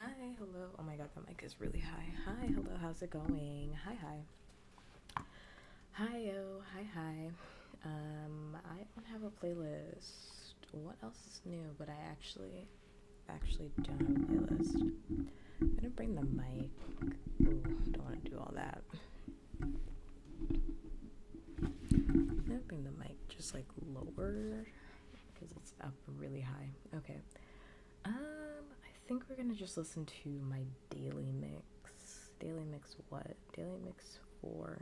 Hi, hello. Oh my god, that mic is really high. Hi, hello, how's it going? Hi, hi. Hi, yo, hi. I don't have a playlist. What else is new? But I actually don't have a playlist. I'm gonna bring the mic. Ooh, don't want to do all that. I'm gonna bring the mic just like lower because it's up really high. Okay. I think we're gonna just listen to my daily mix. Daily mix what? Daily mix 4.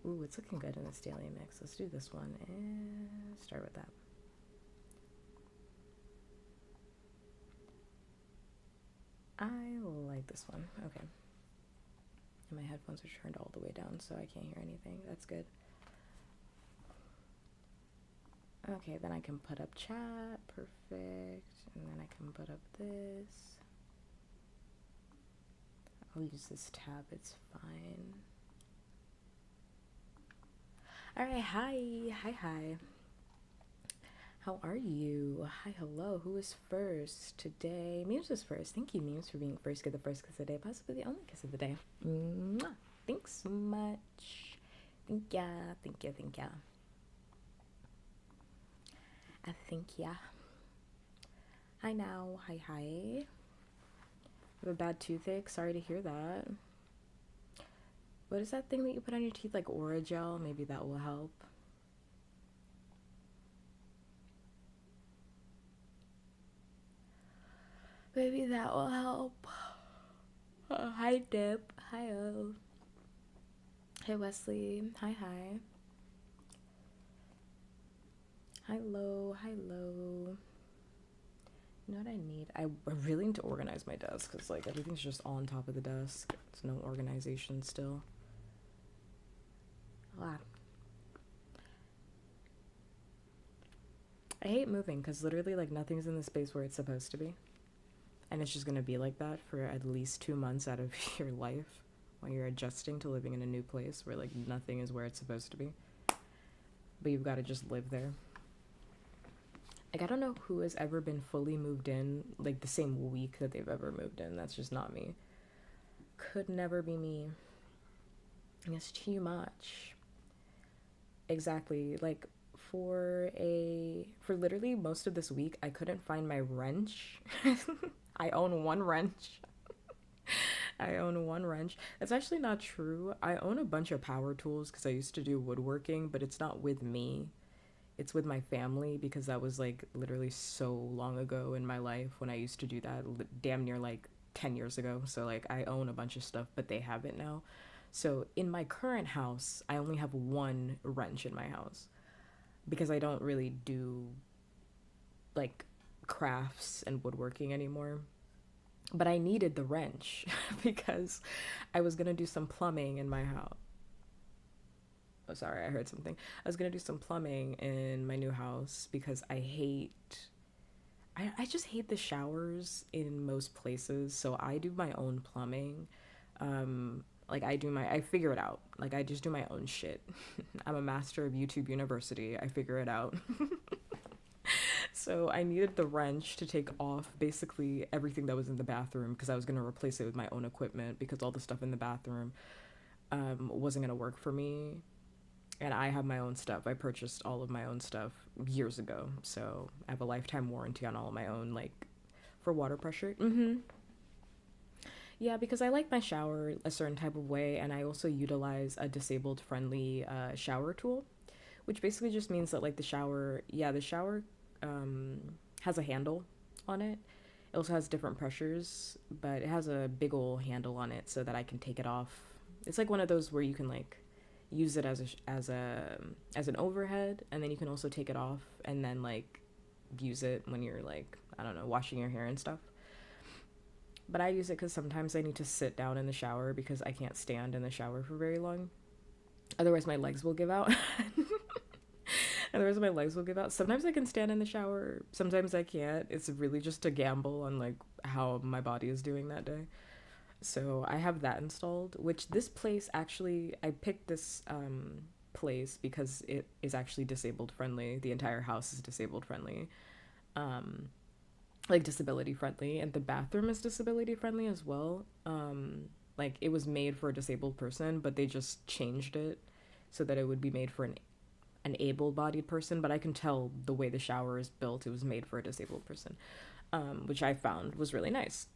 Ooh, it's looking good in this daily mix. Let's do this one and start with that. I like this one. Okay. And my headphones are turned all the way down so I can't hear anything. That's good. Okay, then I can put up chat. Perfect. And then I can put up this. I'll use this tab. It's fine. Alright, hi. How are you? Hi, hello. Who is first today? Memes was first. Thank you, Memes, for being first. Get the first kiss of the day, possibly the only kiss of the day. Mwah. Thanks so much. Thank ya. I think ya. Hi now. Hi. I have a bad toothache. Sorry to hear that. What is that thing that you put on your teeth, like Orajel? Maybe that will help. maybe that will help. Hi, Dip. Hi-oh. Hey, Wesley. Hi. Hi-lo. You know what I need? I really need to organize my desk because like everything's just on top of the desk. It's no organization still. Wow. I hate moving because literally like nothing's in the space where it's supposed to be. And it's just going to be like that for at least 2 months out of your life while you're adjusting to living in a new place where like nothing is where it's supposed to be. But you've got to just live there. Like I don't know who has ever been fully moved in like the same week that they've ever moved in. That's just not me. Could never be me. It's too much. Exactly. Like for literally most of this week I couldn't find my wrench. I own one wrench. That's actually not true. I own a bunch of power tools because I used to do woodworking, but it's not with me. It's with my family because that was like literally so long ago in my life when I used to do that, damn near like 10 years ago. So like I own a bunch of stuff, but they have it now. So in my current house, I only have one wrench in my house because I don't really do like crafts and woodworking anymore. But I needed the wrench because I was going to do some plumbing in my house. Oh, sorry, I heard something. I was going to do some plumbing in my new house because I just hate the showers in most places. So I do my own plumbing. Like I figure it out. Like I just do my own shit. I'm a master of YouTube University. I figure it out. So I needed the wrench to take off basically everything that was in the bathroom because I was going to replace it with my own equipment because all the stuff in the bathroom wasn't going to work for me. And I have my own stuff. I purchased all of my own stuff years ago. So I have a lifetime warranty on all of my own, like for water pressure. Yeah, because I like my shower a certain type of way. And I also utilize a disabled friendly shower tool, which basically just means that like the shower has a handle on it. It also has different pressures, but it has a big old handle on it so that I can take it off. It's like one of those where you can like use it as an overhead, and then you can also take it off and then like use it when you're like, I don't know, washing your hair and stuff. But I use it because sometimes I need to sit down in the shower because I can't stand in the shower for very long. Otherwise my legs will give out. Sometimes I can stand in the shower, sometimes I can't. It's really just a gamble on like how my body is doing that day. So I have that installed, which this place actually, I picked this place because it is actually disabled friendly. The entire house is disabled friendly, like disability friendly, and the bathroom is disability friendly as well. Like it was made for a disabled person, but they just changed it so that it would be made for an able-bodied person. But I can tell the way the shower is built, it was made for a disabled person, which I found was really nice.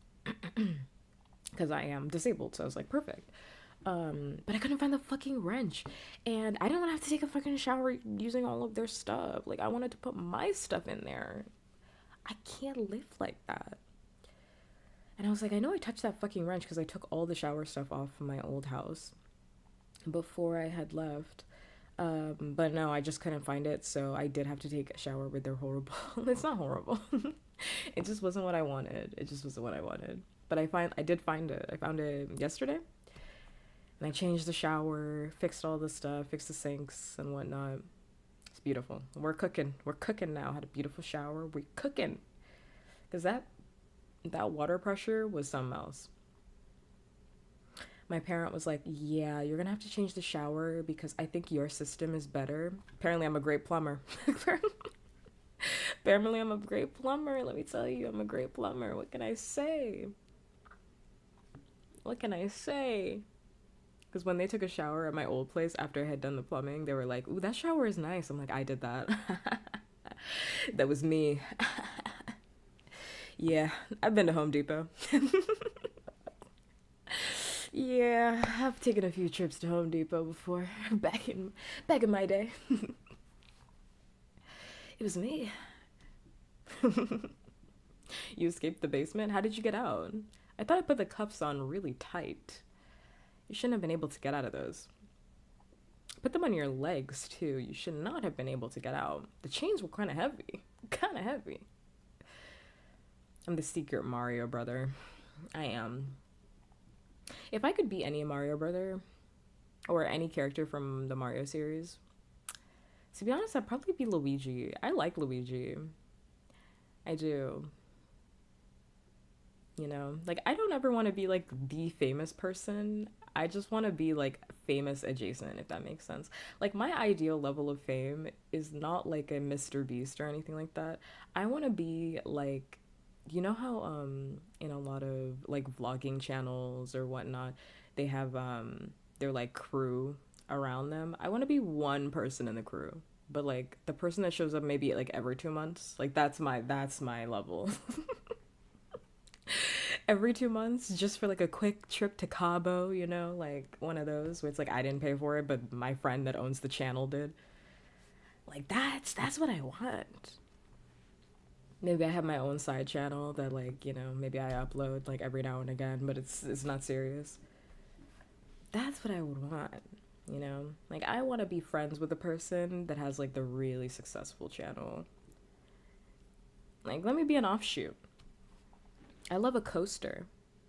Because I am disabled, so I was like, perfect. But I couldn't find the fucking wrench, and I didn't want to have to take a fucking shower using all of their stuff. Like I wanted to put my stuff in there. I can't live like that. And I was like, I know I touched that fucking wrench because I took all the shower stuff off from my old house before I had left. But no, I just couldn't find it, so I did have to take a shower with their horrible. It's not horrible. It just wasn't what I wanted. But I did find it. I found it yesterday. And I changed the shower, fixed all the stuff, fixed the sinks and whatnot. It's beautiful. We're cooking now. Had a beautiful shower. We're cooking. Because that water pressure was something else. My parent was like, yeah, you're going to have to change the shower because I think your system is better. Apparently, I'm a great plumber. Apparently, I'm a great plumber. Let me tell you, I'm a great plumber. What can I say? Because when they took a shower at my old place after I had done the plumbing, they were like, ooh, that shower is nice. I'm like, I did that. That was me. Yeah, I've been to Home Depot. Yeah, I've taken a few trips to Home Depot before, back in my day. It was me. You escaped the basement? How did you get out? I thought I put the cuffs on really tight. You shouldn't have been able to get out of those. Put them on your legs, too. You should not have been able to get out. The chains were kind of heavy. Kind of heavy. I'm the secret Mario brother. I am. If I could be any Mario brother, or any character from the Mario series, to be honest, I'd probably be Luigi. I like Luigi. I do. You know, like, I don't ever want to be like the famous person. I just want to be like famous adjacent, if that makes sense. Like, my ideal level of fame is not like a Mr. Beast or anything like that. I want to be like, you know how in a lot of like vlogging channels or whatnot, they have their like crew around them. I want to be one person in the crew, but like the person that shows up maybe like every 2 months. Like, that's my level. Every 2 months, just for like a quick trip to Cabo, you know, like one of those where it's like I didn't pay for it, but my friend that owns the channel did. Like, that's what I want. Maybe I have my own side channel that, like, you know, maybe I upload like every now and again, but it's not serious. That's what I would want, you know? Like, I want to be friends with a person that has like the really successful channel. Like, let me be an offshoot. I love a coaster.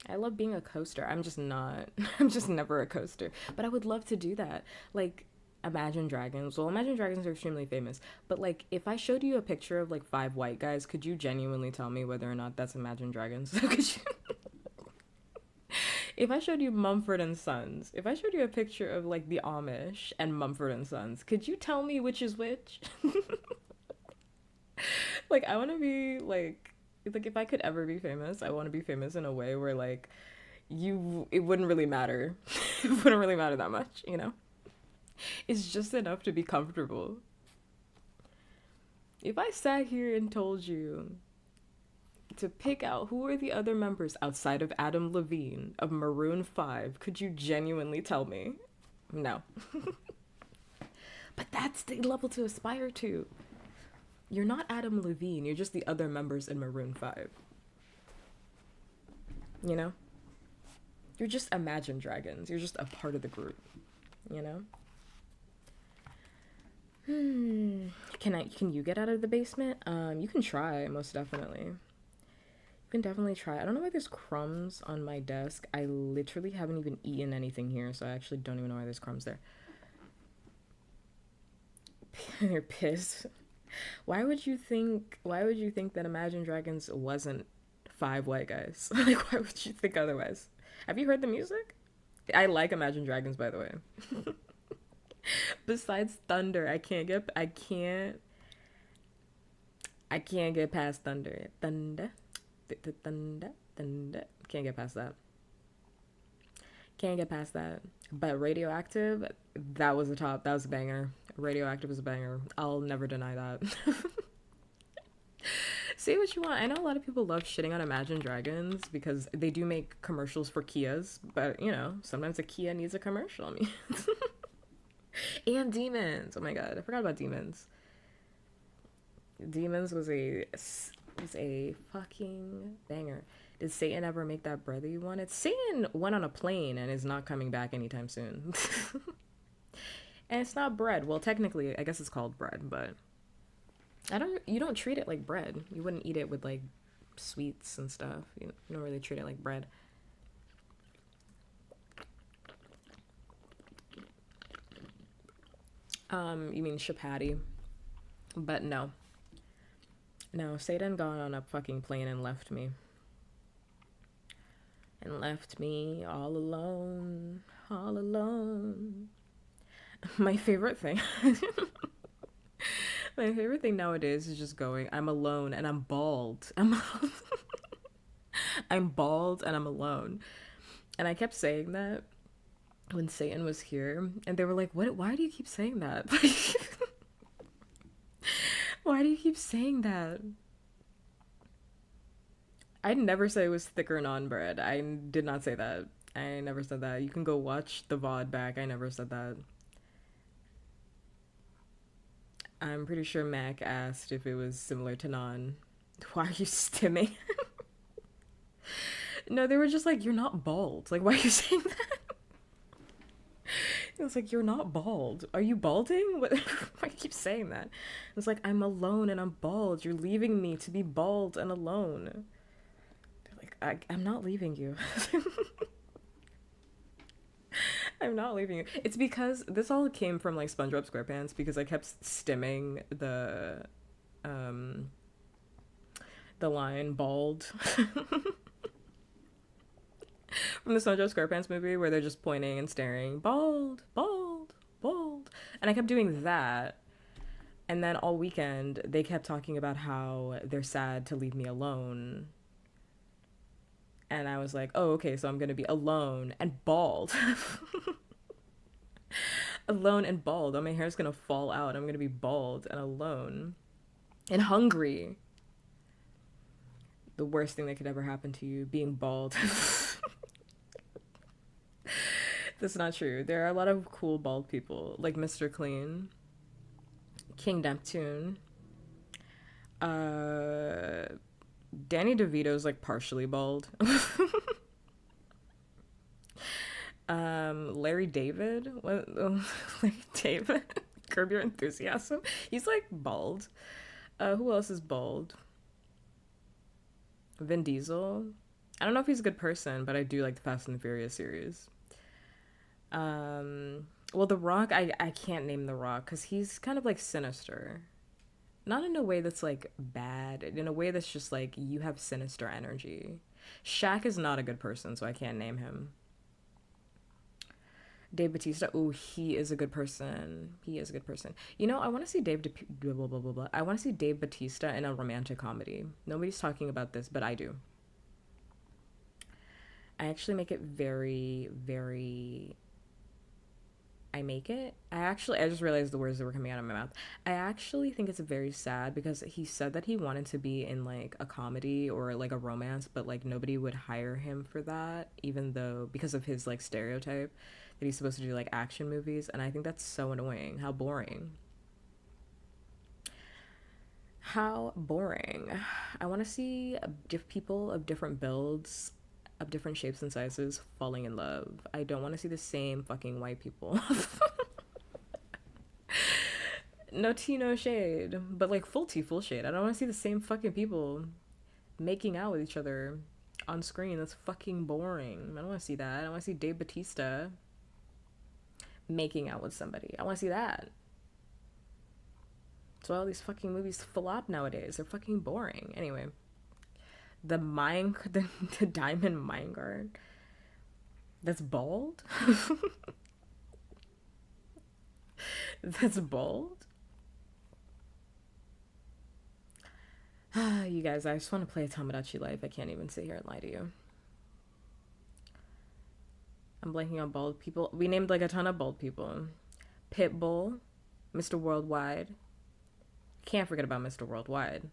I love being a coaster. I'm just not. I'm just never a coaster. But I would love to do that. Like, Imagine Dragons. Well, Imagine Dragons are extremely famous. But, like, if I showed you a picture of, like, 5 white guys, could you genuinely tell me whether or not that's Imagine Dragons? Could you? If I showed you Mumford and Sons, if I showed you a picture of, like, the Amish and Mumford and Sons, could you tell me which is which? Like, I want to be, like, if I could ever be famous, I want to be famous in a way where, like, it wouldn't really matter. It wouldn't really matter that much, you know? It's just enough to be comfortable. If I sat here and told you to pick out who are the other members outside of Adam Levine of Maroon 5, could you genuinely tell me? No. But that's the level to aspire to. You're not Adam Levine, you're just the other members in Maroon 5. You know? You're just Imagine Dragons. You're just a part of the group. You know? Can you get out of the basement? You can try, most definitely. You can definitely try. I don't know why there's crumbs on my desk. I literally haven't even eaten anything here, so I actually don't even know why there's crumbs there. You're pissed. Why would you think that Imagine Dragons wasn't 5 white guys? Like, why would you think otherwise? Have you heard the music? I like Imagine Dragons, by the way. Besides Thunder, I can't get past Thunder. Thunder. Thunder. Thunder. Can't get past that. Can't get past that. But Radioactive, that was a top. That was a banger. Radioactive was a banger. I'll never deny that. Say what you want. I know a lot of people love shitting on Imagine Dragons because they do make commercials for Kias, but, you know, sometimes a Kia needs a commercial. I mean, and Demons. Oh my god, I forgot about Demons. Demons was a fucking banger. Did Satan ever make that bread that you wanted? Satan went on a plane and is not coming back anytime soon. And it's not bread. Well, technically, I guess it's called bread, but you don't treat it like bread. You wouldn't eat it with like sweets and stuff. You don't really treat it like bread. You mean chapati? But no. No, Satan got on a fucking plane and left me. And left me all alone, all alone. My favorite thing. My favorite thing nowadays is just going, I'm alone and I'm bald. I'm bald and I'm alone. And I kept saying that when Satan was here, and they were like, "What? Why do you keep saying that? Why do you keep saying that?" I never say it was thick or non bread. I did not say that. I never said that. You can go watch the VOD back. I never said that. I'm pretty sure Mac asked if it was similar to naan. Why are you stimming? No, they were just like, you're not bald. Like, why are you saying that? It was like, you're not bald. Are you balding? What? Why do you keep saying that? It was like, I'm alone and I'm bald. You're leaving me to be bald and alone. They're like, I'm not leaving you. I'm not leaving you. It's because this all came from like SpongeBob SquarePants because I kept stimming um the line bald from the SpongeBob SquarePants movie where they're just pointing and staring bald, bald, bald. And I kept doing that. And then all weekend they kept talking about how they're sad to leave me alone. And I was like, oh, okay, so I'm going to be alone and bald. Alone and bald. Oh, my hair's going to fall out. I'm going to be bald and alone and hungry. The worst thing that could ever happen to you, being bald. That's not true. There are a lot of cool bald people, like Mr. Clean, King Neptune, Danny DeVito's like partially bald. Larry David, what? Larry David, Curb Your Enthusiasm. He's like bald. Who else is bald? Vin Diesel. I don't know if he's a good person, but I do like the Fast and the Furious series. Well, The Rock, I can't name The Rock because he's kind of like sinister. Not in a way that's like bad, in a way that's just like you have sinister energy. Shaq is not a good person, so I can't name him. Dave Bautista, oh, he is a good person. He is a good person. You know, I want to see blah, blah, blah, blah, blah. I want to see Dave Bautista in a romantic comedy. Nobody's talking about this, but I do. I actually make it very, very... I just realized the words that were coming out of my mouth. I actually think it's very sad because he said that he wanted to be in like a comedy or like a romance, but like nobody would hire him for that, even though because of his like stereotype that he's supposed to do like action movies. And I think that's so annoying. How boring. How boring. I want to see people of different builds, of different shapes and sizes falling in love. I don't want to see the same fucking white people. No tea, no shade, but like full tea, full shade. I don't want to see the same fucking people making out with each other on screen. That's fucking boring. I don't want to see that. I don't want to see Dave Bautista making out with somebody. I want to see that. That's why all these fucking movies flop nowadays. They're fucking boring. Anyway. The diamond mine guard that's bald. That's bald. You guys, I just want to play a Tamagotchi life. I can't even sit here and lie to you. I'm blanking on bald people. We named like a ton of bald people. Pitbull, Mr. Worldwide. Can't forget about Mr. Worldwide.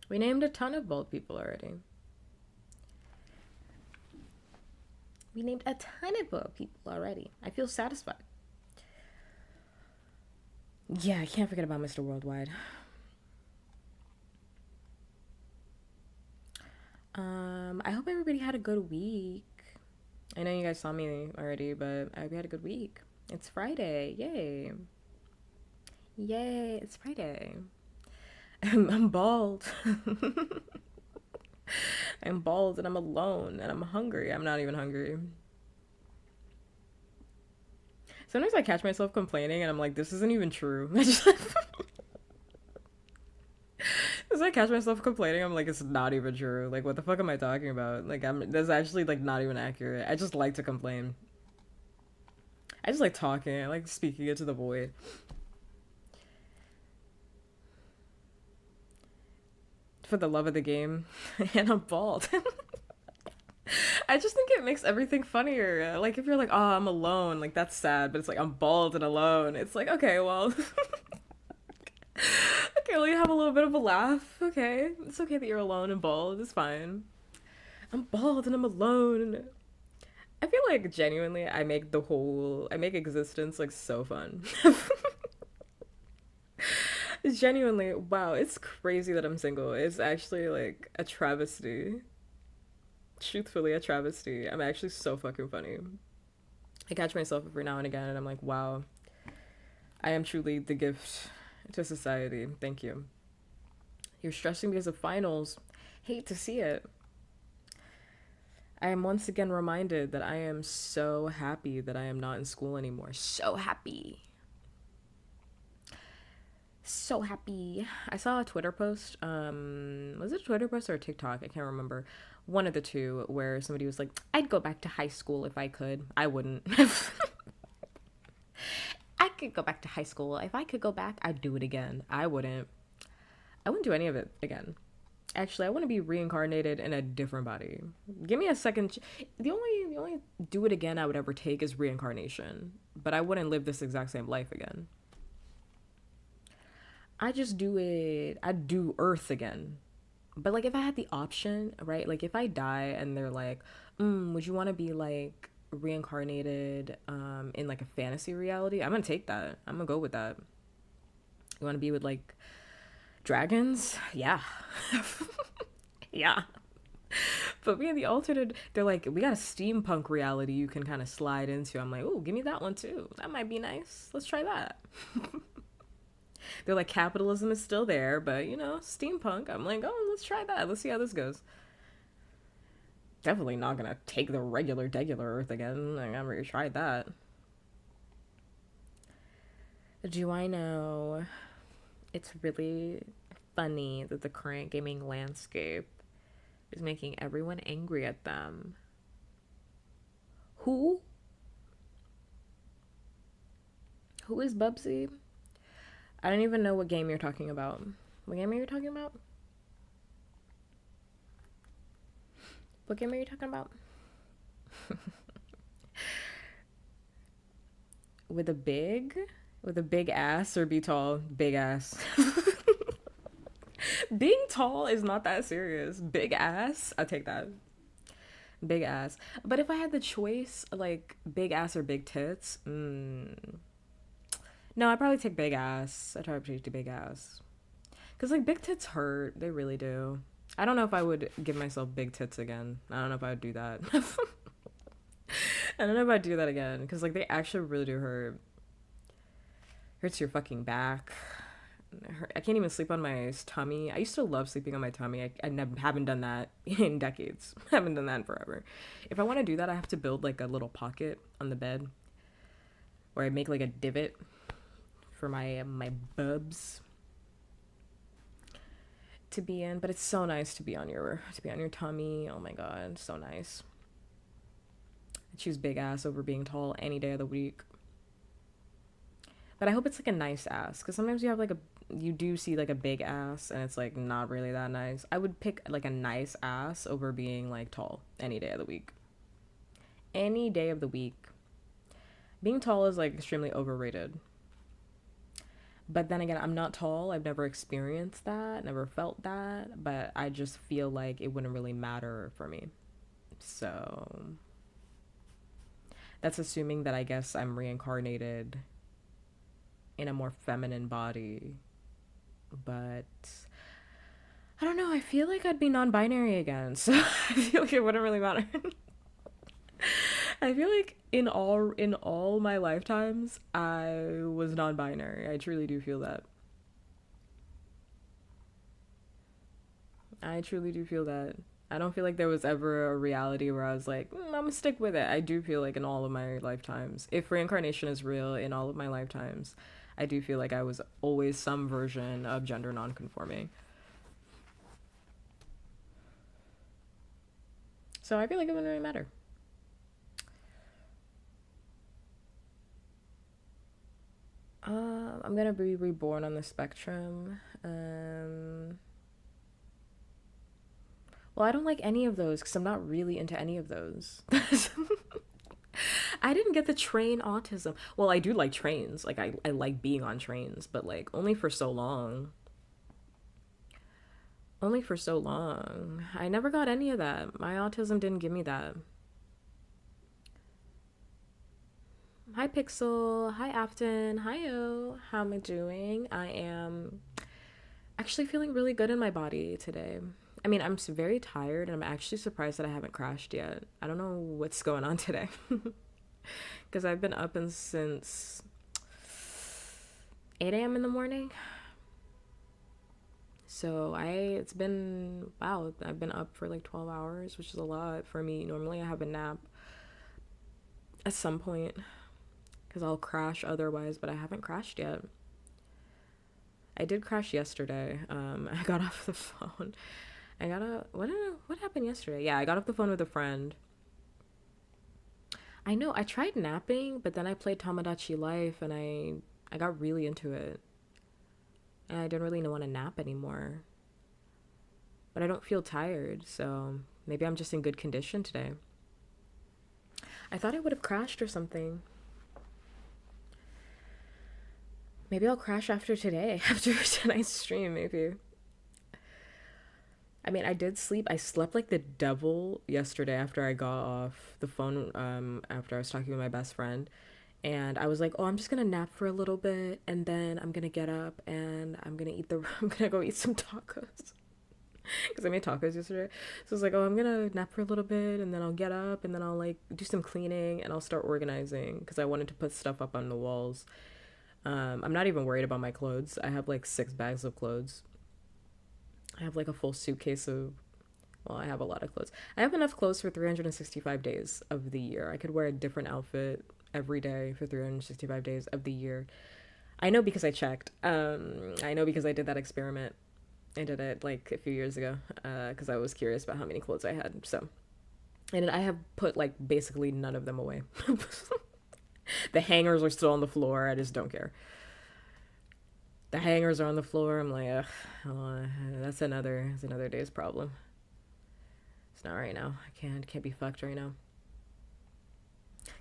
We named a ton of bald people already. We named a ton of bald people already. I feel satisfied. Yeah, I can't forget about Mr. Worldwide. I hope everybody had a good week. I know you guys saw me already, but I hope you had a good week. It's Friday. Yay. Yay, it's Friday. I'm bald. I'm bald and I'm alone and I'm hungry. I'm not even hungry. Sometimes I catch myself complaining and I'm like, this isn't even true. As I catch myself complaining, I'm like, it's not even true. Like, what the fuck am I talking about? Like, that's actually like not even accurate. I just like to complain. I just like talking. I like speaking it to the void. For the love of the game. And I'm bald. I just think it makes everything funnier. Like, if you're like, oh, I'm alone, like, that's sad, but it's like, I'm bald and alone. It's like, okay, well... okay, well, you have a little bit of a laugh. Okay, it's okay that you're alone and bald. It's fine. I'm bald and I'm alone. I feel like, genuinely, I make existence, like, so fun. Genuinely, wow, it's crazy that I'm single. It's actually like a travesty. Truthfully, a travesty. I'm actually so fucking funny. I catch myself every now and again and I'm like, wow, I am truly the gift to society. Thank you. You're stressing because of finals. Hate to see it. I am once again reminded that I am so happy that I am not in school anymore. So happy. So happy. I saw a Twitter post. Was it a Twitter post or a TikTok? I can't remember. One of the two, where somebody was like, I'd go back to high school if I could. I wouldn't. I could go back to high school. If I could go back, I'd do it again. I wouldn't. I wouldn't do any of it again. Actually, I want to be reincarnated in a different body. Give me a second. The only do it again I would ever take is reincarnation, but I wouldn't live this exact same life again. I just do it. I'd do Earth again. But like if I had the option, right? Like if I die and they're like, would you want to be like reincarnated in like a fantasy reality? I'm gonna take that. I'm gonna go with that. You want to be with like dragons? Yeah. Yeah. But me and the alternate, they're like, we got a steampunk reality you can kind of slide into. I'm like, oh, give me that one too. That might be nice. Let's try that. They're like, capitalism is still there, but you know, steampunk. I'm like, oh, let's try that. Let's see how this goes. Definitely not gonna take the regular Earth again. Like, I've already tried that. Do I know? It's really funny that the current gaming landscape is making everyone angry at them. Who? Who is Bubsy? I don't even know what game you're talking about. What game are you talking about? What game are you talking about? With a big? With a big ass or be tall? Big ass. Being tall is not that serious. Big ass? I take that. Big ass. But if I had the choice, like big ass or big tits, no, I'd probably take big ass. I'd probably take big ass. Because like big tits hurt. They really do. I don't know if I would give myself big tits again. I don't know if I would do that. I don't know if I'd do that again. Because like they actually really do hurt. Hurts your fucking back. I can't even sleep on my tummy. I used to love sleeping on my tummy. I haven't done that in decades. I haven't done that in forever. If I want to do that, I have to build like a little pocket on the bed where I make like a divot for my bubs to be in. But it's so nice to be on your tummy. Oh my god, so nice. I choose big ass over being tall any day of the week. But I hope it's like a nice ass, because sometimes you do see like a big ass and it's like not really that nice. I would pick like a nice ass over being like tall any day of the week. Any day of the week. Being tall is like extremely overrated. But then again, I'm not tall. I've never experienced that, never felt that, but I just feel like it wouldn't really matter for me. So that's assuming that I guess I'm reincarnated in a more feminine body. But I don't know, I feel like I'd be non-binary again, so I feel like it wouldn't really matter. I feel like in all my lifetimes I was non-binary. I truly do feel that. I truly do feel that. I don't feel like there was ever a reality where I was like, I'm gonna stick with it. I do feel like in all of my lifetimes, if reincarnation is real, in all of my lifetimes, I do feel like I was always some version of gender nonconforming. So I feel like it wouldn't really matter. I'm gonna be reborn on the spectrum. Well, I don't like any of those because I'm not really into any of those. I didn't get the train autism. Well, I do like trains. Like I like being on trains, but like only for so long. Only for so long. I never got any of that. My autism didn't give me that. Hi Pixel, hi Afton, hi O. How am I doing? I am actually feeling really good in my body today. I mean, I'm very tired and I'm actually surprised that I haven't crashed yet. I don't know what's going on today. Because I've been up and since 8 a.m. in the morning. So it's been, wow, I've been up for like 12 hours, which is a lot for me. Normally I have a nap at some point because I'll crash otherwise, but I haven't crashed yet. I did crash yesterday. I got off the phone. I got a what happened yesterday? Yeah, I got off the phone with a friend. I know I tried napping, but then I played Tomodachi Life and I got really into it. And I didn't really want to nap anymore. But I don't feel tired, so maybe I'm just in good condition today. I thought I would have crashed or something. Maybe I'll crash after today, after tonight's stream, maybe. I mean, I did sleep. I slept like the devil yesterday after I got off the phone, after I was talking with my best friend. And I was like, oh, I'm just gonna nap for a little bit, and then I'm gonna get up and I'm gonna I'm gonna go eat some tacos. Because I made tacos yesterday. So I was like, oh, I'm gonna nap for a little bit, and then I'll get up, and then I'll like do some cleaning, and I'll start organizing. Because I wanted to put stuff up on the walls. I'm not even worried about my clothes. I have like 6 bags of clothes. I have like a full suitcase of, well, I have a lot of clothes. I have enough clothes for 365 days of the year. I could wear a different outfit every day for 365 days of the year. I know because I checked. I know because I did that experiment. I did it like a few years ago because I was curious about how many clothes I had. So, and I have put like basically none of them away. The hangers are still on the floor. I just don't care. The hangers are on the floor. I'm like, ugh, that's another day's problem. It's not right now. I can't be fucked right now.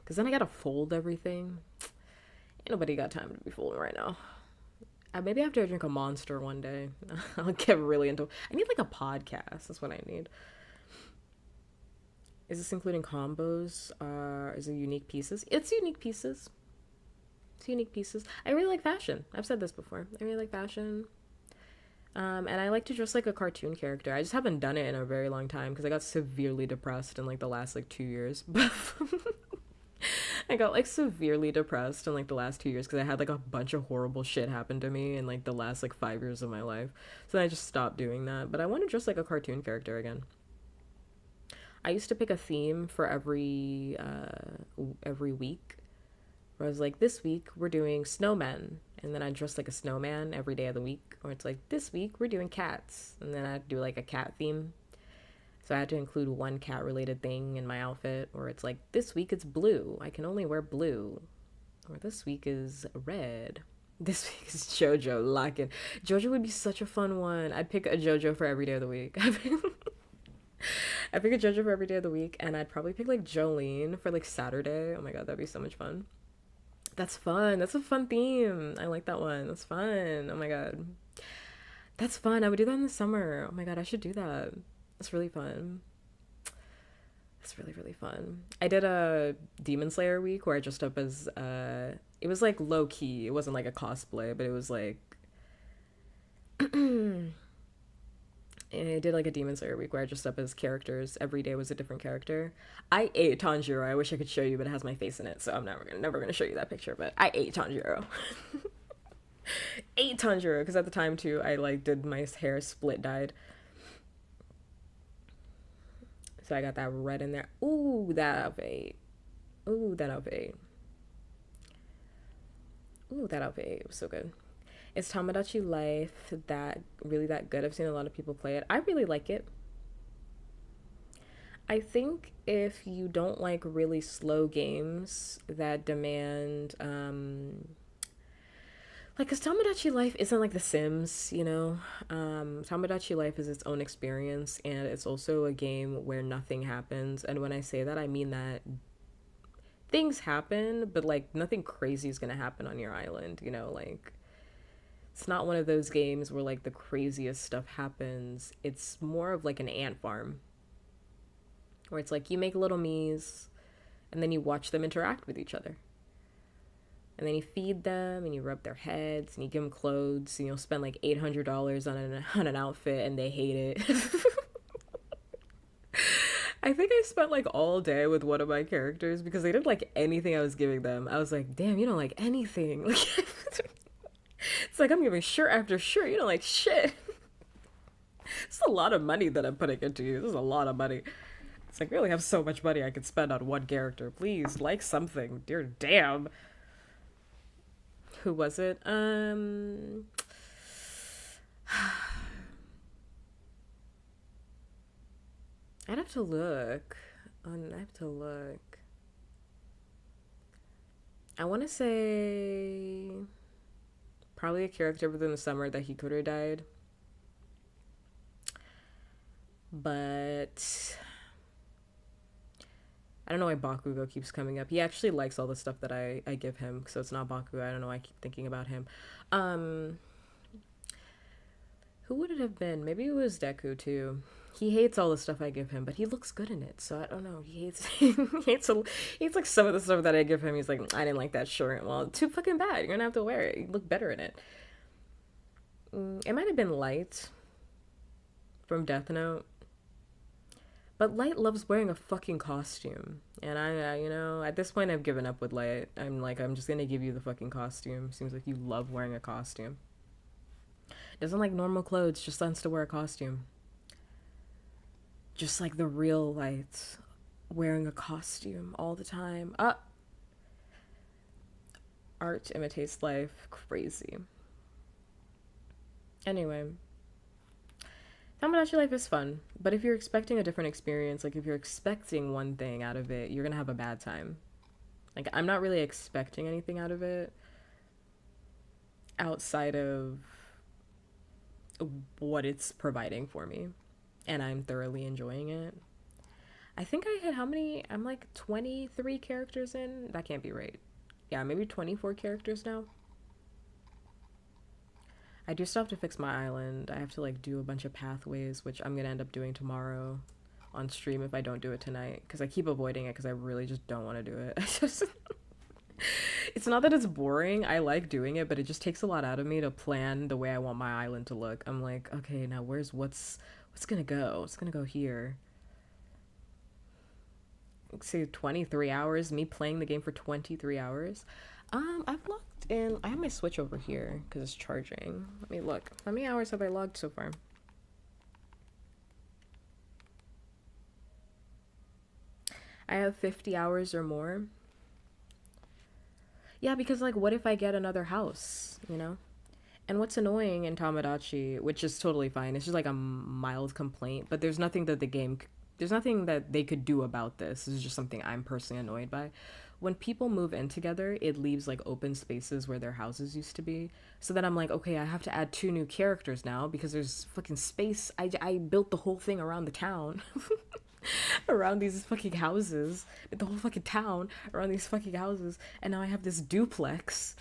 Cause then I gotta fold everything. Ain't nobody got time to be folding right now. Maybe after I drink a monster one day, I'll get really into. I need like a podcast. That's what I need. Is this including combos? Is it unique pieces? It's unique pieces. It's unique pieces. I really like fashion. I've said this before. I really like fashion. And I like to dress like a cartoon character. I just haven't done it in a very long time because I got severely depressed in like the last like 2 years. I got like severely depressed in like the last 2 years because I had like a bunch of horrible shit happen to me in like the last like 5 years of my life. So I just stopped doing that. But I want to dress like a cartoon character again. I used to pick a theme for every week. Where I was like, this week we're doing snowmen, and then I dress like a snowman every day of the week. Or it's like, this week we're doing cats, and then I'd do like a cat theme. So I had to include one cat related thing in my outfit. Or it's like, this week it's blue. I can only wear blue. Or this week is red. This week is JoJo. Lock in. JoJo would be such a fun one. I'd pick a JoJo for every day of the week. I'd pick a JoJo for every day of the week, and I'd probably pick like Jolene for like Saturday. Oh my god, that'd be so much fun. That's fun. That's a fun theme. I like that one. That's fun. Oh my god. That's fun. I would do that in the summer. Oh my god, I should do that. That's really fun. That's really, really fun. I did a Demon Slayer week where I dressed up as it was like low key. It wasn't like a cosplay, but it was like I did like a Demon Slayer week where I dressed up as characters. Every day was a different character. I ate Tanjiro. I wish I could show you, but it has my face in it, so I'm never gonna show you that picture. But I ate Tanjiro. Ate Tanjiro because at the time too, I like did my hair split dyed, so I got that red in there. Ooh, that outfit. Ooh, that outfit. Ooh, that outfit. It was so good. Is Tomodachi Life that really that good? I've seen a lot of people play it. I really like it. I think if you don't like really slow games that demand, like, cause Tomodachi Life isn't like The Sims, you know. Tomodachi Life is its own experience, and it's also a game where nothing happens. And when I say that, I mean that things happen, but like nothing crazy is gonna happen on your island, you know. Like, it's not one of those games where like the craziest stuff happens. It's more of like an ant farm, where it's like you make little me's, and then you watch them interact with each other. And then you feed them and you rub their heads and you give them clothes and you'll spend like $800 on an outfit and they hate it. I think I spent like all day with one of my characters because they didn't like anything I was giving them. I was like, damn, you don't like anything. It's like I'm giving shirt after shirt. You don't like shit. It's a lot of money that I'm putting into you. This is a lot of money. It's like, we only have so much money I could spend on one character. Please, like something. Dear damn. Who was it? I'd have to look. I have to look. I want to say probably a character within the summer that he could have died. But I don't know why Bakugo keeps coming up. He actually likes all the stuff that I give him, so it's not Bakugo. I don't know why I keep thinking about him. Who would it have been? Maybe it was Deku too. He hates all the stuff I give him, but he looks good in it. So I don't know. He hates he hates like some of the stuff that I give him. He's like, I didn't like that shirt. Well, too fucking bad. You're gonna have to wear it. You look better in it. It might have been Light from Death Note. But Light loves wearing a fucking costume. And at this point I've given up with Light. I'm like, I'm just gonna give you the fucking costume. Seems like you love wearing a costume. Doesn't like normal clothes, just wants to wear a costume. Just like the real Light, wearing a costume all the time. Art imitates life. Crazy. Anyway. Tamagotchi life is fun, but if you're expecting a different experience, like if you're expecting one thing out of it, you're gonna have a bad time. Like, I'm not really expecting anything out of it outside of what it's providing for me, and I'm thoroughly enjoying it. I think I hit how many? I'm like 23 characters in? That can't be right. Yeah, maybe 24 characters now. I do still have to fix my island. I have to like do a bunch of pathways, which I'm gonna end up doing tomorrow on stream if I don't do it tonight, because I keep avoiding it because I really just don't want to do it. It's not that it's boring. I like doing it, but it just takes a lot out of me to plan the way I want my island to look. I'm like, okay, now what's gonna go? It's gonna go here. Let's see, 23 hours, me playing the game for 23 hours. I've logged in. I have my Switch over here because it's charging. Let me look. How many hours have I logged so far? I have 50 hours or more. Yeah, because like, what if I get another house, you know? And what's annoying in Tamagotchi, which is totally fine, it's just like a mild complaint, but there's nothing that there's nothing that they could do about this. This is just something I'm personally annoyed by. When people move in together, it leaves like open spaces where their houses used to be. So then I'm like, okay, I have to add 2 new characters now because there's fucking space. I built the whole thing around the town. Around these fucking houses. The whole fucking town around these fucking houses. And now I have this duplex.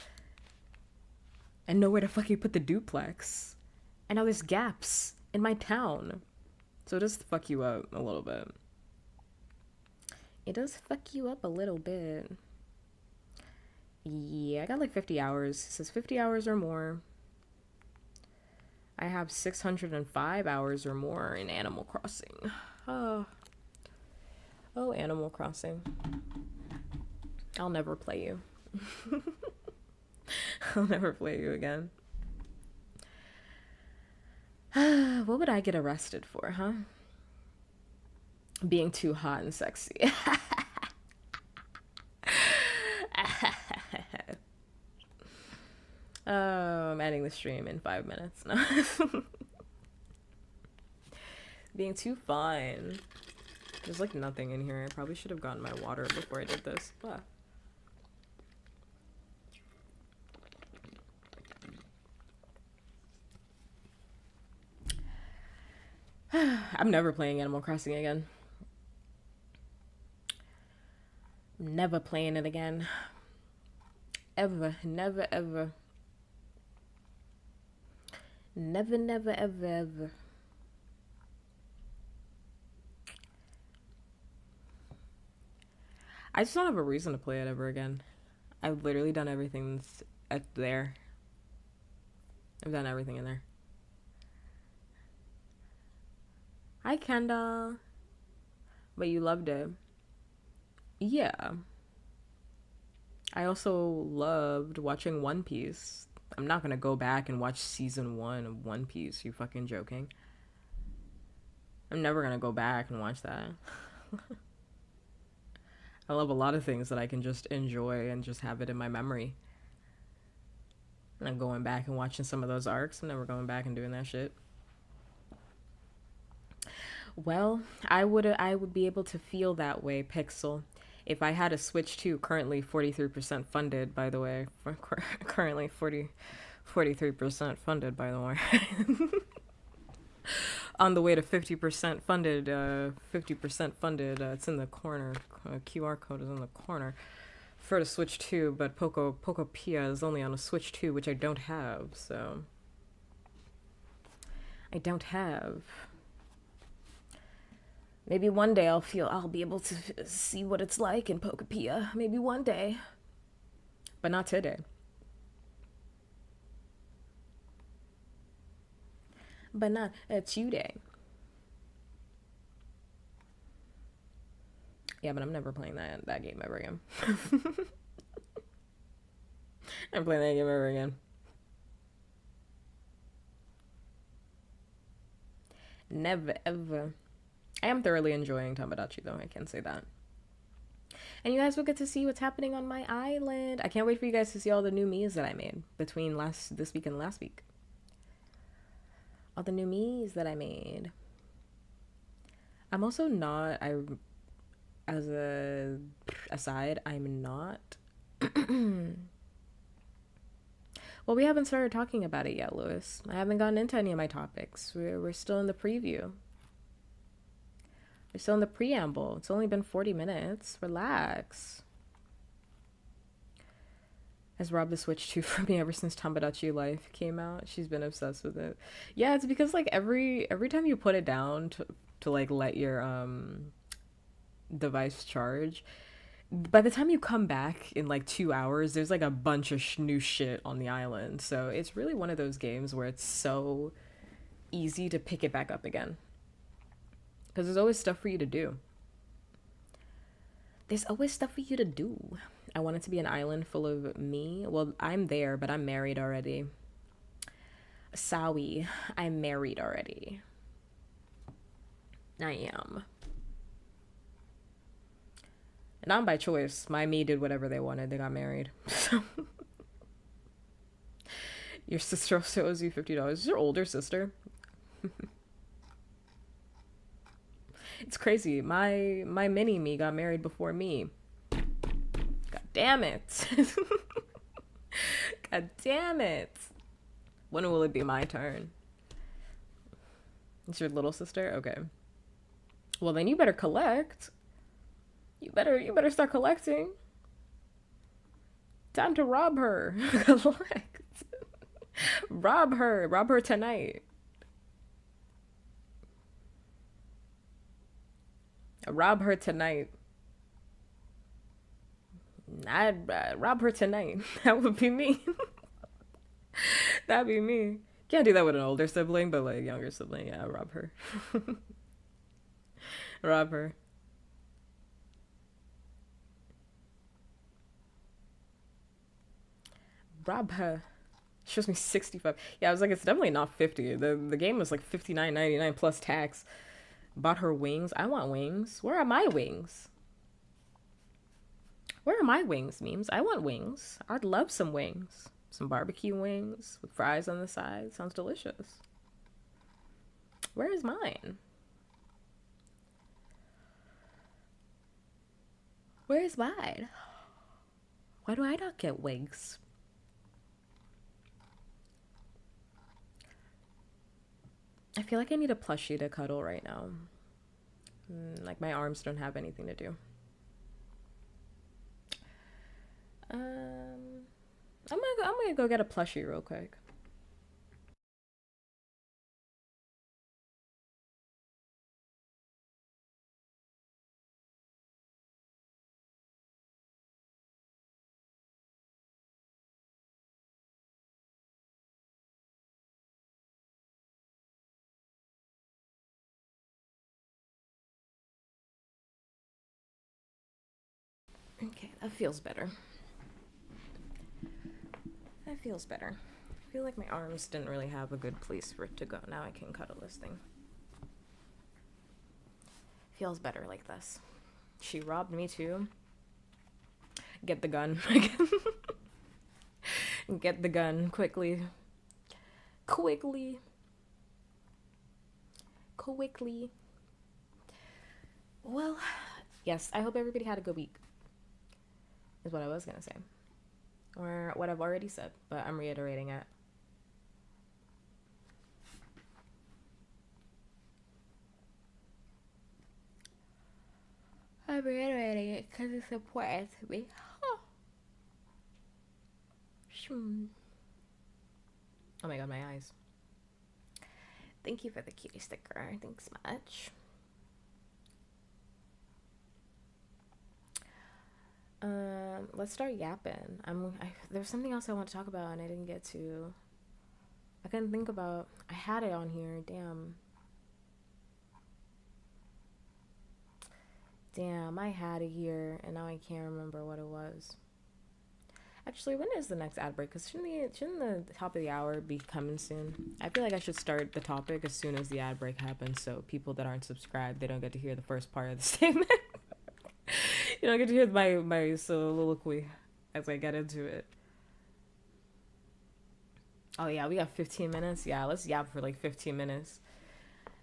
And nowhere to fucking put the duplex. And now there's gaps in my town. So it does fuck you up a little bit. It does fuck you up a little bit. Yeah, I got like 50 hours. It says 50 hours or more. I have 605 hours or more in Animal Crossing. Oh, Animal Crossing. I'll never play you. I'll never play you again. What would I get arrested for, huh? Being too hot and sexy. I'm ending the stream in 5 minutes. No. Being too fine. There's like nothing in here. I probably should have gotten my water before I did this. I'm never playing Animal Crossing again. Never playing it again. Ever. Never, ever. Never, never, ever, ever. I just don't have a reason to play it ever again. I've literally done everything at there. I've done everything in there. Hi, Kendall. But you loved it. Yeah. I also loved watching One Piece. I'm not gonna go back and watch season 1 of One Piece. You fucking joking? I'm never gonna go back and watch that. I love a lot of things that I can just enjoy and just have it in my memory. And I'm going back and watching some of those arcs. I'm never going back and doing that shit. Well, I would be able to feel that way, Pixel, if I had a Switch 2, currently 43% funded, by the way. Currently 43% funded, by the way. On the way to 50% funded, 50% funded. It's in the corner. QR code is in the corner for the Switch 2, but Poco Pia is only on a Switch 2, which I don't have, so I don't have. Maybe one day I'll be able to see what it's like in Pokopia. Maybe one day. But not today. But not today. Yeah, but I'm never playing that game ever again. I'm playing that game ever again. Never ever. I am thoroughly enjoying Tamagotchi though, I can say that. And you guys will get to see what's happening on my island. I can't wait for you guys to see all the new me's that I made between this week and last week. All the new me's that I made. I'm also not, as a aside, I'm not well, we haven't started talking about it yet, Lewis. I haven't gotten into any of my topics. We're still in the preview. We're still in the preamble. It's only been 40 minutes. Relax. Has Rob the Switch 2 for me ever since Tamagotchi Life came out. She's been obsessed with it. Yeah, it's because like every time you put it down to like let your device charge, by the time you come back in like 2 hours, there's like a bunch of new shit on the island. So it's really one of those games where it's so easy to pick it back up again. Because there's always stuff for you to do. There's always stuff for you to do. I want it to be an island full of me. Well, I'm there, but I'm married already. Sawi, I'm married already. I am. And not by choice. My me did whatever they wanted. They got married. Your sister also owes you $50. Is your older sister? It's crazy. My mini me got married before me. God damn it. God damn it. When will it be my turn? It's your little sister? Okay. Well, then you better collect. You better start collecting. Time to rob her. Collect. Rob her. Rob her tonight. Rob her tonight. I'd rob her tonight. That would be me. That'd be me. Can't do that with an older sibling, but like younger sibling, yeah, rob her. Rob her. Rob her. Shows me 65. Yeah, I was like, it's definitely not 50. The game was like 59.99 plus tax. Bought her wings. I want wings. Where are my wings? Where are my wings, memes? I want wings. I'd love some wings. Some barbecue wings with fries on the side. Sounds delicious. Where is mine? Where is mine? Why do I not get wings? I feel like I need a plushie to cuddle right now. Like my arms don't have anything to do. I'm gonna go get a plushie real quick. Okay, that feels better. That feels better. I feel like my arms didn't really have a good place for it to go. Now I can cuddle this thing. Feels better like this. She robbed me too. Get the gun. Get the gun quickly. Quickly. Well, yes, I hope everybody had a good week. Is what I was gonna say. Or what I've already said, but I'm reiterating it. I'm reiterating it because it's important to me. Oh my god, my eyes. Thank you for the cutie sticker. Thanks much. Let's start yapping. There's something else I want to talk about and I didn't get to. I couldn't think about. I had it on here. Damn, I had it here and now I can't remember what it was. Actually, when is the next ad break? Because shouldn't the top of the hour be coming soon? I feel like I should start the topic as soon as the ad break happens so people that aren't subscribed, they don't get to hear the first part of the statement. You don't get to hear my soliloquy as I get into it. Oh yeah, we got 15 minutes. Yeah, let's yap for like 15 minutes.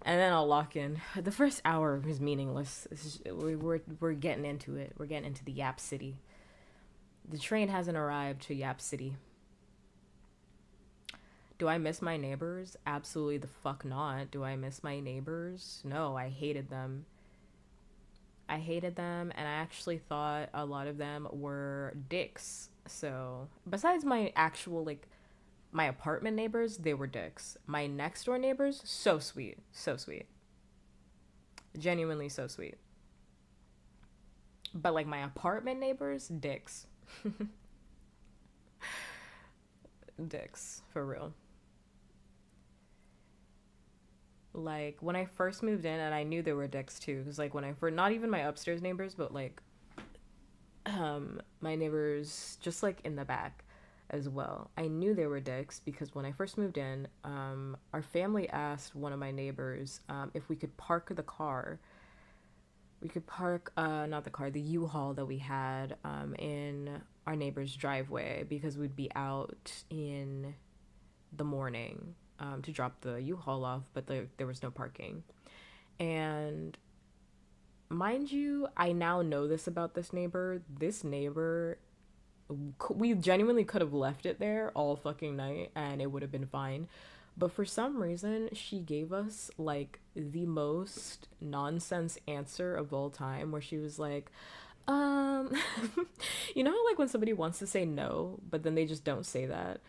And then I'll lock in. The first hour is meaningless. We're getting into it. We're getting into the Yap City. The train hasn't arrived to Yap City. Do I miss my neighbors? Absolutely the fuck not. Do I miss my neighbors? No, I hated them. And I actually thought a lot of them were dicks. So, besides my actual, like, my apartment neighbors, they were dicks. My next door neighbors, so sweet. So sweet. Genuinely so sweet. But, like, my apartment neighbors, dicks. Dicks, for real. Like, when I first moved in, and I knew they were dicks too, because, like, when I first, not even my upstairs neighbors, but, like, my neighbors just, like, in the back as well. I knew they were dicks because when I first moved in, our family asked one of my neighbors if we could park the car. We could park, not the car, the U-Haul that we had in our neighbor's driveway because we'd be out in the morning to drop the U-Haul off, but there was no parking. And mind you, I now know this about this neighbor. This neighbor, we genuinely could have left it there all fucking night and it would have been fine. But for some reason, she gave us, like, the most nonsense answer of all time, where she was like, you know how, like, when somebody wants to say no, but then they just don't say that,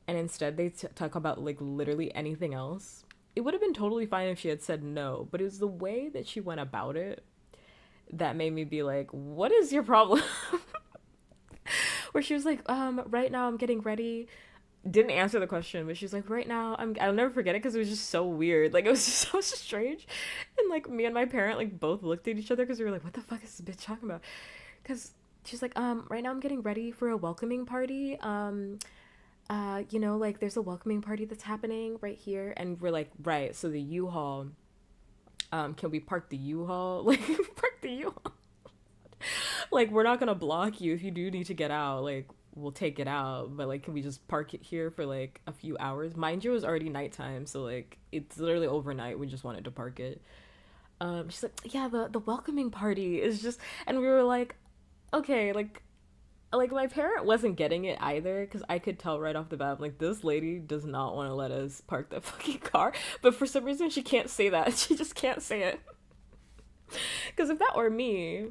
and instead they talk about, like, literally anything else? It would have been totally fine if she had said no, but it was the way that she went about it that made me be like, what is your problem? Where she was like, right now I'm getting ready. Didn't answer the question, but she's like, right now I'll never forget it because it was just so weird. Like, it was just so strange. And, like, me and my parent, like, both looked at each other because we were like, what the fuck is this bitch talking about? Because she's like, right now I'm getting ready for a welcoming party. You know, like, there's a welcoming party that's happening right here. And we're like, right, so the U-Haul, can we park the U-Haul? Like, park the U-Haul. Like, we're not gonna block you if you do need to get out. Like, we'll take it out, but, like, can we just park it here for, like, a few hours? Mind you, it was already nighttime, so, like, it's literally overnight. We just wanted to park it. She's like, yeah, the welcoming party is just, and we were like, okay, like my parent wasn't getting it either, because I could tell right off the bat, like, this lady does not want to let us park the fucking car, but for some reason she can't say that. She just can't say it. Because if that were me,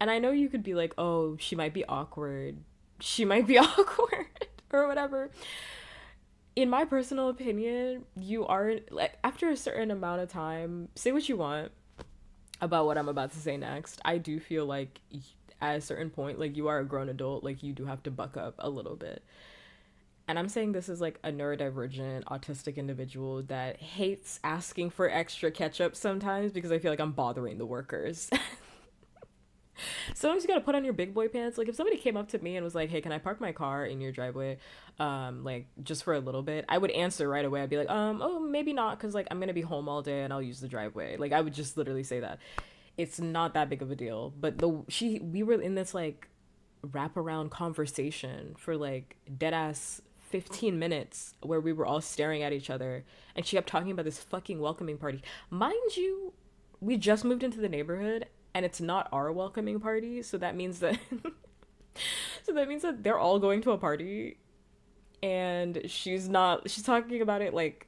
and I know you could be like, oh, she might be awkward, or whatever. In my personal opinion, you are, like, after a certain amount of time, say what you want about what I'm about to say next. I do feel like at a certain point, like, you are a grown adult, like, you do have to buck up a little bit. And I'm saying this is, like, a neurodivergent, autistic individual that hates asking for extra ketchup sometimes because I feel like I'm bothering the workers. Sometimes you gotta put on your big boy pants. Like if somebody came up to me and was like, "Hey, can I park my car in your driveway, like just for a little bit?" I would answer right away. I'd be like, oh, maybe not, cause like I'm gonna be home all day and I'll use the driveway. Like I would just literally say that. It's not that big of a deal. But we were in this like wraparound conversation for like dead ass 15 minutes where we were all staring at each other, and she kept talking about this fucking welcoming party. Mind you, we just moved into the neighborhood and it's not our welcoming party, so that means that they're all going to a party, and she's talking about it like,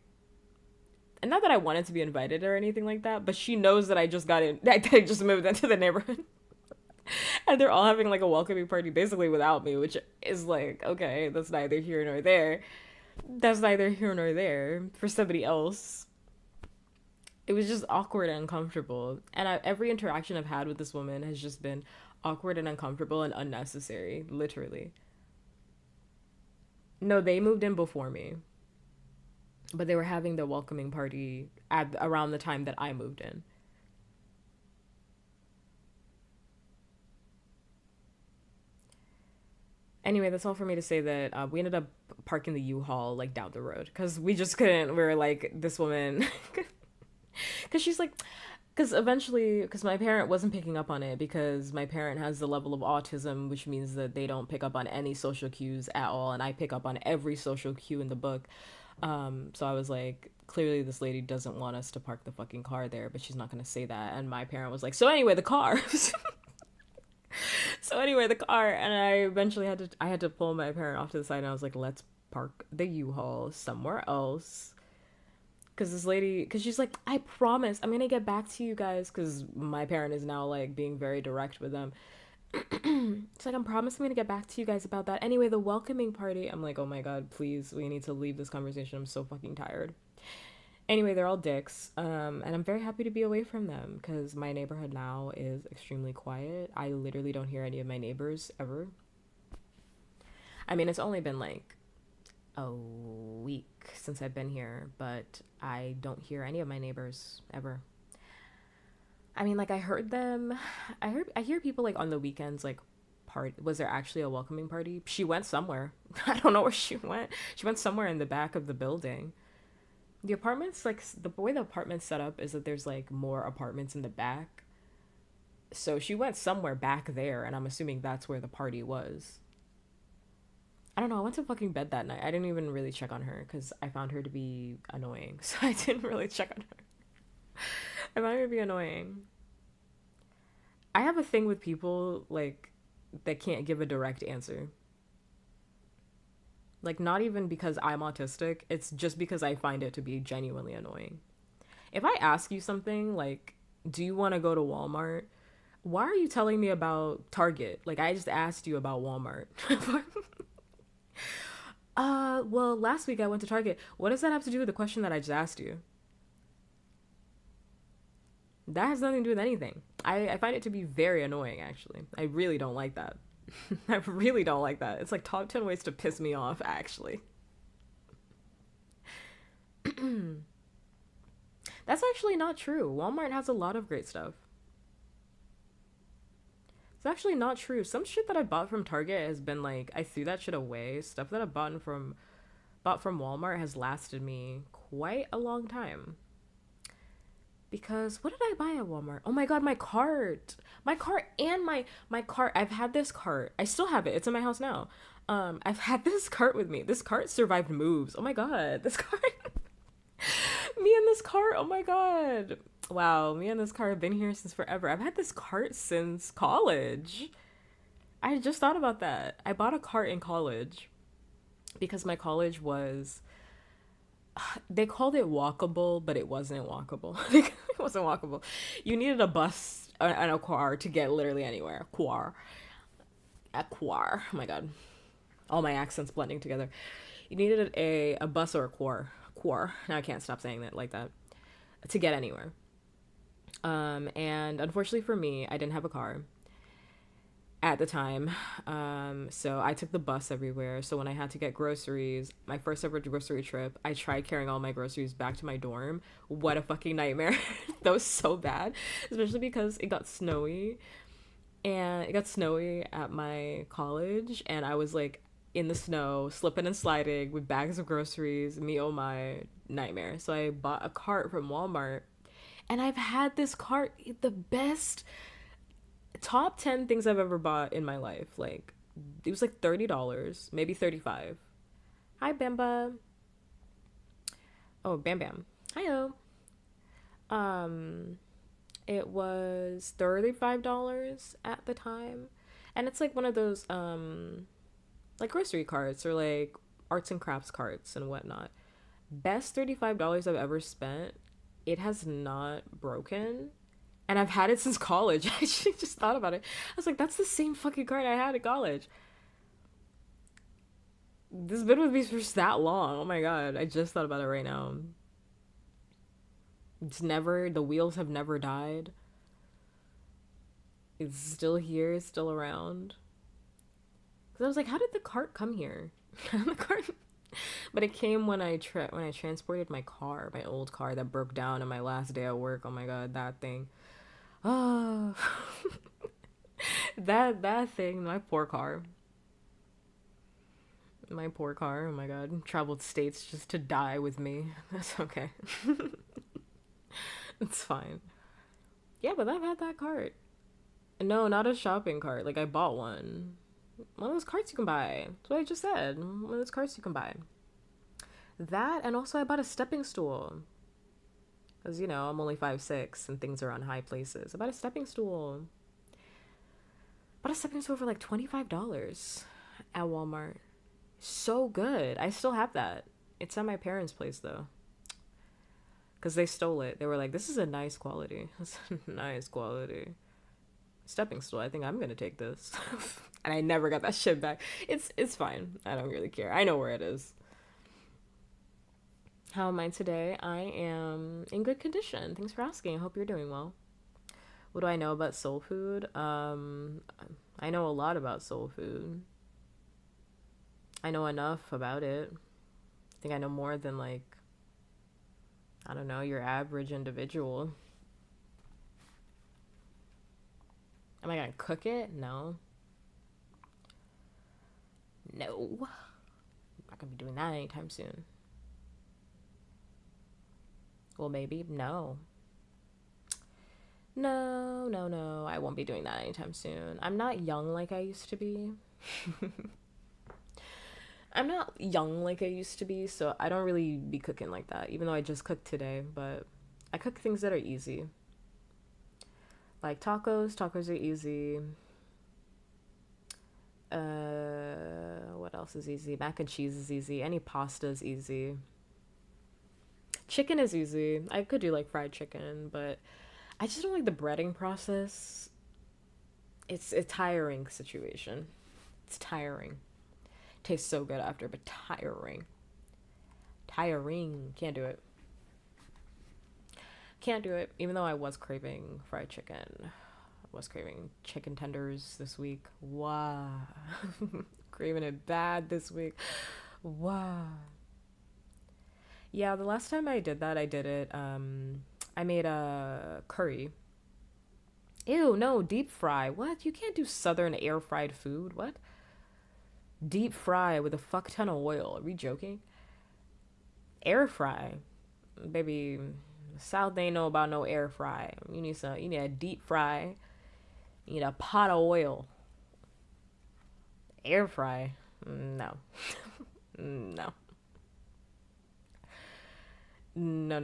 and not that I wanted to be invited or anything like that, but she knows that I just got in that I just moved into the neighborhood. And they're all having like a welcoming party basically without me, which is like, okay, that's neither here nor there. That's neither here nor there for somebody else. It was just awkward and uncomfortable. And every interaction I've had with this woman has just been awkward and uncomfortable and unnecessary, literally. No, they moved in before me, but they were having the welcoming party at around the time that I moved in. Anyway, that's all for me to say that we ended up parking the U-Haul like down the road because we just couldn't. We were like, this woman, because she's like, because eventually, because my parent wasn't picking up on it, because my parent has the level of autism, which means that they don't pick up on any social cues at all, and I pick up on every social cue in the book. So I was like, clearly this lady doesn't want us to park the fucking car there, but she's not gonna say that. And my parent was like, so anyway, the car. So anyway, the car, and I eventually had to pull my parent off to the side, and I was like, let's park the U-Haul somewhere else. Because this lady, because she's like, I promise I'm gonna get back to you guys, because my parent is now like being very direct with them. It's like, I promise I'm gonna get back to you guys about that. Anyway, the welcoming party, I'm like, oh my god, please, we need to leave this conversation. I'm so fucking tired. Anyway, they're all dicks, and I'm very happy to be away from them because my neighborhood now is extremely quiet. I literally don't hear any of my neighbors ever. I mean, it's only been like a week since I've been here, but I don't hear any of my neighbors ever. I mean, like I heard them. I hear people like on the weekends like was there actually a welcoming party? She went somewhere. I don't know where she went. She went somewhere in the back of the building. The apartments, like the way the apartment's set up is that there's like more apartments in the back. So she went somewhere back there, and I'm assuming that's where the party was. I don't know. I went to fucking bed that night. I didn't even really check on her because I found her to be annoying. So I didn't really check on her. I found her to be annoying. I have a thing with people like that can't give a direct answer. Like, not even because I'm autistic, it's just because I find it to be genuinely annoying. If I ask you something like, do you want to go to Walmart? Why are you telling me about Target? Like, I just asked you about Walmart. Well, last week I went to Target. What does that have to do with the question that I just asked you? That has nothing to do with anything. I find it to be very annoying, actually. I really don't like that. I really don't like that. It's like top 10 ways to piss me off, actually. That's actually not true. Walmart has a lot of great stuff. It's actually not true. Some shit that I bought from Target has been like, I threw that shit away. Stuff that I bought from Walmart has lasted me quite a long time. Because what did I buy at Walmart? Oh my god, my cart. My cart and my cart. I've had this cart. I still have it. It's in my house now. I've had this cart with me. This cart survived moves. Oh my god. This cart. Me and this cart. Oh my god. Wow, me and this cart have been here since forever. I've had this cart since college. I just thought about that. I bought a cart in college because my college was, they called it walkable, but it wasn't walkable. It wasn't walkable. You needed a bus and a car to get literally anywhere. Quar. A quar. Oh my god. All my accents blending together. You needed a bus or a quar. Quar. Now I can't stop saying that like that. To get anywhere. And unfortunately for me, I didn't have a car at the time. So I took the bus everywhere. So when I had to get groceries, my first ever grocery trip, I tried carrying all my groceries back to my dorm. What a fucking nightmare. That was so bad, especially because it got snowy and it got snowy at my college, and I was like in the snow, slipping and sliding with bags of groceries. Me, oh my, nightmare. So I bought a cart from Walmart, and I've had this cart, the best top 10 things I've ever bought in my life. Like, it was like $30, maybe 35. Hi, Bamba. Oh, Bam Bam. Hiyo. Um, it was $35 at the time. And it's like one of those like grocery carts or like arts and crafts carts and whatnot. Best $35 I've ever spent. It has not broken. And I've had it since college. I actually just thought about it. I was like, that's the same fucking cart I had in college. This has been with me for that long. Oh my god. I just thought about it right now. It's never, the wheels have never died. It's still here, it's still around. Because I was like, how did the cart come here? The cart. But it came when I transported my car, my old car that broke down on my last day at work. Oh my god, that thing. Oh, that thing. My poor car. My poor car. Oh my god, traveled states just to die with me. That's okay. It's fine. Yeah, but I've had that cart. No, not a shopping cart. Like I bought one. One of those carts you can buy. That's what I just said. One of those carts you can buy. That, and also I bought a stepping stool. Because, you know, I'm only 5'6" and things are on high places. I bought a stepping stool. Bought a stepping stool for like $25 at Walmart. So good. I still have that. It's at my parents' place, though. Because they stole it. They were like, this is a nice quality. It's a nice quality. Stepping stool. I think I'm going to take this. And I never got that shit back. It's fine. I don't really care. I know where it is. How am I today? I am in good condition. Thanks for asking. I hope you're doing well. What do I know about soul food? I know a lot about soul food. I know enough about it. I think I know more than, like, I don't know, your average individual. Am I gonna cook it? No. No. I'm not gonna be doing that anytime soon. Well, maybe. No. No. I won't be doing that anytime soon. I'm not young like I used to be. I'm not young like I used to be, so I don't really be cooking like that, even though I just cooked today, but I cook things that are easy. Like tacos. Tacos are easy. What else is easy? Mac and cheese is easy. Any pasta is easy. Chicken is easy. I could do like fried chicken, but I just don't like the breading process. It's a tiring situation. It's tiring. Tastes so good after, but tiring. Tiring. Can't do it. Can't do it. Even though I was craving fried chicken. I was craving chicken tenders this week. Wow. Craving it bad this week. Wow. Yeah, the last time I did that, I made a curry. Ew, no, deep fry. What? You can't do southern air fried food. What? Deep fry with a fuck ton of oil. Are we joking? Air fry. Baby, South ain't know about no air fry. You need a deep fry. You need a pot of oil. Air fry. No. No. No.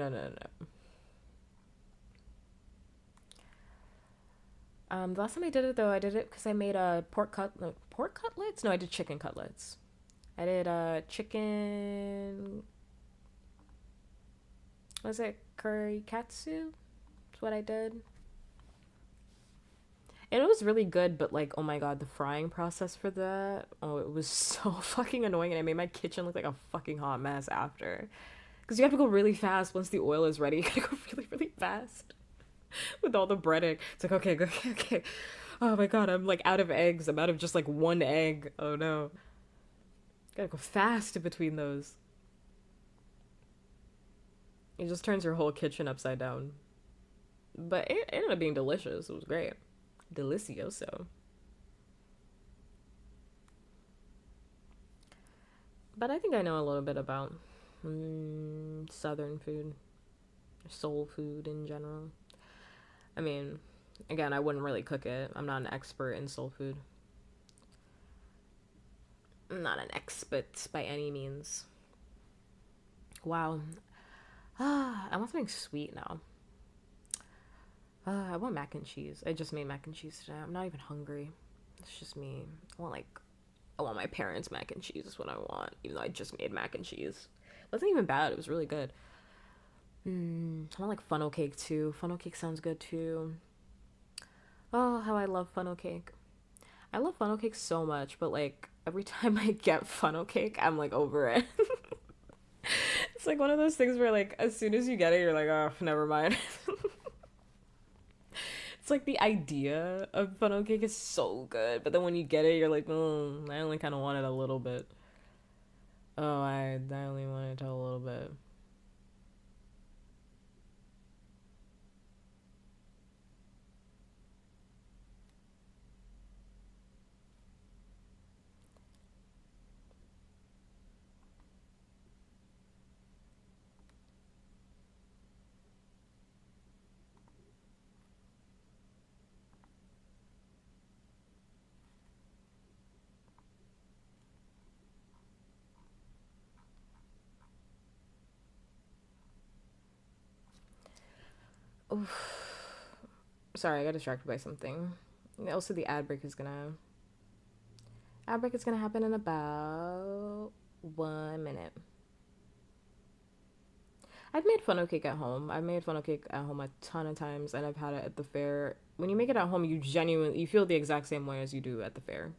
The last time I did it, though, I did it because I made a pork cutlets? No, I did chicken cutlets. I did chicken. Was it curry katsu? That's what I did. And it was really good, but like, oh my god, the frying process for that, oh, it was so fucking annoying, and I made my kitchen look like a fucking hot mess after. Because you have to go really fast once the oil is ready. You gotta go really, really fast with all the breading. It's like, okay. Oh my god, I'm like out of eggs. I'm out of just like one egg. Oh no. Gotta go fast in between those. It just turns your whole kitchen upside down. But it ended up being delicious. It was great. Delicioso. But I think I know a little bit about Southern food, soul food in general. I mean, again, I wouldn't really cook it. I'm not an expert in soul food. I'm not an expert by any means. Wow. I want something sweet now. I want mac and cheese. I just made mac and cheese today. I'm not even hungry. It's just me. I want my parents' mac and cheese is what I want, even though I just made mac and cheese. It wasn't even bad. It was really good. I want like funnel cake too. Funnel cake sounds good too. Oh, how I love funnel cake. I love funnel cake so much, but like every time I get funnel cake, I'm like over it. It's like one of those things where like as soon as you get it, you're like, oh, never mind. It's like the idea of funnel cake is so good, but then when you get it, you're like, I only kind of want it a little bit. Oh, I only want it a little bit. Oof. Sorry, I got distracted by something. Also, the ad break is gonna happen in about 1 minute. I've made funnel cake at home. I've made funnel cake at home a ton of times, and I've had it at the fair. When you make it at home, you feel the exact same way as you do at the fair.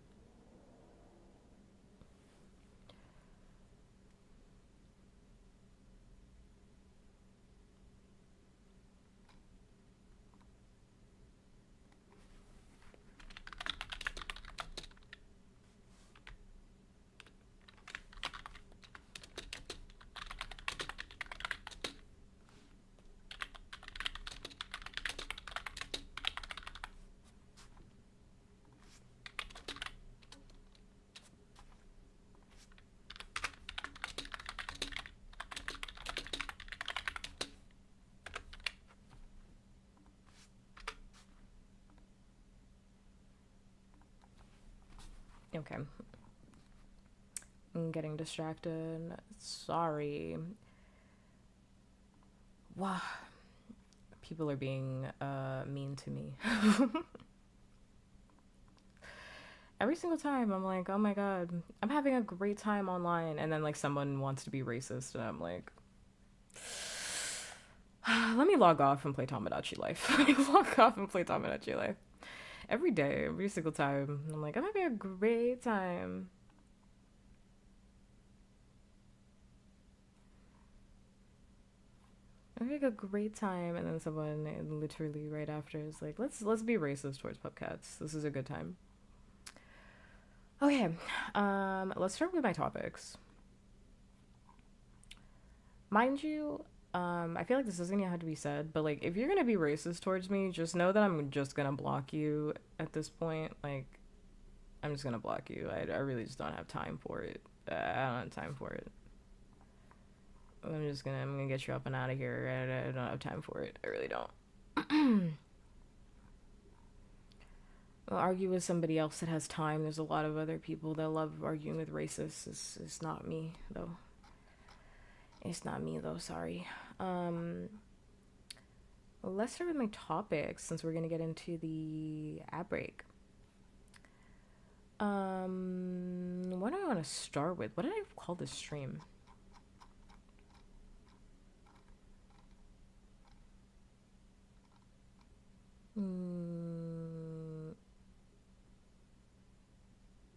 Okay. I'm getting distracted. Sorry. Wow. People are being mean to me. Every single time I'm like, oh my god, I'm having a great time online, and then like someone wants to be racist, and I'm like, let me log off and play Tomodachi Life. Let me log off and play Tomodachi Life. Every day, every single time, I'm like, I'm having a great time. I'm having a great time, and then someone literally right after is like, let's be racist towards puppkats. This is a good time. Okay, let's start with my topics. Mind you, I feel like this doesn't even have to be said, but like, if you're gonna be racist towards me, just know that I'm just gonna block you at this point. Like, I'm just gonna block you. I really just don't have time for it. I don't have time for it. I'm gonna get you up and out of here. I don't have time for it. I really don't. I'll argue with somebody else that has time. There's a lot of other people that love arguing with racists. It's not me though. It's not me though. Sorry. Let's start with my topics since we're gonna get into the ad break. What do I want to start with? What did I call this stream?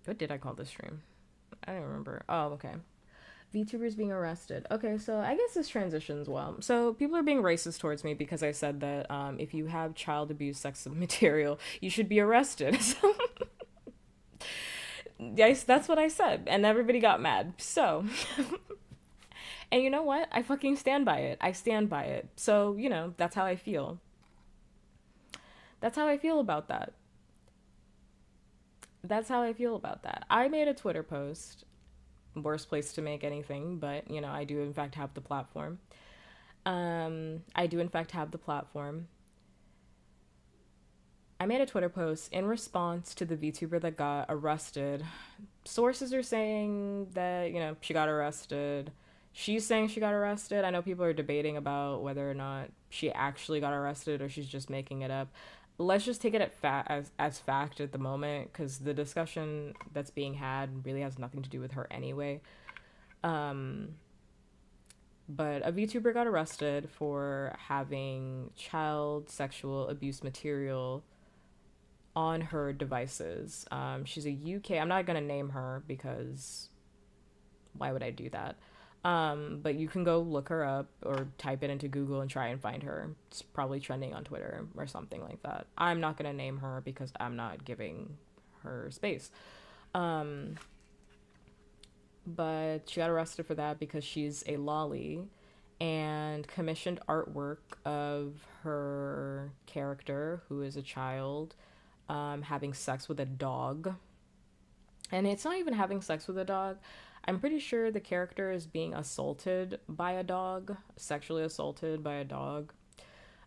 What did I call this stream? I don't remember. Oh, okay. VTubers being arrested. Okay, so I guess this transitions well. So people are being racist towards me because I said that if you have child abuse sex material, you should be arrested. So yes, that's what I said, and everybody got mad. So, and you know what? I fucking stand by it. I stand by it. So, that's how I feel. That's how I feel about that. that's how I feel about that. I made a Twitter post. Worst place to make anything, but you know, I do in fact have the platform. I do in fact have the platform. I made a Twitter post in response to the VTuber that got arrested. Sources are saying that, you know, she got arrested. She's saying she got arrested. I know people are debating about whether or not she actually got arrested or she's just making it up. Let's just take it as fact at the moment, because the discussion that's being had really has nothing to do with her anyway. Um, but a VTuber got arrested for having child sexual abuse material on her devices. She's a UK. I'm not gonna name her because why would I do that? But you can go look her up or type it into Google and try and find her. It's probably trending on Twitter or something like that. I'm not gonna name her because I'm not giving her space. Um, but she got arrested for that because she's a lolly and commissioned artwork of her character, who is a child, having sex with a dog. And it's not even having sex with a dog. I'm pretty sure the character is being assaulted by a dog, sexually assaulted by a dog.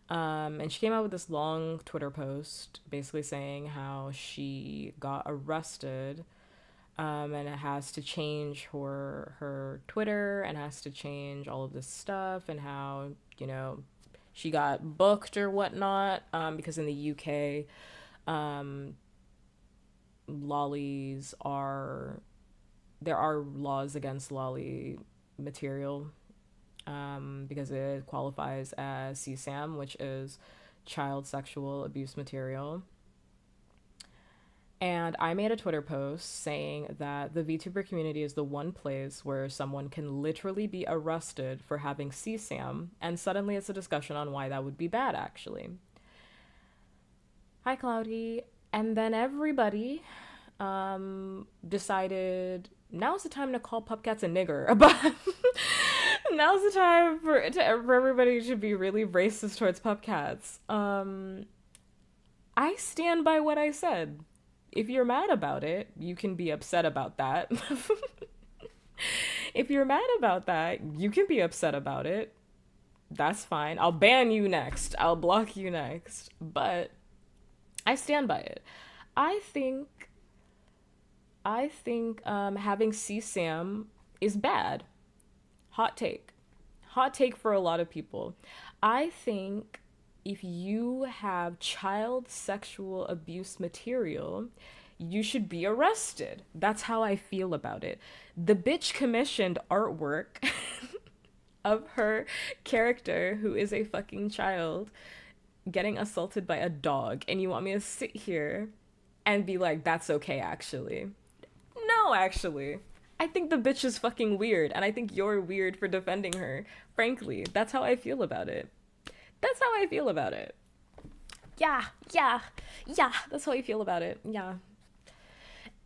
And she came out with this long Twitter post basically saying how she got arrested, and it has to change her Twitter and has to change all of this stuff, and how, you know, she got booked or whatnot, because in the UK, um, lollies are there are laws against lolly material, because it qualifies as CSAM, which is child sexual abuse material. And I made a Twitter post saying that the VTuber community is the one place where someone can literally be arrested for having CSAM, and suddenly it's a discussion on why that would be bad, actually. Hi, Cloudy. And then everybody decided now's the time to call puppkats a nigger. But now's the time for everybody to be really racist towards puppkats. I stand by what I said. If you're mad about it, you can be upset about that. If you're mad about that, you can be upset about it. That's fine. I'll ban you next. I'll block you next. But I stand by it. I think having CSAM is bad. Hot take. Hot take for a lot of people. I think if you have child sexual abuse material, you should be arrested. That's how I feel about it. The bitch commissioned artwork of her character, who is a fucking child, getting assaulted by a dog, and you want me to sit here and be like, that's okay, actually. No, actually. I think the bitch is fucking weird, and I think you're weird for defending her. Frankly, that's how I feel about it. That's how I feel about it. Yeah, yeah, yeah, that's how I feel about it. Yeah.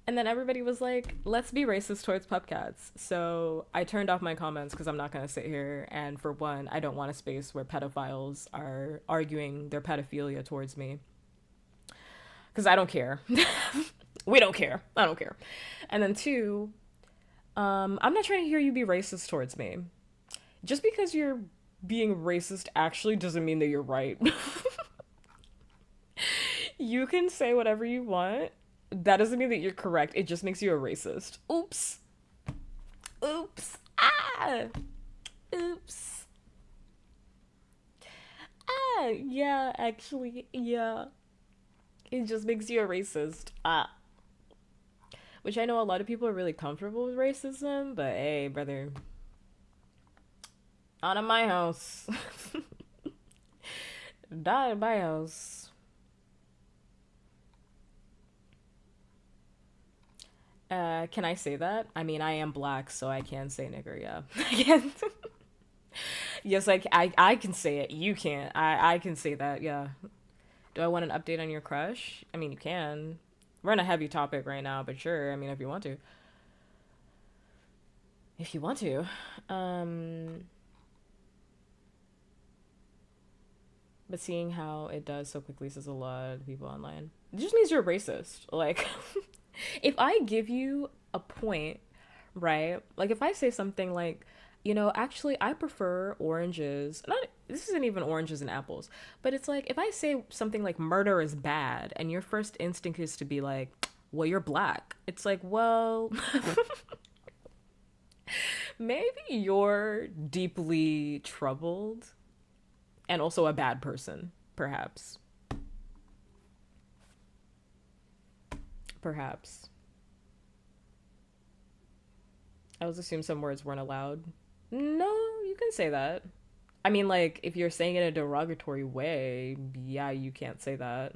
And then everybody was like, let's be racist towards puppkats. So I turned off my comments because I'm not going to sit here. And for one, I don't want a space where pedophiles are arguing their pedophilia towards me. Because I don't care. We don't care. I don't care. And then two, I'm not trying to hear you be racist towards me. Just because you're being racist actually doesn't mean that you're right. You can say whatever you want. That doesn't mean that you're correct. It just makes you a racist. Oops. Oops. Ah. Oops. Ah. Yeah, actually, yeah. It just makes you a racist. Ah. Which I know a lot of people are really comfortable with racism, but hey, brother. Not in my house. Not in my house. Can I say that? I mean, I am black, so I can say nigger, yeah. I can. Yes, I can say it. You can't. I can say that, yeah. Do I want an update on your crush? I mean, you can. We're on a heavy topic right now, but sure. I mean, if you want to. If you want to. But seeing how it does so quickly says a lot of people online. It just means you're racist. Like, If I give you a point, right? Like if I say something like, you know, actually I prefer oranges. Not this isn't even oranges and apples, but it's like if I say something like murder is bad and your first instinct is to be like, well, you're black. It's like, well, maybe you're deeply troubled and also a bad person, perhaps. Perhaps. I was assume some words weren't allowed. No, you can say that. I mean, like, if you're saying it in a derogatory way, yeah, you can't say that.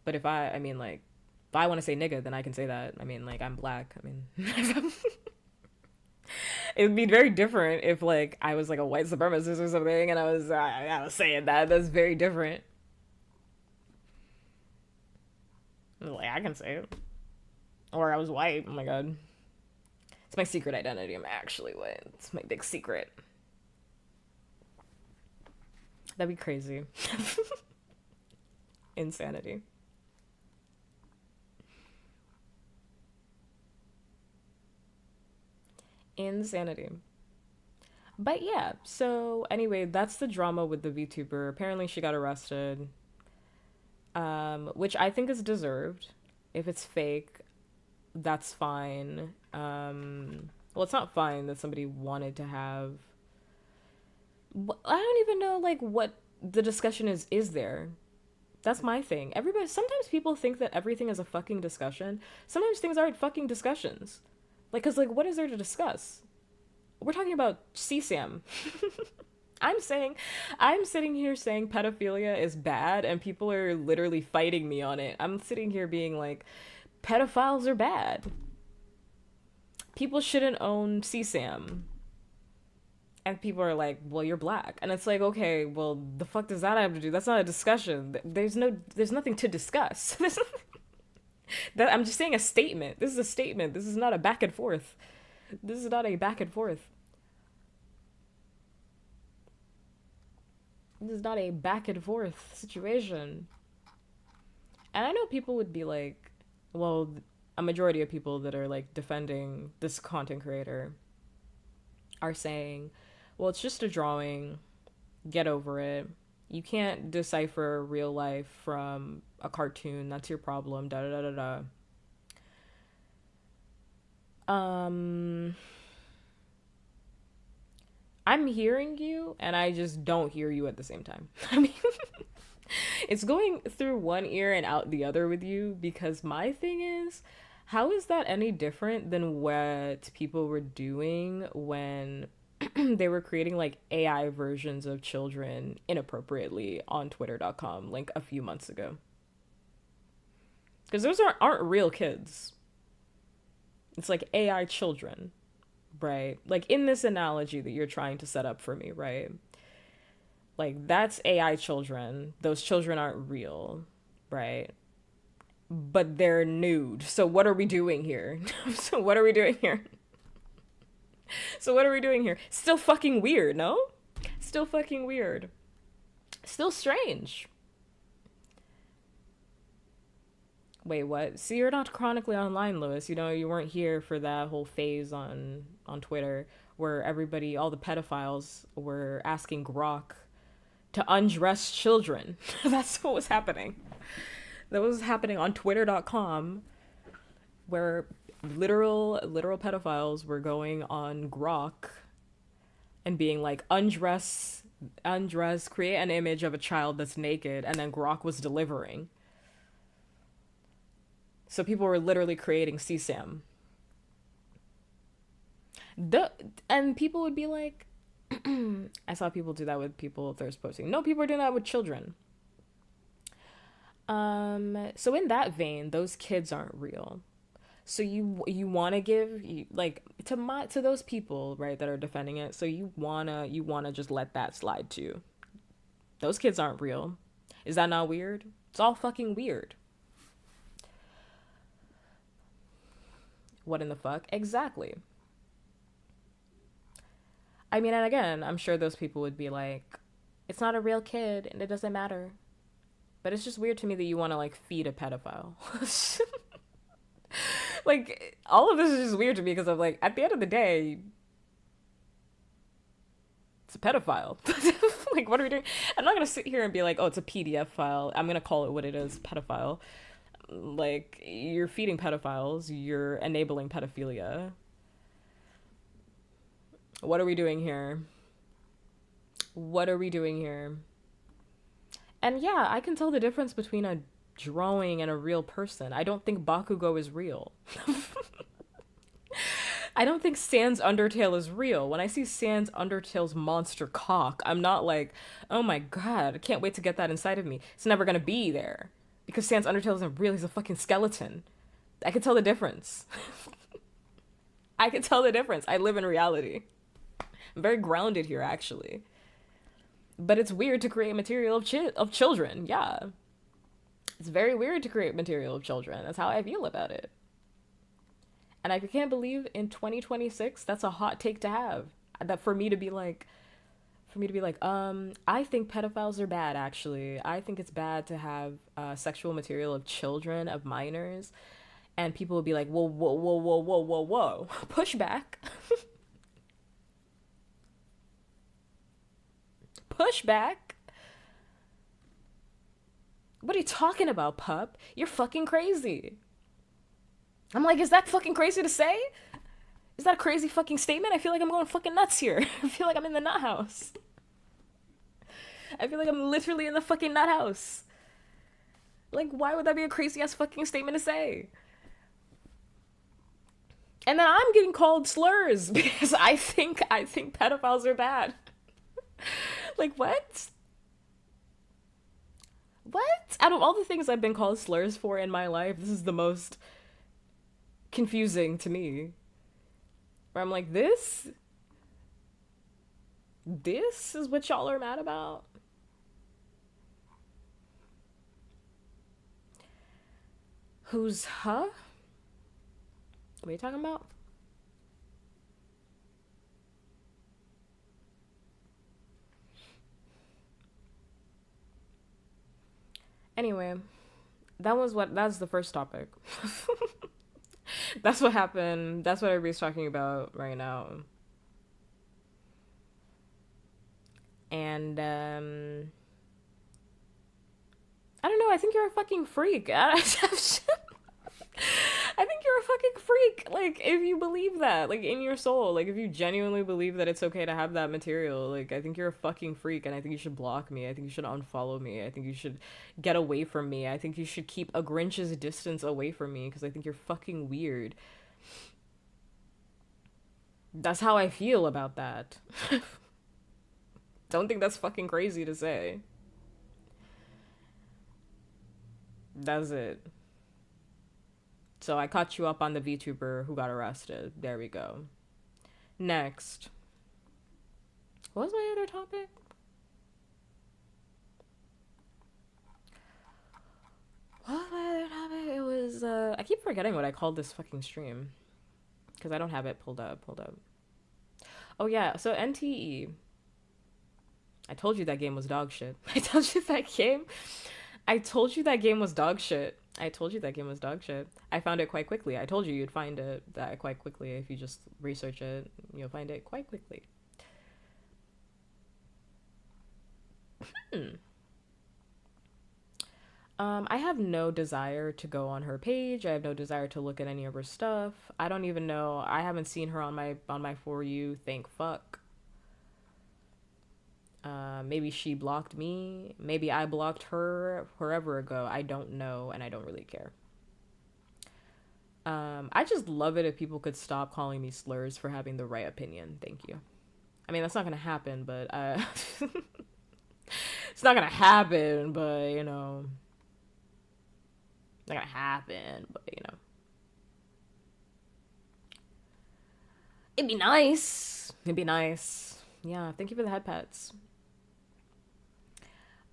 But I mean, like, if I want to say nigga, then I can say that. I mean, like, I'm black. I mean, it would be very different if, like, I was like a white supremacist or something, and I was saying that. That's very different. Like, I can say it. Or I was white. Oh my god, it's my secret identity. I'm actually white. It's my big secret. That'd be crazy. Insanity. Insanity. But yeah, so anyway, that's the drama with the VTuber. Apparently, she got arrested, which I think is deserved. If it's fake, that's fine. Well, it's not fine that somebody wanted to have. I don't even know like what the discussion is. Is there? That's my thing. Everybody. Sometimes people think that everything is a fucking discussion. Sometimes things aren't fucking discussions. Like, cause like, what is there to discuss? We're talking about CSAM. I'm saying, I'm sitting here saying pedophilia is bad, and people are literally fighting me on it. I'm sitting here being like, pedophiles are bad. People shouldn't own CSAM. And people are like, well, you're black. And it's like, okay, well, the fuck does that have to do? That's not a discussion. There's nothing to discuss. That I'm just saying a statement. This is a statement. This is not a back and forth. This is not a back and forth. This is not a back and forth situation. And I know people would be like, well, a majority of people that are like defending this content creator are saying, well, it's just a drawing. Get over it. You can't decipher real life from a cartoon. That's your problem. Da da da da da. I'm hearing you, and I just don't hear you at the same time. I mean, it's going through one ear and out the other with you because my thing is, how is that any different than what people were doing when they were creating like AI versions of children inappropriately on twitter.com like a few months ago? Because those aren't real kids. It's like AI children, right? Like in this analogy that you're trying to set up for me, right? Like that's AI children. Those children aren't real, right? But they're nude. So what are we doing here? So what are we doing here? So what are we doing here? Still fucking weird, no? Still fucking weird. Still strange. Wait, what? See, you're not chronically online, Lewis. You know, you weren't here for that whole phase on Twitter where everybody, all the pedophiles, were asking Grok to undress children. That's what was happening. That was happening on twitter.com where literal pedophiles were going on Grok and being like, undress, create an image of a child that's naked, and then Grok was delivering. So people were literally creating CSAM. And people would be like, I saw people do that with people thirst posting. No, people are doing that with children. So in that vein, those kids aren't real. So you want to give like to those people, right, that are defending it. So you wanna just let that slide too. Those kids aren't real. Is that not weird? It's all fucking weird. What in the fuck? Exactly. I mean, and again, I'm sure those people would be like, it's not a real kid and it doesn't matter. But it's just weird to me that you want to like feed a pedophile. Like all of this is just weird to me because I'm like, at the end of the day, it's a pedophile. Like, what are we doing? I'm not gonna sit here and be like, oh, it's a PDF file. I'm gonna call it what it is, pedophile. Like, you're feeding pedophiles. You're enabling pedophilia. What are we doing here? What are we doing here? And yeah, I can tell the difference between a drawing and a real person. I don't think Bakugo is real. I don't think Sans Undertale is real. When I see Sans Undertale's monster cock, I'm not like, oh my god, I can't wait to get that inside of me. It's never gonna be there. Because Sans Undertale isn't real, he's a fucking skeleton. I can tell the difference. I can tell the difference. I live in reality. I'm very grounded here, actually. But it's weird to create material of children, yeah. It's very weird to create material of children. That's how I feel about it. And I can't believe in 2026, that's a hot take to have. That for me to be like, I think pedophiles are bad, actually. I think it's bad to have sexual material of children, of minors. And people will be like, whoa, whoa, whoa, whoa, whoa, whoa, whoa. Push back. Push back. What are you talking about, pup? You're fucking crazy. I'm like, is that fucking crazy to say? Is that a crazy fucking statement? I feel like I'm going fucking nuts here. I feel like I'm in the nut house. I feel like I'm literally in the fucking nut house. Like, why would that be a crazy ass fucking statement to say? And then I'm getting called slurs because I think pedophiles are bad. Like, what? What? Out of all the things I've been called slurs for in my life, this is the most confusing to me. Where I'm like, this is what y'all are mad about? Who's, huh? What are you talking about? Anyway, that's the first topic. That's what happened. That's what everybody's talking about right now. And I don't know, I think you're a fucking freak. I think you're a fucking freak. Like, if you believe that, like, in your soul, like, if you genuinely believe that it's okay to have that material, like, I think you're a fucking freak, and I think you should block me. I think you should unfollow me. I think you should get away from me. I think you should keep a Grinch's distance away from me, because I think you're fucking weird. That's how I feel about that. Don't think that's fucking crazy to say. That's it. So I caught you up on the VTuber who got arrested. There we go. Next. What was my other topic? What was my other topic? It was, I keep forgetting what I called this fucking stream. Because I don't have it pulled up. Oh yeah, so NTE. I told you that game was dog shit. I told you that game was dog shit. I found it quite quickly. I told you you'd find it that quite quickly. If you just research it, you'll find it quite quickly. I have no desire to go on her page. I have no desire to look at any of her stuff. I don't even know. I haven't seen her on my For You. Thank fuck. Maybe she blocked me. Maybe I blocked her forever ago. I don't know, and I don't really care. I just love it if people could stop calling me slurs for having the right opinion. Thank you. I mean, that's not gonna happen, but it's not gonna happen, but you know, it's not gonna happen, but you know, it'd be nice. Yeah, thank you for the head pats.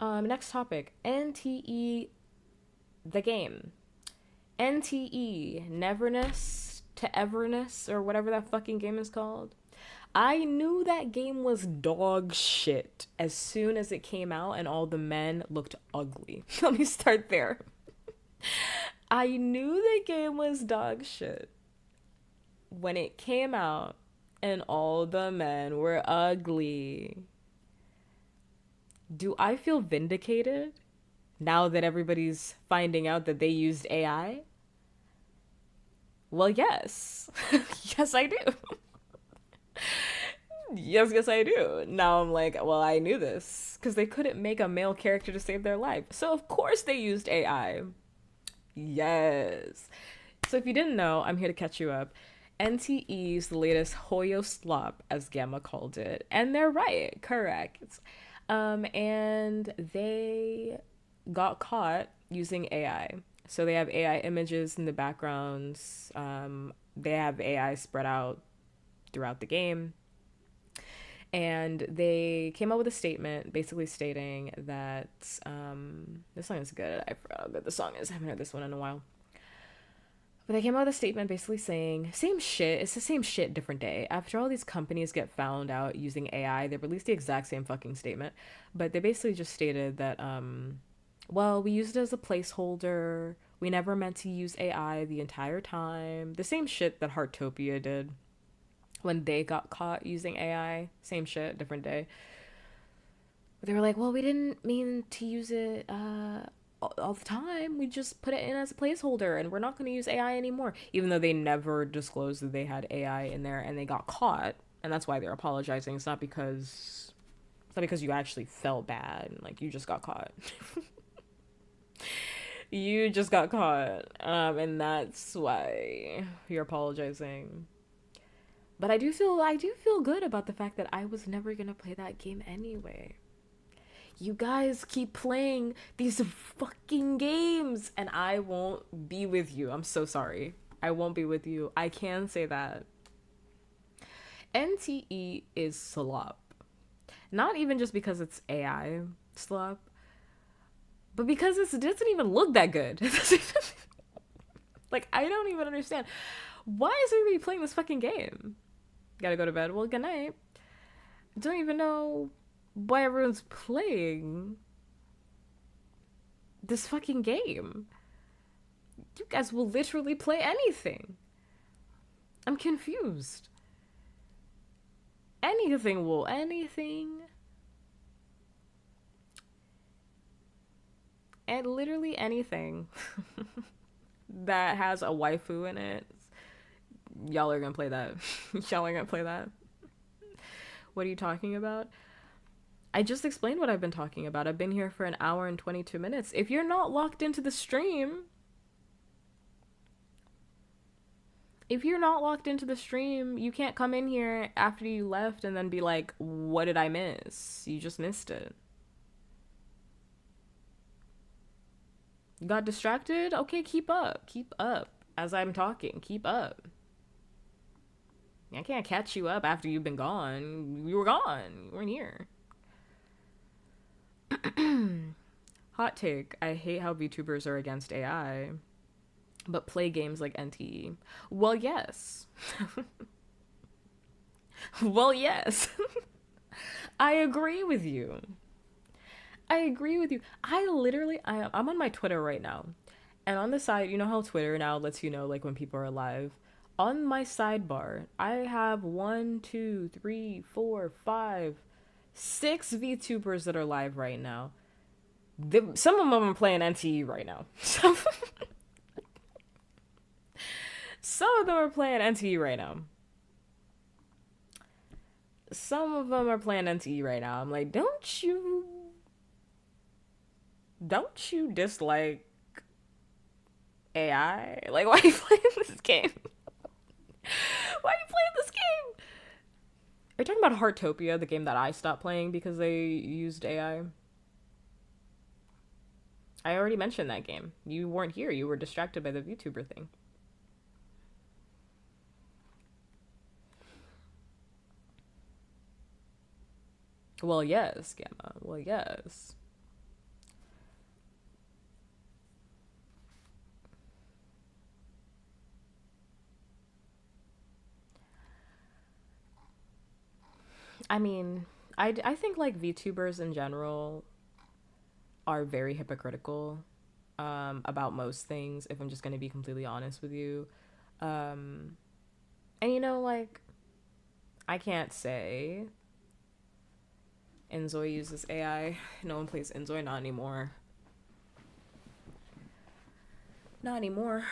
Next topic, NTE, the game. NTE, Neverness to Everness, or whatever that fucking game is called. I knew that game was dog shit as soon as it came out and all the men looked ugly. Let me start there. I knew the game was dog shit when it came out and all the men were ugly. Do I feel vindicated now that everybody's finding out that they used AI? Well, yes. Yes, I do. Yes, I do. Now I'm like, well, I knew this because they couldn't make a male character to save their life. So, of course, they used AI. Yes. So, if you didn't know, I'm here to catch you up. NTE's the latest Hoyo slop, as Gamma called it. And they're right, correct. And they got caught using AI. So they have AI images in the backgrounds. They have AI spread out throughout the game. And they came up with a statement basically stating that this song is good. I forgot how good the song is. I haven't heard this one in a while. But they came out with a statement basically saying, same shit, it's the same shit, different day. After all these companies get found out using AI, they released the exact same fucking statement. But they basically just stated that, well, we used it as a placeholder. We never meant to use AI the entire time. The same shit that Heartopia did when they got caught using AI. Same shit, different day. But they were like, well, we didn't mean to use it, all the time. We just put it in as a placeholder and we're not going to use AI anymore, even though they never disclosed that they had AI in there and they got caught, and that's why they're apologizing. It's not because you actually felt bad, like you just got caught. You just got caught, and that's why you're apologizing. But I do feel good about the fact that I was never going to play that game anyway. You guys keep playing these fucking games and I won't be with you. I'm so sorry. I won't be with you. I can say that. NTE is slop. Not even just because it's AI slop, but because it doesn't even look that good. Like, I don't even understand. Why is everybody playing this fucking game? Gotta go to bed. Well, good night. Don't even know why everyone's playing this fucking game. You guys will literally play anything. I'm confused. Anything. And literally anything that has a waifu in it. Y'all are gonna play that. Y'all are gonna play that. What are you talking about? I just explained what I've been talking about. I've been here for an hour and 22 minutes. If you're not locked into the stream, you can't come in here after you left and then be like, what did I miss? You just missed it. You got distracted? Okay, keep up. As I'm talking, keep up. I can't catch you up after you've been gone. You were gone. You weren't here. Hot take. I hate how VTubers are against AI, but play games like NTE. Well, yes. Well, yes. I agree with you. I'm on my Twitter right now. And on the side, you know how Twitter now lets you know, like, when people are live? On my sidebar, I have 1, 2, 3, 4, 5, 6 VTubers that are live right now. Some of them are playing NTE right now. Some of them are playing NTE right now. I'm like, don't you dislike AI? Like, why are you playing this game? Why are you playing this game? Are you talking about Heartopia, the game that I stopped playing because they used AI? I already mentioned that game. You weren't here. You were distracted by the VTuber thing. Well, yes, Gamma. Well, yes. I mean, I think like VTubers in general are very hypocritical about most things, if I'm just going to be completely honest with you. Um, and you know, like, I can't say Enzoy uses AI. No one plays Enzoy, not anymore. Not anymore.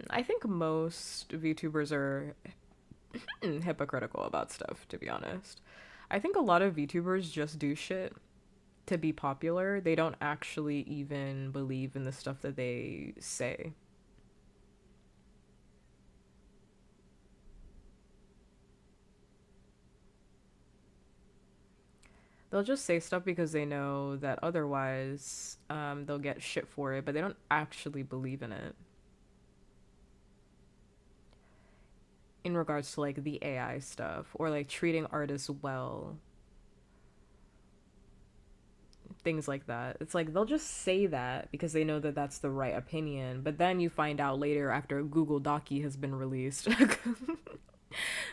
I think most VTubers are hypocritical about stuff, to be honest. I think a lot of VTubers just do shit to be popular. They don't actually even believe in the stuff that they say. They'll just say stuff because they know that otherwise they'll get shit for it, but they don't actually believe in it. In regards to like the AI stuff or like treating artists well, things like that. It's like they'll just say that because they know that that's the right opinion, but then you find out later after Google Docky has been released.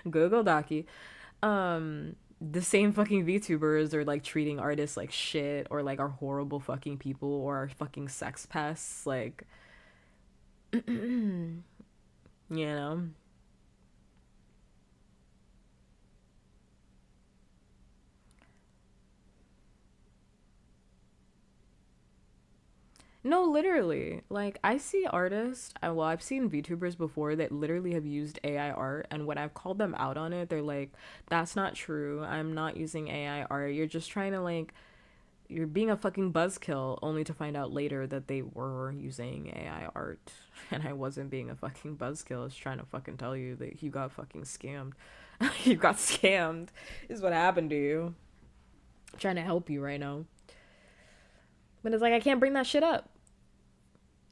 Google Docky. The same fucking VTubers are like treating artists like shit or like are horrible fucking people or are fucking sex pests. Like, you know? No, literally. Like, I see artists, well, I've seen VTubers before that literally have used AI art, and when I've called them out on it, they're like, that's not true. I'm not using AI art. You're just trying to, like, you're being a fucking buzzkill, only to find out later that they were using AI art. And I wasn't being a fucking buzzkill. I was trying to fucking tell you that you got fucking scammed. You got scammed, is what happened to you. I'm trying to help you right now. But it's like, I can't bring that shit up.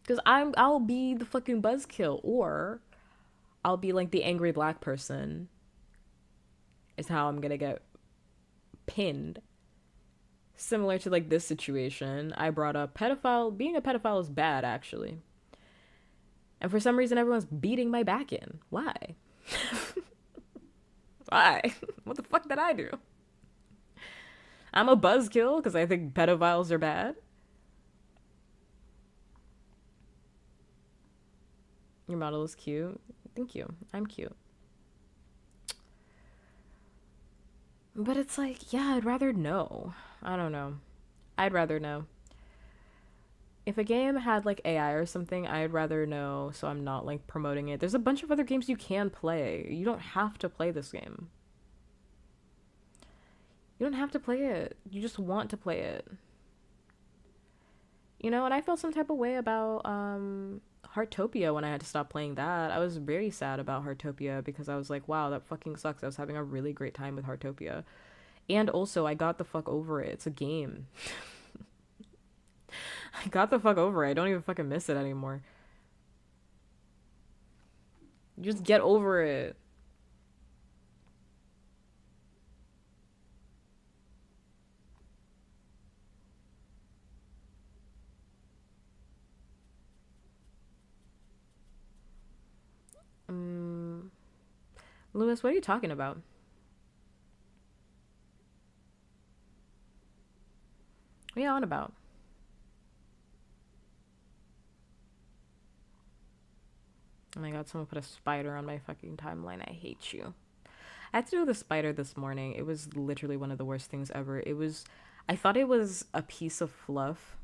Because I'll be the fucking buzzkill, or I'll be like the angry black person. Is how I'm gonna get pinned. Similar to like this situation, I brought up pedophile. Being a pedophile is bad, actually. And for some reason, everyone's beating my back in. Why? Why? What the fuck did I do? I'm a buzzkill because I think pedophiles are bad. Your model is cute. Thank you. I'm cute. But it's like, yeah, I'd rather know. I don't know. I'd rather know. If a game had like AI or something, I'd rather know so I'm not like promoting it. There's a bunch of other games you can play. You don't have to play this game. You don't have to play it. You just want to play it. You know, and I felt some type of way about Heartopia when I had to stop playing that. I was very sad about Heartopia because I was like, wow, that fucking sucks. I was having a really great time with Heartopia. And also, I got the fuck over it. It's a game. I got the fuck over it. I don't even fucking miss it anymore. Just get over it. Um, Lewis, what are you talking about? What are you on about? Oh my god, someone put a spider on my fucking timeline. I hate you. I had to do the spider this morning. It was literally one of the worst things ever. I thought it was a piece of fluff.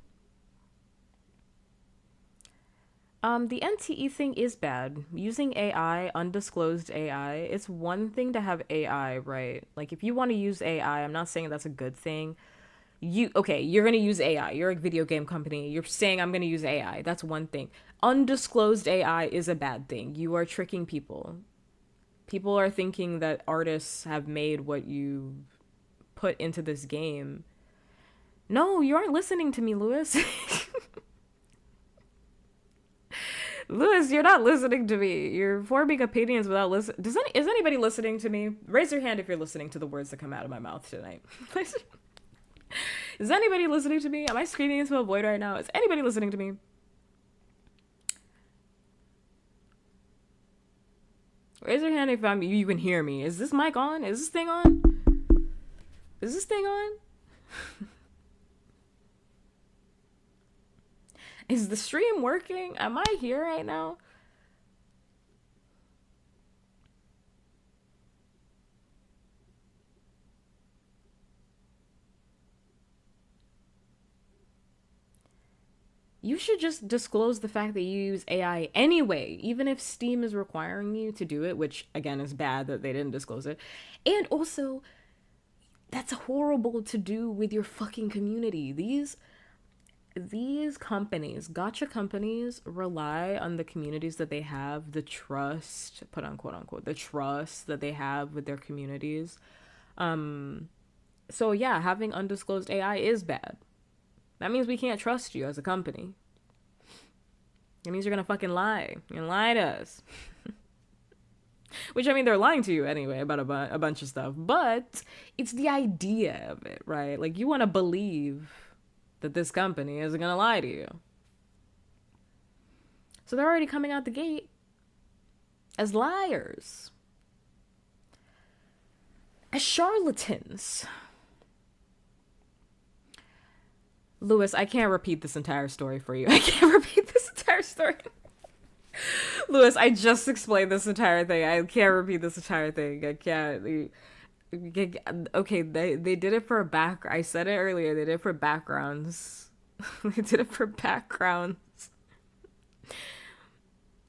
The NTE thing is bad. Using AI, undisclosed AI, it's one thing to have AI, right? Like, if you want to use AI, I'm not saying that's a good thing. Okay, you're gonna use AI. You're a video game company. You're saying I'm gonna use AI. That's one thing. Undisclosed AI is a bad thing. You are tricking people. People are thinking that artists have made what you put into this game. No, you aren't listening to me, Lewis. Lewis, you're not listening to me. You're forming opinions without listening. Is anybody listening to me? Raise your hand if you're listening to the words that come out of my mouth tonight. Is anybody listening to me? Am I screaming into a void right now? Is anybody listening to me? Raise your hand if you can hear me. Is this mic on? Is this thing on? Is this thing on? Is the stream working? Am I here right now? You should just disclose the fact that you use AI anyway, even if Steam is requiring you to do it, which again is bad that they didn't disclose it. And also, that's horrible to do with your fucking community. These companies, gotcha companies, rely on the communities that they have, the trust, put on quote unquote, the trust that they have with their communities. So yeah, having undisclosed AI is bad. That means we can't trust you as a company. It means you're gonna fucking lie. You're gonna lie to us. Which, I mean, they're lying to you anyway about a bunch of stuff. But it's the idea of it, right? Like, you want to believe that this company isn't gonna lie to you. So they're already coming out the gate as liars. As charlatans. Lewis, I can't repeat this entire story for you. I can't repeat this entire story. Lewis, I just explained this entire thing. I can't repeat this entire thing. I can't. Okay, they did it for I said it earlier. They did it for backgrounds. They did it for backgrounds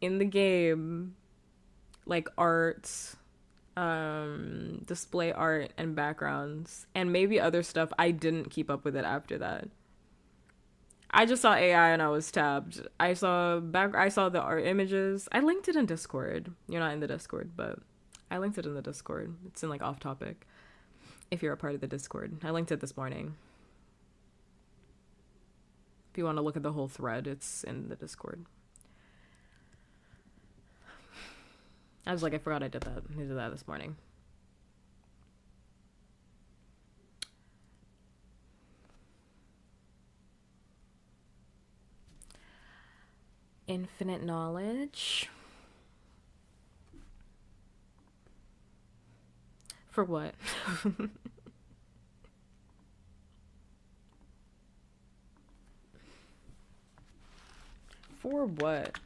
in the game, like art, display art and backgrounds, and maybe other stuff. I didn't keep up with it after that. I just saw AI and I was tabbed. I saw the art images. I linked it in Discord. You're not in the Discord, but I linked it in the Discord. It's in like off topic. If you're a part of the Discord, I linked it this morning. If you want to look at the whole thread, it's in the Discord. I was like, I forgot I did that. I did that this morning. Infinite knowledge. For what? For what?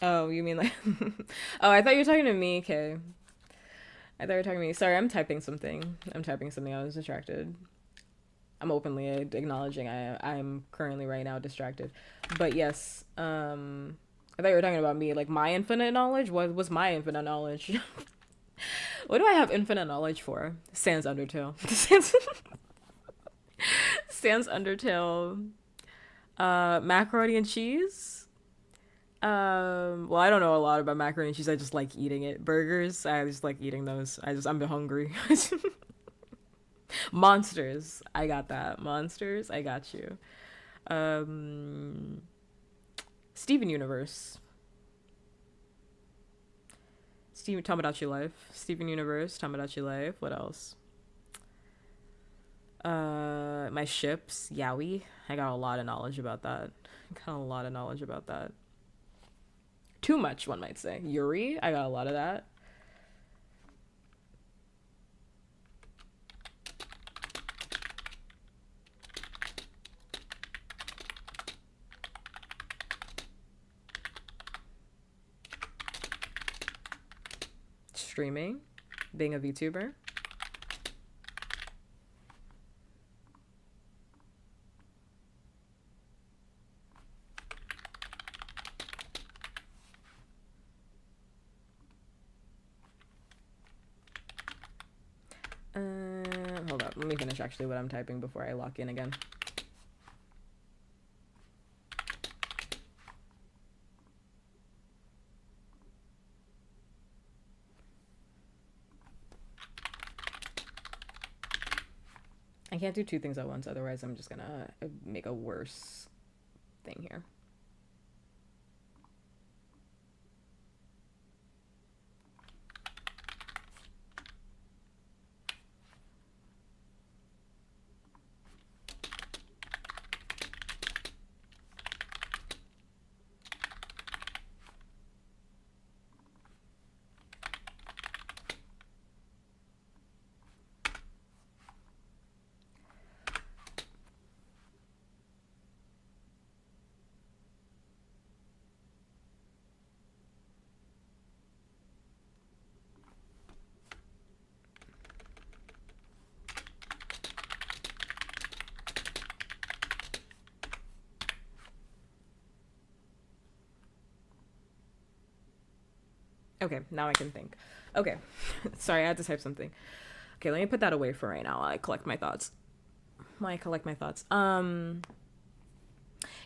Oh, you mean like... Oh, I thought you were talking to me, okay. I thought you were talking to me. Sorry, I'm typing something. I was distracted. I'm openly acknowledging I'm currently right now distracted. But yes, I thought you were talking about me. Like, my infinite knowledge? What was my infinite knowledge? What do I have infinite knowledge for? Sans Undertale. Sans Undertale. Macaroni and cheese? Well, I don't know a lot about macaroni and cheese. I just like eating it. Burgers, I just like eating those. I'm hungry. Monsters, I got that. Monsters, I got you. Steven Universe. Tomodachi Life. Steven Universe, Tomodachi Life. What else? My ships, Yaoi. I got a lot of knowledge about that. Too much, one might say. Yuri, I got a lot of that. Streaming, being a VTuber. Hold up. Let me finish actually what I'm typing before I lock in again. I can't do two things at once, otherwise I'm just gonna make a worse thing here. Okay, now I can think. Okay, sorry, I had to type something. Okay, let me put that away for right now while I collect my thoughts.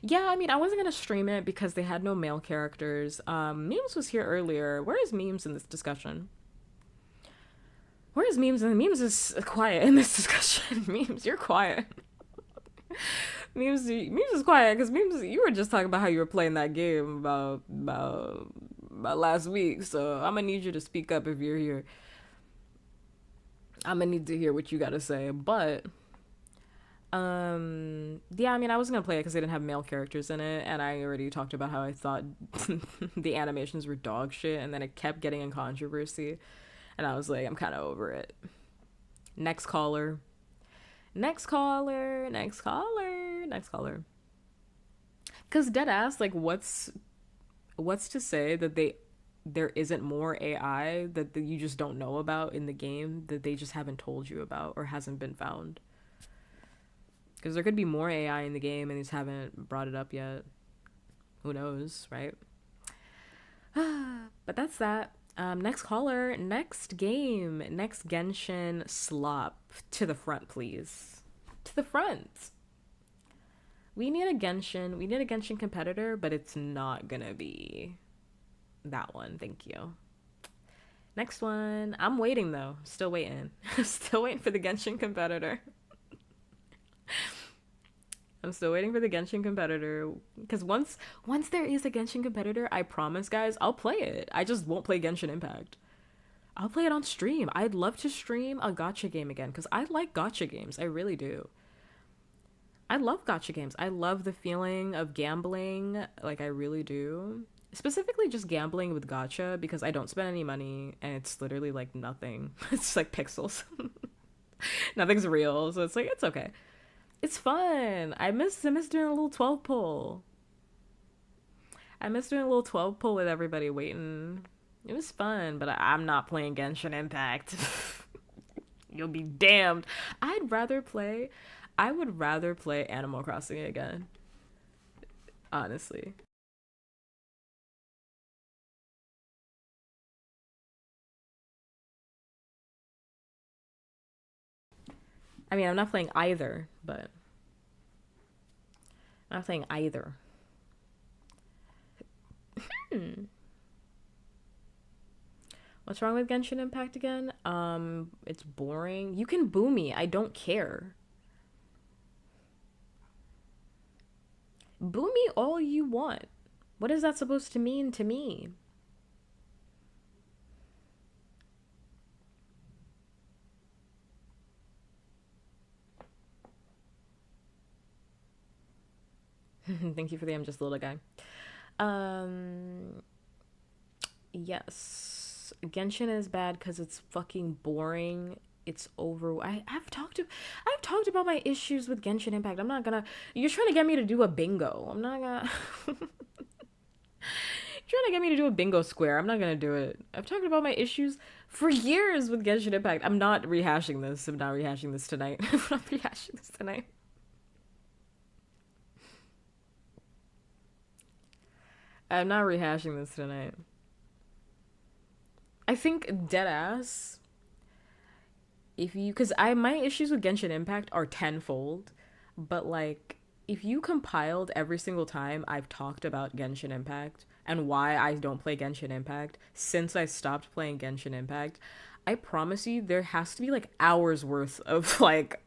Yeah, I mean, I wasn't gonna stream it because they had no male characters. Memes was here earlier. Where is Memes in this discussion? Where is Memes? And Memes is quiet in this discussion. Memes, you're quiet. Memes is quiet because Memes, you were just talking about how you were playing that game about last week. So I'm gonna need you to speak up if you're here. I'm gonna need to hear what you gotta say. But yeah, I mean, I wasn't gonna play it because they didn't have male characters in it, and I already talked about how I thought the animations were dog shit, and then it kept getting in controversy, and I was like, I'm kind of over it. Next caller. Next caller. Next caller. Next caller. Cause dead ass, like, what's to say that there isn't more AI that you just don't know about in the game that they just haven't told you about or hasn't been found? Because there could be more AI in the game and they just haven't brought it up yet. Who knows, right? But that's that. Next caller, next game, next Genshin slop. To the front, please. To the front. We need a Genshin competitor, but it's not gonna be that one. Thank you. Next one. I'm waiting though. Still waiting. Still waiting for the Genshin competitor. I'm still waiting for the Genshin competitor because once there is a Genshin competitor, I promise guys, I'll play it. I just won't play Genshin Impact. I'll play it on stream. I'd love to stream a gacha game again because I like gacha games. I really do. I love gacha games. I love the feeling of gambling. Like, I really do. Specifically just gambling with gacha because I don't spend any money and it's literally like nothing. It's like pixels. Nothing's real. So it's like, it's okay. It's fun. I miss doing a little 12 pull. I miss doing a little 12 pull with everybody waiting. It was fun, but I'm not playing Genshin Impact. You'll be damned. I would rather play Animal Crossing again. Honestly. I mean, I'm not playing either, but I'm not playing either. What's wrong with Genshin Impact again? It's boring. You can boo me. I don't care. Boo me all you want. What is that supposed to mean to me? Thank you for the I'm just a little guy. Yes. Genshin is bad because it's fucking boring. It's over. I've talked about my issues with Genshin Impact. I'm not gonna. You're trying to get me to do a bingo. I'm not gonna. You're trying to get me to do a bingo square. I'm not gonna do it. I've talked about my issues for years with Genshin Impact. I'm not rehashing this. I'm not rehashing this tonight. I'm not rehashing this tonight. I'm not rehashing this tonight. I think deadass. If you, because my issues with Genshin Impact are tenfold, but like if you compiled every single time I've talked about Genshin Impact and why I don't play Genshin Impact since I stopped playing Genshin Impact, I promise you there has to be like hours worth of like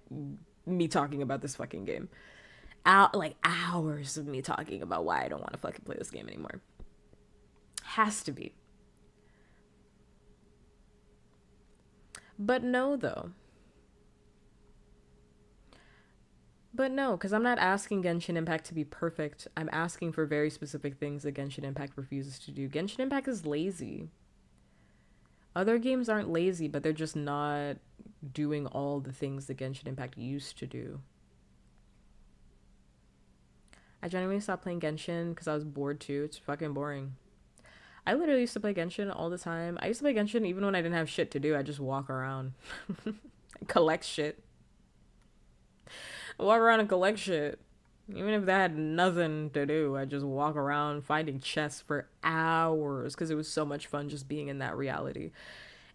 me talking about this fucking game. Like hours of me talking about why I don't want to fucking play this game anymore. Has to be. But no, though. But no, because I'm not asking Genshin Impact to be perfect. I'm asking for very specific things that Genshin Impact refuses to do. Genshin Impact is lazy. Other games aren't lazy, but they're just not doing all the things that Genshin Impact used to do. I genuinely stopped playing Genshin because I was bored too. It's fucking boring. I literally used to play Genshin all the time. I used to play Genshin even when I didn't have shit to do. I just walk around. Collect shit. Walk around and collect shit. Even if that had nothing to do, I just walk around finding chests for hours because it was so much fun just being in that reality.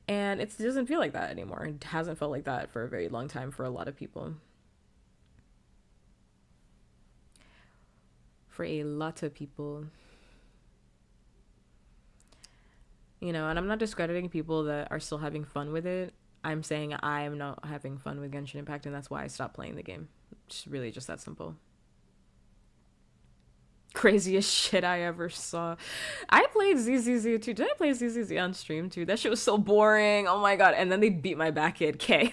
And it doesn't feel like that anymore. It hasn't felt like that for a very long time for a lot of people. For a lot of people. You know, and I'm not discrediting people that are still having fun with it. I'm saying I am not having fun with Genshin Impact, and that's why I stopped playing the game. It's really just that simple. Craziest shit I ever saw. I played ZZZ too. Did I play ZZZ on stream too? That shit was so boring. Oh my god. And then they beat my back in. Okay.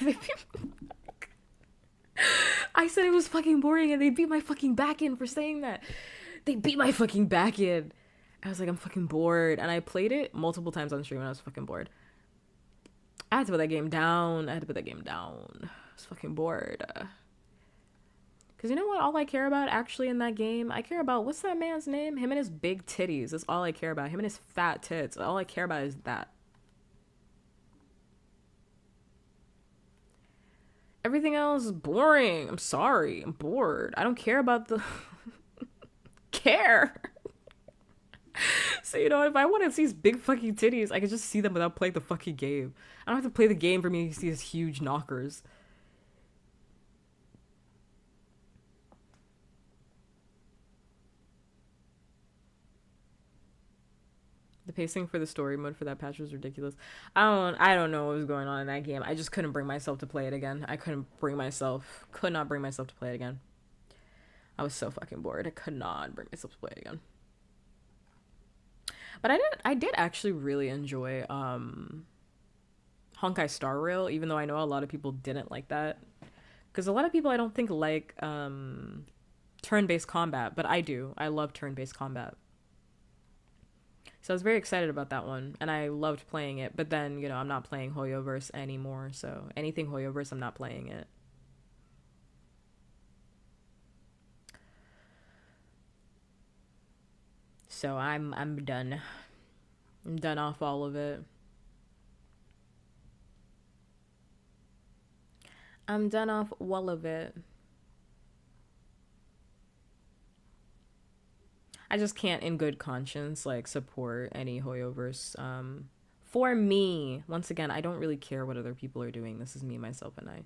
I said it was fucking boring and they beat my fucking back in for saying that. They beat my fucking back in. I was like, I'm fucking bored. And I played it multiple times on stream and I was fucking bored. I had to put that game down. I was fucking bored. Because you know what all I care about actually in that game? I care about, what's that man's name? Him and his big titties. That's all I care about. Him and his fat tits. All I care about is that. Everything else is boring. I'm sorry. I'm bored. I don't care about the... care. So, you know, if I want to see his big fucking titties, I can just see them without playing the fucking game. I don't have to play the game for me to see his huge knockers. The pacing for the story mode for that patch was ridiculous. I don't know what was going on in that game. I just couldn't bring myself to play it again. Could not bring myself to play it again. I was so fucking bored. I could not bring myself to play it again. But I did actually really enjoy Honkai Star Rail, even though I know a lot of people didn't like that. Because a lot of people I don't think like turn-based combat, but I do. I love turn-based combat. So I was very excited about that one, and I loved playing it. But then, you know, I'm not playing Hoyoverse anymore, so anything Hoyoverse, I'm not playing it. So I'm done. I'm done off all of it. I'm done off all of it. I just can't in good conscience like support any Hoyoverse. For me, once again, I don't really care what other people are doing. This is me, myself, and I.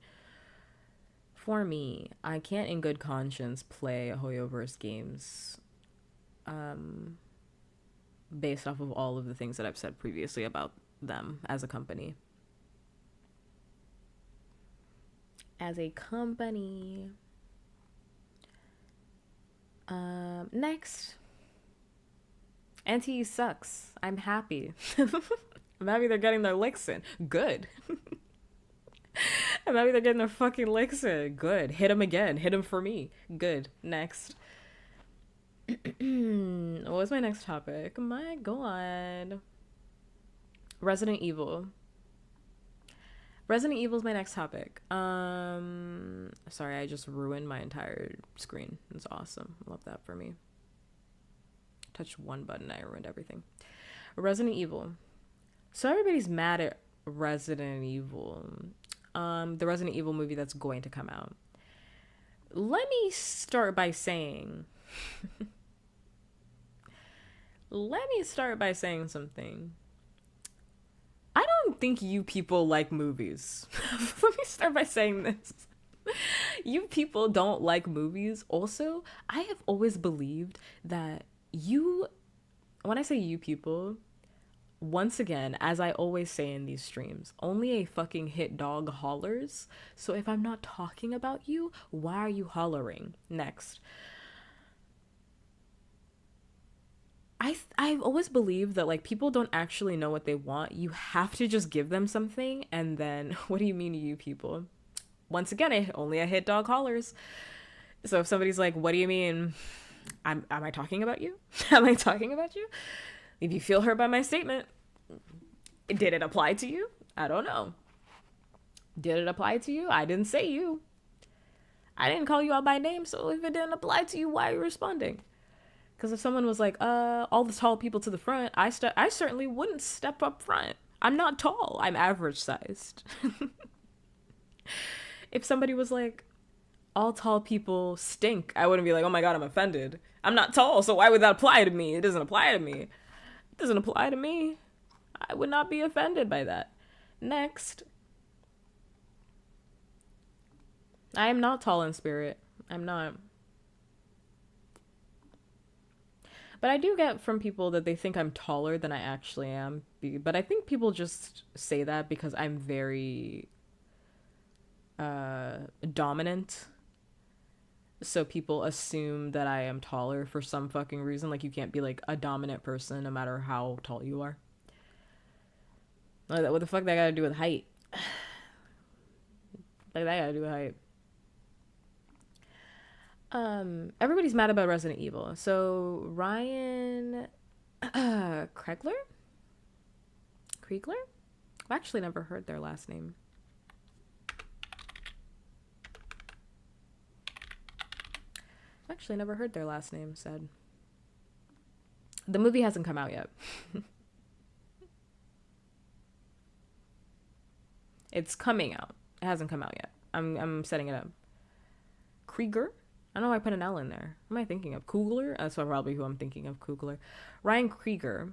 For me, I can't in good conscience play Hoyoverse games based off of all of the things that I've said previously about them as a company. As a company. Next. NTE sucks. I'm happy. I'm happy they're getting their licks in. Good. I'm happy they're getting their fucking licks in. Good. Hit them again. Hit them for me. Good. Next. What's my next topic? My god. Resident Evil. Resident Evil is my next topic. Sorry, I just ruined my entire screen. It's awesome. Love that for me. Touched one button, I ruined everything. Resident Evil. So everybody's mad at Resident Evil. The Resident Evil movie that's going to come out. Let me start by saying... something. I don't think you people like movies. Let me start by saying this. You people don't like movies. Also, I have always believed that when I say you people, once again, as I always say in these streams, only a fucking hit dog hollers. So if I'm not talking about you, why are you hollering? Next. I've always believed that like people don't actually know what they want. You have to just give them something, and then what do you mean, you people? Once again, only a hit dog hollers. So if somebody's like, "What do you mean? Am I talking about you? Am I talking about you?" If you feel hurt by my statement, did it apply to you? I don't know. Did it apply to you? I didn't say you. I didn't call you out by name, so if it didn't apply to you, why are you responding? Because if someone was like, all the tall people to the front, I certainly wouldn't step up front. I'm not tall. I'm average sized. If somebody was like, all tall people stink, I wouldn't be like, oh my God, I'm offended. I'm not tall, so why would that apply to me? It doesn't apply to me. It doesn't apply to me. I would not be offended by that. Next. I am not tall in spirit. I'm not. But I do get from people that they think I'm taller than I actually am. But I think people just say that because I'm very dominant. So people assume that I am taller for some fucking reason. Like, you can't be like a dominant person no matter how tall you are. What the fuck that gotta do with height? Like, that gotta do with height. Everybody's mad about Resident Evil. So Ryan Kriegler? I've actually never heard their last name. Said. The movie hasn't come out yet. It's coming out. It hasn't come out yet. I'm setting it up. Krieger? I don't know why I put an L in there. What am I thinking of? Kugler? That's probably who I'm thinking of. Kugler. Ryan Krieger.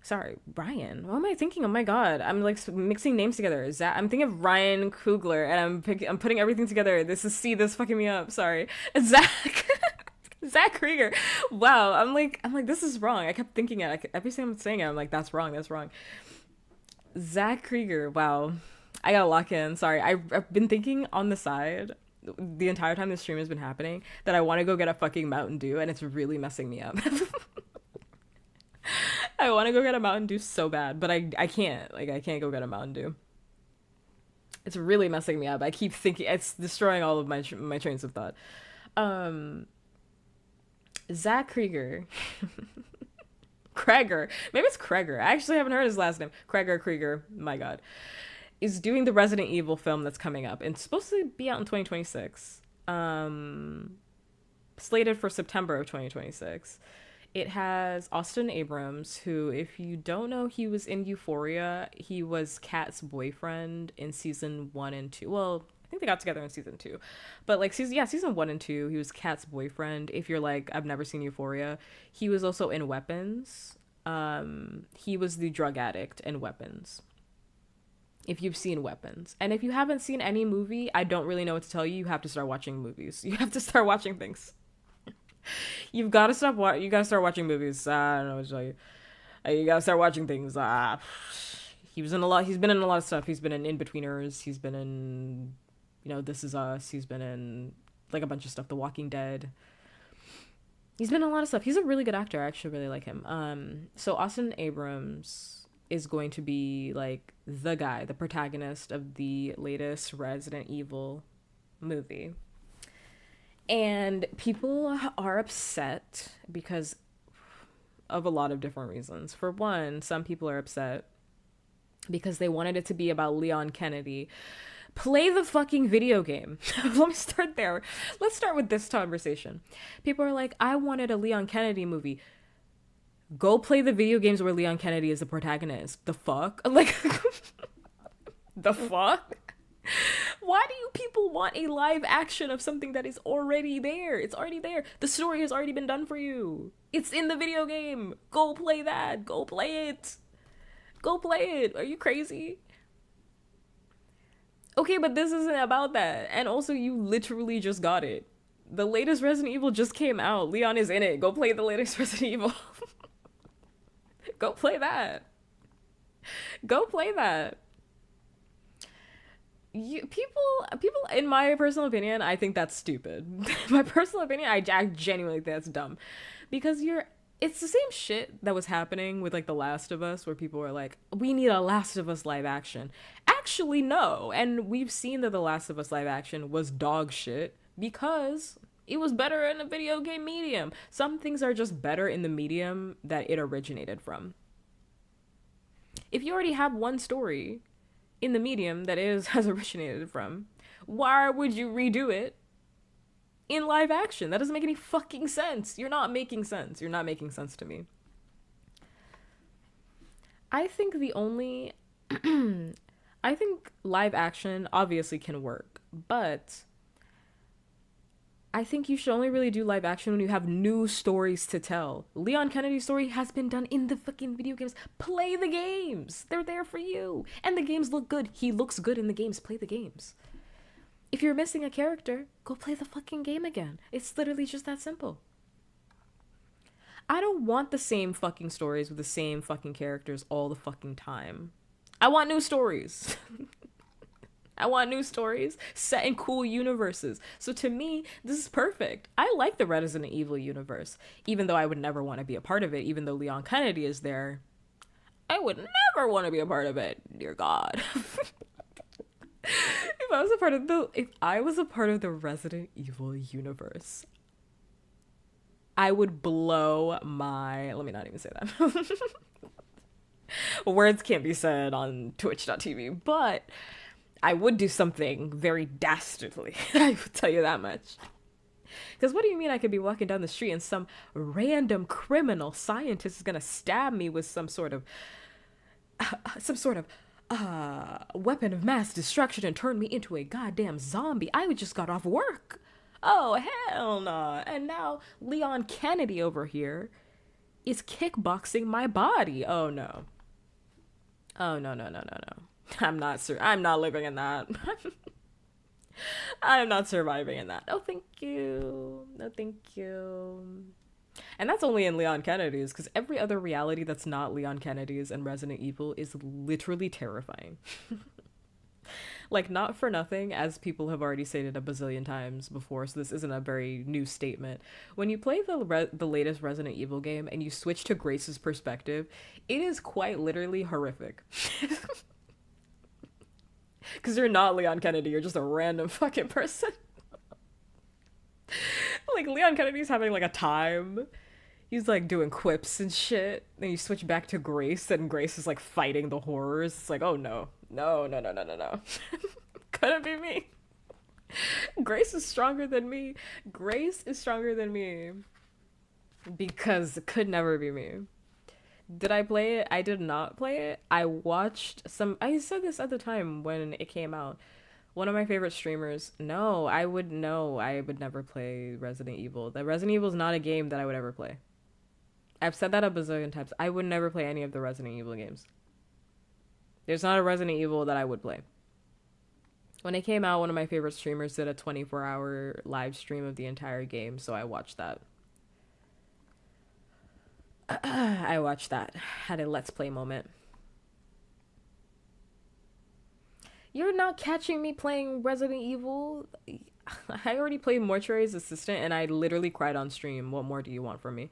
Sorry, Brian. What am I thinking? Oh my God, I'm like mixing names together. I'm thinking of Ryan Kugler, and I'm putting everything together. This fucking me up. Sorry, Zach. Zach Krieger. Wow, I'm like this is wrong. I kept thinking it. Every time I'm saying it, I'm like that's wrong. Zach Krieger. Wow, I gotta lock in. Sorry, I've been thinking on the side the entire time this stream has been happening that I want to go get a fucking Mountain Dew, and it's really messing me up. I want to go get a Mountain Dew so bad, but I can't. Like, I can't go get a Mountain Dew. It's really messing me up. I keep thinking it's destroying all of my trains of thought. Zach Krieger. Kreger. Maybe it's Kreger. I actually haven't heard his last name. Krieger. My God. Is doing the Resident Evil film that's coming up. And it's supposed to be out in 2026. Slated for September of 2026. It has Austin Abrams, who, if you don't know, he was in Euphoria. He was Kat's boyfriend in season 1 and 2. Well, I think they got together in season 2. But like season 1 and 2, he was Kat's boyfriend. If you're like, I've never seen Euphoria. He was also in Weapons. He was the drug addict in Weapons. If you've seen Weapons. And if you haven't seen any movie, I don't really know what to tell you. You have to start watching movies. You have to start watching things. You gotta start watching movies. I don't know what to tell you. You gotta start watching things. He's been in a lot of stuff. He's been in In-Betweeners. He's been in, This Is Us. He's been in like a bunch of stuff. The Walking Dead. He's been in a lot of stuff. He's a really good actor. I actually really like him. So Austin Abrams is going to be like the guy, the protagonist of the latest Resident Evil movie. And people are upset because of a lot of different reasons. For one, some people are upset because they wanted it to be about Leon Kennedy. Play the fucking video game. Let me start there. Let's start with this conversation. People are like, I wanted a Leon Kennedy movie. Go play the video games where Leon Kennedy is the protagonist. The fuck? Like, the fuck? Why do you people want a live action of something that is already there? It's already there. The story has already been done for you. It's in the video game. Go play that. Go play it. Go play it. Are you crazy? Okay, but this isn't about that. And also, you literally just got it. The latest Resident Evil just came out. Leon is in it. Go play the latest Resident Evil. Go play that. Go play that. People in my personal opinion, I think that's stupid. My personal opinion, I genuinely think that's dumb, because it's the same shit that was happening with like The Last of Us, where people were like, we need a Last of Us live action. Actually, no. And we've seen that The Last of Us live action was dog shit because it was better in a video game medium. Some things are just better in the medium that it originated from. If you already have one story in the medium that is has originated from, why would you redo it in live action? That doesn't make any fucking sense. You're not making sense. You're not making sense to me. I think the only I think live action obviously can work, but I think you should only really do live action when you have new stories to tell. Leon Kennedy's story has been done in the fucking video games. Play the games. They're there for you. And the games look good. He looks good in the games. Play the games. If you're missing a character, go play the fucking game again. It's literally just that simple. I don't want the same fucking stories with the same fucking characters all the fucking time. I want new stories. I want new stories set in cool universes. So to me, this is perfect. I like the Resident Evil universe, even though I would never want to be a part of it. Even though Leon Kennedy is there, I would never want to be a part of it. Dear God. If I was a part of the Resident Evil universe, I would blow my... Let me not even say that. Words can't be said on twitch.tv, but I would do something very dastardly. I will tell you that much. Because what do you mean I could be walking down the street and some random criminal scientist is going to stab me with some sort of weapon of mass destruction and turn me into a goddamn zombie? I just got off work. Oh, hell no. And now Leon Kennedy over here is kickboxing my body. Oh, no. Oh, no. I'm not living in that. I'm not surviving in that. No, thank you. No, thank you. And that's only in Leon Kennedy's, because every other reality that's not Leon Kennedy's and Resident Evil is literally terrifying. Like, not for nothing, as people have already stated a bazillion times before, so this isn't a very new statement. When you play the latest Resident Evil game and you switch to Grace's perspective, it is quite literally horrific. Because you're not Leon Kennedy, you're just a random fucking person. Like, Leon Kennedy's having, like, a time. He's, like, doing quips and shit. Then you switch back to Grace, and Grace is, like, fighting the horrors. It's like, oh, no. No. Couldn't be me. Grace is stronger than me. Grace is stronger than me. Because it could never be me. Did I play it? I did not play it. I said this at the time when it came out. One of my favorite streamers. I would never play Resident Evil. That Resident Evil is not a game that I would ever play. I've said that a bazillion times. I would never play any of the Resident Evil games. There's not a Resident Evil that I would play. When it came out, one of my favorite streamers did a 24-hour live stream of the entire game, so I watched that. Had a let's play moment. You're not catching me playing Resident Evil. I already played Mortuary's Assistant and I literally cried on stream. What more do you want from me?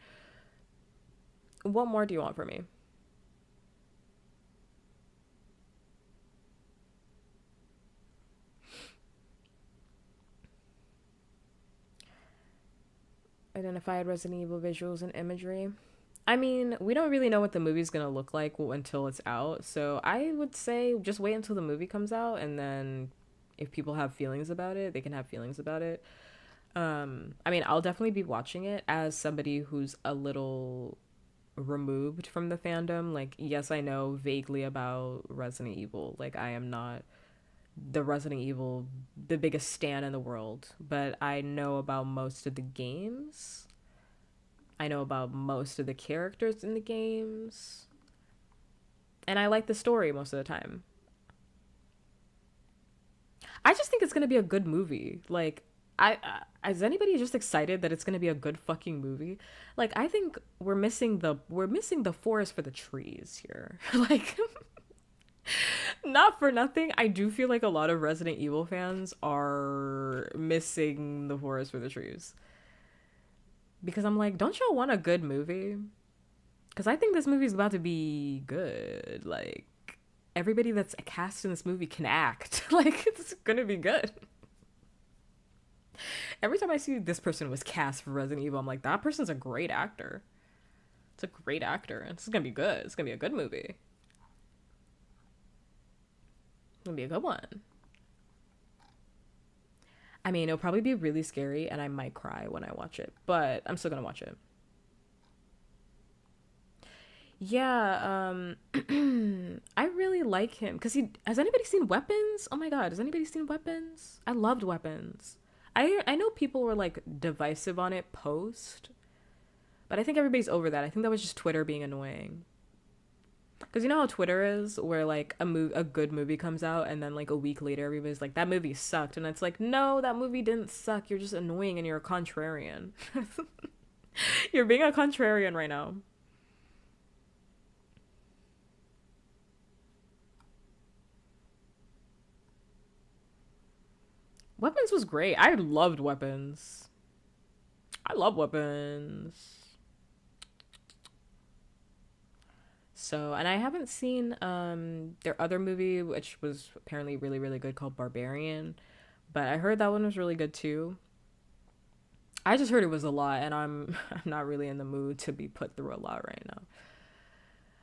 What more do you want from me? Identified Resident Evil visuals and imagery. I mean, we don't really know what the movie's gonna look like until it's out, so I would say just wait until the movie comes out, and then if people have feelings about it, they can have feelings about it. I mean, I'll definitely be watching it as somebody who's a little removed from the fandom. Like, yes, I know vaguely about Resident Evil. Like, I am not the biggest stan in the world, but I know about most of the games. I know about most of the characters in the games. And I like the story most of the time. I just think it's going to be a good movie. Like, is anybody just excited that it's gonna be a good fucking movie? Like, I think we're missing the forest for the trees here. Like, not for nothing, I do feel like a lot of Resident Evil fans are missing the forest for the trees. Because I'm like, don't y'all want a good movie? Because I think this movie's about to be good. Like, everybody that's cast in this movie can act. Like, it's gonna be good. Every time I see this person was cast for Resident Evil, I'm like, that person's a great actor. It's a great actor. This is gonna be good. It's gonna be a good movie. It's gonna be a good one. I mean, it'll probably be really scary and I might cry when I watch it, but I'm still gonna watch it. Yeah, I really like him because he has anybody seen Weapons? Oh my god, has anybody seen Weapons? I loved Weapons. I know people were like divisive on it post, but I think everybody's over that. I think that was just Twitter being annoying. Because you know how Twitter is, where like a good movie comes out, and then like a week later, everybody's like, "That movie sucked," and it's like, "No, that movie didn't suck. You're just annoying, and you're a contrarian. You're being a contrarian right now." Weapons was great. I loved Weapons. I love Weapons. So, and I haven't seen their other movie, which was apparently really, really good, called Barbarian. But I heard that one was really good too. I just heard it was a lot, and I'm not really in the mood to be put through a lot right now.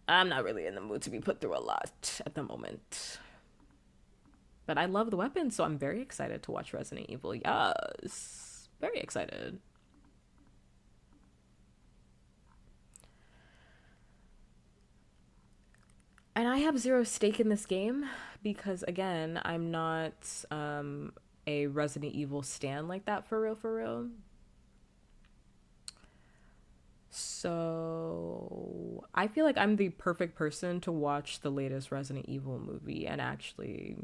I'm not really in the mood to be put through a lot at the moment. But I love the weapons, so I'm very excited to watch Resident Evil. Yes, very excited. And I have zero stake in this game because, again, I'm not a Resident Evil stan like that for real, for real. So I feel like I'm the perfect person to watch the latest Resident Evil movie and actually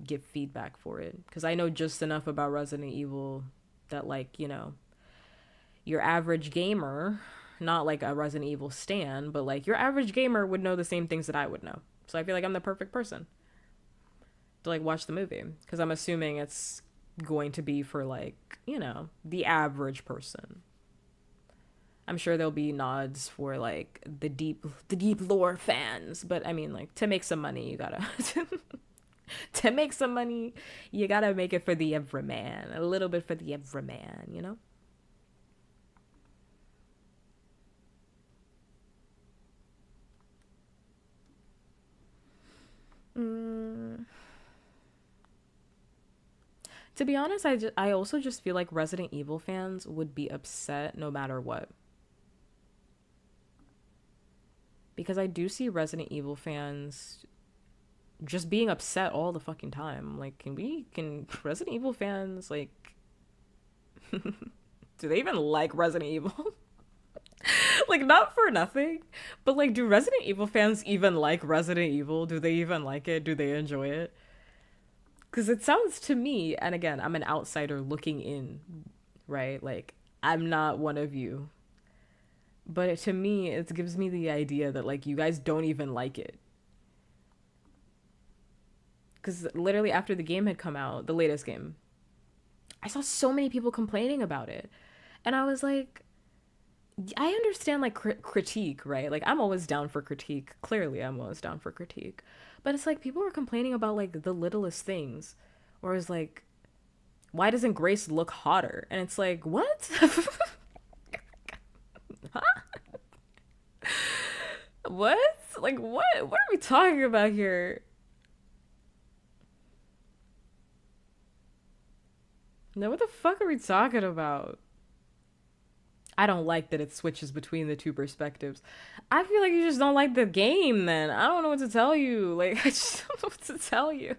give feedback for it because I know just enough about Resident Evil that, like, your average gamer, not like a Resident Evil stan, but like your average gamer would know the same things that I would know. So I feel like I'm the perfect person to like watch the movie because I'm assuming it's going to be for like, the average person. I'm sure there'll be nods for like the deep lore fans, but I mean, like, to make some money, you gotta to make some money, you gotta make it for the everyman, a little bit for the everyman. Mm. To be honest, I also just feel like Resident Evil fans would be upset no matter what. Because I do see Resident Evil fans just being upset all the fucking time. Like, can Resident Evil fans, like, do they even like Resident Evil? Like, not for nothing, but like, do Resident Evil fans even like Resident Evil? Do they even like it? Do they enjoy it? Because it sounds to me, and again, I'm an outsider looking in, right? Like, I'm not one of you. But to me, it gives me the idea that, like, you guys don't even like it. Because literally after the game had come out, the latest game, I saw so many people complaining about it. And I was like, I understand, like, critique, right? Like, I'm always down for critique. Clearly, I'm always down for critique. But it's like people were complaining about, like, the littlest things. Or it's like, why doesn't Grace look hotter? And it's like, what? Huh? What? Like, what? What are we talking about here? No, what the fuck are we talking about? I don't like that it switches between the two perspectives. I feel like you just don't like the game then. I don't know what to tell you. Like, I just don't know what to tell you.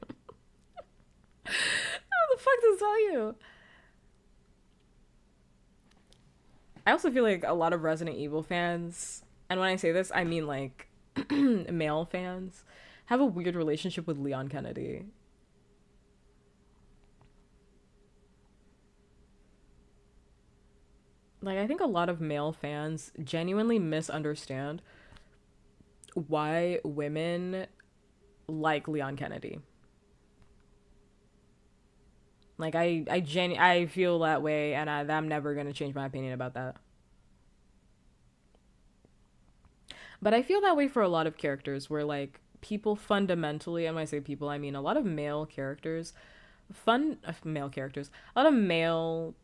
I don't know what the fuck to tell you. I also feel like a lot of Resident Evil fans, and when I say this, I mean like male fans, have a weird relationship with Leon Kennedy. Like, I think a lot of male fans genuinely misunderstand why women like Leon Kennedy. Like, I feel that way, and I'm never gonna change my opinion about that. But I feel that way for a lot of characters where, like, people fundamentally, and when I say people, I mean a lot of male characters, male characters, a lot of male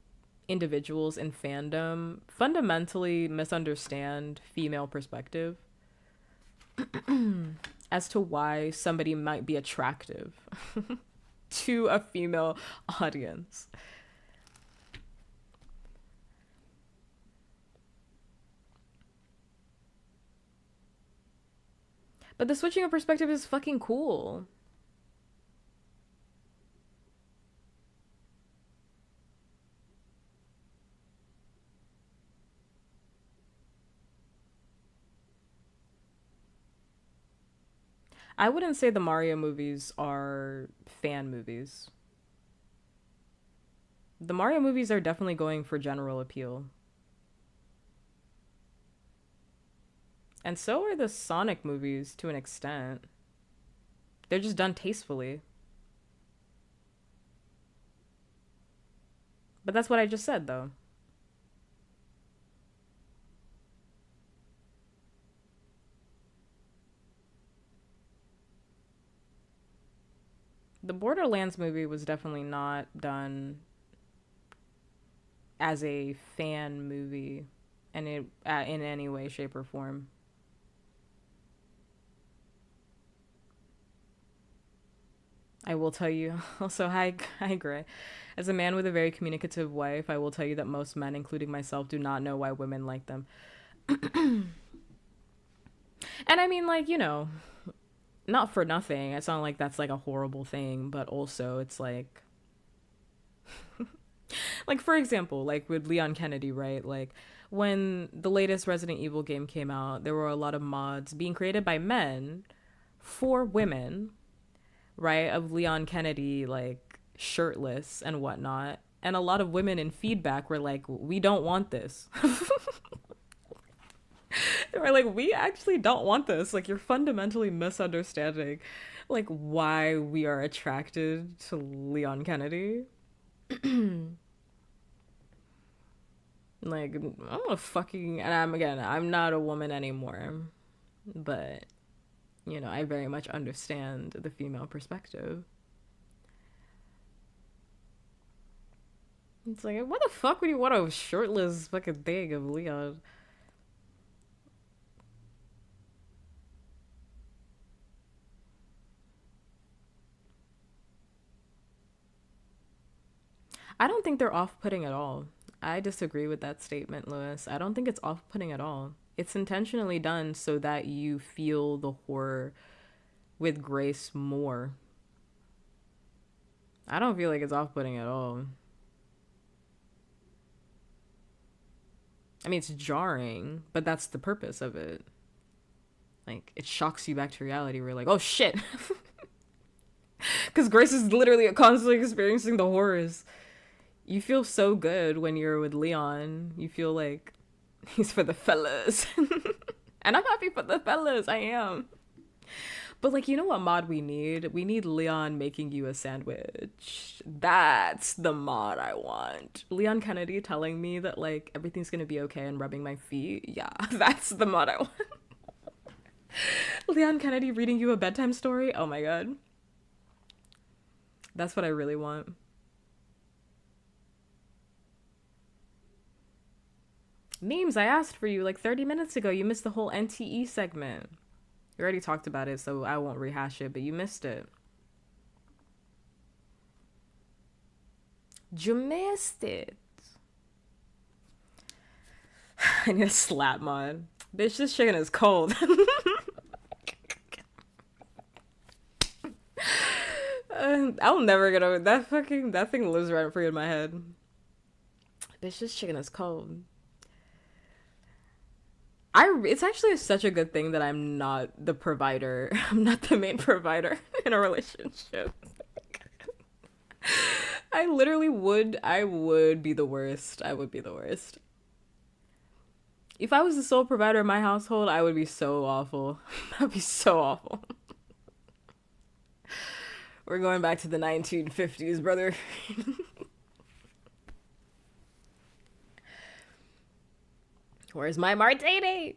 individuals in fandom fundamentally misunderstand female perspective as to why somebody might be attractive to a female audience. But the switching of perspective is fucking cool. I wouldn't say the Mario movies are fan movies. The Mario movies are definitely going for general appeal. And so are the Sonic movies to an extent. They're just done tastefully. But that's what I just said, though. The Borderlands movie was definitely not done as a fan movie in any way, shape, or form. I will tell you also, hi Gray. As a man with a very communicative wife, I will tell you that most men, including myself, do not know why women like them. And I mean, like, not for nothing. It's not like that's like a horrible thing, but also it's like for example, like with Leon Kennedy, right? Like when the latest Resident Evil game came out, there were a lot of mods being created by men for women, right? Of Leon Kennedy like shirtless and whatnot. And a lot of women in feedback were like, we don't want this. They were like, we actually don't want this. Like, you're fundamentally misunderstanding, like, why we are attracted to Leon Kennedy. Like, I'm a fucking, and I'm not a woman anymore, but I very much understand the female perspective. It's like, what the fuck would you want a shirtless fucking thing of Leon? I don't think they're off putting at all. I disagree with that statement, Lewis. I don't think it's off putting at all. It's intentionally done so that you feel the horror with grace more. I don't feel like it's off putting at all. I mean, it's jarring, but that's the purpose of it. Like, it shocks you back to reality. We're like, oh shit. Because Grace is literally constantly experiencing the horrors. You feel so good when you're with Leon. You feel like he's for the fellas. And I'm happy for the fellas. I am. But, like, you know what mod we need? We need Leon making you a sandwich. That's the mod I want. Leon Kennedy telling me that, like, everything's gonna be okay and rubbing my feet. Yeah, that's the mod I want. Leon Kennedy reading you a bedtime story? Oh my god. That's what I really want. Memes, I asked for you like 30 minutes ago. You missed the whole NTE segment. We already talked about it, so I won't rehash it, but you missed it. You missed it. I need a slap mod. Bitch, this chicken is cold. I'll never get over that thing lives rent free in my head. Bitch, this chicken is cold. It's actually such a good thing that I'm not the provider. I'm not the main provider in a relationship. I would be the worst. I would be the worst. If I was the sole provider in my household, I would be so awful. That'd be so awful. We're going back to the 1950s, brother. Where's my martini?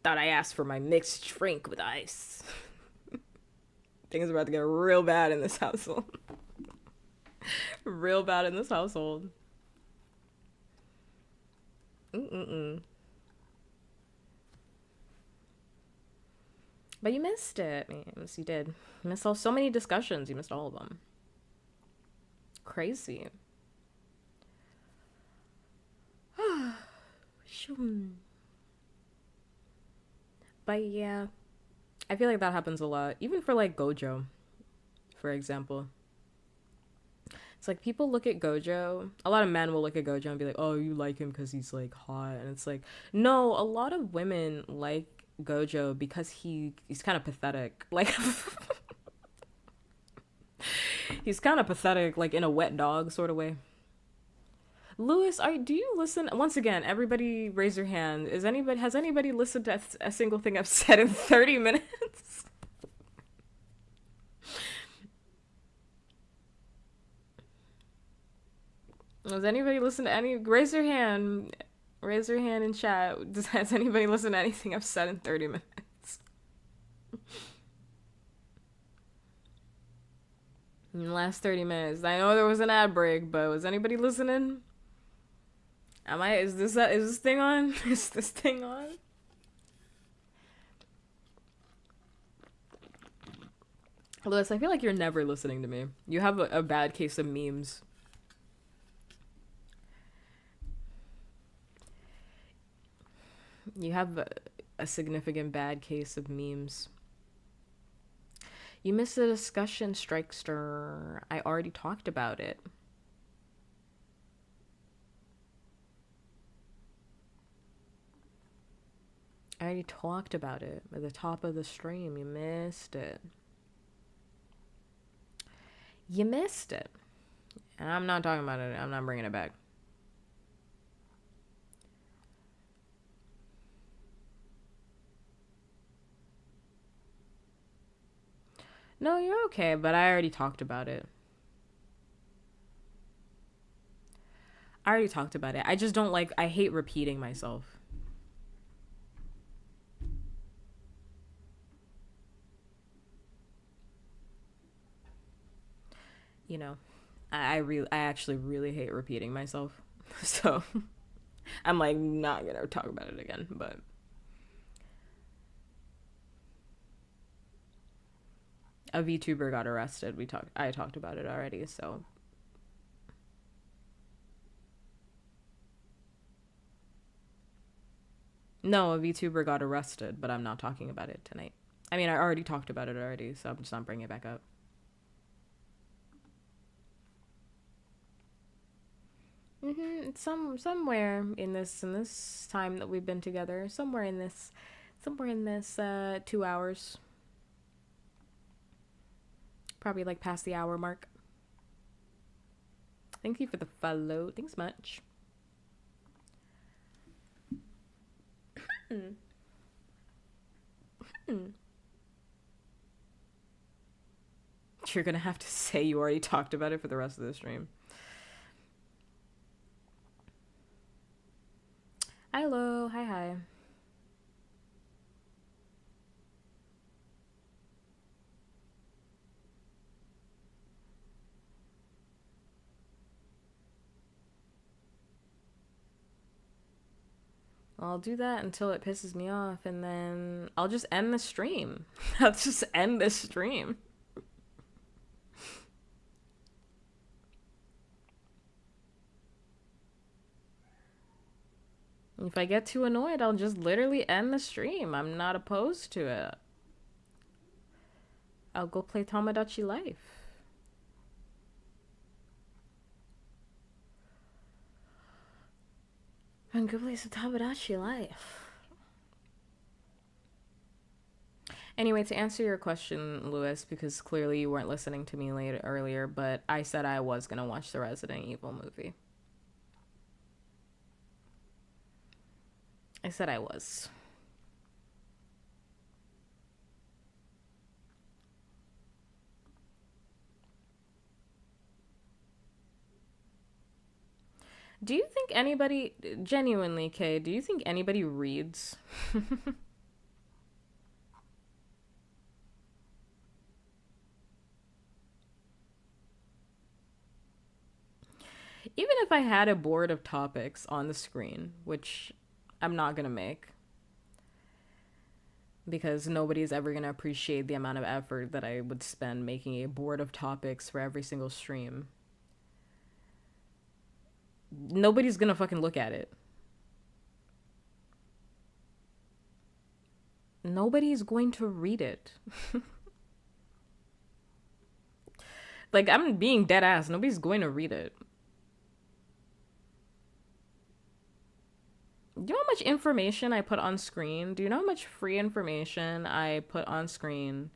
Thought I asked for my mixed drink with ice. Things are about to get real bad in this household. Real bad in this household. But you missed it. Yes, you did. You missed so many discussions. You missed all of them. Crazy. But yeah, I feel like that happens a lot. Even for like Gojo, for example. It's like people look at Gojo. A lot of men will look at Gojo and be like, "Oh, you like him because he's like hot," and it's like, no. A lot of women like Gojo because he's kind of pathetic. Like, he's kind of pathetic, like in a wet dog sort of way. Lewis, do you listen? Once again, everybody raise your hand. Has anybody listened to a single thing I've said in 30 minutes? Has anybody listened to any? Raise your hand. Raise your hand in chat. Has anybody listened to anything I've said in 30 minutes? In the last 30 minutes. I know there was an ad break, but was anybody listening? Is this thing on? Is this thing on? Lewis, I feel like you're never listening to me. You have a bad case of memes. You have a significant bad case of memes. You missed the discussion, Strikester. I already talked about it. I already talked about it at the top of the stream. You missed it. You missed it. And I'm not talking about it. I'm not bringing it back. No, you're okay, but I already talked about it. I already talked about it. I just don't like, I hate repeating myself. You know, I actually really hate repeating myself. So I'm like not gonna talk about it again, but a VTuber got arrested. I talked about it already, so no, a VTuber got arrested, but I'm not talking about it tonight. I mean, I already talked about it already, so I'm just not bringing it back up. It's somewhere in this time that we've been together, somewhere in this 2 hours. Probably like past the hour mark. Thank you for the follow. Thanks much. You're gonna have to say you already talked about it for the rest of the stream. Hello, hi. I'll do that until it pisses me off, and then I'll just end the stream. I'll just end this stream. If I get too annoyed, I'll just literally end the stream. I'm not opposed to it. I'll go play Tomodachi Life. And go play some Tomodachi Life. Anyway, to answer your question, Lewis, because clearly you weren't listening to me earlier, but I said I was going to watch the Resident Evil movie. I said I was. Do you think anybody, genuinely, Kay, do you think anybody reads? Even if I had a board of topics on the screen, which I'm not gonna make, because nobody's ever gonna appreciate the amount of effort that I would spend making a board of topics for every single stream. Nobody's gonna fucking look at it. Nobody's going to read it. Like, I'm being dead ass. Nobody's going to read it. Do you know how much information I put on screen? Do you know how much free information I put on screen?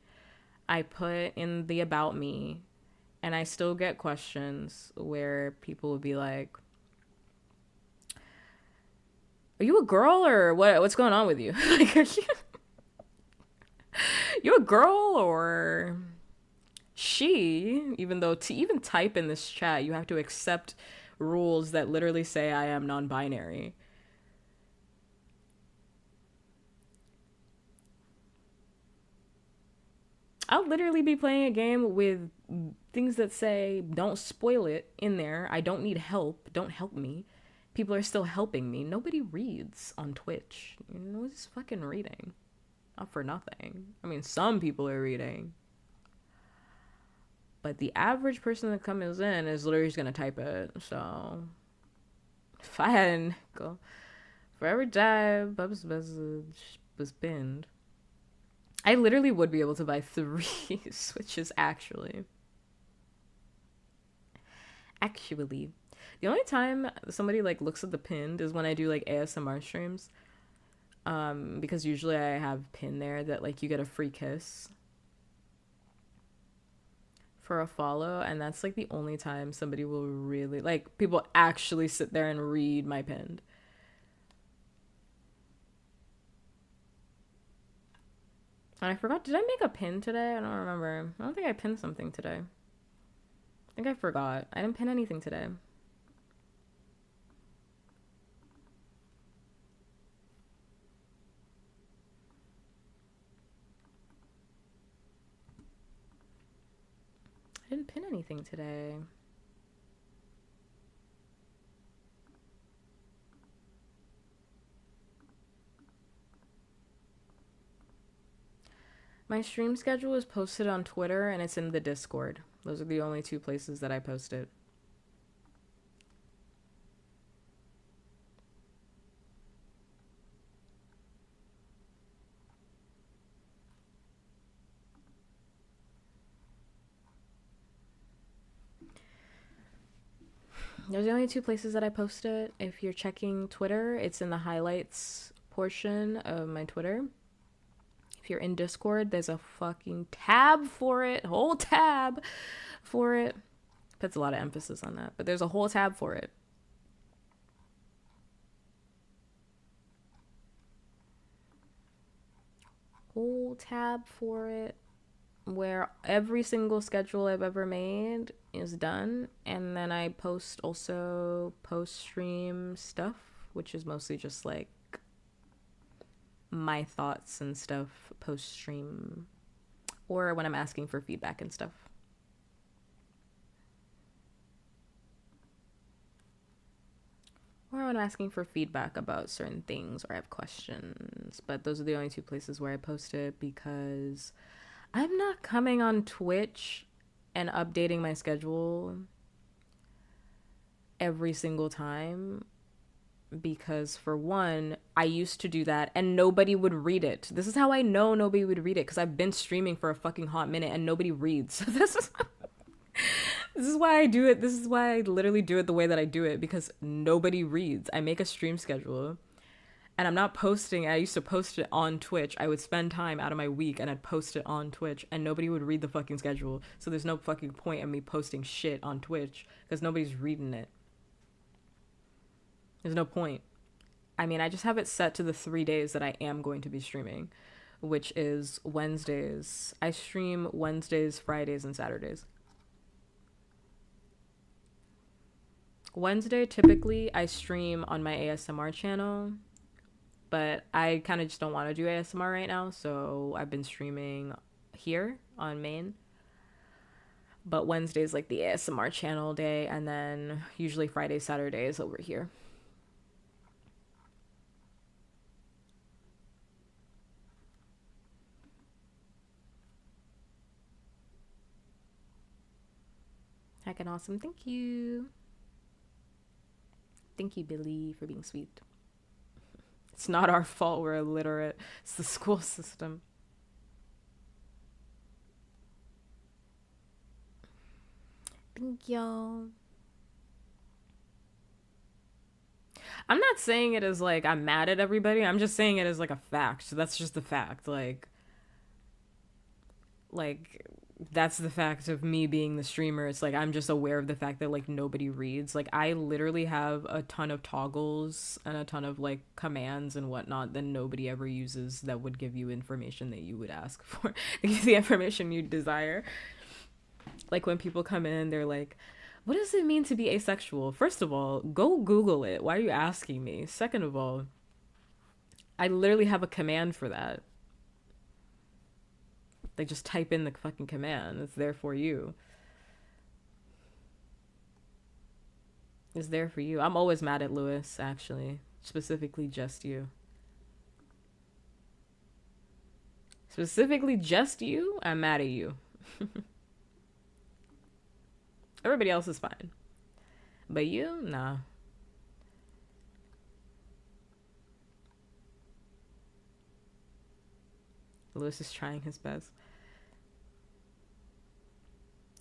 I put in the about me, and I still get questions where people will be like, "Are you a girl or what? What's going on with you? Like, are you a girl or she?" Even though to even type in this chat, you have to accept rules that literally say I am non-binary. I'll literally be playing a game with things that say don't spoil it in there. I don't need help. Don't help me. People are still helping me. Nobody reads on Twitch. Nobody's fucking reading. Not for nothing. I mean, some people are reading. But the average person that comes in is literally just gonna type it. So if I hadn't go for every time Bub's message was pinned, I literally would be able to buy 3 Switches, actually. Actually. The only time somebody, like, looks at the pinned is when I do, like, ASMR streams. Because usually I have pin there that, like, you get a free kiss for a follow, and that's, like, the only time somebody will really, like, people actually sit there and read my pinned. And I forgot, did I make a pin today? I don't remember. I don't think I pinned something today. I think I forgot. I didn't pin anything today. I didn't pin anything today. My stream schedule is posted on Twitter and it's in the Discord. Those are the only 2 places that I post it. Those are the only 2 places that I post it. If you're checking Twitter, it's in the highlights portion of my Twitter. If you're in Discord, there's a fucking tab for it. Whole tab for it. Puts a lot of emphasis on that. But there's a whole tab for it. Whole tab for it. Where every single schedule I've ever made is done. And then I post also post-stream stuff, which is mostly just like my thoughts and stuff post-stream. Or when I'm asking for feedback and stuff. Or when I'm asking for feedback about certain things or I have questions. But those are the only 2 places where I post it because I'm not coming on Twitch and updating my schedule every single time because, for one, I used to do that and nobody would read it. This is how I know nobody would read it, because I've been streaming for a fucking hot minute and nobody reads. This is why I do it. This is why I literally do it the way that I do it, because nobody reads. I make a stream schedule and I'm not posting. I used to post it on Twitch. I would spend time out of my week and I'd post it on Twitch and nobody would read the fucking schedule. So there's no fucking point in me posting shit on Twitch because nobody's reading it. There's no point. I mean, I just have it set to the 3 days that I am going to be streaming, which is Wednesdays. I stream Wednesdays, Fridays, and Saturdays. Wednesday, typically, I stream on my ASMR channel, but I kind of just don't want to do ASMR right now, so I've been streaming here on main. But Wednesday's like the ASMR channel day, and then usually Friday, Saturdays over here. Heckin' awesome. Thank you. Thank you, Billy, for being sweet. It's not our fault we're illiterate. It's the school system. Thank y'all. I'm not saying it as like I'm mad at everybody. I'm just saying it as like a fact. So that's just the fact. Like that's the fact of me being the streamer. It's like I'm just aware of the fact that like nobody reads. Like I literally have a ton of toggles and a ton of like commands and whatnot that nobody ever uses that would give you information that you would ask for. The information you desire. Like when people come in, they're like, what does it mean to be asexual? First of all, go Google it. Why are you asking me? Second of all, I literally have a command for that. They just type in the fucking command. It's there for you. It's there for you. I'm always mad at Lewis, actually. Specifically just you. Specifically just you, I'm mad at you. Everybody else is fine. But you? Nah. Lewis is trying his best.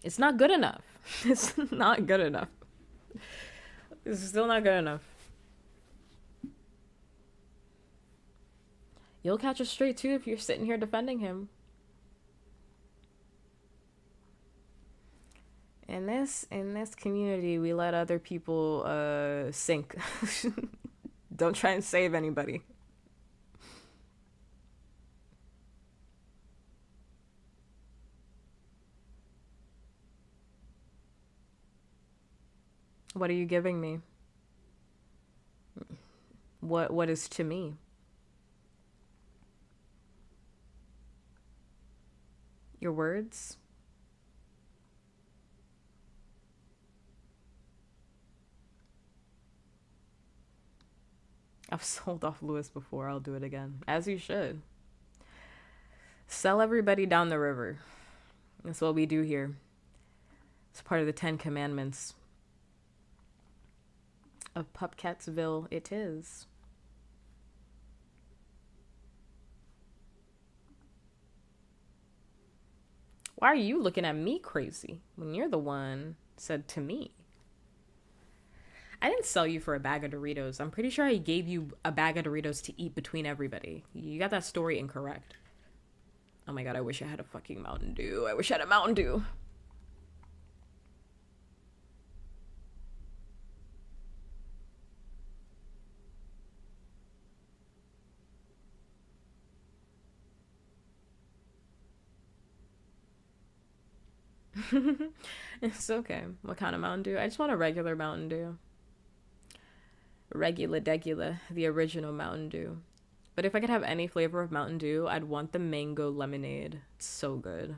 It's not good enough. It's not good enough. It's still not good enough. You'll catch a straight too if you're sitting here defending him. In this community, we let other people sink. Don't try and save anybody. What are you giving me? What is to me? Your words? I've sold off Lewis before. I'll do it again. As you should. Sell everybody down the river. That's what we do here. It's part of the 10 Commandments. Of Puppkatsville it is. Why are you looking at me crazy when you're the one said to me? I didn't sell you for a bag of Doritos. I'm pretty sure I gave you a bag of Doritos to eat between everybody. You got that story incorrect. Oh my god, I wish I had a fucking Mountain Dew. I wish I had a Mountain Dew. It's okay. What kind of Mountain Dew? I just want a regular Mountain Dew. Regular Degula, the original Mountain Dew. But if I could have any flavor of Mountain Dew, I'd want the mango lemonade. It's so good.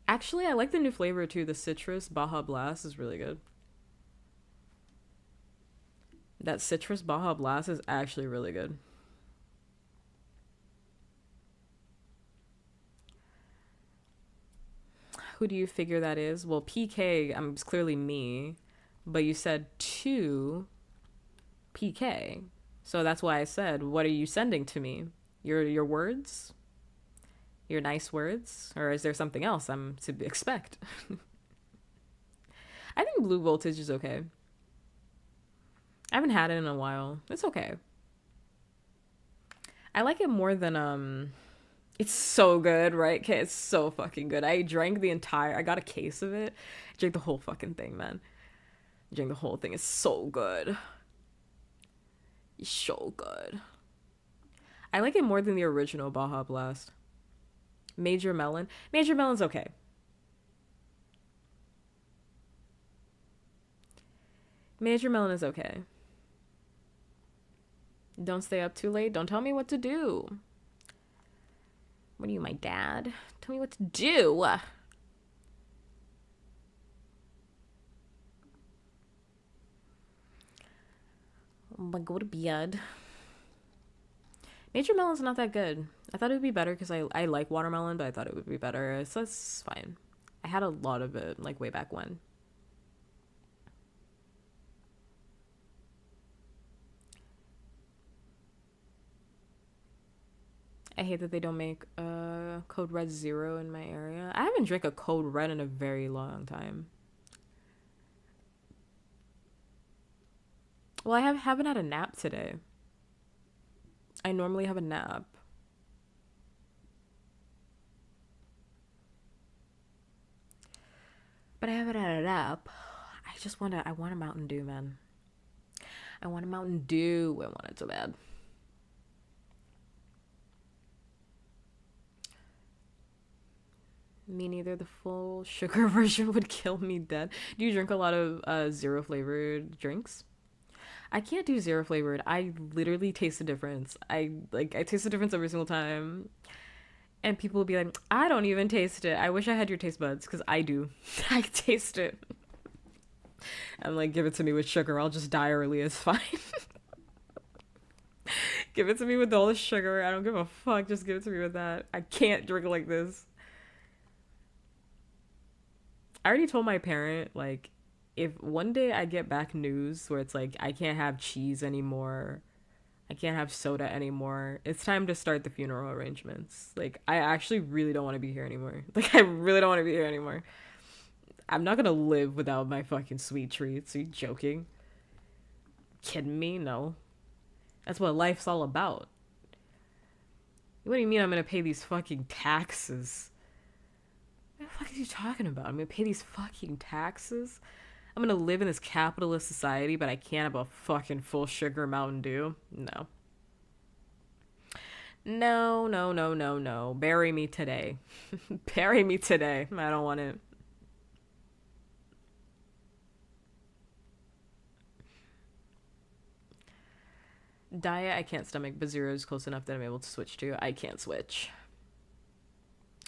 Actually, I like the new flavor too. The citrus Baja Blast is really good. That citrus Baja Blast is actually really good. Who do you figure that is? Well, PK, it's clearly me. But you said to PK. So that's why I said, what are you sending to me? Your words? Your nice words? Or is there something else I'm to expect? I think Blue Voltage is okay. I haven't had it in a while. It's okay. I like it more than it's so good, right? Okay, it's so fucking good. I got a case of it. I drank the whole fucking thing, man. I drank the whole thing. It's so good. So good. I like it more than the original Baja Blast. Major Melon. Major Melon's okay. Major Melon is okay. Don't stay up too late. Don't tell me what to do. What are you, my dad? Tell me what to do. But go to bed. Major Melon's not that good. I thought it would be better because I like watermelon, but I thought it would be better. So that's fine. I had a lot of it, like, way back when. I hate that they don't make Code Red Zero in my area. I haven't drank a Code Red in a very long time. Well, I haven't had a nap today. I normally have a nap. But I haven't had a nap. I want a Mountain Dew, man. I want a Mountain Dew. I want it so bad. Me neither. The full sugar version would kill me dead. Do you drink a lot of zero flavored drinks? I can't do zero flavored. I literally taste the difference. I taste the difference every single time. And people will be like, I don't even taste it. I wish I had your taste buds, because I do. I taste it. I'm like, give it to me with sugar. I'll just die early. It's fine. Give it to me with all the sugar. I don't give a fuck. Just give it to me with that. I can't drink like this. I already told my parent, like, if one day I get back news where it's like, I can't have cheese anymore, I can't have soda anymore, it's time to start the funeral arrangements. Like, I actually really don't want to be here anymore. Like, I really don't want to be here anymore. I'm not gonna live without my fucking sweet treats. Are you joking? Kidding me? No. That's what life's all about. What do you mean I'm gonna pay these fucking taxes? What the fuck are you talking about? I'm gonna pay these fucking taxes? I'm gonna live in this capitalist society, but I can't have a fucking full sugar Mountain Dew? No. No, no, no, no, no. Bury me today. Bury me today. I don't want it. Diet, I can't stomach, but zero is close enough that I'm able to switch to. I can't switch.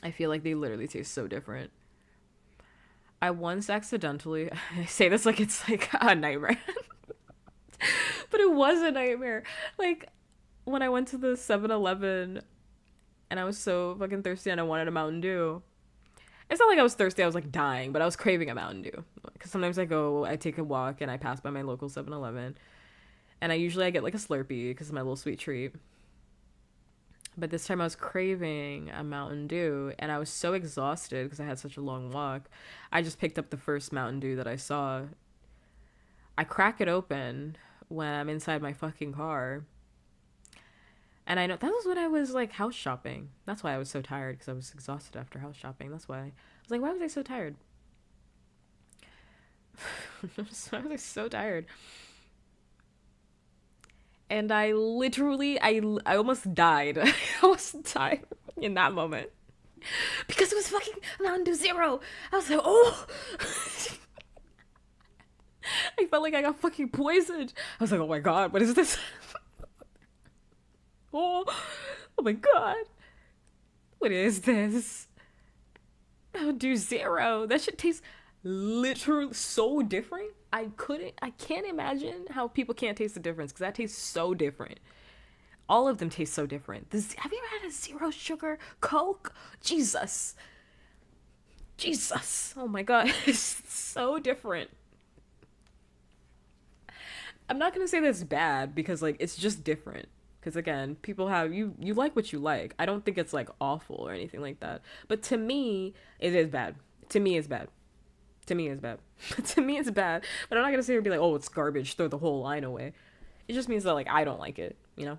I feel like they literally taste so different. I once accidentally, I say this like it's like a nightmare, but it was a nightmare. Like, when I went to the 7-Eleven and I was so fucking thirsty and I wanted a Mountain Dew. It's not like I was thirsty, I was like dying, but I was craving a Mountain Dew. Because sometimes I take a walk and I pass by my local 7-Eleven. And I get like a Slurpee because it's my little sweet treat. But this time I was craving a Mountain Dew and I was so exhausted because I had such a long walk. I just picked up the first Mountain Dew that I saw. I crack it open when I'm inside my fucking car. And I know that was when I was like house shopping. That's why I was so tired, because I was exhausted after house shopping. That's why. I was like, why was I so tired? Why was I so tired? And I literally, I almost died. I almost died in that moment. Because it was fucking Mountain Dew Zero. I was like, oh. I felt like I got fucking poisoned. I was like, oh my god, what is this? Oh my god. What is this? Mountain Dew Zero. That shit tastes literally so different. I can't imagine how people can't taste the difference, because that tastes so different. All of them taste so different. Have you ever had a zero sugar Coke? Jesus. Oh my god. It's so different. I'm not gonna say that's bad, because like it's just different. Because again, people have you like what you like. I don't think it's like awful or anything like that. But to me, it is bad. To me, it's bad. To me, it's bad. To me, it's bad. But I'm not gonna sit here and be like, oh, it's garbage, throw the whole line away. It just means that like I don't like it, you know?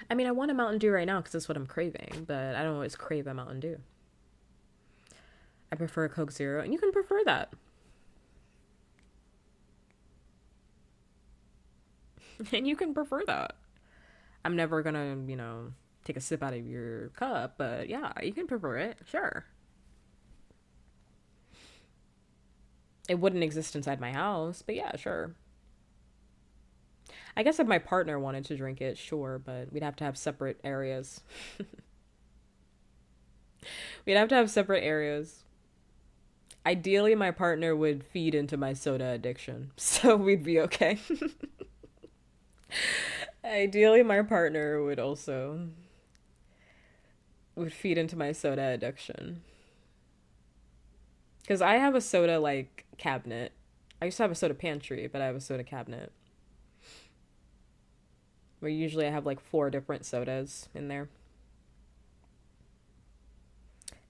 I mean, I want a Mountain Dew right now because that's what I'm craving, but I don't always crave a Mountain Dew. I prefer a Coke Zero, and you can prefer that. And you can prefer that. I'm never gonna, take a sip out of your cup, but yeah, you can prefer it, sure. It wouldn't exist inside my house, but yeah, sure. I guess if my partner wanted to drink it, sure, but we'd have to have separate areas. We'd have to have separate areas. Ideally, my partner would feed into my soda addiction, so we'd be okay. Ideally, my partner would feed into my soda addiction. Because I have a soda, like, cabinet. I used to have a soda pantry, but I have a soda cabinet. Where usually I have, like, 4 different sodas in there.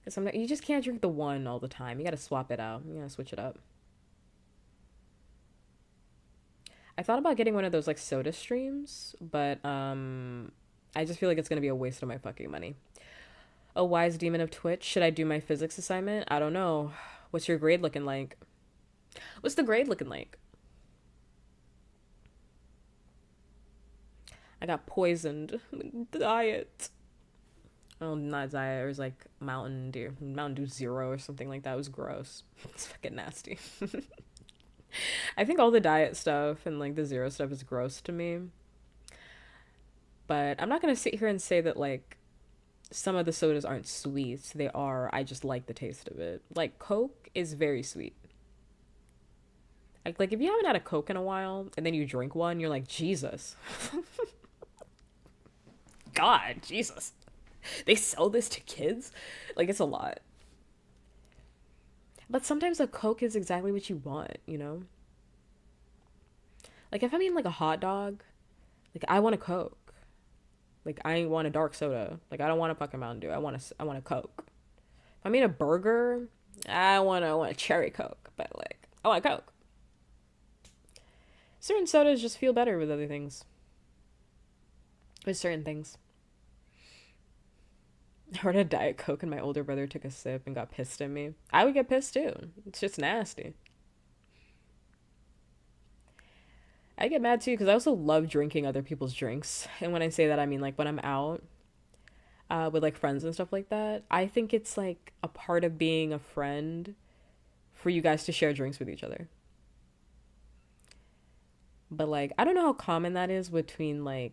Because sometimes you just can't drink the one all the time. You gotta swap it out. You gotta switch it up. I thought about getting one of those, like, soda streams, but, I just feel like it's gonna be a waste of my fucking money. A wise demon of Twitch. Should I do my physics assignment? I don't know. What's your grade looking like? What's the grade looking like? I got poisoned. Diet. Oh, not diet. It was like Mountain Dew Zero or something like that. It was gross. It's fucking nasty. I think all the diet stuff and like the zero stuff is gross to me. But I'm not gonna sit here and say that like some of the sodas aren't sweet. They are. I just like the taste of it. Like Coke is very sweet. Like if you haven't had a Coke in a while and then you drink one, you're like, Jesus. God, Jesus. They sell this to kids? Like it's a lot. But sometimes a Coke is exactly what you want, you know? Like if I'm eating like a hot dog, like I want a Coke. Like I want a dark soda. Like I don't want a fucking Mountain Dew. I want a Coke. If I'm eating a burger, I want a cherry Coke, but like I want a Coke. Certain sodas just feel better with other things. With certain things. I ordered a Diet Coke and my older brother took a sip and got pissed at me. I would get pissed too. It's just nasty. I get mad too because I also love drinking other people's drinks. And when I say that, I mean like when I'm out with like friends and stuff like that. I think it's like a part of being a friend for you guys to share drinks with each other. But like, I don't know how common that is between like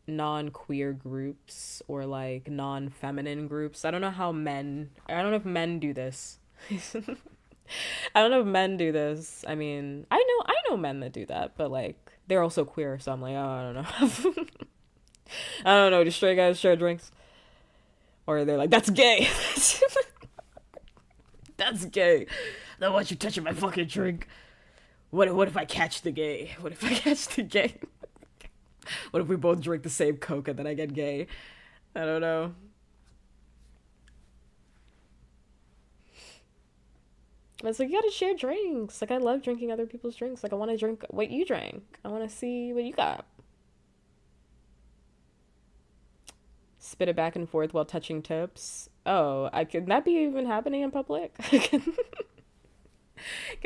non-queer groups or like non-feminine groups. I don't know if men do this. I don't know if men do this. I mean, I know men that do that, but like they're also queer, so I'm like, oh, I don't know. I don't know, do straight guys share drinks? Or they're like, that's gay. That's gay. I don't want you touching my fucking drink. What if I catch the gay? What if I catch the gay? What if we both drink the same Coke and then I get gay? I don't know. It's like, you gotta share drinks. Like, I love drinking other people's drinks. Like, I want to drink what you drank. I want to see what you got. Spit it back and forth while touching tips. Oh, can that be even happening in public? Can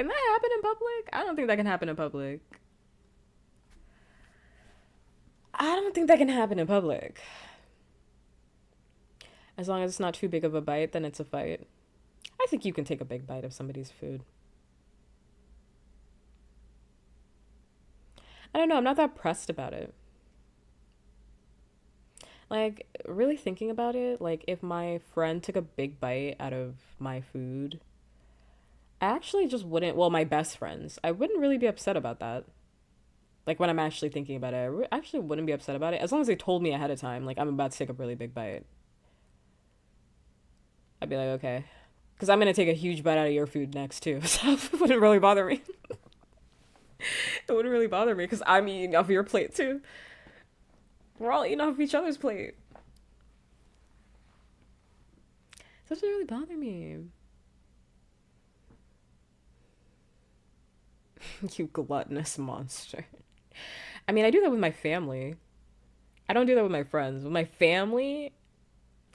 that happen in public? I don't think that can happen in public. I don't think that can happen in public. As long as it's not too big of a bite, then it's a fight. I think you can take a big bite of somebody's food. I don't know, I'm not that pressed about it. Like, really thinking about it, like, if my friend took a big bite out of my food, I actually just wouldn't, well, my best friends, I wouldn't really be upset about that. Like, when I'm actually thinking about it, actually wouldn't be upset about it. As long as they told me ahead of time, like, I'm about to take a really big bite. I'd be like, okay. Because I'm going to take a huge bite out of your food next, too. So it wouldn't really bother me. It wouldn't really bother me because I'm eating off your plate, too. We're all eating off each other's plate. So it doesn't really bother me. You gluttonous monster. I mean, I do that with my family. I don't do that with my friends. With my family,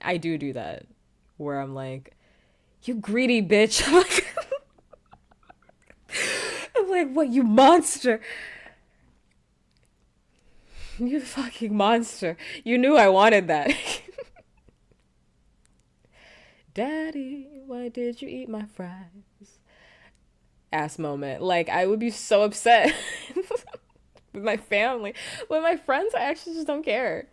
I do that. Where I'm like, You greedy bitch. I'm like, what, you monster? You fucking monster. You knew I wanted that. Daddy, why did you eat my fries? Ass moment. Like, I would be so upset with my family. With my friends, I actually just don't care.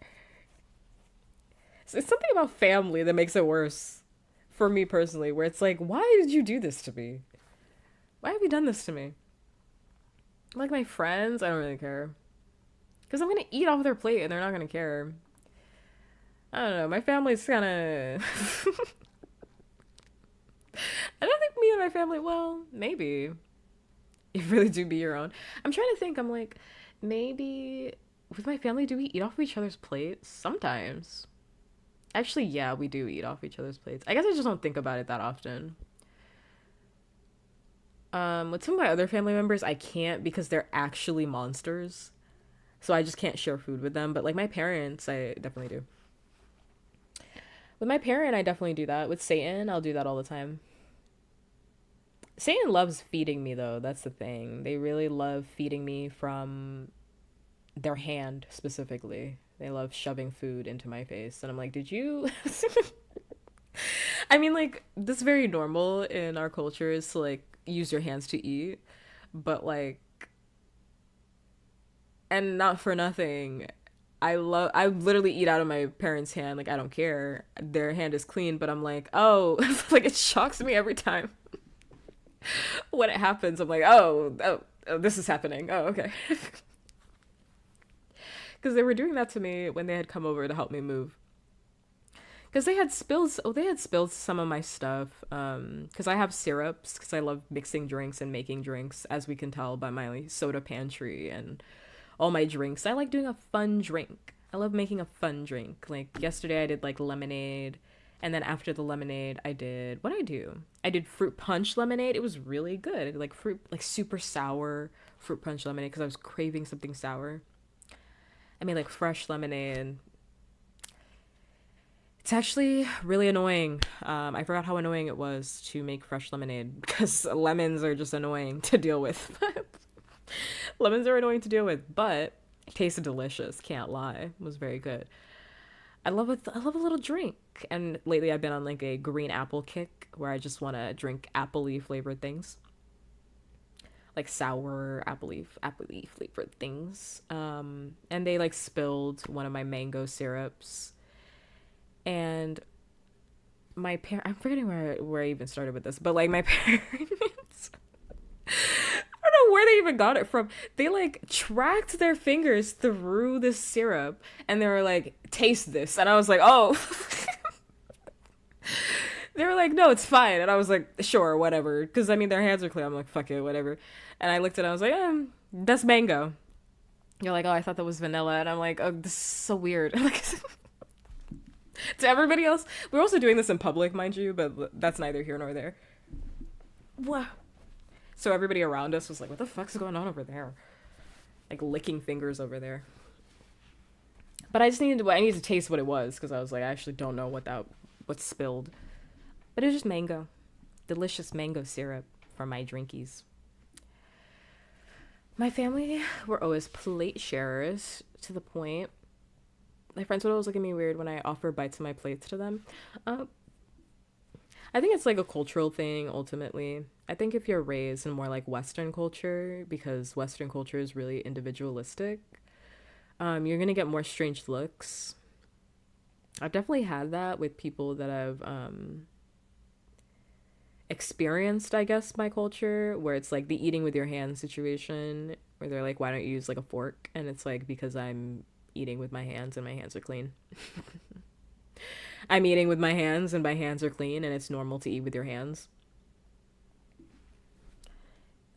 So it's something about family that makes it worse for me personally, where it's like, why did you do this to me? Why have you done this to me? Like my friends, I don't really care. Because I'm going to eat off their plate and they're not going to care. I don't know. My family's kind of. I don't think me and my family, well, maybe. You really do be your own. I'm trying to think. I'm like, maybe with my family, do we eat off of each other's plates? Sometimes. Actually, yeah, we do eat off each other's plates. I guess I just don't think about it that often. With some of my other family members, I can't because they're actually monsters. So I just can't share food with them. But like my parents, I definitely do. With my parent, I definitely do that. With Satan, I'll do that all the time. Satan loves feeding me though. That's the thing. They really love feeding me from their hand specifically. They love shoving food into my face. And I'm like, did you I mean, like, this is very normal in our culture is to like use your hands to eat, but like, and not for nothing. I literally eat out of my parents' hand. Like, I don't care. Their hand is clean, but I'm like, oh, like it shocks me every time when it happens. I'm like, oh, this is happening. Oh, okay. Because they were doing that to me when they had come over to help me move. Because they had spilled some of my stuff. Because I have syrups, because I love mixing drinks and making drinks, as we can tell by my soda pantry and all my drinks. I like doing a fun drink. I love making a fun drink. Like yesterday I did like lemonade, and then after the lemonade I did what did I do? I did fruit punch lemonade. It was really good. Like fruit like super sour fruit punch lemonade because I was craving something sour. I made like fresh lemonade. It's actually really annoying. I forgot how annoying it was to make fresh lemonade because lemons are just annoying to deal with. Lemons are annoying to deal with, but it tasted delicious. Can't lie. It was very good. I love a little drink. And lately I've been on like a green apple kick where I just want to drink apple-y flavored things. Like sour apple leaf flavored things. And they like spilled one of my mango syrups. And my parent, I'm forgetting where I even started with this, but like my parents I don't know where they even got it from. They like tracked their fingers through the syrup and they were like, taste this. And I was like, oh. They were like, no, it's fine. And I was like, sure, whatever. Because I mean, their hands are clear. I'm like, fuck it, whatever. And I looked at it, I was like, that's mango. You're like, oh, I thought that was vanilla. And I'm like, oh, this is so weird. Like, to everybody else, we're also doing this in public, mind you, but that's neither here nor there. Wow. So everybody around us was like, what the fuck's going on over there? Like licking fingers over there. But I needed to taste what it was because I was like, I actually don't know what's spilled. But it was just mango. Delicious mango syrup for my drinkies. My family were always plate sharers to the point. My friends would always look at me weird when I offer bites of my plates to them. I think it's like a cultural thing ultimately. I think if you're raised in more like Western culture, because Western culture is really individualistic, you're gonna get more strange looks. I've definitely had that with people that I've experienced, I guess, my culture, where it's like the eating with your hands situation, where they're like, why don't you use like a fork? And it's like, because I'm eating with my hands and my hands are clean. I'm eating with my hands and my hands are clean and it's normal to eat with your hands.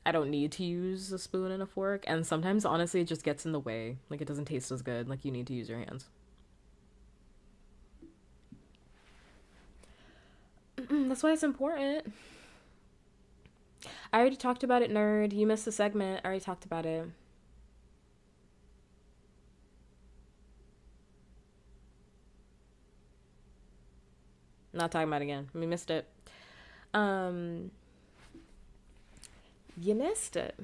I don't need to use a spoon and a fork, and sometimes honestly it just gets in the way. Like it doesn't taste as good. Like you need to use your hands. That's why it's important. I already talked about it, nerd. You missed the segment. I already talked about it. Not talking about it again. We missed it. Um, you missed it.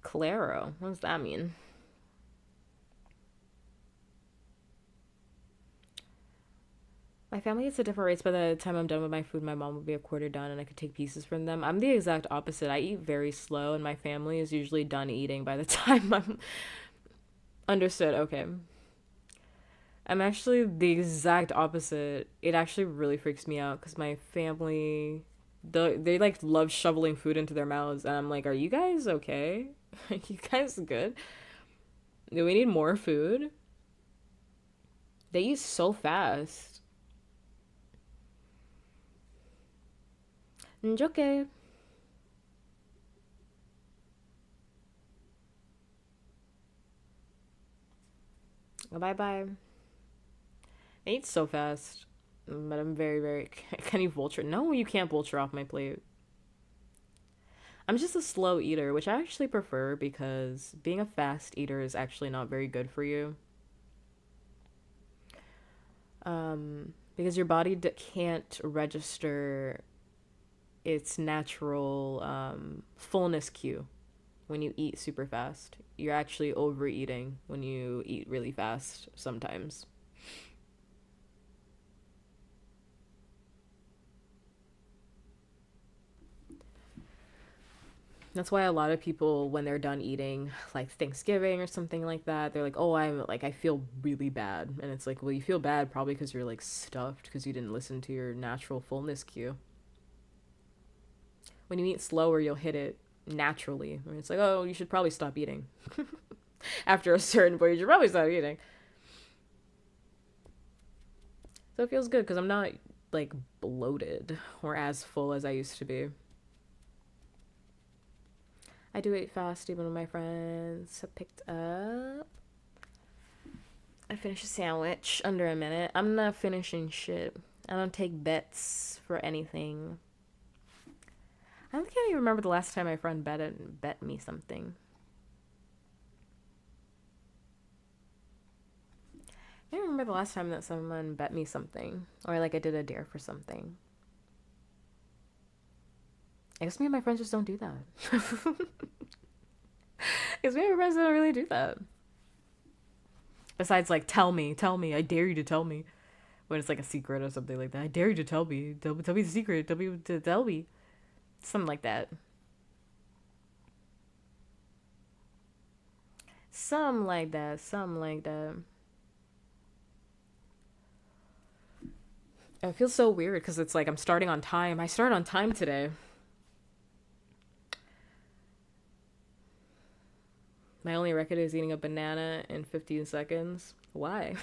Claro. What does that mean? My family eats at different rates. By the time I'm done with my food, my mom will be a quarter done and I could take pieces from them. I'm the exact opposite. I eat very slow, and my family is usually done eating by the time I'm understood. Okay. I'm actually the exact opposite. It actually really freaks me out because my family, they like love shoveling food into their mouths, and I'm like, are you guys okay? Are you guys good? Do we need more food? They eat so fast. Okay. Bye bye. They eat so fast, but I'm very, very. Can you vulture? No, you can't vulture off my plate. I'm just a slow eater, which I actually prefer because being a fast eater is actually not very good for you. Because your body can't register its natural fullness cue when you eat super fast. You're actually overeating when you eat really fast sometimes. That's why a lot of people, when they're done eating, like Thanksgiving or something like that, they're like, "Oh, I feel really bad," and it's like, "Well, you feel bad probably because you're like stuffed because you didn't listen to your natural fullness cue." When you eat slower, you'll hit it naturally. And it's like, "Oh, you should probably stop eating." After a certain point, you should probably stop eating. So it feels good because I'm not like bloated or as full as I used to be. I do eat fast even when my friends have picked up. I finished a sandwich under a minute. I'm not finishing shit. I don't take bets for anything. I don't think I even remember the last time my friend bet me something. I don't remember the last time that someone bet me something, or like I did a dare for something. I guess me and my friends just don't do that. Because me and my friends don't really do that. Besides, like, tell me, I dare you to tell me. When it's like a secret or something like that. I dare you to tell me. Tell me the secret. Tell me to tell me. Something like that. Something like that. Something like that. It feels so weird because it's like I'm starting on time. I started on time today. My only record is eating a banana in 15 seconds. Why?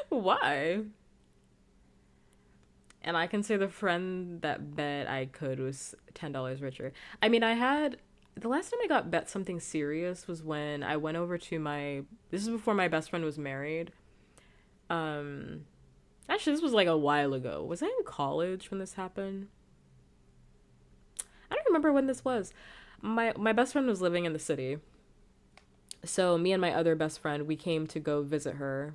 Why? And I can say the friend that bet I could was $10 richer. I mean, I had the last time I got bet something serious was when I went over to my. This is before my best friend was married. Um, Actually, this was like a while ago. Was I in college when this happened? I don't remember when this was. My best friend was living in the city, so me and my other best friend we came to go visit her,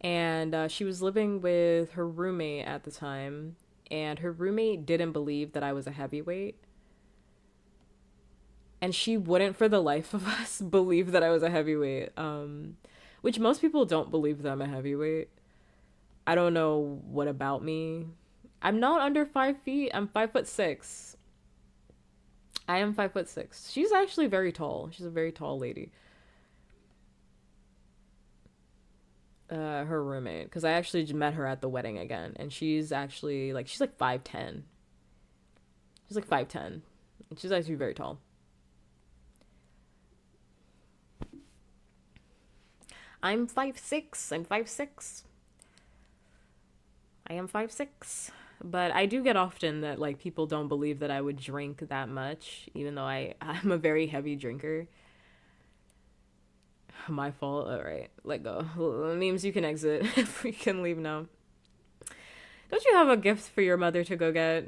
and she was living with her roommate at the time, and her roommate didn't believe that I was a heavyweight, and she wouldn't for the life of us believe that I was a heavyweight. Which most people don't believe that I'm a heavyweight. I don't know what about me. I'm not under 5 feet. I'm 5'6". I am 5'6". She's actually very tall. She's a very tall lady. Her roommate, because I actually met her at the wedding again, and she's like 5'10". She's like 5'10". She's actually very tall. I'm 5'6". I'm 5'6". I am 5'6". But I do get often that like people don't believe that I would drink that much, even though I'm a very heavy drinker. My fault. All right, let go. Memes, you can exit. We can leave now. Don't you have a gift for your mother to go get?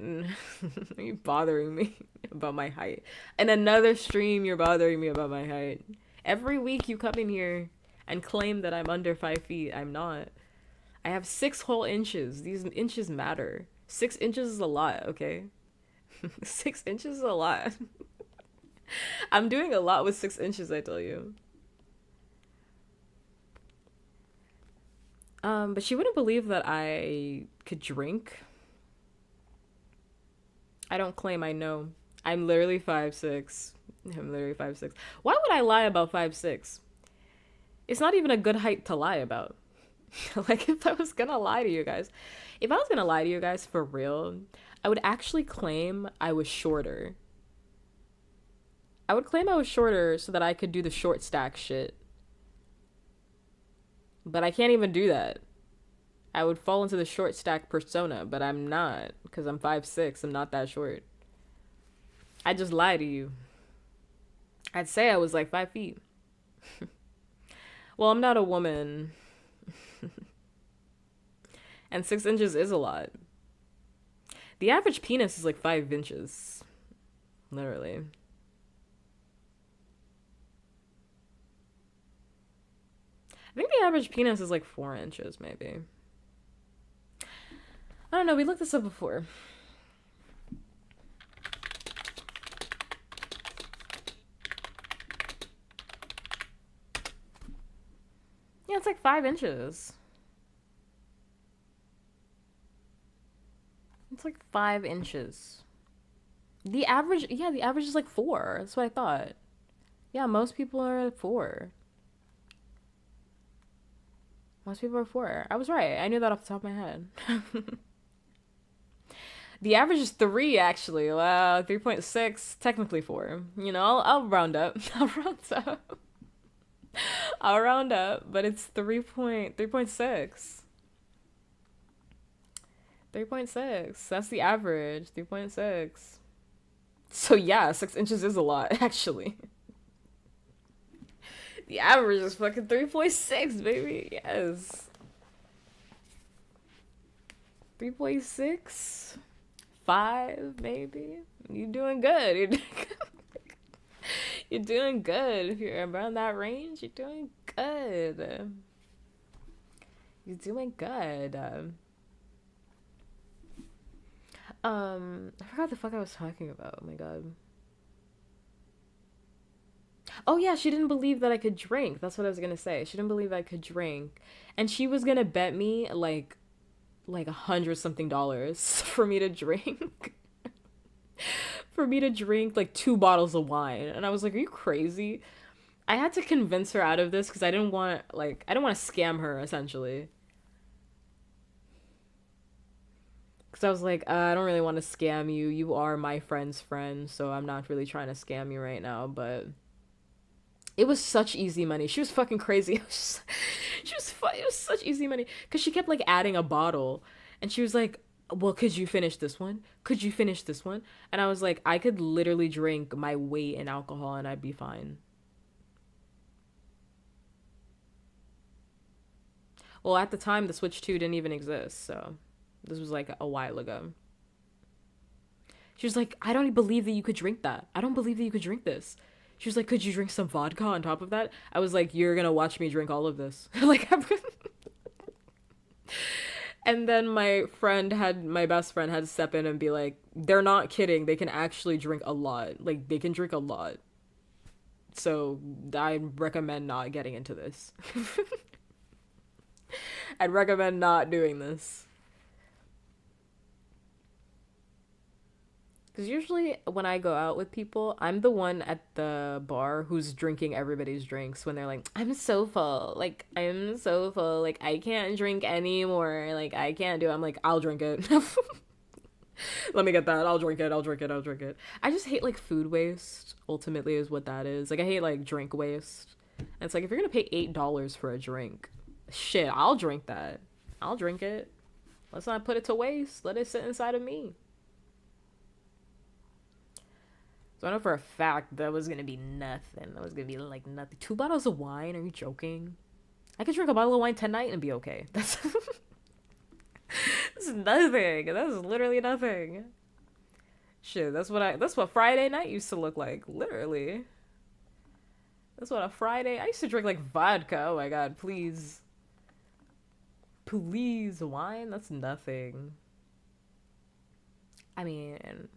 Are you bothering me about my height? In another stream, you're bothering me about my height. Every week you come in here and claim that I'm under 5 feet. I'm not. I have 6 whole inches. These inches matter. 6 inches is a lot, okay? 6 inches is a lot. I'm doing a lot with 6 inches, I tell you. But she wouldn't believe that I could drink. I don't claim I know. I'm literally 5'6". I'm literally 5'6". Why would I lie about 5'6"? It's not even a good height to lie about. Like, if I was gonna lie to you guys, for real, I would actually claim I was shorter. I would claim I was shorter so that I could do the short stack shit. But I can't even do that. I would fall into the short stack persona, but I'm not, because I'm 5'6". I'm not that short. I just lie to you. I'd say I was like 5 feet. Well, I'm not a woman. And 6 inches is a lot. The average penis is like 5 inches. Literally. I think the average penis is like 4 inches, maybe. I don't know, we looked this up before. Yeah, it's like 5 inches. It's like 5 inches. The average is like 4. That's what I thought. Yeah, most people are at 4. Most people are 4. I was right. I knew that off the top of my head. The average is 3, actually. Wow, 3.6, technically 4. You know, I'll round up. I'll round up, but it's 3.6. 3.6. That's the average. 3.6. So yeah, 6 inches is a lot, actually. The average is fucking 3.6, baby. Yes. 3.6? 5, maybe? You're doing good. You're doing good. If you're around that range, you're doing good. You're doing good. I forgot the fuck I was talking about. Oh my god. Oh yeah, she didn't believe that I could drink. That's what I was gonna say. She didn't believe I could drink, and she was gonna bet me like $100 something for me to drink. For me to drink like 2 bottles of wine, and I was like, "Are you crazy?" I had to convince her out of this because I didn't want to scam her essentially. Because I was like, I don't really want to scam you. You are my friend's friend, so I'm not really trying to scam you right now. But it was such easy money. She was fucking crazy. It was such easy money. Because she kept like adding a bottle. And she was like, well, could you finish this one? Could you finish this one? And I was like, I could literally drink my weight in alcohol and I'd be fine. Well, at the time, the Switch 2 didn't even exist, so this was like a while ago. She was like, I don't believe that you could drink that. I don't believe that you could drink this. She was like, could you drink some vodka on top of that? I was like, you're gonna watch me drink all of this. Like, and then my best friend had to step in and be like, they're not kidding. They can actually drink a lot. Like, they can drink a lot. So I recommend not getting into this. I'd recommend not doing this. Because usually when I go out with people, I'm the one at the bar who's drinking everybody's drinks when they're like, I'm so full. Like, I'm so full. Like, I can't drink anymore. Like, I can't do it. I'm like, I'll drink it. Let me get that. I'll drink it. I just hate, like, food waste, ultimately, is what that is. Like, I hate, like, drink waste. And it's like, if you're going to pay $8 for a drink, shit, I'll drink that. I'll drink it. Let's not put it to waste. Let it sit inside of me. So I know for a fact that was going to be nothing. That was going to be like nothing. 2 bottles of wine? Are you joking? I could drink a bottle of wine tonight and be okay. That's It's nothing. That's literally nothing. Shit, that's what Friday night used to look like, literally. That's what a Friday I used to drink like vodka. Oh my god, please. Please, wine? That's nothing. I mean,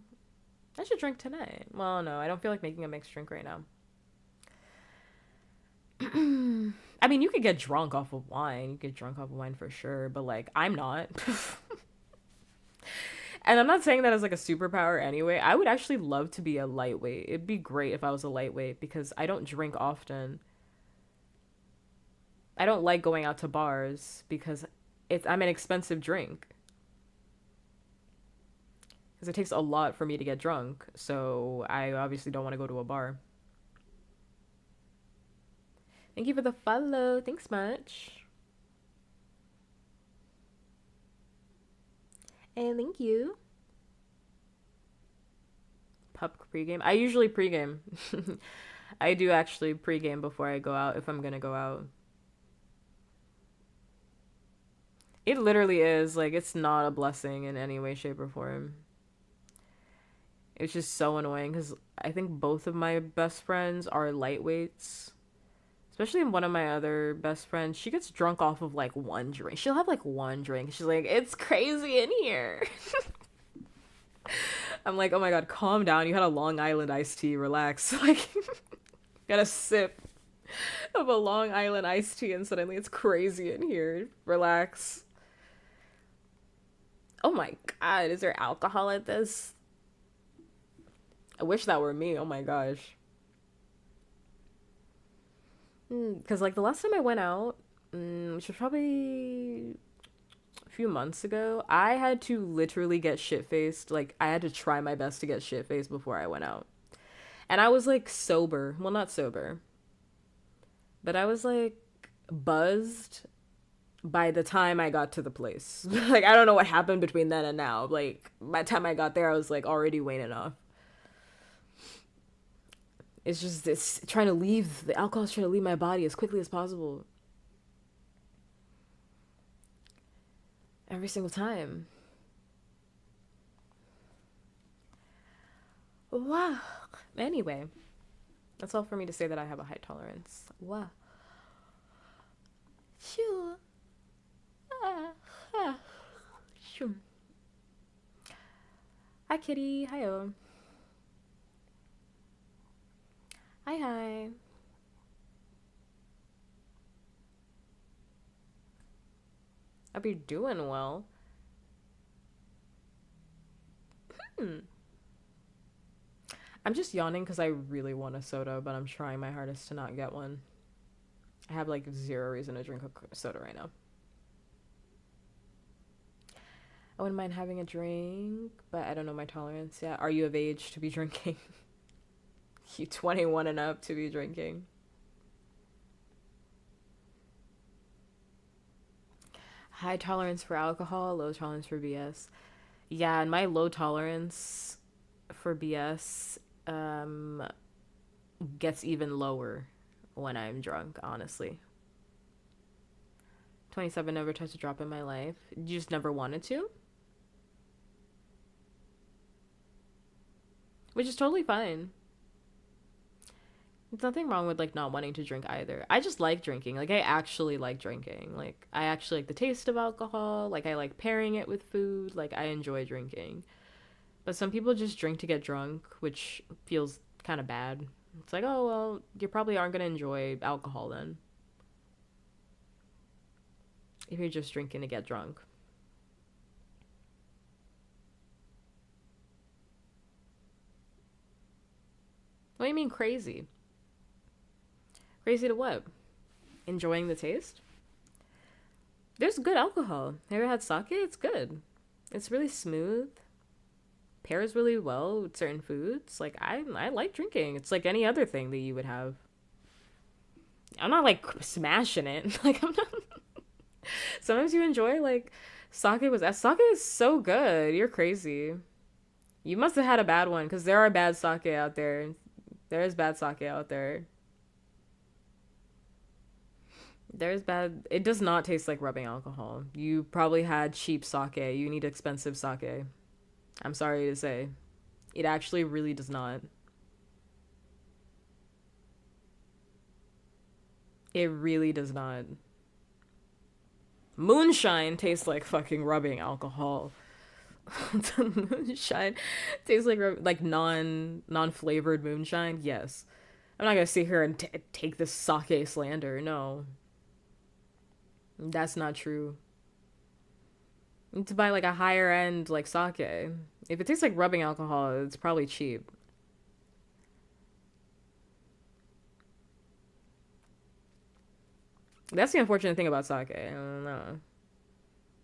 I should drink tonight. Well, no, I don't feel like making a mixed drink right now. I mean, you could get drunk off of wine. You get drunk off of wine for sure, but like, I'm not. And I'm not saying that as like a superpower anyway. I would actually love to be a lightweight. It'd be great if I was a lightweight because I don't drink often. I don't like going out to bars because I'm an expensive drink. Because it takes a lot for me to get drunk. So I obviously don't want to go to a bar. Thank you for the follow. Thanks much. And thank you. Pup pregame. I usually pregame. I do actually pregame before I go out if I'm gonna go out. It literally is like it's not a blessing in any way, shape, or form. It's just so annoying because I think both of my best friends are lightweights. Especially one of my other best friends, she gets drunk off of like one drink. She'll have like one drink. She's like, it's crazy in here. I'm like, oh my god, calm down. You had a Long Island iced tea. Relax. Like, got a sip of a Long Island iced tea and suddenly it's crazy in here. Relax. Oh my god, is there alcohol at this? I wish that were me. Oh my gosh. Because like the last time I went out, which was probably a few months ago, I had to literally get shit faced. Like I had to try my best to get shit faced before I went out, and I was like sober. Well, not sober, but I was like buzzed by the time I got to the place. Like I don't know what happened between then and now. Like by the time I got there, I was like already waning off. It's just this trying to leave, the alcohol's trying to leave my body as quickly as possible. Every single time. Wow. Anyway, that's all for me to say that I have a high tolerance. Wow. Sure. Sure. Hi, kitty. Hi-oh. Hi. Hope you're doing well. I'm just yawning because I really want a soda, but I'm trying my hardest to not get one. I have like zero reason to drink a soda right now. I wouldn't mind having a drink, but I don't know my tolerance yet. Are you of age to be drinking? You 21 and up to be drinking. High tolerance for alcohol, low tolerance for BS. Yeah, and my low tolerance for BS gets even lower when I'm drunk, honestly. 27, never touched a drop in my life. You just never wanted to? Which is totally fine. There's nothing wrong with like not wanting to drink either. I just like drinking. Like I actually like drinking. Like I actually like the taste of alcohol. Like I like pairing it with food. Like I enjoy drinking. But some people just drink to get drunk, which feels kind of bad. It's like, oh well, you probably aren't gonna enjoy alcohol then. If you're just drinking to get drunk. What do you mean crazy? Crazy to what? Enjoying the taste? There's good alcohol. Have you ever had sake? It's good. It's really smooth. Pairs really well with certain foods. Like I like drinking. It's like any other thing that you would have. I'm not like smashing it. Like I'm not. Sometimes you enjoy like sake is so good. You're crazy. You must have had a bad one because there are bad sake out there. There is bad sake out there. There's bad. It does not taste like rubbing alcohol. You probably had cheap sake. You need expensive sake. I'm sorry to say. It actually really does not. It really does not. Moonshine tastes like fucking rubbing alcohol. Moonshine tastes like non flavored moonshine. Yes, I'm not gonna sit here and take this sake slander. No, that's not true. You need to buy like a higher end like sake. If it tastes like rubbing alcohol, it's probably cheap. That's the unfortunate thing about sake. I don't know.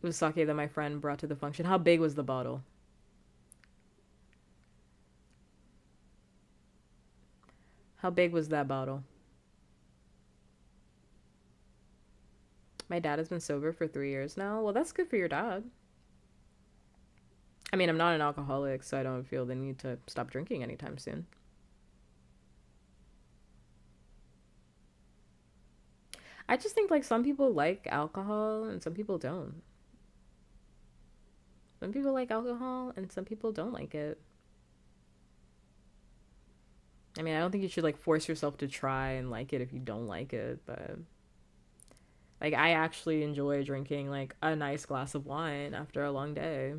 It was sake that my friend brought to the function. How big was the bottle? How big was that bottle? My dad has been sober for 3 years now. Well, that's good for your dad. I mean, I'm not an alcoholic, so I don't feel the need to stop drinking anytime soon. I just think like some people like alcohol and some people don't. Some people like alcohol and some people don't like it. I mean, I don't think you should like force yourself to try and like it if you don't like it, but like I actually enjoy drinking like a nice glass of wine after a long day.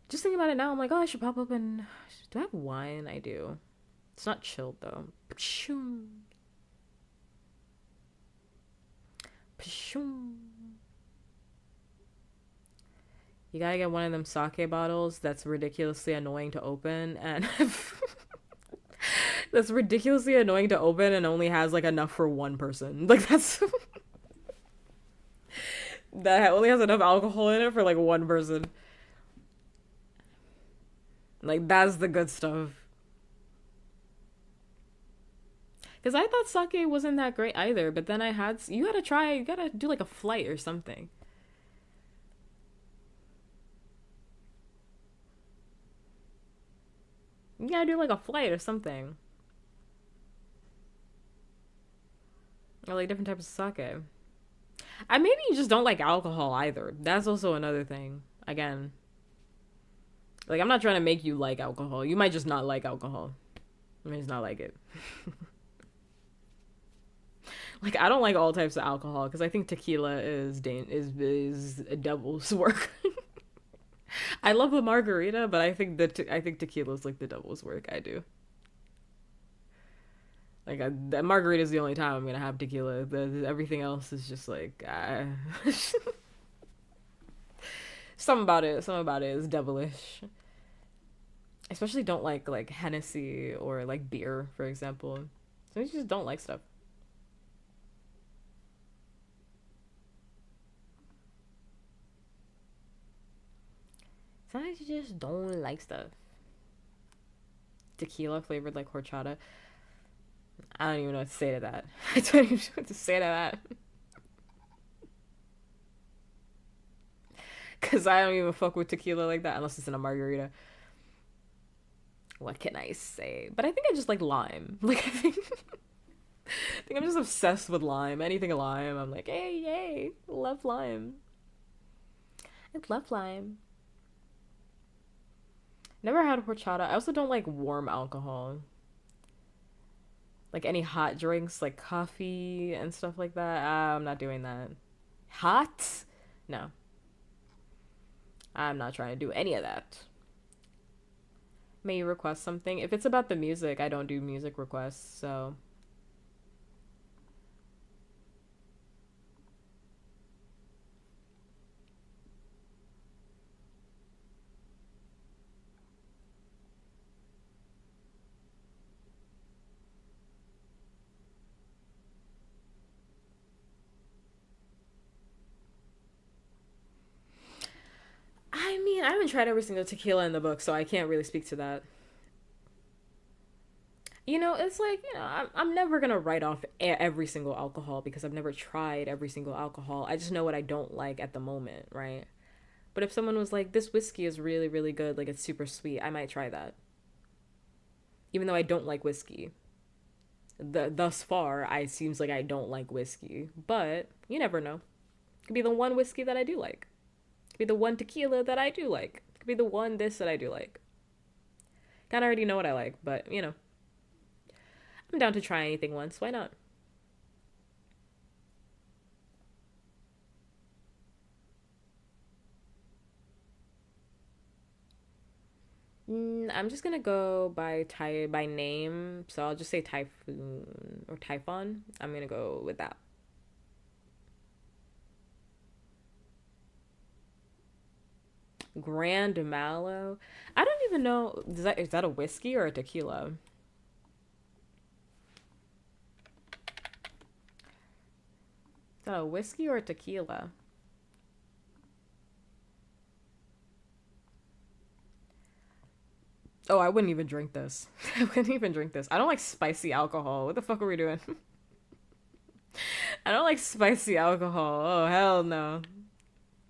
Just thinking about it now, I'm like, oh, I should pop open. Do I have wine? I do. It's not chilled though. Pshum. Pshum. You gotta get one of them sake bottles that's ridiculously annoying to open and that's ridiculously annoying to open and only has like enough for one person. Like that's that only has enough alcohol in it for like one person. Like that's the good stuff. Because I thought sake wasn't that great either, but then you gotta try, you gotta do like a flight or something. You gotta do like a flight or something. Or like different types of sake. Maybe you just don't like alcohol either. That's also another thing. Again, like I'm not trying to make you like alcohol. You might just not like alcohol. You might just not like it. Like I don't like all types of alcohol because I think tequila is a devil's work. I love a margarita, but I think tequila is like the devil's work. I do. Like that margarita is the only time I'm gonna have tequila. Everything else is just like something about it. Something about it is devilish. I especially don't like Hennessy or like beer, for example. So I just don't like stuff. Sometimes you just don't like stuff. Tequila flavored like horchata. I don't even know what to say to that. I don't even know what to say to that. Because I don't even fuck with tequila like that unless it's in a margarita. What can I say? But I think I just like lime. Like, I think I'm just obsessed with lime. Anything lime, I'm like, hey, yay, love lime. I love lime. Never had horchata. I also don't like warm alcohol. Like any hot drinks, like coffee and stuff like that. I'm not doing that. Hot? No. I'm not trying to do any of that. May you request something? If it's about the music, I don't do music requests, so. I mean, I haven't tried every single tequila in the book, so I can't really speak to that. It's like, I'm never going to write off every single alcohol because I've never tried every single alcohol. I just know what I don't like at the moment, right? But if someone was like, this whiskey is really, really good, like it's super sweet, I might try that. Even though I don't like whiskey. Thus far, I seems like I don't like whiskey, but you never know. It could be the one whiskey that I do like. It could be the one tequila that I do like. It could be the one this that I do like. Kind of already know what I like, but you know, I'm down to try anything once. Why not? I'm just gonna go by name, so I'll just say Typhoon or Typhon. I'm gonna go with that. Grand Malo. I don't even know. Is that a whiskey or a tequila? Is that a whiskey or a tequila? Oh, I wouldn't even drink this. I wouldn't even drink this. I don't like spicy alcohol. What the fuck are we doing? I don't like spicy alcohol. Oh, hell no.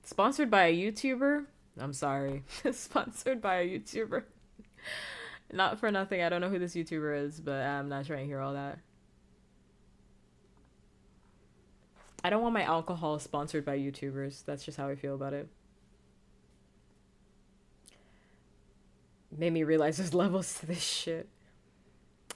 Sponsored by a YouTuber? I'm sorry. Sponsored by a YouTuber. Not for nothing. I don't know who this YouTuber is, but I'm not trying to hear all that. I don't want my alcohol sponsored by YouTubers. That's just how I feel about it. Made me realize there's levels to this shit.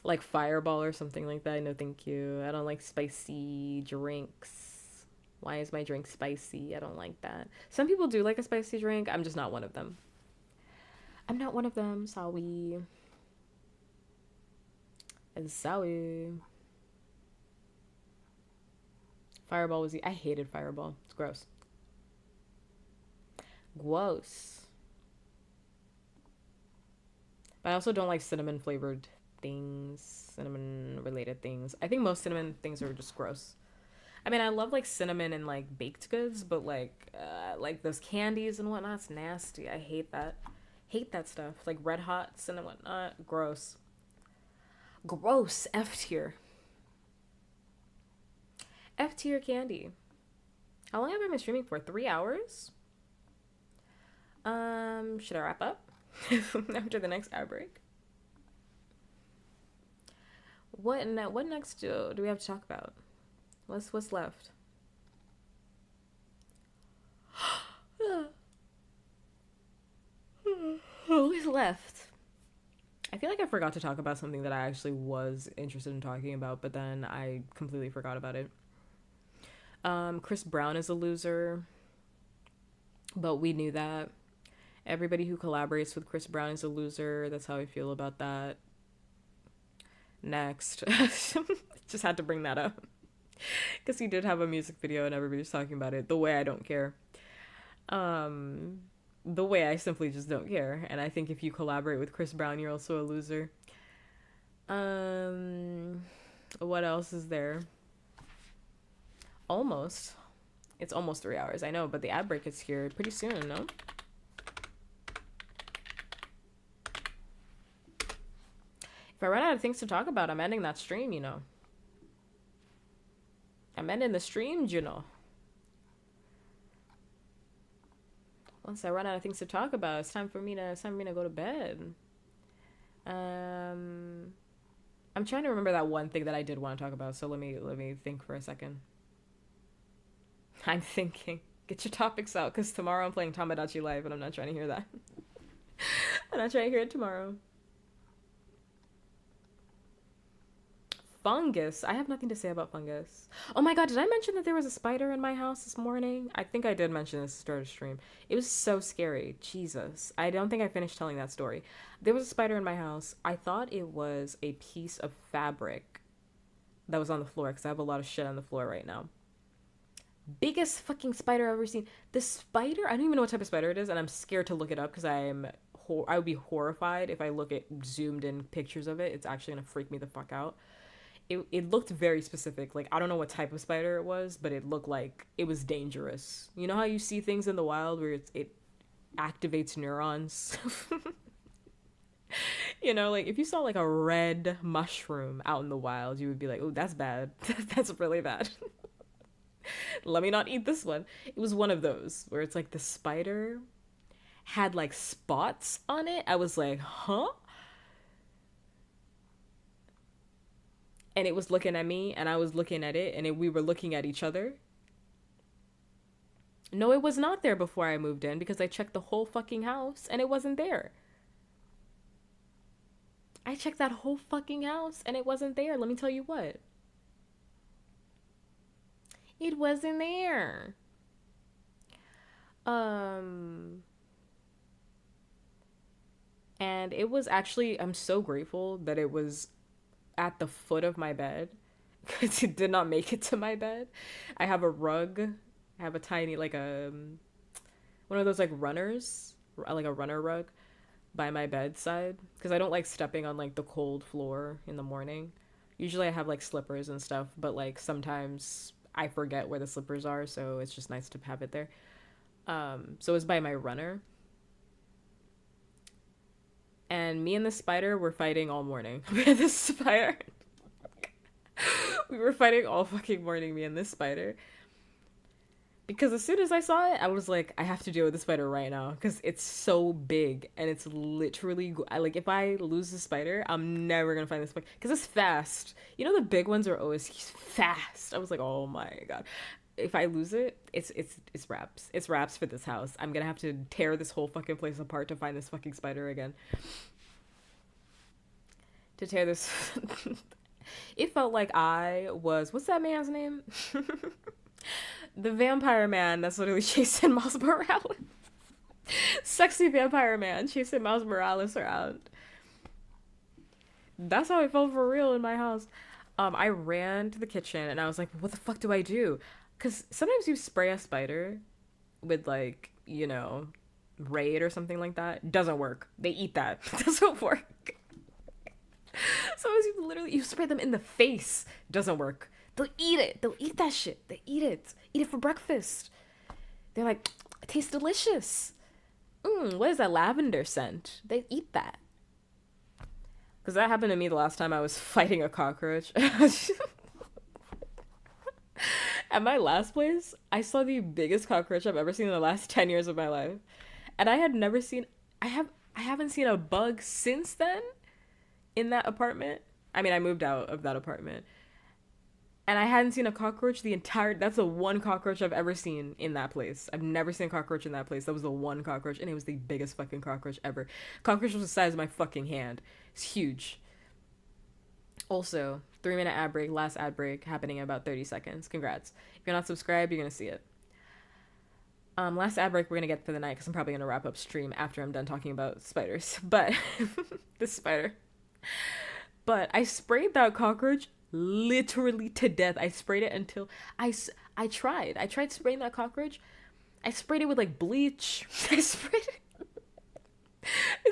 Like Fireball or something like that. No, thank you. I don't like spicy drinks. Why is my drink spicy? I don't like that. Some people do like a spicy drink. I'm just not one of them. I'm not one of them. Sorry. Sorry. Fireball was. I hated Fireball. It's gross. Gross. But I also don't like cinnamon flavored things, cinnamon related things. I think most cinnamon things are just gross. I mean, I love like cinnamon and like baked goods, but like those candies and whatnot, it's nasty. I hate that. Hate that stuff. Like red hots and whatnot. Gross. Gross. F tier. F tier candy. How long have I been streaming for? 3 hours? Should I wrap up? After the next ad break? What next do we have to talk about? What's left? Who's left? I feel like I forgot to talk about something that I actually was interested in talking about, but then I completely forgot about it. Chris Brown is a loser, but we knew that. Everybody who collaborates with Chris Brown is a loser. That's how I feel about that. Next. Just had to bring that up. Because he did have a music video and everybody's talking about it. The way I don't care. The way I simply just don't care. And I think if you collaborate with Chris Brown, you're also a loser. What else is there? Almost. It's almost 3 hours, I know, but the ad break is here pretty soon, no? If I run out of things to talk about, I'm ending that stream, you know. I'm ending the stream, you know. Once I run out of things to talk about, it's time for me to go to bed. I'm trying to remember that one thing that I did want to talk about, so let me think for a second. I'm thinking. Get your topics out, because tomorrow I'm playing Tamagotchi Live, and I'm not trying to hear that. I'm not trying to hear it tomorrow. Fungus. I have nothing to say about fungus. Oh my god, did I mention that there was a spider in my house this morning? I think I did mention this to start a stream. It was so scary. Jesus. I don't think I finished telling that story. There was a spider in my house. I thought it was a piece of fabric that was on the floor, because I have a lot of shit on the floor right now. Biggest fucking spider I've ever seen. The spider, I don't even know what type of spider it is, and I'm scared to look it up because I would be horrified if I look at zoomed in pictures of it. It's actually gonna freak me the fuck out. It looked very specific. Like, I don't know what type of spider it was, but it looked like it was dangerous. You know how you see things in the wild where it activates neurons? You know, like if you saw like a red mushroom out in the wild, you would be like, oh, that's bad. That's really bad. Let me not eat this one. It was one of those where it's like the spider had like spots on it. I was like, huh? and it was looking at me and I was looking at it, and we were looking at each other. No, it was not there before I moved in because I checked the whole fucking house and it wasn't there. I checked that whole fucking house and it wasn't there. Let me tell you what. It wasn't there. And it was actually, I'm so grateful that it was at the foot of my bed because it did not make it to my bed. I have a rug. I have a tiny, like one of those like runners, like a runner rug by my bedside because I don't like stepping on like the cold floor in the morning. Usually I have like slippers and stuff, but like sometimes I forget where the slippers are, so it's just nice to have it there. So it's by my runner. And me and the spider were fighting all morning. Me and this spider. We were fighting all fucking morning, me and this spider. Because as soon as I saw it, I was like, I have to deal with the spider right now. Because it's so big. And it's literally, like, if I lose the spider, I'm never going to find this spider. Because it's fast. You know, the big ones are always fast. I was like, oh my god. If I lose it, it's wraps. It's wraps for this house. I'm gonna have to tear this whole fucking place apart to find this fucking spider again. To tear this... It felt like I was... What's that man's name? The vampire man that's literally chasing Miles Morales. Sexy vampire man chasing Miles Morales around. That's how it felt for real in my house. I ran to the kitchen and I was like, what the fuck do I do? Because sometimes you spray a spider with, like, you know, Raid or something like that. Doesn't work. They eat that. Doesn't work. Sometimes you spray them in the face. Doesn't work. They'll eat it. They'll eat that shit. They eat it. Eat it for breakfast. They're like, it tastes delicious. What is that lavender scent? They eat that. Because that happened to me the last time I was fighting a cockroach. At my last place, I saw the biggest cockroach I've ever seen in the last 10 years of my life. And I had never seen... I haven't seen a bug since then in that apartment. I mean, I moved out of that apartment. And I hadn't seen a cockroach the entire... That's the one cockroach I've ever seen in that place. I've never seen a cockroach in that place. That was the one cockroach, and it was the biggest fucking cockroach ever. Cockroach was the size of my fucking hand. It's huge. Also, 3-minute ad break, last ad break, happening in about 30 seconds. Congrats. If you're not subscribed, you're gonna see it. Last ad break we're gonna get for the night, because I'm probably gonna wrap up stream after I'm done talking about spiders. But, this spider. But I sprayed that cockroach literally to death. I sprayed it until I tried spraying that cockroach. I sprayed it with like bleach. I sprayed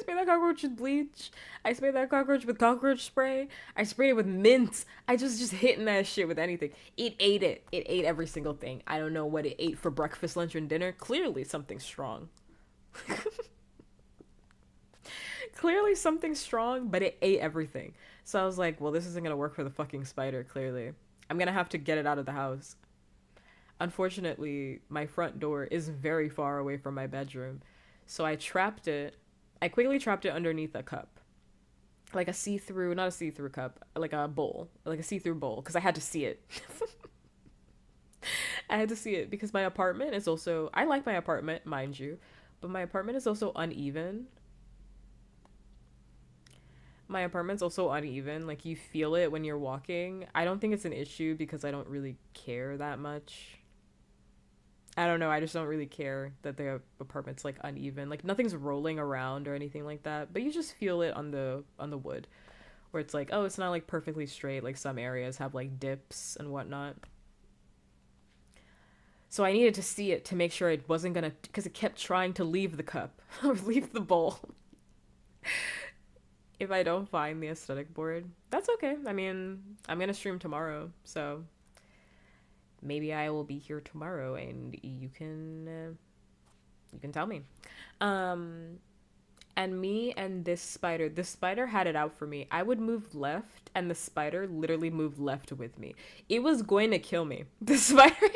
that cockroach with bleach. I sprayed that cockroach with cockroach spray. I sprayed it with mint. I just hitting that shit with anything. It ate it. It ate every single thing. I don't know what it ate for breakfast, lunch, and dinner. Clearly something strong. Clearly something strong, but it ate everything. So I was like, well, this isn't gonna work for the fucking spider, clearly. I'm gonna have to get it out of the house. Unfortunately, my front door is very far away from my bedroom. So I quickly trapped it underneath a cup. Like a see-through, not a see-through cup, like a bowl. Like a see-through bowl, because I had to see it. I had to see it because my apartment is also... I like my apartment, mind you, but my apartment is also uneven. My apartment's also uneven. Like, you feel it when you're walking. I don't think it's an issue because I don't really care that much. I don't know. I just don't really care that the apartment's, like, uneven. Like, nothing's rolling around or anything like that. But you just feel it on the wood. Where it's like, oh, it's not, like, perfectly straight. Like, some areas have, like, dips and whatnot. So I needed to see it to make sure it wasn't gonna... Because it kept trying to leave the cup. Or leave the bowl. If I don't find the aesthetic board, that's okay. I mean, I'm gonna stream tomorrow, so maybe I will be here tomorrow and you can tell me. And me and this spider had it out for me. I would move left and the spider literally moved left with me. It was going to kill me. The spider...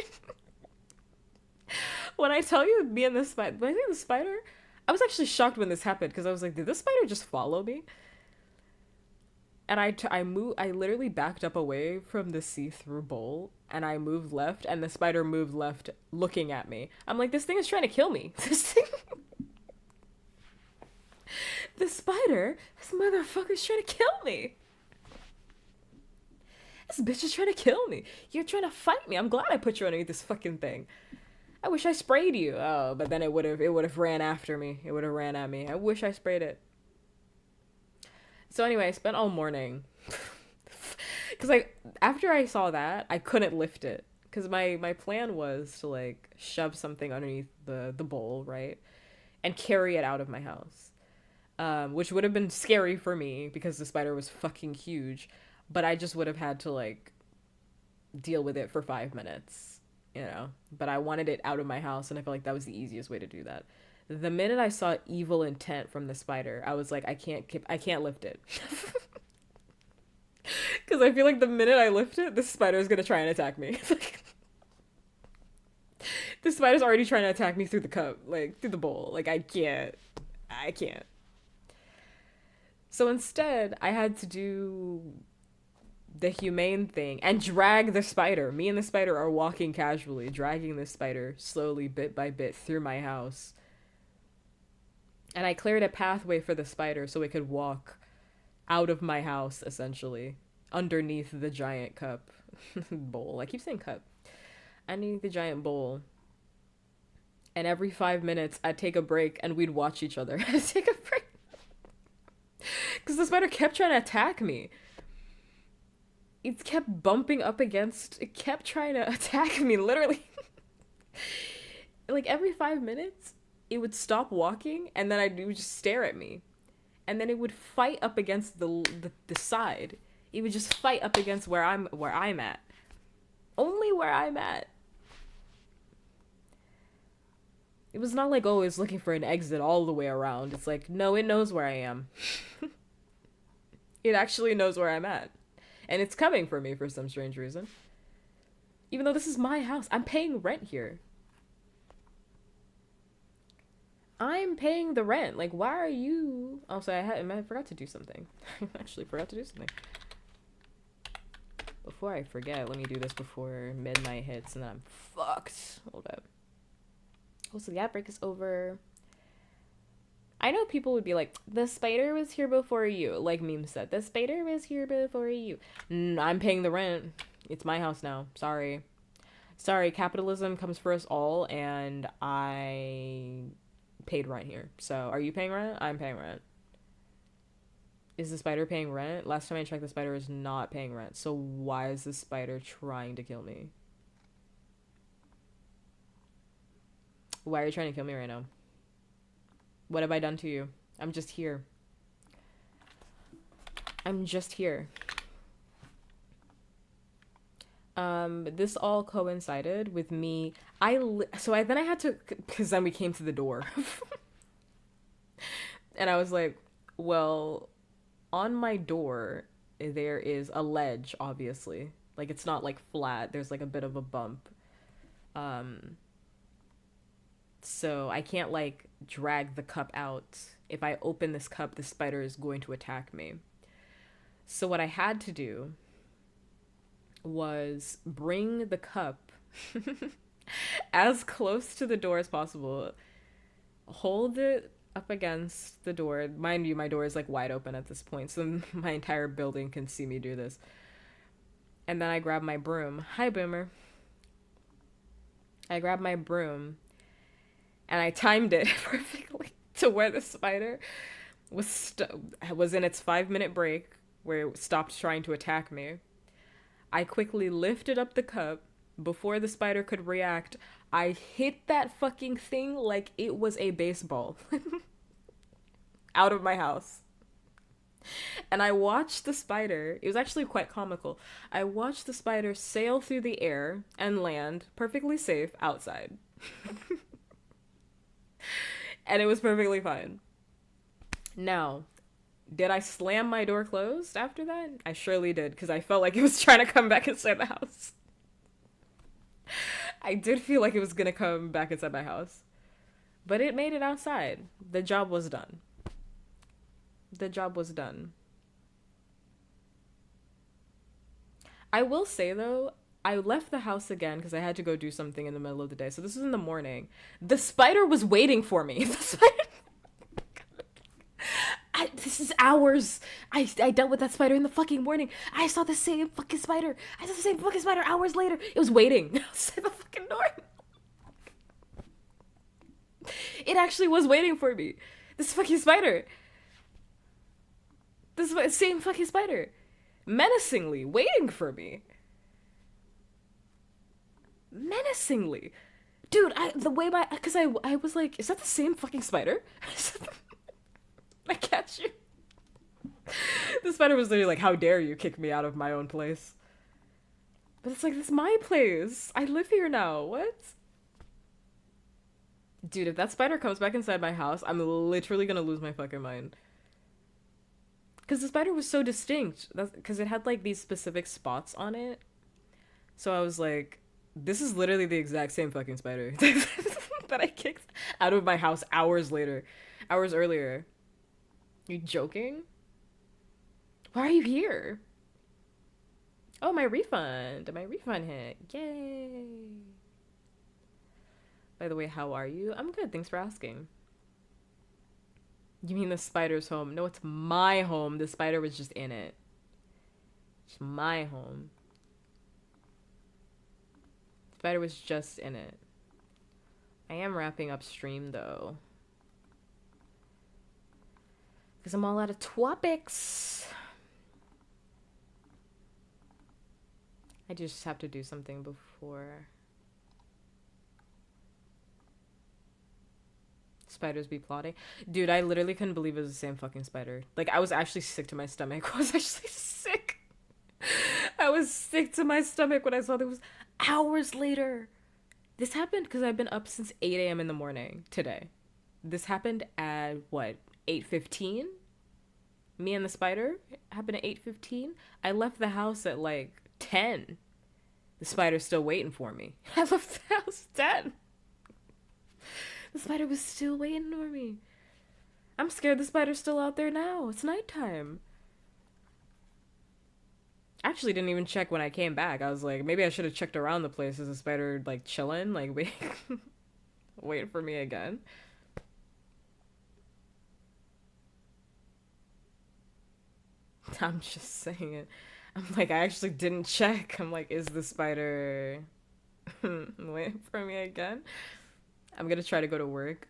When I tell you me and the spider, I was actually shocked when this happened because I was like, did this spider just follow me? And I literally backed up away from the see-through bowl and I moved left and the spider moved left looking at me. I'm like, this thing is trying to kill me. This motherfucker's trying to kill me. This bitch is trying to kill me. You're trying to fight me. I'm glad I put you underneath this fucking thing. I wish I sprayed you. Oh, but then it would have ran after me. It would have ran at me. I wish I sprayed it. So anyway, I spent all morning because like after I saw that, I couldn't lift it because my plan was to like shove something underneath the bowl, right, and carry it out of my house, which would have been scary for me because the spider was fucking huge, but I just would have had to like deal with it for 5 minutes, you know. But I wanted it out of my house, and I felt like that was the easiest way to do that. The minute I saw evil intent from the spider, I was like, I can't lift it. Because I feel like the minute I lift it, the spider is going to try and attack me. The spider's already trying to attack me through the cup, like, through the bowl. Like, I can't. So instead, I had to do the humane thing and drag the spider. Me and the spider are walking casually, dragging the spider slowly, bit by bit, through my house. And I cleared a pathway for the spider so it could walk out of my house, essentially, underneath the giant cup bowl. I keep saying cup. Underneath the giant bowl. And every 5 minutes, I'd take a break and we'd watch each other. I'd take a break. Because the spider kept trying to attack me. It kept bumping up against... It kept trying to attack me, literally. Like, every 5 minutes... it would stop walking and then it would just stare at me, and then it would fight up against the side. It would just fight up against where I'm at, only where I'm at. It was not like, oh, it's looking for an exit all the way around. It's like, no, it knows where I am. It actually knows where I'm at, and it's coming for me for some strange reason, even though this is my house. I'm paying rent here. I'm paying the rent. Like, why are you... Oh, so I forgot to do something. I actually forgot to do something. Before I forget, let me do this before midnight hits and then I'm fucked. Hold up. Oh, so the outbreak is over. I know people would be like, the spider was here before you. Like meme said, the spider was here before you. I'm paying the rent. It's my house now. Sorry. Sorry, capitalism comes for us all, and I... paid rent here. So are you paying rent? I'm paying rent. Is the spider paying rent? Last time I checked, the spider is not paying rent. So why is the spider trying to kill me? Why are you trying to kill me right now? What have I done to you? I'm just here. I'm just here. This all coincided with me. Then I had to, because then we came to the door. And I was like, well, on my door, there is a ledge, obviously. Like, it's not, like, flat. There's, like, a bit of a bump. So I can't, like, drag the cup out. If I open this cup, the spider is going to attack me. So what I had to do was bring the cup as close to the door as possible, hold it up against the door. Mind you, my door is like wide open at this point, so my entire building can see me do this. And then I grab my broom. Hi, Boomer. I grabbed my broom and I timed it perfectly to where the spider was in its 5-minute break, where it stopped trying to attack me. I quickly lifted up the cup. Before the spider could react, I hit that fucking thing like it was a baseball out of my house. And I watched the spider. It was actually quite comical. I watched the spider sail through the air and land perfectly safe outside. And it was perfectly fine. Now, did I slam my door closed after that? I surely did, because I felt like it was trying to come back inside the house. I did feel like it was going to come back inside my house. But it made it outside. The job was done. The job was done. I will say though, I left the house again because I had to go do something in the middle of the day. So this was in the morning. The spider was waiting for me. The spider. This is hours. I dealt with that spider in the fucking morning. I saw the same fucking spider. I saw the same fucking spider hours later. It was waiting outside the fucking door. It actually was waiting for me. This fucking spider. This same fucking spider. Menacingly waiting for me. Menacingly. Dude, because I was like, is that the same fucking spider? I catch you. The spider was literally like, how dare you kick me out of my own place? But it's like, this is my place. I live here now. What? Dude, if that spider comes back inside my house, I'm literally gonna lose my fucking mind. Because the spider was so distinct. Because it had like these specific spots on it. So I was like, this is literally the exact same fucking spider that I kicked out of my house hours earlier. You joking? Why are you here? Oh, my refund hit. Yay. By the way, how are you? I'm good, thanks for asking. You mean the spider's home? No, it's my home. The spider was just in it. It's my home. The spider was just in it. I am wrapping up stream though, because I'm all out of topics. I just have to do something before. Spiders be plotting. Dude, I literally couldn't believe it was the same fucking spider. Like, I was actually sick to my stomach. I was actually sick. I was sick to my stomach when I saw there was hours later. This happened because I've been up since 8 a.m. in the morning today. This happened at, what, 8:15? Me and the spider happened at 8:15. I left the house at, like, 10. The spider's still waiting for me. I left the house at 10. The spider was still waiting for me. I'm scared the spider's still out there now. It's nighttime. I actually didn't even check when I came back. I was like, maybe I should have checked around the place. Is the spider, like, chilling? Like, waiting for me again? I'm just saying it. I'm like, I actually didn't check. I'm like, is the spider waiting for me again? I'm gonna try to go to work.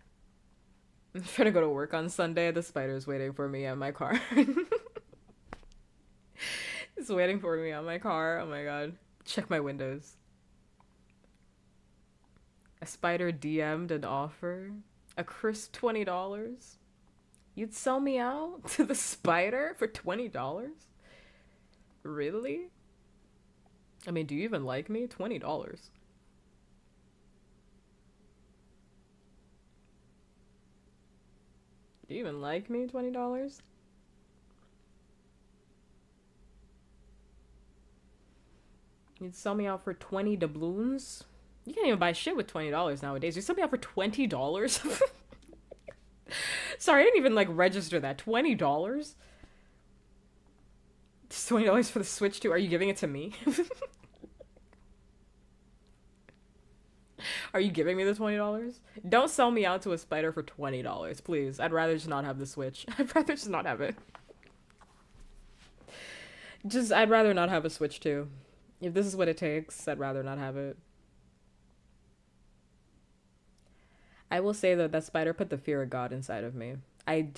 I'm trying to go to work on Sunday. The spider's waiting for me at my car. It's waiting for me on my car. Oh my god. Check my windows. A spider DM'd an offer. A crisp $20. You'd sell me out to the spider for $20? Really? I mean, do you even like me? $20. Do you even like me? $20? You'd sell me out for 20 doubloons? You can't even buy shit with $20 nowadays. You sell me out for $20? Sorry, I didn't even like register that. $20? It's $20 for the Switch too. Are you giving it to me? Are you giving me the $20? Don't sell me out to a spider for $20, please. I'd rather just not have the Switch. I'd rather just not have it. I'd rather not have a Switch too. If this is what it takes, I'd rather not have it. I will say though, that spider put the fear of God inside of me.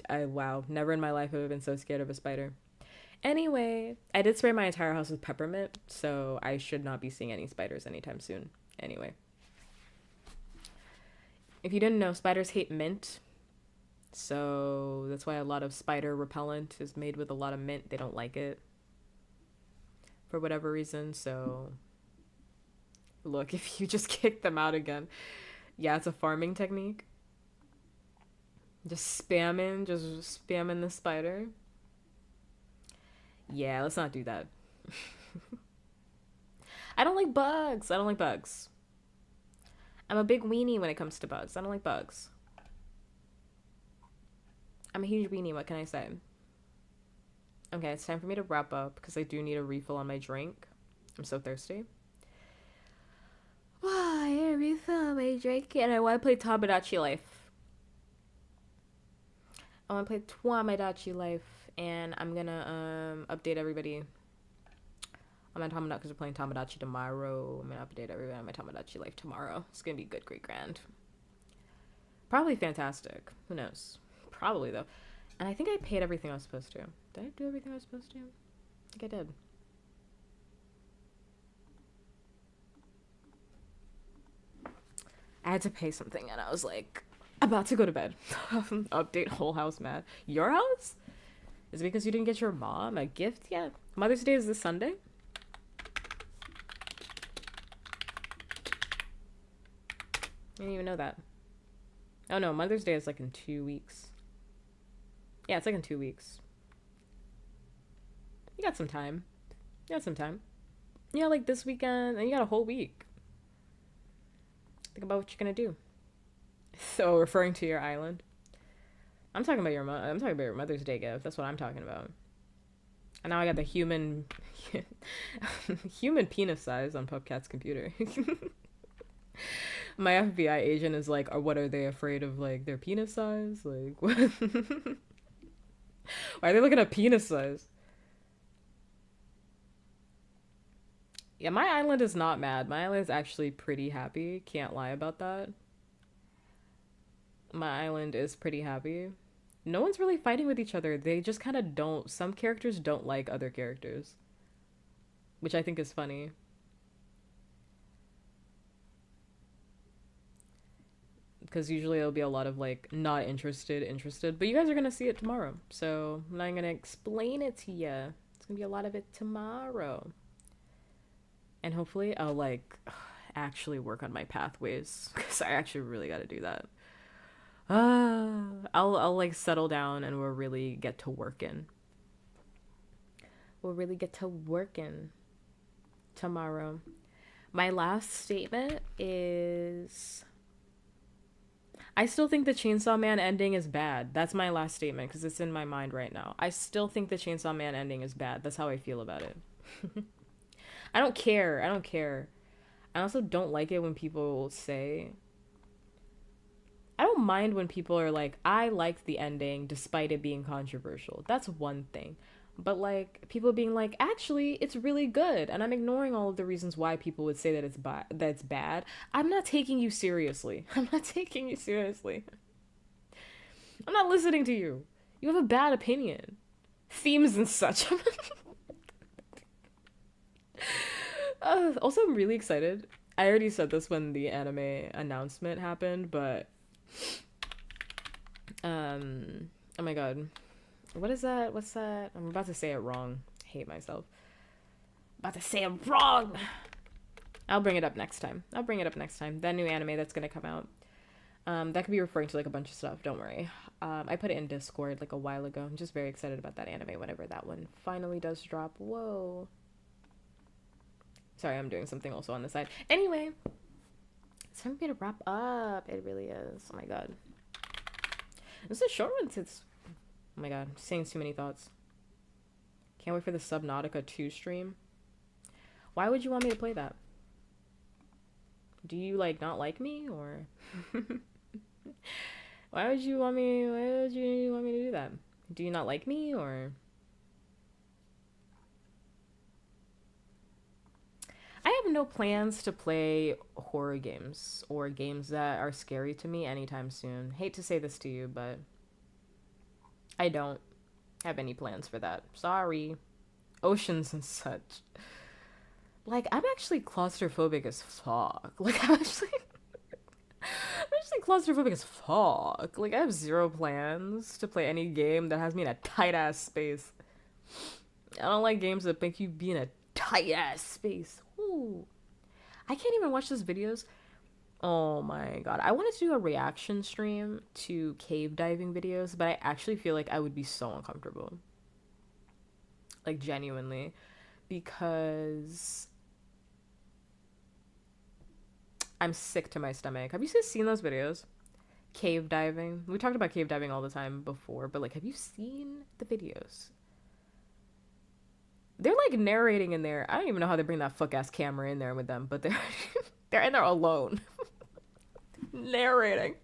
Wow, never in my life have I been so scared of a spider. Anyway, I did spray my entire house with peppermint, so I should not be seeing any spiders anytime soon. Anyway. If you didn't know, spiders hate mint. So that's why a lot of spider repellent is made with a lot of mint. They don't like it for whatever reason. So look, if you just kick them out again. Yeah, it's a farming technique. Just spamming the spider. Yeah, let's not do that. I don't like bugs. I'm a big weenie when it comes to bugs. I don't like bugs. I'm a huge weenie, what can I say? Okay, it's time for me to wrap up because I do need a refill on my drink. I'm so thirsty. Why every time I drink it, I want to play Tamagotchi Life. I want to play Tamagotchi Life, and I'm gonna update everybody on my Tamagotchi because we're playing Tamagotchi tomorrow. I'm gonna update everybody on my Tamagotchi Life tomorrow. It's gonna be good, great, grand. Probably fantastic. Who knows? Probably though. And I think I paid everything I was supposed to. Did I do everything I was supposed to? I think I did. I had to pay something and I was like, about to go to bed. Update whole house mad. Your house? Is it because you didn't get your mom a gift yet? Mother's Day is this Sunday? I didn't even know that. Oh no, Mother's Day is like in 2 weeks. Yeah, it's like in 2 weeks. You got some time. You got some time. Yeah, like this weekend, and you got a whole week. Think about what you're gonna do. So, referring to your island. I'm talking about your Mother's Day gift. That's what I'm talking about. And now I got the human penis size on Puppkat's computer. My FBI agent is like, what are they afraid of, like, their penis size? Like, what? Why are they looking at penis size? Yeah, my island is not mad. My island is actually pretty happy. Can't lie about that. My island is pretty happy. No one's really fighting with each other. They just kind of don't. Some characters don't like other characters, which I think is funny. Because usually it'll be a lot of like not interested, but you guys are gonna see it tomorrow, so I'm not gonna explain it to you. It's gonna be a lot of it tomorrow, and hopefully I'll like actually work on my pathways because I actually really got to do that. I'll like settle down and we'll really get to working. We'll really get to working tomorrow. My last statement is I still think the Chainsaw Man ending is bad. That's my last statement because it's in my mind right now. I still think the Chainsaw Man ending is bad. That's how I feel about it. I don't care. I don't care. I also don't like it when people say... I don't mind when people are like, I liked the ending despite it being controversial. That's one thing. But like people being like, actually, it's really good, and I'm ignoring all of the reasons why people would say that it's bad. I'm not taking you seriously. I'm not taking you seriously. I'm not listening to you. You have a bad opinion. Themes and such. Also, I'm really excited. I already said this when the anime announcement happened, but oh my god. What is that? What's that? I'm about to say it wrong. I hate myself. About to say it wrong! I'll bring it up next time. That new anime that's gonna come out. That could be referring to like a bunch of stuff. Don't worry. I put it in Discord like a while ago. I'm just very excited about that anime whenever that one finally does drop. Whoa. Sorry, I'm doing something also on the side. Anyway, it's time for me to wrap up. It really is. Oh my god. This is a short one since... Oh my god, I'm saying too many thoughts. Can't wait for the Subnautica 2 stream. Why would you want me to play that? Do you, like, not like me, or... Why would you want me to do that? Do you not like me, or... I have no plans to play horror games, or games that are scary to me anytime soon. Hate to say this to you, but... I don't have any plans for that. Sorry. Oceans and such. Like, I'm actually claustrophobic as fuck. Like, I'm actually claustrophobic as fuck. Like, I have zero plans to play any game that has me in a tight-ass space. I don't like games that make you be in a tight-ass space. Ooh. I can't even watch those videos. Oh my god. I wanted to do a reaction stream to cave diving videos, but I actually feel like I would be so uncomfortable. Like, genuinely. Because I'm sick to my stomach. Have you guys seen those videos? Cave diving. We talked about cave diving all the time before, but like, have you seen the videos? They're like narrating in there. I don't even know how they bring that fuck ass camera in there with them, but they're they're in there alone, narrating.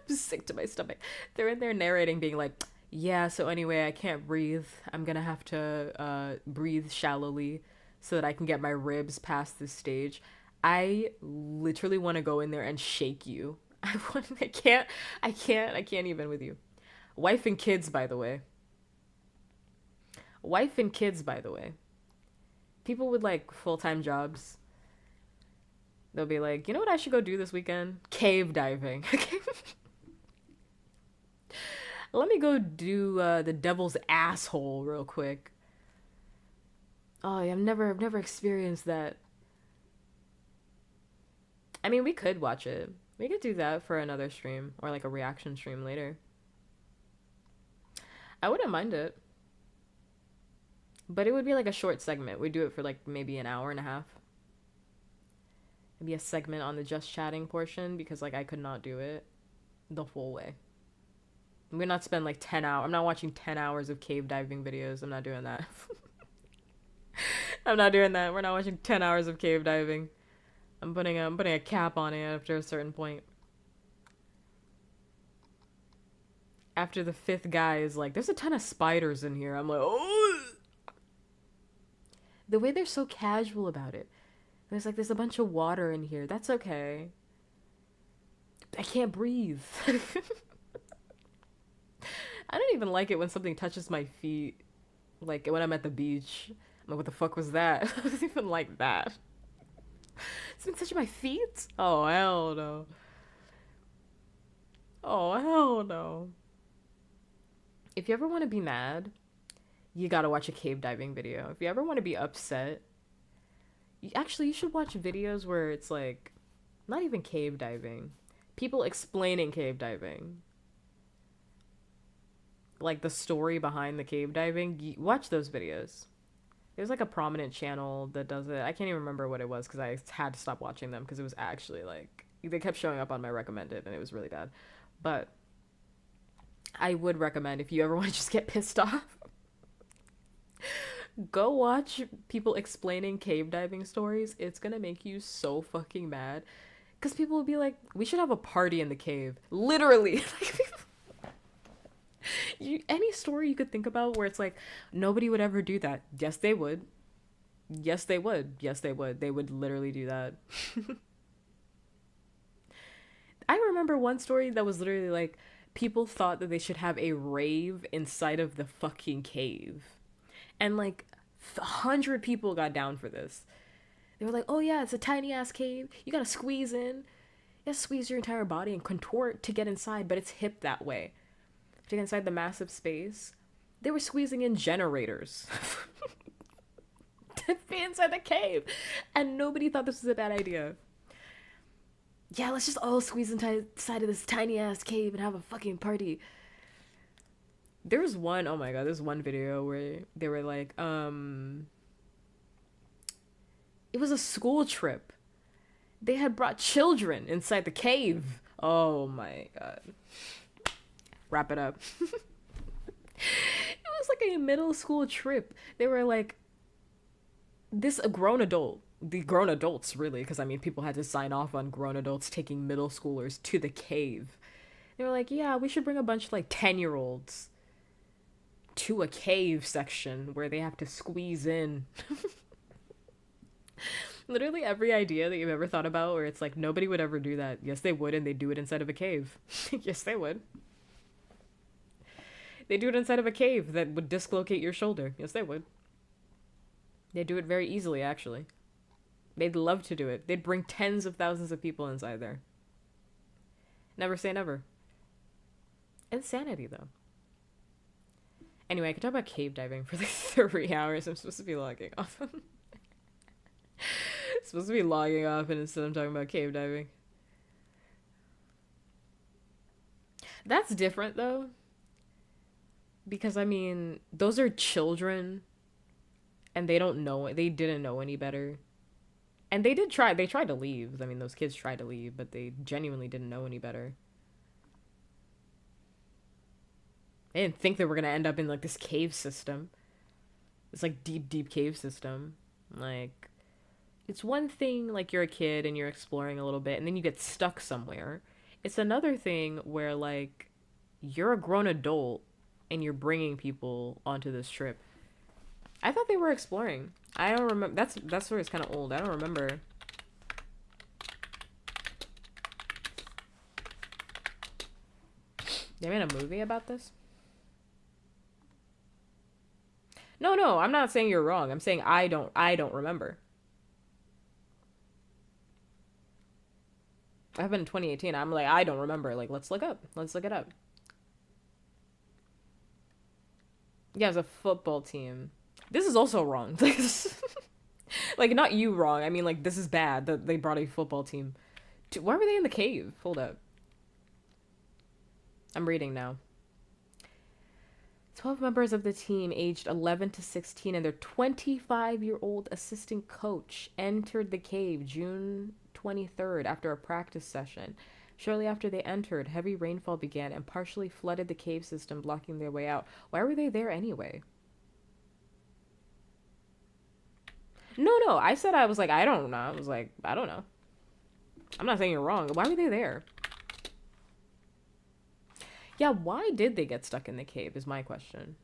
I'm sick to my stomach. They're in there narrating, being like, "Yeah, so anyway, I can't breathe. I'm gonna have to breathe shallowly so that I can get my ribs past this stage." I literally want to go in there and shake you. I can't. I can't even with you. Wife and kids, by the way. Wife and kids, by the way. People with like full time jobs, they'll be like, you know what I should go do this weekend? Cave diving. Let me go do the devil's asshole real quick. Oh, I've never experienced that. I mean, we could watch it. We could do that for another stream or like a reaction stream later. I wouldn't mind it. But it would be like a short segment. We'd do it for like maybe an hour and a half. It'd be a segment on the just chatting portion because like I could not do it the full way. We're not spend like 10 hours. I'm not watching 10 hours of cave diving videos. I'm not doing that. I'm not doing that. We're not watching 10 hours of cave diving. I'm putting a cap on it after a certain point. After the fifth guy is like, there's a ton of spiders in here. I'm like, oh. The way they're so casual about it. There's a bunch of water in here. That's okay. I can't breathe. I don't even like it when something touches my feet. Like when I'm at the beach. I'm like, what the fuck was that? I don't even like that. Something touching my feet? Oh, hell no. Oh, hell no. If you ever want to be mad, you gotta watch a cave diving video. If you ever want to be upset, you should watch videos where it's like, not even cave diving. People explaining cave diving. Like the story behind the cave diving. Watch those videos. There's like a prominent channel that does it. I can't even remember what it was because I had to stop watching them because it was actually like, they kept showing up on my recommended and it was really bad. But I would recommend if you ever want to just get pissed off, go watch people explaining cave diving stories. It's gonna make you so fucking mad. Because people will be like, we should have a party in the cave. Literally. Any story you could think about where it's like, nobody would ever do that. Yes, they would. Yes, they would. Yes, they would. They would literally do that. I remember one story that was literally like, people thought that they should have a rave inside of the fucking cave. And like 100 people got down for this. They were like, oh yeah, it's a tiny ass cave. You gotta squeeze in. You gotta squeeze your entire body and contort to get inside, but it's hip that way. To get inside the massive space. They were squeezing in generators to be inside the cave. And nobody thought this was a bad idea. Yeah, let's just all squeeze inside of this tiny ass cave and have a fucking party. There's one, oh my god, there's one video where they were like, it was a school trip. They had brought children inside the cave. Oh my god. Wrap it up. It was like a middle school trip. They were like, a grown adult, the grown adults really, because I mean people had to sign off on grown adults taking middle schoolers to the cave. They were like, yeah, we should bring a bunch of like 10-year-olds to a cave section where they have to squeeze in. Literally every idea that you've ever thought about where it's like nobody would ever do that. Yes, they would, and they do it inside of a cave. Yes, they would. They do it inside of a cave that would dislocate your shoulder. Yes, they would. They do it very easily, actually. They'd love to do it. They'd bring tens of thousands of people inside there. Never say never. Insanity, though. Anyway, I could talk about cave diving for like 3 hours. I'm supposed to be logging off. Supposed to be logging off, and instead I'm talking about cave diving. That's different, though. Because, I mean, those are children, and they don't know, they didn't know any better. And they tried to leave. I mean, those kids tried to leave, but they genuinely didn't know any better. They didn't think they were going to end up in, like, this cave system. This like deep cave system. Like, it's one thing like you're a kid and you're exploring a little bit and then you get stuck somewhere. It's another thing where like you're a grown adult and you're bringing people onto this trip. I thought they were exploring. I don't remember. That's where it's kind of old. I don't remember. They made a movie about this? No, I'm not saying you're wrong. I'm saying I don't remember. I've been in 2018. I'm like, I don't remember. Like, let's look up. Let's look it up. Yeah, it's a football team. This is also wrong. Like, not you wrong. I mean, like, this is bad that they brought a football team. Why were they in the cave? Hold up. I'm reading now. 12 members of the team aged 11 to 16 and their 25-year-old assistant coach entered the cave June 23rd after a practice session. Shortly after they entered, heavy rainfall began and partially flooded the cave system, blocking their way out. Why were they there anyway? No, I said I was like, I don't know. I was like, I don't know. I'm not saying you're wrong. Why were they there? Yeah, why did they get stuck in the cave is my question.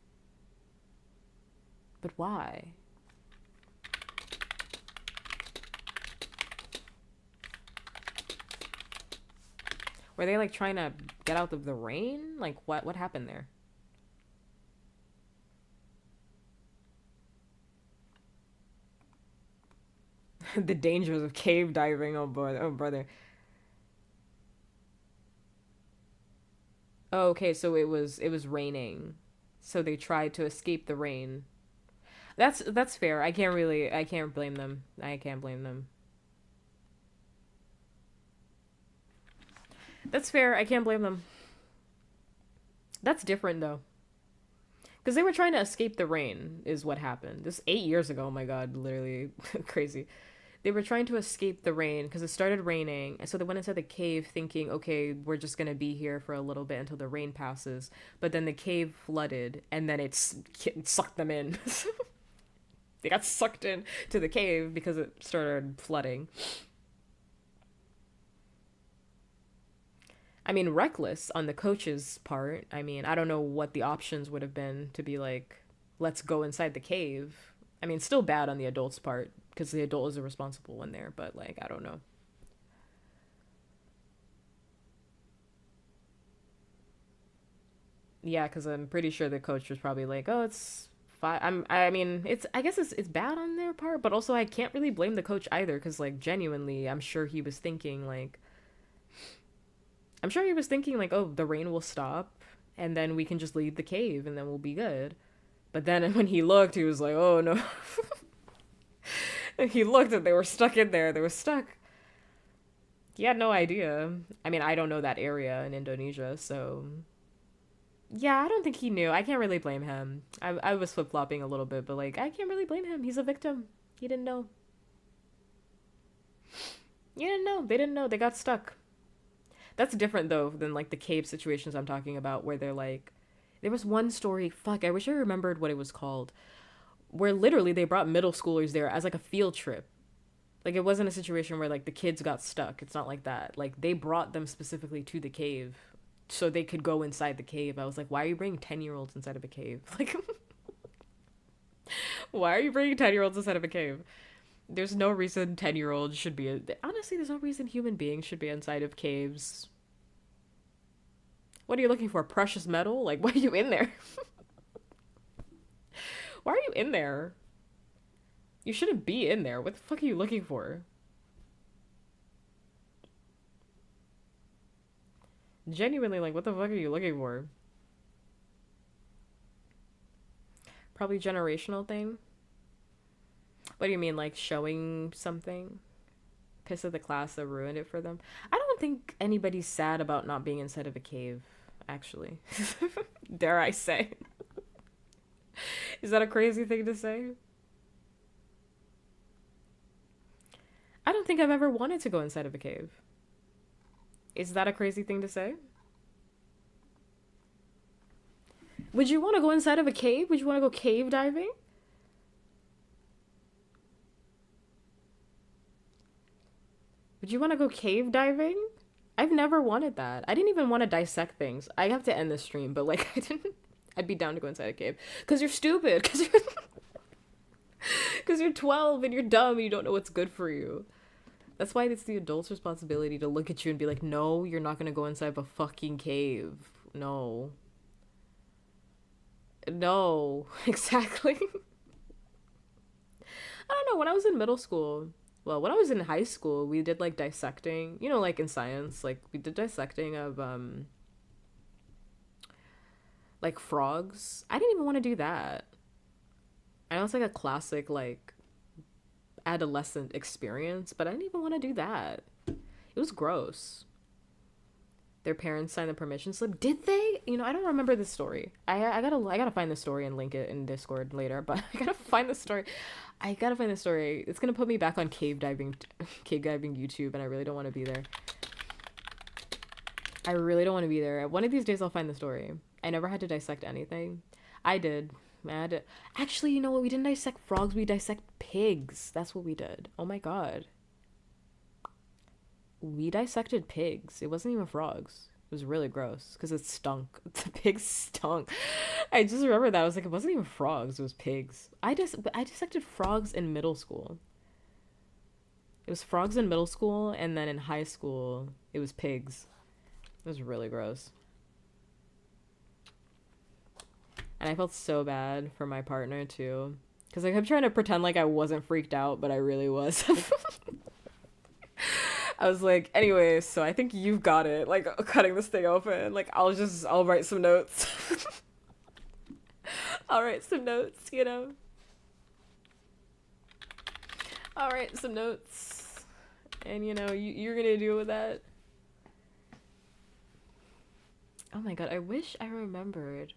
But why? Were they like trying to get out of the rain? Like what happened there? The dangers of cave diving. Oh boy, oh brother. Oh, okay, so it was raining. So they tried to escape the rain. That's fair. I can't blame them. I can't blame them. That's fair. I can't blame them. That's different though. Because they were trying to escape the rain, is what happened. This 8 years ago, oh my god, literally crazy. They were trying to escape the rain because it started raining, and so they went into the cave thinking, okay, we're just gonna be here for a little bit until the rain passes. But then the cave flooded, and then it sucked them in. They got sucked in to the cave because it started flooding. I mean, reckless on the coach's part. I mean, I don't know what the options would have been to be like, let's go inside the cave. I mean, still bad on the adult's part because the adult is the responsible one there, but like, I don't know. Yeah, because I'm pretty sure the coach was probably like, oh, it's fine. I mean, I guess it's bad on their part, but also I can't really blame the coach either because like, genuinely, I'm sure he was thinking like, oh, the rain will stop and then we can just leave the cave and then we'll be good. But then when he looked, he was like, oh no. And he looked and they were stuck in there. They were stuck. He had no idea. I mean, I don't know that area in Indonesia, so yeah, I don't think he knew. I can't really blame him. I was flip-flopping a little bit, but like, I can't really blame him. He's a victim. He didn't know. He didn't know. They didn't know. They got stuck. That's different though than like the cave situations I'm talking about where they're like, there was one story, fuck, I wish I remembered what it was called, where literally they brought middle schoolers there as like a field trip. Like it wasn't a situation where like the kids got stuck. It's not like that. Like they brought them specifically to the cave so they could go inside the cave. I was like, why are you bringing 10-year-olds inside of a cave? Like, why are you bringing 10-year-olds inside of a cave? There's no reason 10-year-olds should be honestly, there's no reason human beings should be inside of caves. What are you looking for? Precious metal? Like, why are you in there? Why are you in there? You shouldn't be in there. What the fuck are you looking for? Genuinely, like, what the fuck are you looking for? Probably generational thing. What do you mean, like showing something? Piss of the class that ruined it for them? I don't think anybody's sad about not being inside of a cave, actually. Dare I say? Is that a crazy thing to say? I don't think I've ever wanted to go inside of a cave. Is that a crazy thing to say? Would you want to go inside of a cave? Would you want to go cave diving? Would you want to go cave diving? I've never wanted that. I didn't even want to dissect things. I have to end this stream, but like I didn't. I'd be down to go inside a cave because you're stupid. Because you're 12 and you're dumb and you don't know what's good for you. That's why it's the adult's responsibility to look at you and be like, no, you're not gonna go inside of a fucking cave. No. No. Exactly. I don't know. When I was in middle school, well, when I was in high school, we did like dissecting, you know, like in science, like we did dissecting of like frogs. I didn't even want to do that. I know it's like a classic like adolescent experience, but I didn't even want to do that. It was gross. Their parents signed the permission slip. Did they? You know, I don't remember this story. I gotta find the story and link it in Discord later. But I gotta find the story. I gotta find the story. It's gonna put me back on cave diving YouTube, and I really don't want to be there. I really don't want to be there. One of these days I'll find the story. I never had to dissect anything. I did. Actually, you know what? We didn't dissect frogs. We dissect pigs. That's what we did. Oh my god. We dissected pigs. It wasn't even frogs. It was really gross because it stunk. The pigs stunk. I just remember that. I was like, it wasn't even frogs. It was pigs. I dissected frogs in middle school. It was frogs in middle school, and then in high school, it was pigs. It was really gross. And I felt so bad for my partner, too. Because I kept trying to pretend like I wasn't freaked out, but I really was. I was like, anyway, so I think you've got it. Like, cutting this thing open. Like, I'll write some notes. I'll write some notes, you know? I'll write some notes. And, you know, you're gonna deal with that. Oh my god, I wish I remembered.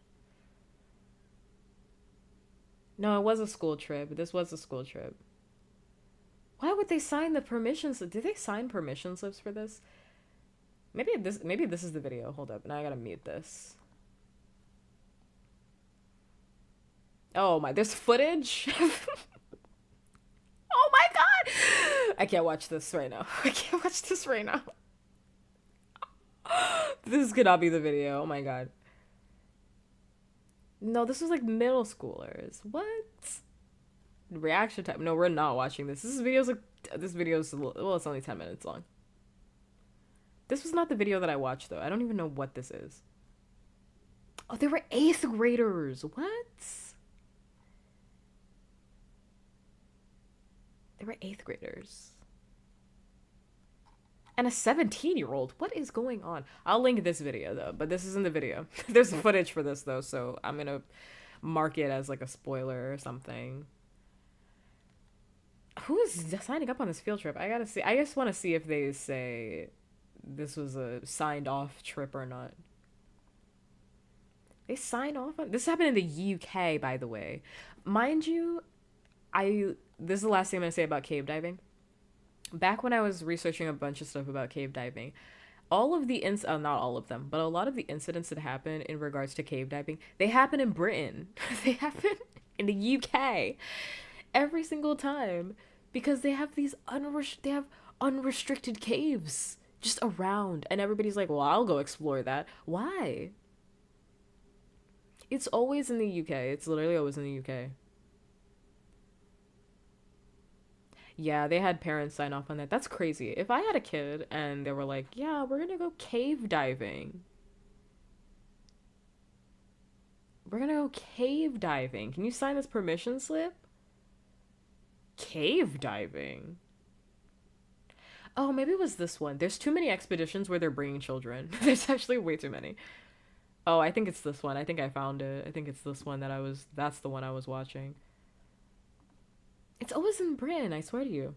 No, it was a school trip. This was a school trip. Why would they sign the permission slip? Did they sign permission slips for this? Maybe this is the video. Hold up. Now I gotta mute this. Oh my, there's footage? Oh my god! I can't watch this right now. I can't watch this right now. This could not be the video. Oh my god. No, this was like middle schoolers. What? Reaction time. No, we're not watching this. This video's well, it's only 10 minutes long. This was not the video that I watched though. I don't even know what this is. Oh, they were 8th graders. What? They were 8th graders. And a 17-year-old. What is going on? I'll link this video though, but this isn't the video. There's footage for this though, so I'm gonna mark it as like a spoiler or something. Who is signing up on this field trip? I gotta see. I just want to see if they say this was a signed off trip or not. They signed off on this. Happened in the UK, by the way. Mind you, this is the last thing I'm gonna say about cave diving. Back when I was researching a bunch of stuff about cave diving, all of the not all of them, but a lot of the incidents that happen in regards to cave diving, they happen in Britain. They happen in the UK every single time because they have these unrestricted caves just around, and everybody's like, well, I'll go explore that. Why? It's always in the UK. It's literally always in the UK. Yeah, they had parents sign off on that. That's crazy. If I had a kid and they were like, yeah, we're gonna go cave diving. We're gonna go cave diving. Can you sign this permission slip? Cave diving? Oh, maybe it was this one. There's too many expeditions where they're bringing children. There's actually way too many. Oh, I think it's this one. I think I found it. I think it's this one that's the one I was watching. It's always in Britain, I swear to you.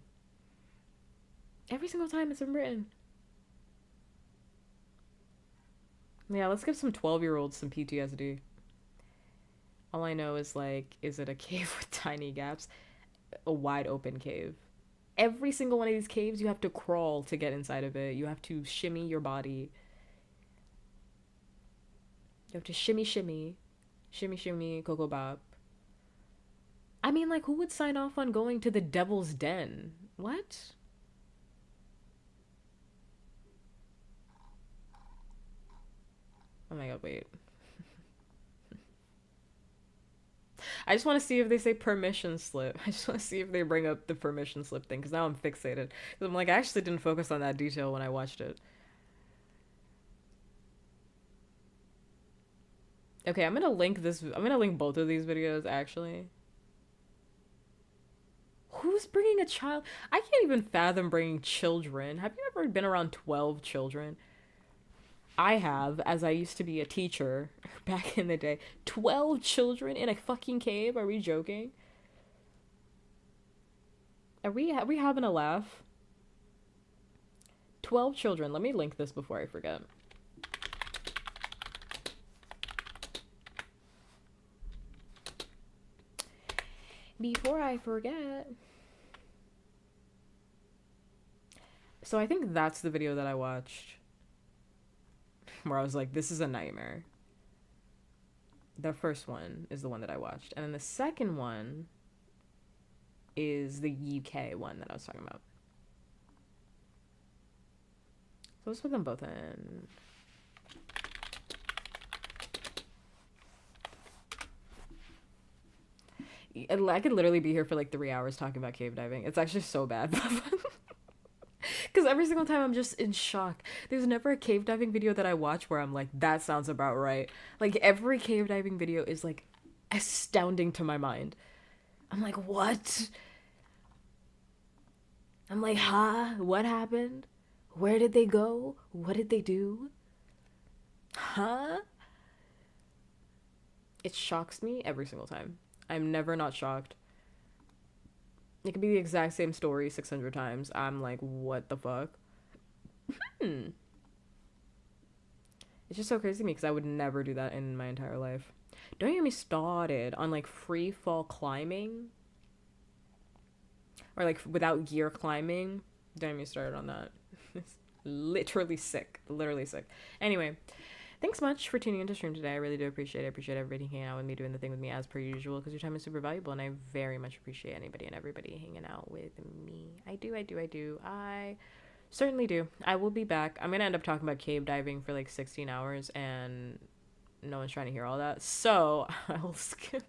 Every single time it's in Britain. Yeah, let's give some 12-year-olds some PTSD. All I know is like, is it a cave with tiny gaps? A wide open cave. Every single one of these caves, you have to crawl to get inside of it. You have to shimmy your body. You have to shimmy, shimmy. Shimmy, shimmy, cocoa bop. I mean, like, who would sign off on going to the Devil's Den? What? Oh my god, wait. I just want to see if they say permission slip. I just want to see if they bring up the permission slip thing, because now I'm fixated. Because I'm like, I actually didn't focus on that detail when I watched it. Okay, I'm gonna link both of these videos, actually. Who's bringing a child? I can't even fathom bringing children. Have you ever been around 12 children? I have, as I used to be a teacher back in the day. 12 children in a fucking cave? Are we joking? Are we having a laugh? 12 children. Let me link this before I forget. Before I forget. So I think that's the video that I watched, where I was like, this is a nightmare. The first one is the one that I watched. And then the second one is the UK one that I was talking about. So let's put them both in. I could literally be here for like 3 hours talking about cave diving. It's actually so bad. Because every single time I'm just in shock. There's never a cave diving video that I watch where I'm like, that sounds about right. Like, every cave diving video is like astounding to my mind. I'm like, what? I'm like, huh? What happened? Where did they go? What did they do? Huh? It shocks me every single time. I'm never not shocked. It could be the exact same story 600 times. I'm like, what the fuck? It's just so crazy to me because I would never do that in my entire life. Don't get me started on like free fall climbing. Or like without gear climbing. Don't get me started on that. It's literally sick. Literally sick. Anyway. Thanks much for tuning into stream today. I really do appreciate it. I appreciate everybody hanging out with me, doing the thing with me as per usual, because your time is super valuable, and I very much appreciate anybody and everybody hanging out with me. I do. I certainly do. I will be back. I'm going to end up talking about cave diving for like 16 hours, and no one's trying to hear all that. So I'll skip.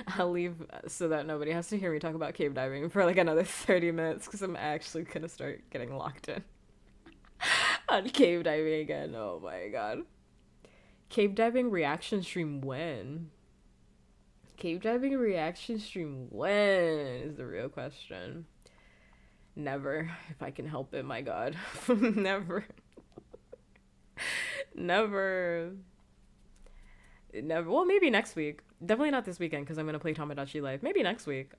I'll leave so that nobody has to hear me talk about cave diving for like another 30 minutes, because I'm actually going to start getting locked in on cave diving again. Oh my god. Cave diving reaction stream when? Cave diving reaction stream when is the real question. Never, if I can help it, my god. Never. Never. Well, maybe next week. Definitely not this weekend because I'm going to play Tamagotchi Life. Maybe next week.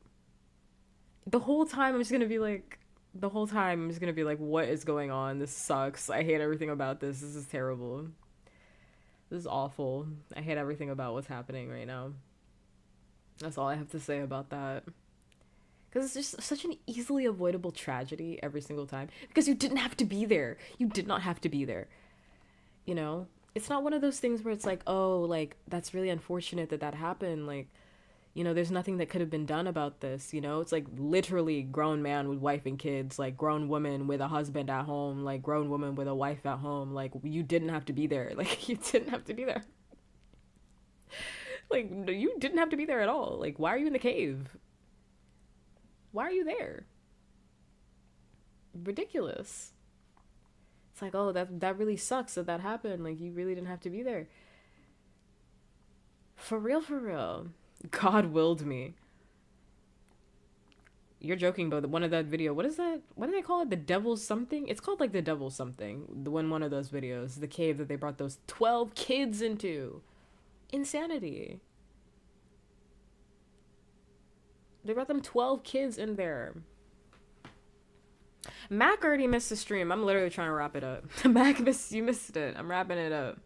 The whole time I'm just going to be like, what is going on? This sucks. I hate everything about this. This is terrible. This is awful. I hate everything about what's happening right now. That's all I have to say about that. Because it's just such an easily avoidable tragedy every single time. Because you didn't have to be there. You did not have to be there. You know? It's not one of those things where it's like, oh, like, that's really unfortunate that happened. Like, you know, there's nothing that could have been done about this, you know? It's like literally grown man with wife and kids, like grown woman with a husband at home, like grown woman with a wife at home. Like, you didn't have to be there. Like, you didn't have to be there. Like, you didn't have to be there at all. Like, why are you in the cave? Why are you there? Ridiculous. It's like, oh, that really sucks that happened. Like, you really didn't have to be there. For real, for real. God willed me. You're joking, but one of that video, what is that? What do they call it? The Devil's something? It's called like the Devil's something. One of those videos, the cave that they brought those 12 kids into. Insanity. They brought them 12 kids in there. Mac already missed the stream. I'm literally trying to wrap it up. Mac, you missed it. I'm wrapping it up.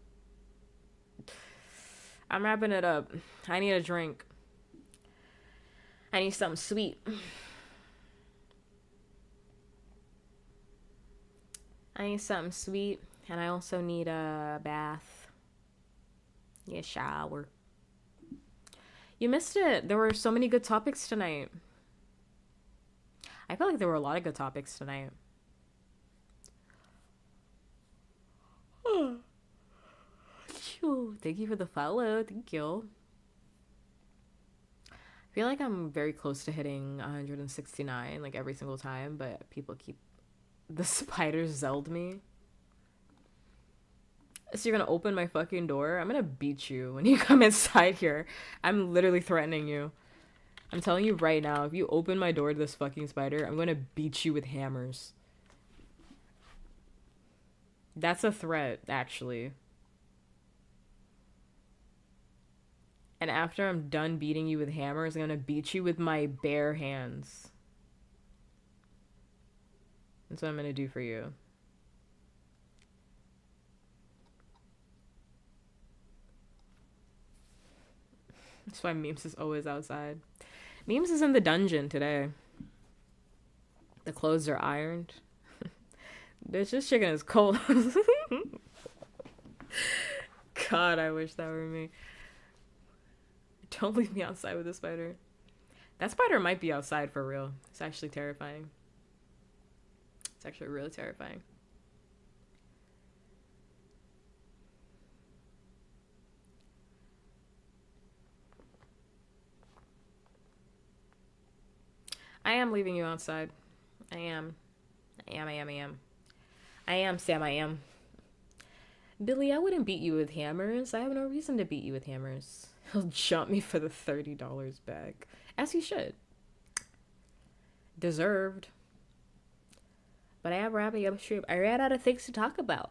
I need a drink. I need something sweet. And I also need a bath. Yeah, shower. You missed it. There were so many good topics tonight. I feel like there were a lot of good topics tonight. Phew, thank you for the follow. Thank you. I feel like I'm very close to hitting 169 like every single time, but people keep the spiders zelled me. So you're gonna open my fucking door? I'm gonna beat you when you come inside here. I'm literally threatening you. I'm telling you right now, if you open my door to this fucking spider, I'm gonna beat you with hammers. That's a threat, actually. And after I'm done beating you with hammers, I'm gonna beat you with my bare hands. That's what I'm gonna do for you. That's why Memes is always outside. Memes is in the dungeon today. The clothes are ironed. Bitch, this chicken is cold. God, I wish that were me. Don't leave me outside with the spider. That spider might be outside for real. It's actually terrifying. It's actually really terrifying. I am leaving you outside. I am, Sam, I am. Billy, I wouldn't beat you with hammers. I have no reason to beat you with hammers. He'll jump me for the $30 back. As he should. Deserved. But I am wrapping up stream. I ran out of things to talk about.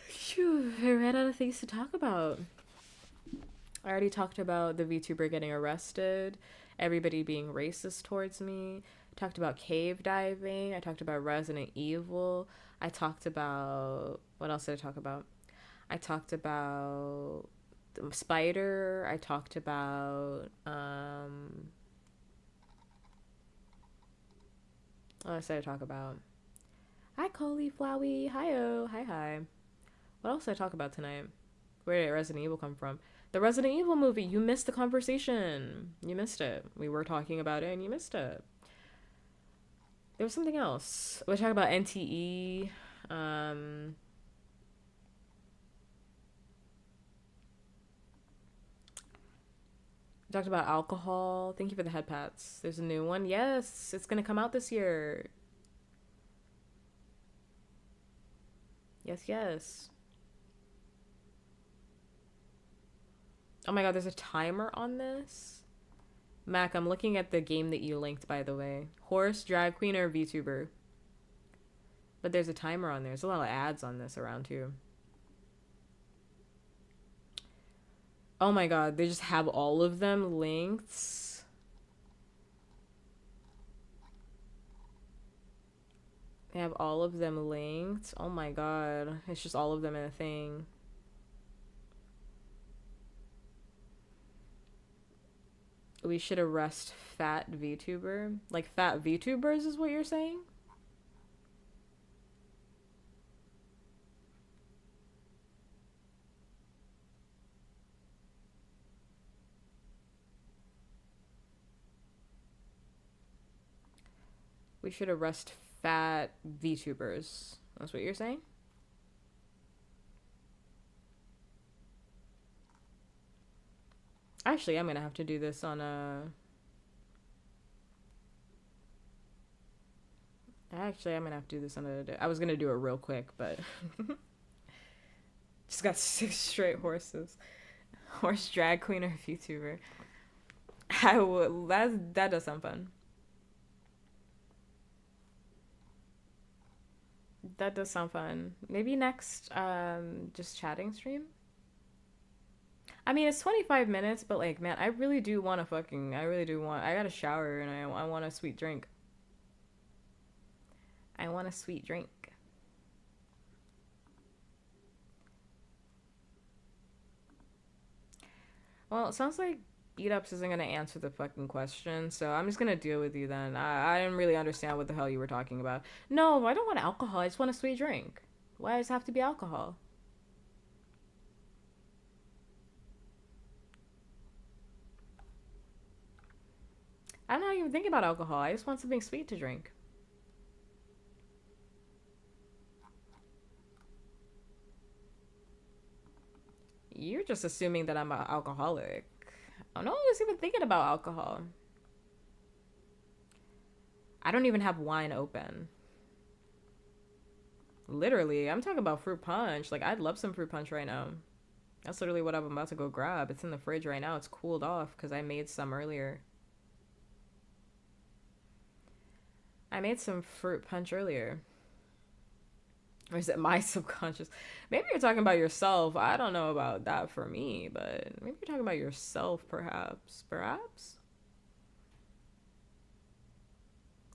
Phew, I ran out of things to talk about. I already talked about the VTuber getting arrested, everybody being racist towards me. I talked about cave diving. I talked about Resident Evil. I talked about... What else did I talk about? I talked about the spider. I talked about... What else did I talk about? Hi, Cauliflowy. Hi-oh. Hi. What else did I talk about tonight? Where did Resident Evil come from? The Resident Evil movie. You missed the conversation. You missed it. We were talking about it and you missed it. There was something else. We talked about NTE. We talked about alcohol. Thank you for the head pats. There's a new one. Yes, it's gonna come out this year. Yes. Oh my god, there's a timer on this? Mac, I'm looking at the game that you linked, by the way. Horse, drag queen, or VTuber? But there's a timer on there. There's a lot of ads on this around too. Oh my god, they just have all of them linked. They have all of them linked. Oh my god, it's just all of them in a thing. We should arrest fat VTuber. Like fat VTubers is what you're saying? We should arrest fat VTubers. That's what you're saying? Actually, I'm gonna have to do this on a... Actually, I'm gonna have to do this on a... I was gonna do it real quick, but... Just got 6 straight horses. Horse drag queen or VTuber. I would... That does sound fun. That does sound fun. Maybe next, just chatting stream? I mean, it's 25 minutes, but like, man, I really do want to I got a shower and I want a sweet drink. I want a sweet drink. Well, it sounds like Beat Ups isn't going to answer the fucking question, so I'm just going to deal with you then. I didn't really understand what the hell you were talking about. No, I don't want alcohol. I just want a sweet drink. Why does it have to be alcohol? I'm not even thinking about alcohol. I just want something sweet to drink. You're just assuming that I'm an alcoholic. I don't know who's even thinking about alcohol. I don't even have wine open. Literally, I'm talking about fruit punch. Like, I'd love some fruit punch right now. That's literally what I'm about to go grab. It's in the fridge right now. It's cooled off because I made some earlier. I made some fruit punch earlier. Or is it my subconscious? Maybe you're talking about yourself. I don't know about that for me, but maybe you're talking about yourself, perhaps. Perhaps?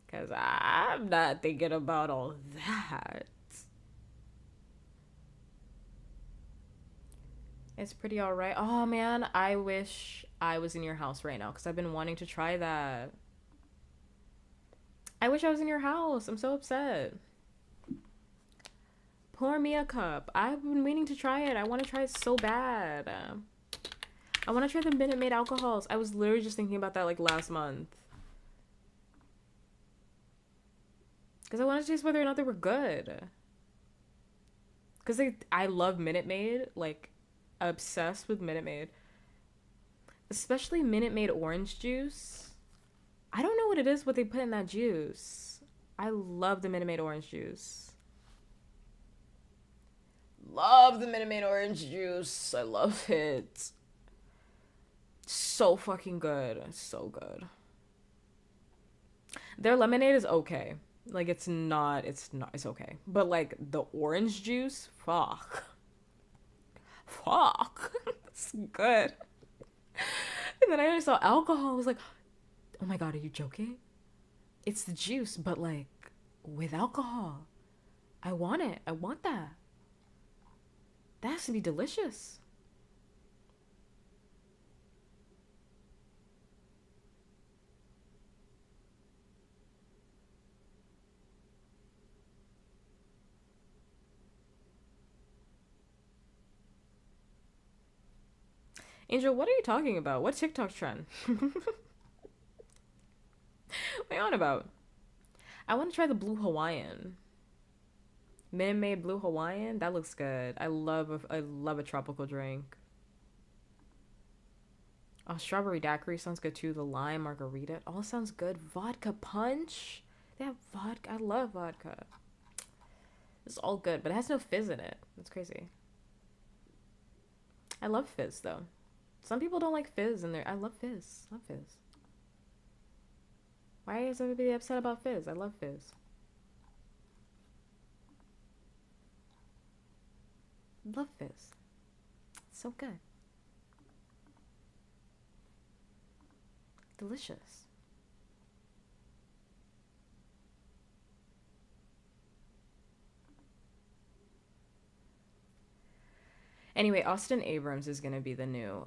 Because I'm not thinking about all that. It's pretty alright. Oh man, I wish I was in your house right now because I've been wanting to try that. I wish I was in your house. I'm so upset. Pour me a cup. I've been waiting to try it. I want to try it so bad. I want to try the Minute Maid alcohols. I was literally just thinking about that like last month. Because I wanted to taste whether or not they were good. Because I love Minute Maid. Like, obsessed with Minute Maid. Especially Minute Maid orange juice. I don't know what it is, what they put in that juice. I love the Minute Maid orange juice. Love the Minute Maid orange juice. I love it. So fucking good. So good. Their lemonade is okay. Like, it's okay. But, like, the orange juice, fuck. It's good. And then I saw alcohol. I was like, oh my god, are you joking? It's the juice, but, like, with alcohol. I want it. I want that. That has to be delicious. Angel, what are you talking about? What TikTok trend? What are you on about? I want to try the Blue Hawaiian. Minute Maid Blue Hawaiian? That looks good. I love a tropical drink. Oh, strawberry daiquiri sounds good too. The lime margarita. All sounds good. Vodka punch? They have vodka. I love vodka. It's all good, but it has no fizz in it. That's crazy. I love fizz though. Some people don't like fizz in there. I love fizz. I love fizz. Why is everybody upset about fizz? I love fizz. Love fizz. It's so good. Delicious. Anyway, Austin Abrams is gonna be the new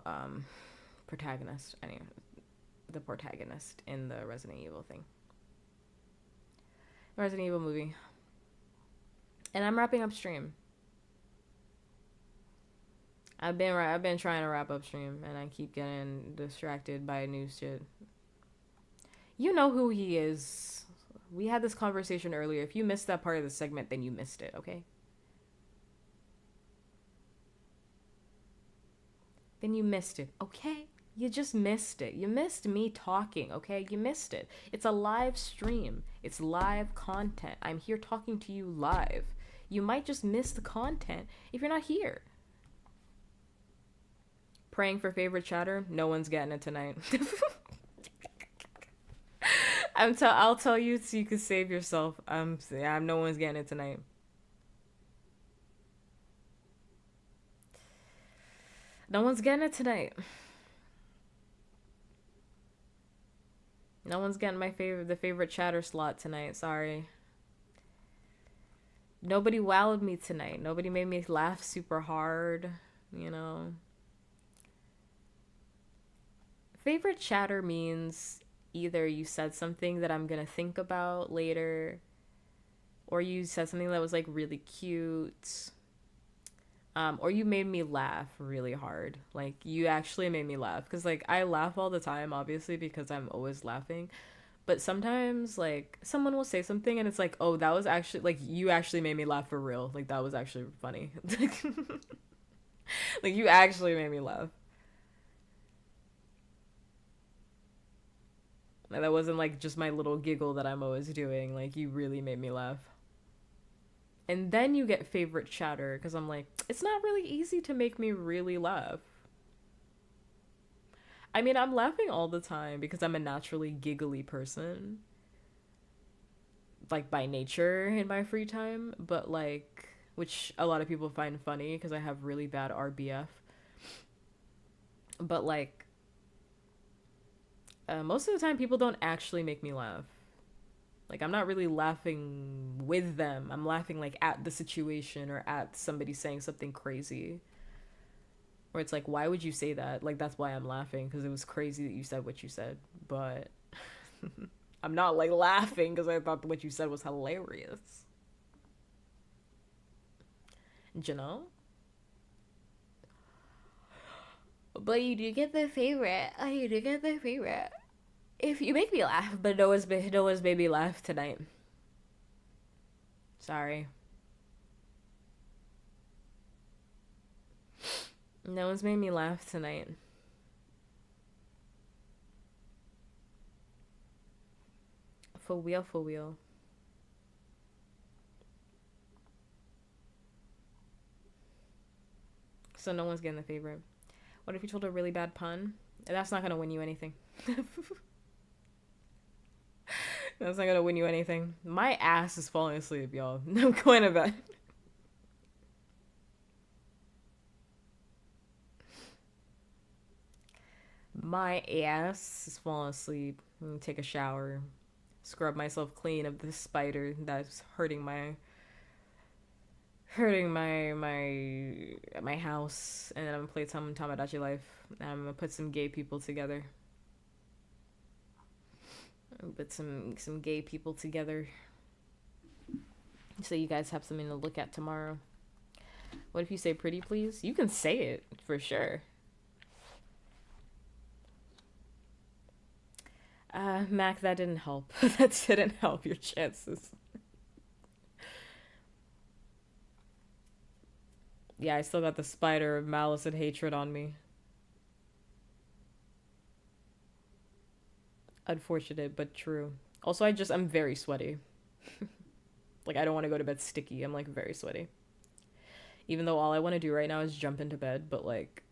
protagonist. Anyway, the protagonist in the Resident Evil thing. Resident Evil movie. And I'm wrapping up stream. I've been trying to wrap up stream, and I keep getting distracted by new shit. You know who he is. We had this conversation earlier. If you missed that part of the segment, then you missed it, okay? Then you missed it, okay? You just missed it. You missed me talking, okay? You missed it. It's a live stream. It's live content. I'm here talking to you live. You might just miss the content if you're not here. Praying for favorite chatter. No one's getting it tonight. I'll tell you so you can save yourself. No one's getting it tonight. No one's getting it tonight. No one's getting the favorite chatter slot tonight. Sorry. Nobody wowed me tonight. Nobody made me laugh super hard. You know. Favorite chatter means either you said something that I'm gonna think about later, or you said something that was like really cute, or you made me laugh really hard. Like, you actually made me laugh, because like I laugh all the time, obviously, because I'm always laughing, but sometimes like someone will say something and it's like, oh, that was actually like, you actually made me laugh for real. Like, that was actually funny. Like, you actually made me laugh. Like, that wasn't like just my little giggle that I'm always doing. Like, you really made me laugh. And then you get favorite chatter because I'm like, it's not really easy to make me really laugh. I mean, I'm laughing all the time because I'm a naturally giggly person, like by nature in my free time, but like, which a lot of people find funny because I have really bad RBF. But like, most of the time, people don't actually make me laugh. Like, I'm not really laughing with them. I'm laughing like at the situation or at somebody saying something crazy. Or it's like, why would you say that? Like, that's why I'm laughing, because it was crazy that you said what you said. But I'm not like laughing because I thought what you said was hilarious. You know? But you do get the favorite. Oh, you do get the favorite. If you make me laugh, but no one's made me laugh tonight. Sorry. No one's made me laugh tonight. For real, for real. So no one's getting the favorite. What if you told a really bad pun? That's not gonna win you anything. That's not gonna win you anything. My ass is falling asleep, y'all. I'm going to bed. My ass is falling asleep. I'm gonna take a shower, scrub myself clean of this spider that's hurting my house, and then I'm gonna play some Tamagotchi Life. I'm gonna put some gay people together. Put some gay people together, so you guys have something to look at tomorrow. What if you say pretty please? You can say it for sure. Mac, that didn't help. That didn't help your chances. Yeah, I still got the spider of malice and hatred on me. Unfortunate, but true. Also, I'm very sweaty. Like, I don't want to go to bed sticky. I'm, like, very sweaty. Even though all I want to do right now is jump into bed, but, like,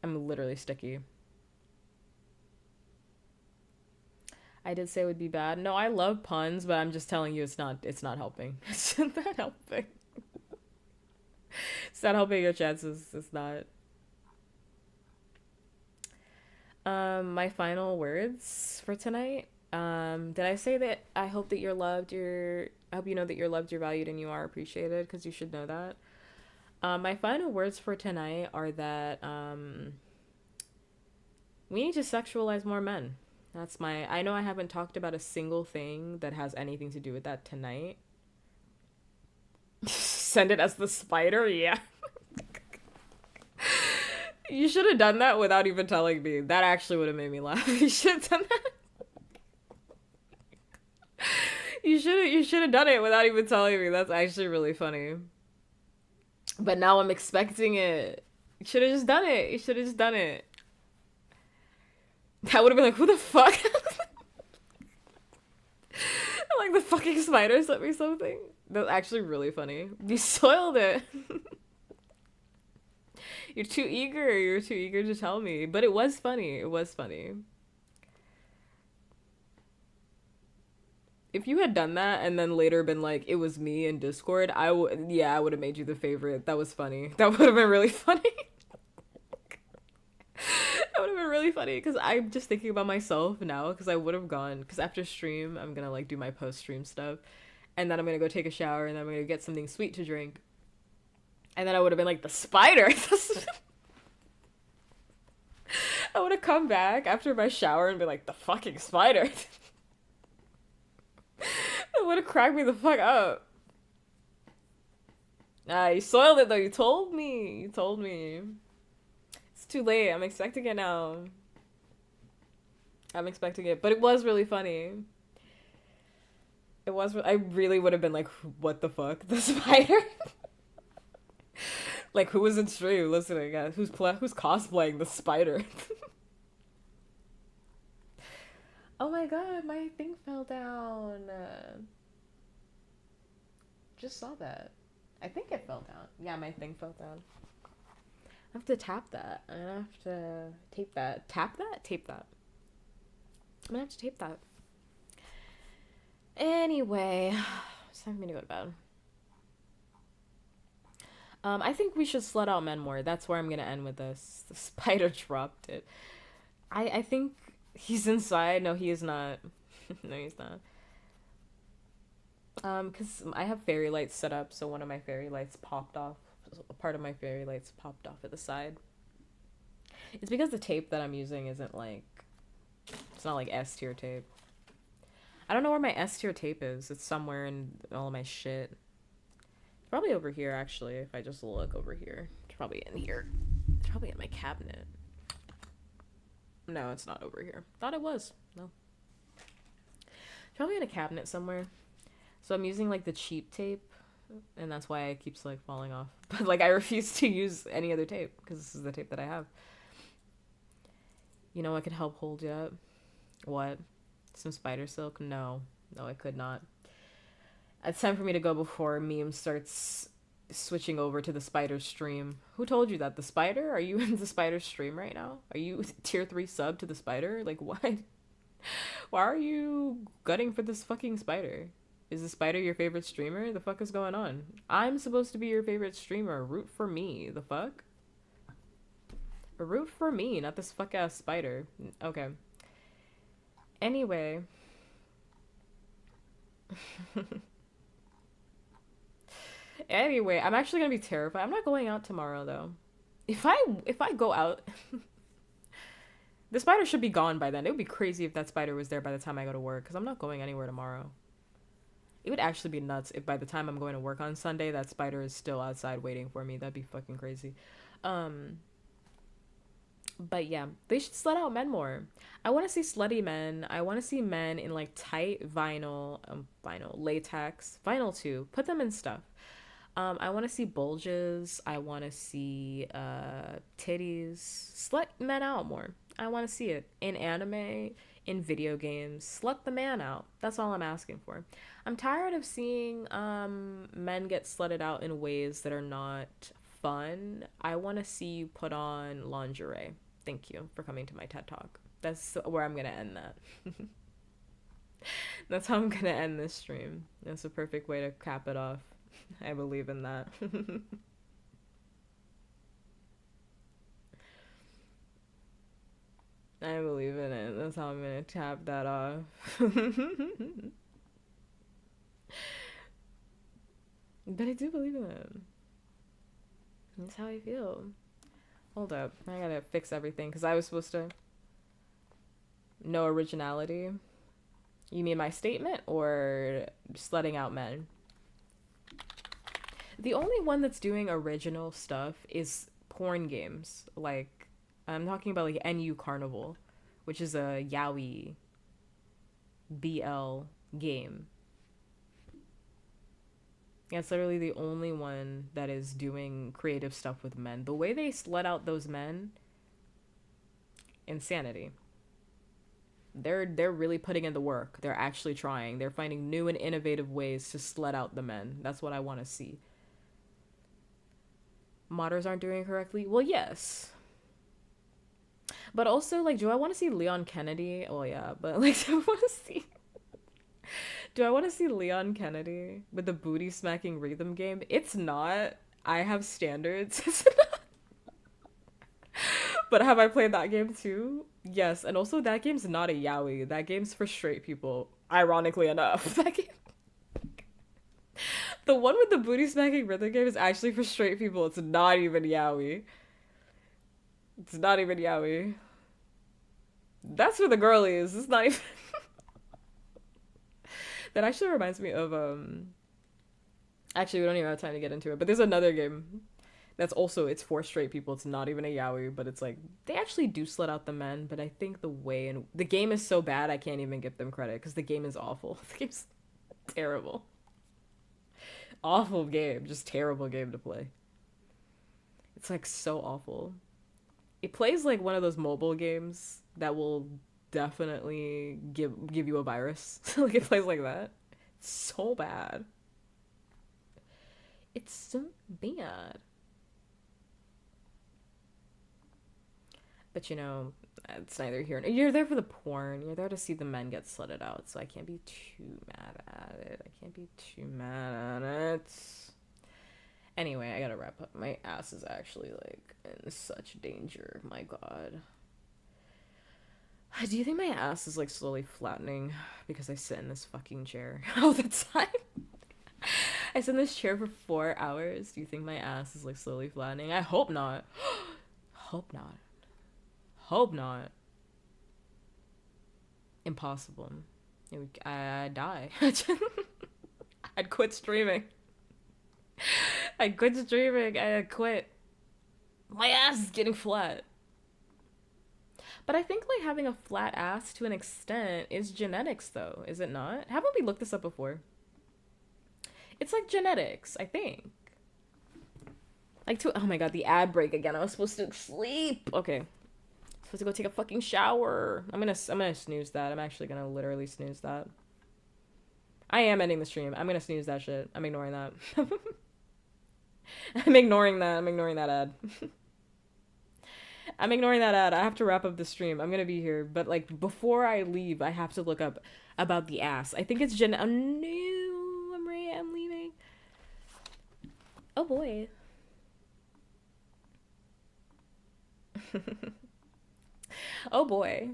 I'm literally sticky. I did say it would be bad. No, I love puns, but I'm just telling you it's not helping. It's not helping. It's not helping your chances. It's not. My final words for tonight. Did I say that I hope that you're loved, I hope you know that you're loved, you're valued, and you are appreciated, because you should know that. My final words for tonight are that we need to sexualize more men. I know I haven't talked about a single thing that has anything to do with that tonight. Send it as the spider? Yeah. You should have done that without even telling me. That actually would have made me laugh. You should have done that. You should have done it without even telling me. That's actually really funny. But now I'm expecting it. You should have just done it. You should have just done it. That would have been like, who the fuck? Like, the fucking spider sent me something. That's actually really funny. You soiled it. You're too eager. You're too eager to tell me. But it was funny. It was funny. If you had done that and then later been like, it was me in Discord, I would have made you the favorite. That was funny. That would have been really funny. That would have been really funny, because I'm just thinking about myself now, because I would have gone, because after stream, I'm gonna like do my post-stream stuff, and then I'm gonna go take a shower, and then I'm gonna get something sweet to drink. And then I would have been like, the spider! I would have come back after my shower and been like, the fucking spider! It would have cracked me the fuck up. You soiled it though, you told me. You told me. It's too late, I'm expecting it now. I'm expecting it, but it was really funny. I really would have been like, what the fuck? The spider? Like, who was in stream listening? Who's cosplaying the spider? Oh my god, my thing fell down. Just saw that. I think it fell down. Yeah, my thing fell down. I have to tap that. I have to tape that. Tap that? Tape that. I'm gonna have to tape that. Anyway, it's time for me to go to bed. I think we should slut out men more. That's where I'm gonna end with this. The spider dropped it. I think he's inside. No, he is not. No, he's not. Because I have fairy lights set up, so one of my fairy lights popped off. A part of my fairy lights popped off at the side. It's because the tape that I'm using isn't like... It's not like S tier tape. I don't know where my S tier tape is. It's somewhere in all of my shit. It's probably over here, actually, if I just look over here. It's probably in here. It's probably in my cabinet. No, it's not over here. Thought it was. No. It's probably in a cabinet somewhere. So I'm using like the cheap tape, and that's why it keeps like falling off. But like I refuse to use any other tape because this is the tape that I have. You know what could help hold you up? What? Some spider silk? No. No, I could not. It's time for me to go before meme starts switching over to the spider stream. Who told you that? The spider? Are you in the spider stream right now? Are you tier 3 sub to the spider? Like what? Why are you gutting for this fucking spider? Is the spider your favorite streamer? The fuck is going on? I'm supposed to be your favorite streamer. Root for me. The fuck? Root for me, not this fuck ass spider. Okay. Anyway. Anyway, I'm actually gonna be terrified. I'm not going out tomorrow though. If I go out, the spider should be gone by then. It would be crazy if that spider was there by the time I go to work, because I'm not going anywhere tomorrow. It would actually be nuts if by the time I'm going to work on Sunday, that spider is still outside waiting for me. That'd be fucking crazy. But yeah, they should slut out men more. I want to see slutty men. I want to see men in like tight vinyl, latex, vinyl too. Put them in stuff. I want to see bulges. I want to see titties. Slut men out more. I want to see it in anime, in video games. Slut the man out. That's all I'm asking for. I'm tired of seeing men get slutted out in ways that are not fun. I want to see you put on lingerie. Thank you for coming to my TED Talk. That's where I'm going to end that. That's how I'm going to end this stream. That's a perfect way to cap it off. I believe in that. I believe in it. That's how I'm going to tap that off. But I do believe in it. That's how I feel. Hold up. I gotta fix everything because I was supposed to... No originality. You mean my statement or just letting out men? The only one that's doing original stuff is porn games. Like, I'm talking about like NU Carnival, which is a yaoi BL game. Yeah, it's literally the only one that is doing creative stuff with men. The way they let out those men, insanity. They're really putting in the work. They're actually trying. They're finding new and innovative ways to slut out the men. That's what I want to see. Modders aren't doing it correctly? Well, yes. But also, like, do I want to see Leon Kennedy? Oh, yeah, but, like, do I want to see... Do I want to see Leon Kennedy with the booty smacking rhythm game? It's not. I have standards. It's not. But have I played that game too? Yes, and also that game's not a yaoi. That game's for straight people. Ironically enough. That game... The one with the booty smacking rhythm game is actually for straight people. It's not even yaoi. It's not even yaoi. That's for the girlies. It's not even... That actually reminds me of, actually, we don't even have time to get into it, but there's another game that's also, it's for straight people. It's not even a yaoi, but it's like, they actually do slut out the men, but I think the way, and the game is so bad, I can't even give them credit, because the game is awful. The game's terrible. Awful game, just terrible game to play. It's like so awful. It plays like one of those mobile games that will definitely give you a virus. Like it plays like that. It's so bad. It's so bad. But you know, it's neither here nor you're there for the porn. You're there to see the men get slutted out, so I can't be too mad at it. I can't be too mad at it. Anyway, I gotta wrap up. My ass is actually like in such danger. My god. Do you think my ass is like slowly flattening because I sit in this fucking chair all the time? I sit in this chair for 4 hours. Do you think my ass is like slowly flattening? I hope not. Hope not. Hope not. Impossible. I'd die. I'd quit streaming. I'd quit streaming. I'd quit. My ass is getting flat. But I think like having a flat ass to an extent is genetics though, is it not? Haven't we looked this up before? It's like genetics, I think. Like oh my god, the ad break again. I was supposed to sleep. Okay. Supposed to go take a fucking shower. I'm gonna snooze that. I'm actually gonna literally snooze that. I am ending the stream. I'm gonna snooze that shit. I'm ignoring that. I'm ignoring that. I'm ignoring that ad. I'm ignoring that ad. I have to wrap up the stream. I'm gonna be here, but like before I leave, I have to look up about the ass. I think it's oh no, I'm leaving. Oh boy. Oh boy.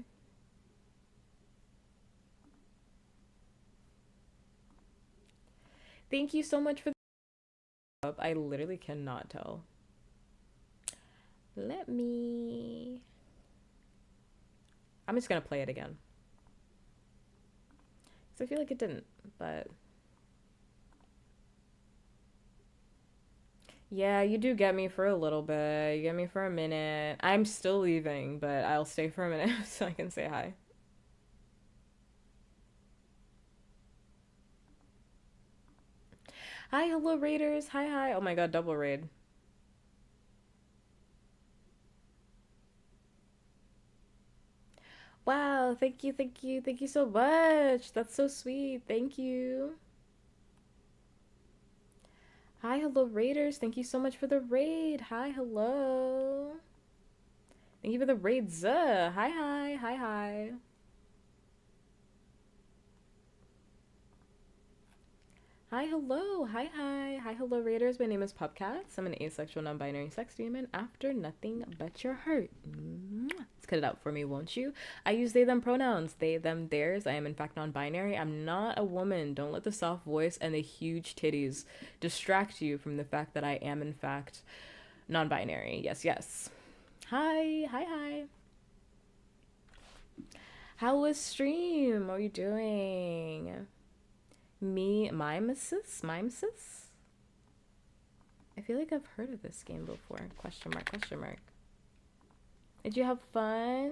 Thank you so much for the I literally cannot tell. I'm just gonna play it again. Because I feel like it didn't, but yeah, you do get me for a little bit. You get me for a minute. I'm still leaving, but I'll stay for a minute so I can say hi. Hi, hello raiders. Hi. Oh my god, double raid. Wow, thank you so much. That's so sweet. Thank you. Hi, hello raiders. Thank you so much for the raid. Hi, hello. Thank you for the raids. Hi. Hi, hello. Hi, hello, Raiders. My name is Puppkats. I'm an asexual, non-binary sex demon after nothing but your heart. Let's cut it out for me, won't you? I use they, them pronouns. They, them, theirs. I am, in fact, non-binary. I'm not a woman. Don't let the soft voice and the huge titties distract you from the fact that I am, in fact, non-binary. Yes. Hi. How was stream? What are you doing? Mimesis? I feel like I've heard of this game before. Question mark. Did you have fun?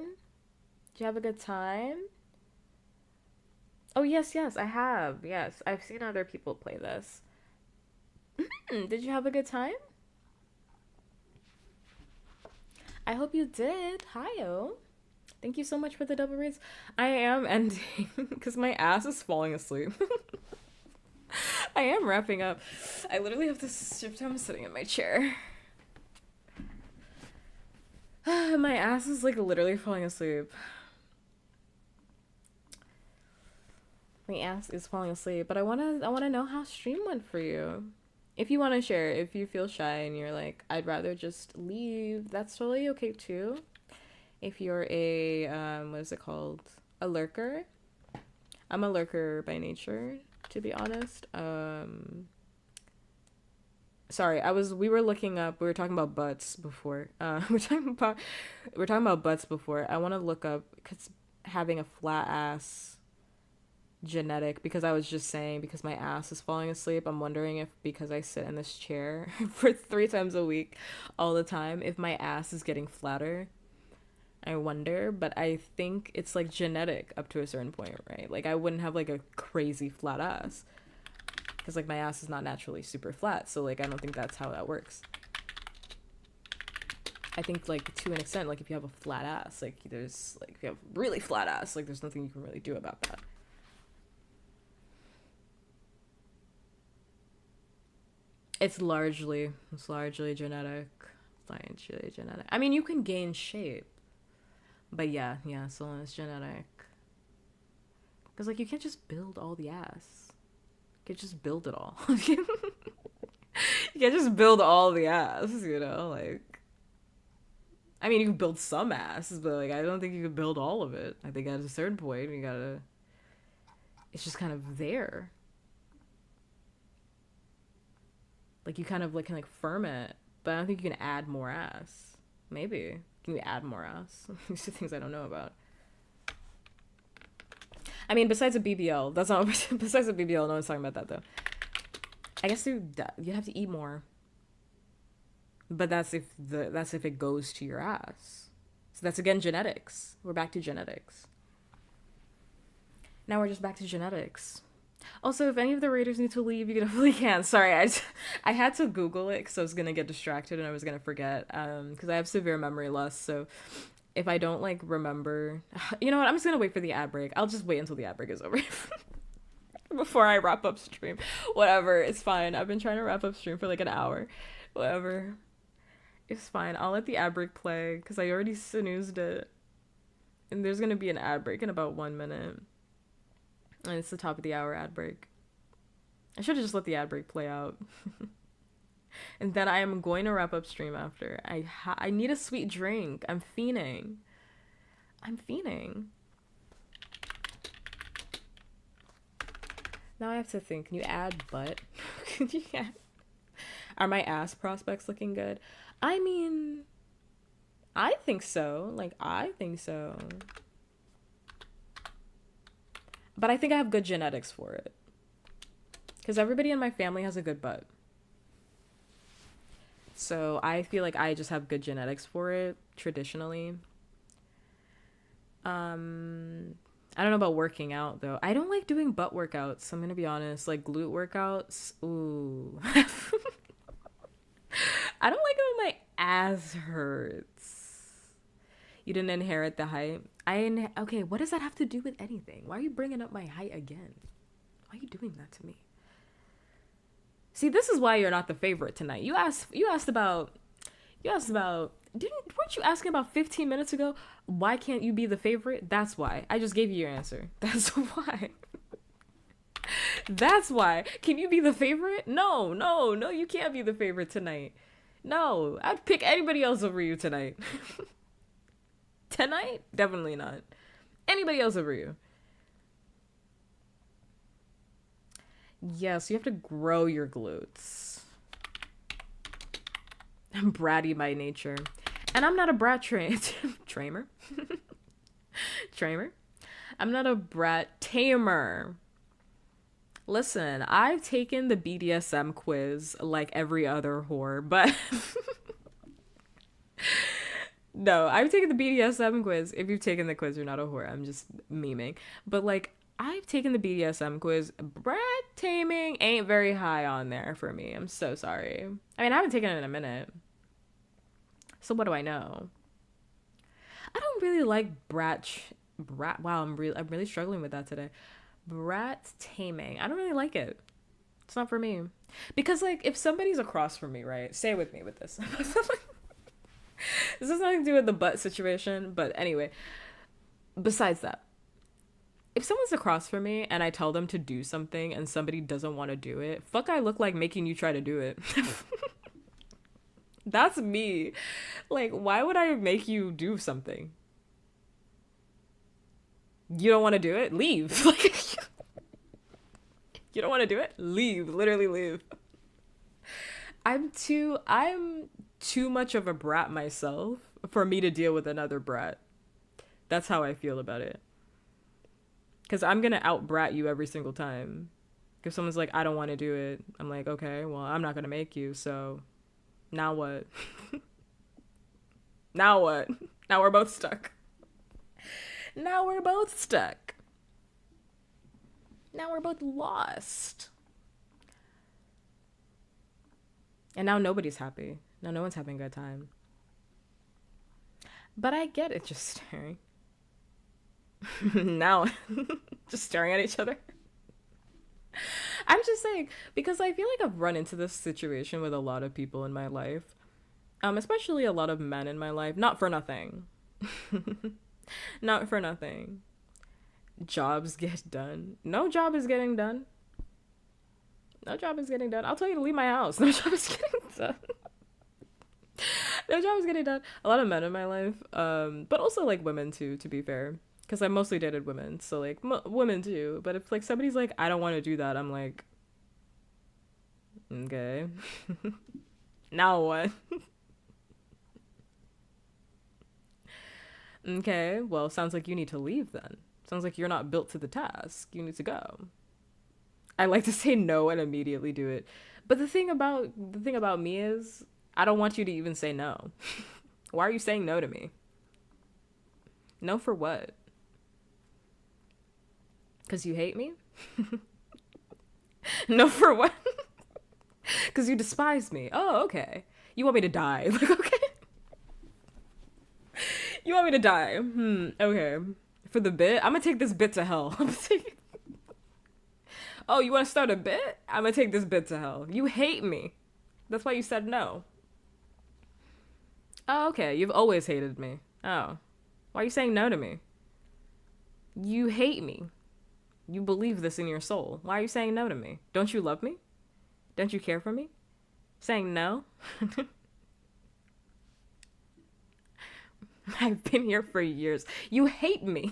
Did you have a good time? Oh, yes, I have. Yes, I've seen other people play this. Did you have a good time? I hope you did. Hi-oh. Thank you so much for the double reads. I am ending because my ass is falling asleep. I am wrapping up. I literally have to shift. I'm sitting in my chair. My ass is like literally falling asleep. My ass is falling asleep, but I wanna know how stream went for you. If you want to share, if you feel shy and you're like, I'd rather just leave, that's totally okay too. If you're a what is it called? A lurker. I'm a lurker by nature, to be honest. Sorry, we were looking up, we were talking about butts before. We're talking about butts before. I want to look up cuz having a flat ass genetic, because I was just saying because my ass is falling asleep. I'm wondering if because I sit in this chair for 3 times a week all the time, if my ass is getting flatter. I wonder, but I think it's like genetic up to a certain point, right? Like I wouldn't have like a crazy flat ass because like my ass is not naturally super flat, so like I don't think that's how that works. I think, like, to an extent, like, if you have a flat ass, like, there's, like, if you have really flat ass, like, there's nothing you can really do about that. It's largely genetic. Largely genetic. I mean, you can gain shape, but yeah, so it's genetic. Because, like, you can't just build all the ass. You can't just build it all. You can't just build all the ass, you know? Like, I mean, you can build some ass, but, like, I don't think you can build all of it. I think at a certain point, you gotta... It's just kind of there. Like, you kind of, like, can, like, firm it, but I don't think you can add more ass. Maybe. Can you add more ass? These are things I don't know about. I mean, besides a BBL, that's not... Besides a BBL, no one's talking about that, though. I guess you have to eat more. But that's if it goes to your ass. So that's, again, genetics. We're back to genetics. Now we're just back to genetics. Also, if any of the raiders need to leave, you definitely can. Sorry, I had to Google it because I was going to get distracted and I was going to forget. Because I have severe memory loss, so if I don't, like, remember... You know what? I'm just going to wait for the ad break. I'll just wait until the ad break is over. Before I wrap up stream. Whatever, it's fine. I've been trying to wrap up stream for, like, an hour. Whatever. It's fine. I'll let the ad break play because I already snoozed it. And there's going to be an ad break in about 1 minute. And it's the top of the hour ad break. I should have just let the ad break play out. And then I am going to wrap up stream after. I need a sweet drink. I'm fiending. Now I have to think. Can you add butt? Could you add... Are my ass prospects looking good? I mean, I think so. Like, I think so. But I think I have good genetics for it. Because everybody in my family has a good butt. So I feel like I just have good genetics for it, traditionally. I don't know about working out, though. I don't like doing butt workouts, I'm going to be honest. Like, glute workouts, ooh. I don't like it when my ass hurts. You didn't inherit the height. Okay, what does that have to do with anything? Why are you bringing up my height again? Why are you doing that to me? See, this is why you're not the favorite tonight. You asked about weren't you asking about 15 minutes ago? Why can't you be the favorite? That's why. I just gave you your answer. That's why. That's why. Can you be the favorite? No, you can't be the favorite tonight. No, I'd pick anybody else over you tonight. Tonight? Definitely not. Anybody else over you. Yes, you have to grow your glutes. I'm bratty by nature. And I'm not a brat tramer. I'm not a brat tamer. Listen, I've taken the BDSM quiz like every other whore, but... No, I've taken the BDSM quiz. If you've taken the quiz, you're not a whore. I'm just memeing. But, like, I've taken the BDSM quiz. Brat taming ain't very high on there for me. I'm so sorry. I mean, I haven't taken it in a minute. So what do I know? I don't really like brat. Wow, I'm really struggling with that today. Brat taming. I don't really like it. It's not for me. Because, like, if somebody's across from me, right? Stay with me with this. This has nothing to do with the butt situation, but anyway. Besides that, if someone's across from me and I tell them to do something and somebody doesn't want to do it, fuck I look like making you try to do it. That's me. Like, why would I make you do something? You don't want to do it? Leave. Like, you don't want to do it? Leave. Literally leave. I'm too much of a brat myself for me to deal with another brat. That's how I feel about it. Because I'm going to out-brat you every single time. If someone's like, I don't want to do it, I'm like, okay, well, I'm not going to make you, so now what? Now what? Now we're both stuck. Now we're both stuck. Now we're both lost. And now nobody's happy. Now no one's having a good time. But I get it, just staring. Now, just staring at each other. I'm just saying, because I feel like I've run into this situation with a lot of people in my life, especially a lot of men in my life, not for nothing. Not for nothing. Jobs get done. No job is getting done. No job is getting done. I'll tell you to leave my house. No job is getting done. No job is getting done. A lot of men in my life, but also like women too, to be fair, because I mostly dated women, so like women too. But if like somebody's like, I don't want to do that, I'm like, okay. Now what? Okay, well, sounds like you need to leave then. Sounds like you're not built to the task. You need to go. I like to say no and immediately do it. But the thing about me is I don't want you to even say no. Why are you saying no to me? No for what? Cuz you hate me? No for what? Cuz you despise me. Oh, okay. You want me to die. Like, okay. You want me to die. Okay. For the bit, I'm gonna take this bit to hell. Oh, you want to start a bit? I'm gonna take this bit to hell. You hate me. That's why you said no. Oh, okay. You've always hated me. Oh. Why are you saying no to me? You hate me. You believe this in your soul. Why are you saying no to me? Don't you love me? Don't you care for me? Saying no? I've been here for years. You hate me.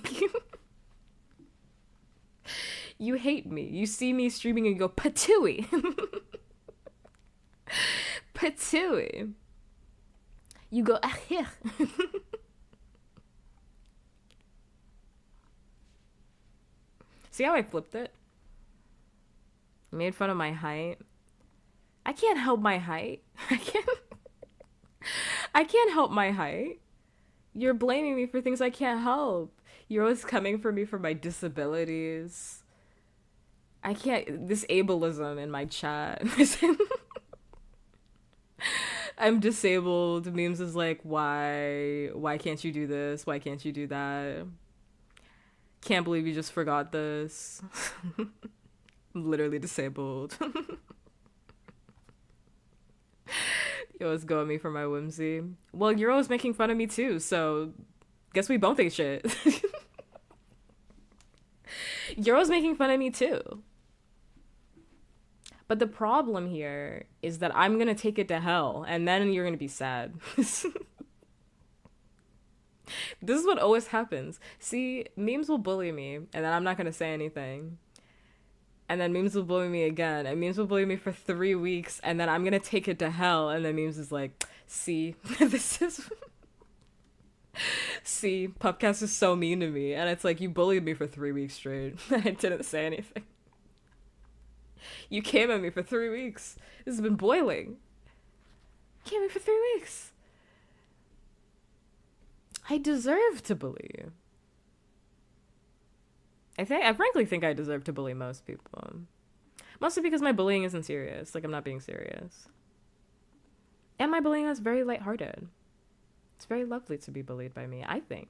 You hate me. You see me streaming and you go, patooey. Patooey. You go, ah, yeah. See how I flipped it? Made fun of my height. I can't help my height. I can't help my height. You're blaming me for things I can't help. You're always coming for me for my disabilities. I can't, this ableism in my chat. I'm disabled. Memes is like, why can't you do this? Why can't you do that? Can't believe you just forgot this. I'm literally disabled. You always go at me for my whimsy. Well, you're always making fun of me too, so guess we both ate shit. You're always making fun of me too. But the problem here is that I'm gonna take it to hell, and then you're gonna be sad. This is what always happens. See, memes will bully me, and then I'm not gonna say anything. And then memes will bully me again, and memes will bully me for 3 weeks, and then I'm gonna take it to hell, and then memes is like, see, this is... See, puppkats is so mean to me, and it's like, you bullied me for 3 weeks straight. I didn't say anything. You came at me for 3 weeks. This has been boiling. You came at me for 3 weeks. I deserve to bully you. I frankly think I deserve to bully most people. Mostly because my bullying isn't serious. Like, I'm not being serious. And my bullying is very lighthearted. It's very lovely to be bullied by me, I think.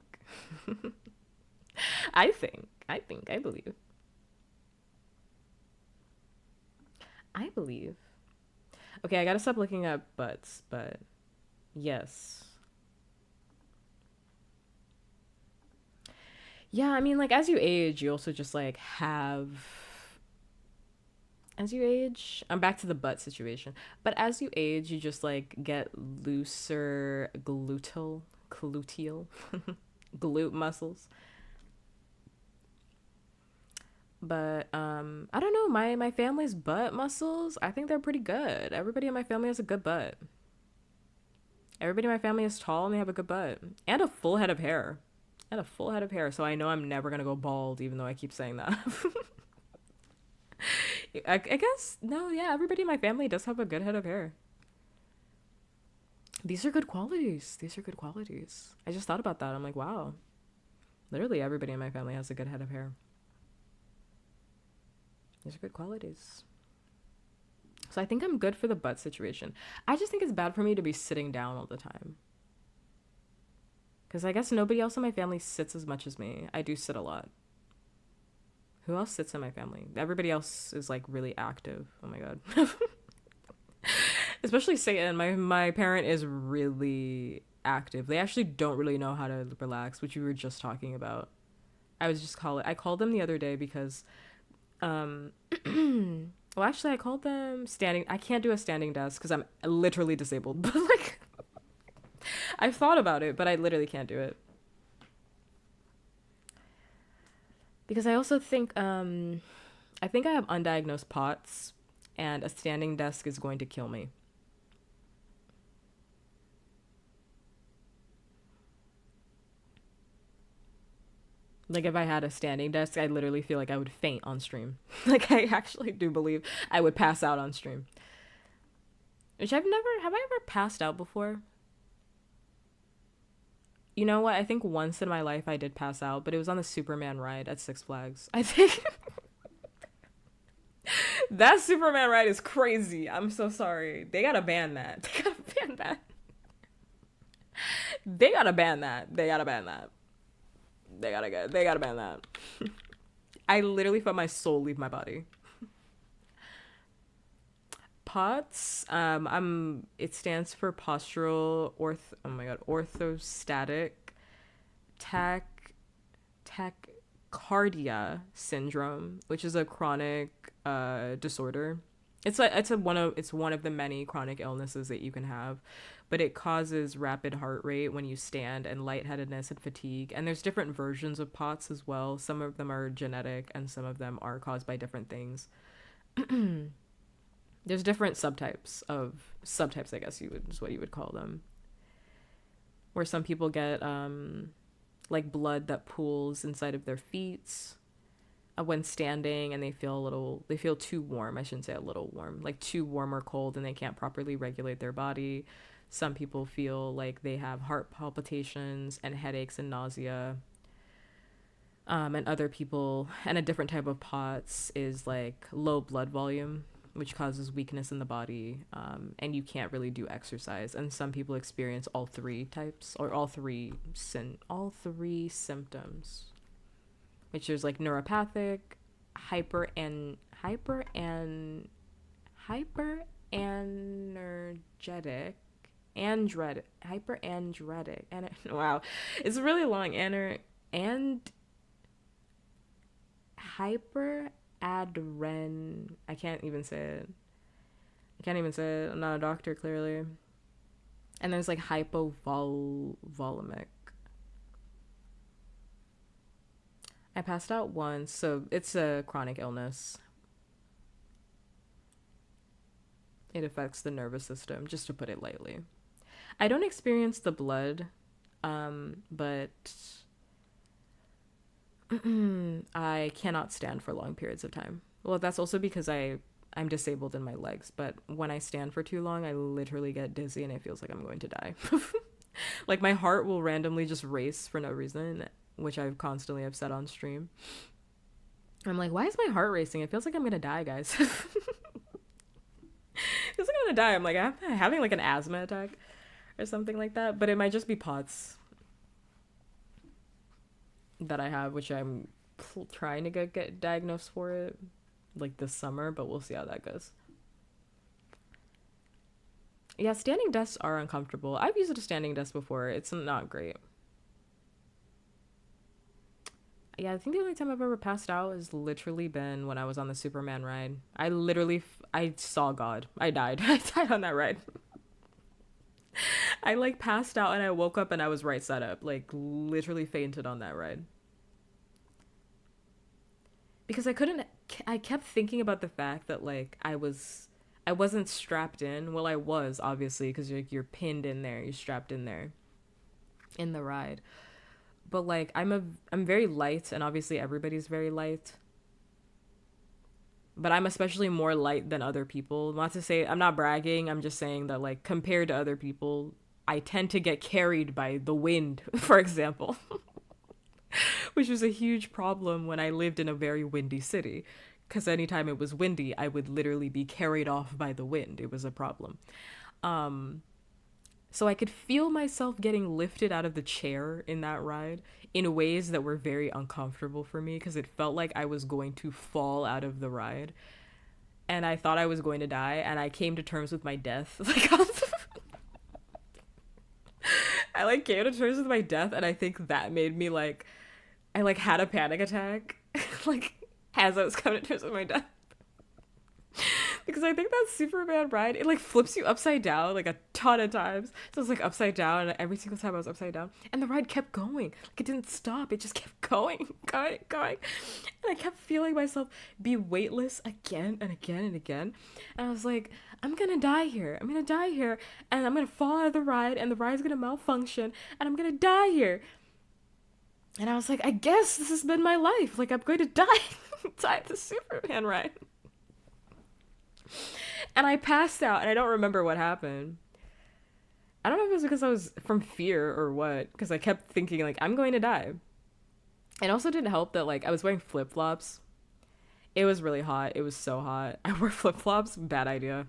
I believe. I believe. Okay, I gotta stop looking at butts, but yes. Yeah, I mean, like, as you age, you also just, like, have... As you age, I'm back to the butt situation, but as you age, you just, like, get looser gluteal, glute muscles. But, I don't know, my family's butt muscles, I think they're pretty good. Everybody in my family has a good butt. Everybody in my family is tall and they have a good butt. And a full head of hair. So I know I'm never gonna go bald, even though I keep saying that. I guess, no, yeah, everybody in my family does have a good head of hair. These are good qualities. I just thought about that. I'm like, wow. Literally everybody in my family has a good head of hair. These are good qualities. So I think I'm good for the butt situation. I just think it's bad for me to be sitting down all the time. Because I guess nobody else in my family sits as much as me. I do sit a lot. Who else sits in my family? Everybody else is like really active. Oh my god. Especially Satan. My parent is really active. They actually don't really know how to relax, which we were just talking about. I called them the other day because um well, actually I called them standing. I can't do a standing desk cuz I'm literally disabled. But like I've thought about it, but I literally can't do it. Because I also think I think I have undiagnosed POTS and a standing desk is going to kill me. Like if I had a standing desk, I literally feel like I would faint on stream. Like I actually do believe I would pass out on stream. Which have I ever passed out before? You know what? I think once in my life I did pass out, but it was on the Superman ride at Six Flags. I think that Superman ride is crazy. I'm so sorry. They gotta ban that. They gotta ban that. They gotta ban that. They gotta ban that. They gotta ban that. I literally felt my soul leave my body. POTS, it stands for postural orthostatic tach tachycardia syndrome, which is a chronic disorder. It's one of the many chronic illnesses that you can have, but it causes rapid heart rate when you stand and lightheadedness and fatigue. And there's different versions of POTS as well. Some of them are genetic and some of them are caused by different things. There's different subtypes, I guess is what you would call them, where some people get like blood that pools inside of their feet when standing, and they feel too warm. I shouldn't say a little warm, like too warm or cold, and they can't properly regulate their body. Some people feel like they have heart palpitations and headaches and nausea. And other people, and a different type of POTS is like low blood volume, which causes weakness in the body, and you can't really do exercise. And some people experience all three types, or all three symptoms, which is like neuropathic, hyperenergetic, hyperandretic, and wow, it's really long. And hyperadren. I can't even say it. I'm not a doctor, clearly. And there's like hypovolemic. I passed out once, so it's a chronic illness. It affects the nervous system, just to put it lightly. I don't experience the blood, but I cannot stand for long periods of time. Well, that's also because I'm disabled in my legs, but when I stand for too long, I literally get dizzy and it feels like I'm going to die. Like my heart will randomly just race for no reason, which I constantly have said on stream. I'm like, why is my heart racing? It feels like I'm gonna die, guys. It feels like I'm gonna die. I'm like, I'm having like an asthma attack or something like that, but it might just be POTS that I have, which I'm trying to get diagnosed for it like this summer, but we'll see how that goes. Yeah, standing desks are uncomfortable. I've used a standing desk before. It's not great. Yeah, I think the only time I've ever passed out has literally been when I was on the Superman ride. I saw God. I died. I died on that ride. I like passed out and I woke up and I was right side up, like literally fainted on that ride. Because I kept thinking about the fact that like I wasn't strapped in. Well, I was, obviously, because you're pinned in there, you're strapped in there in the ride. But like I'm very light, and obviously everybody's very light. But I'm especially more light than other people. Not to say, I'm not bragging, I'm just saying that like compared to other people, I tend to get carried by the wind, for example. Which was a huge problem when I lived in a very windy city. Because anytime it was windy, I would literally be carried off by the wind. It was a problem. So I could feel myself getting lifted out of the chair in that ride in ways that were very uncomfortable for me because it felt like I was going to fall out of the ride. And I thought I was going to die, and I came to terms with my death. I like came to terms with my death, and I think that made me like, I like had a panic attack, like as I was coming to terms with my death. Because I think that Superman ride, it like flips you upside down like a ton of times. So it was like upside down, and every single time I was upside down, and the ride kept going. Like it didn't stop. It just kept going, going. And I kept feeling myself be weightless again and again and again. And I was like, I'm gonna die here. I'm gonna die here, and I'm gonna fall out of the ride, and the ride's gonna malfunction, and I'm gonna die here. And I was like, I guess this has been my life. Like I'm going to die, die at the Superman ride. And I passed out, and I don't remember what happened. I don't know if it was because I was from fear or what, because I kept thinking, like, I'm going to die. It also didn't help that, like, I was wearing flip-flops. It was really hot. It was so hot. I wore flip-flops. Bad idea.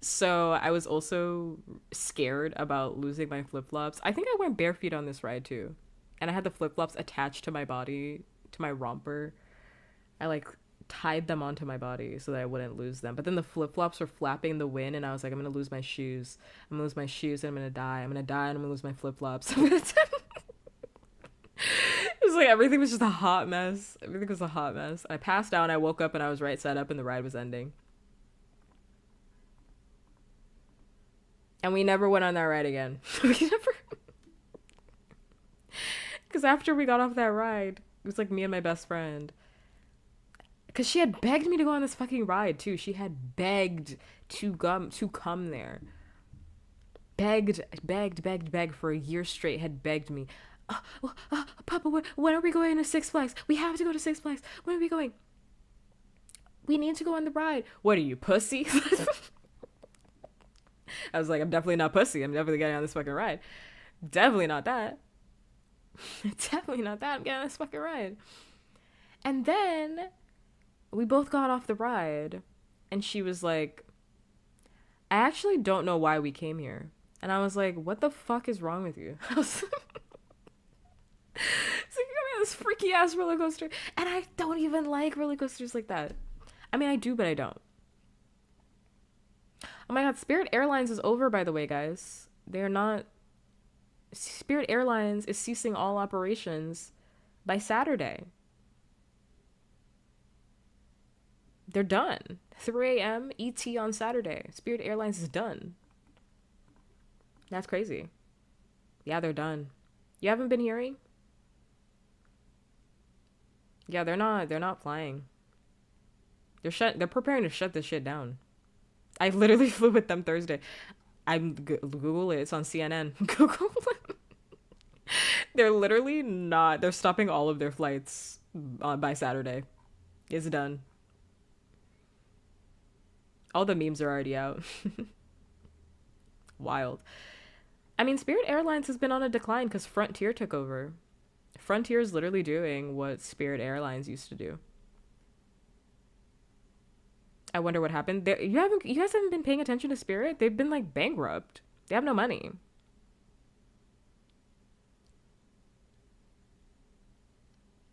So I was also scared about losing my flip-flops. I think I went bare feet on this ride, too. And I had the flip-flops attached to my body, to my romper. I, like, tied them onto my body so that I wouldn't lose them. But then the flip-flops were flapping in the wind, and I was like, I'm gonna lose my shoes. I'm gonna lose my shoes, and I'm gonna die. I'm gonna die, and I'm gonna lose my flip-flops. It was like everything was just a hot mess. Everything was a hot mess. I passed out, and I woke up, and I was right side up, and the ride was ending. And we never went on that ride again. We never... Because after we got off that ride, it was like me and my best friend. Because she had begged me to go on this fucking ride, too. She had begged to come there. Begged for a year straight. Had begged me. Papa, when are we going to Six Flags? We have to go to Six Flags. When are we going? We need to go on the ride. What are you, pussy? I was like, I'm definitely not pussy. I'm definitely getting on this fucking ride. Definitely not that. Definitely not that. I'm getting on this fucking ride. And then... we both got off the ride, and she was like, I actually don't know why we came here. And I was like, what the fuck is wrong with you? I was like, you're coming on this freaky ass roller coaster, and I don't even like roller coasters like that. I mean, I do, but I don't. Oh my god, Spirit Airlines is over, by the way, guys. They're not... Spirit Airlines is ceasing all operations by Saturday. They're done. 3 a.m. ET on Saturday. Spirit Airlines is done. That's crazy. Yeah, they're done. You haven't been hearing? Yeah, they're not flying. They're preparing to shut this shit down. I literally flew with them Thursday. Google it. It's on CNN. Google it. They're literally not. They're stopping all of their flights by Saturday. It's done. All the memes are already out. Wild. I mean, Spirit Airlines has been on a decline because Frontier took over. Frontier is literally doing what Spirit Airlines used to do. I wonder what happened. You guys haven't been paying attention to Spirit? They've been like bankrupt. They have no money.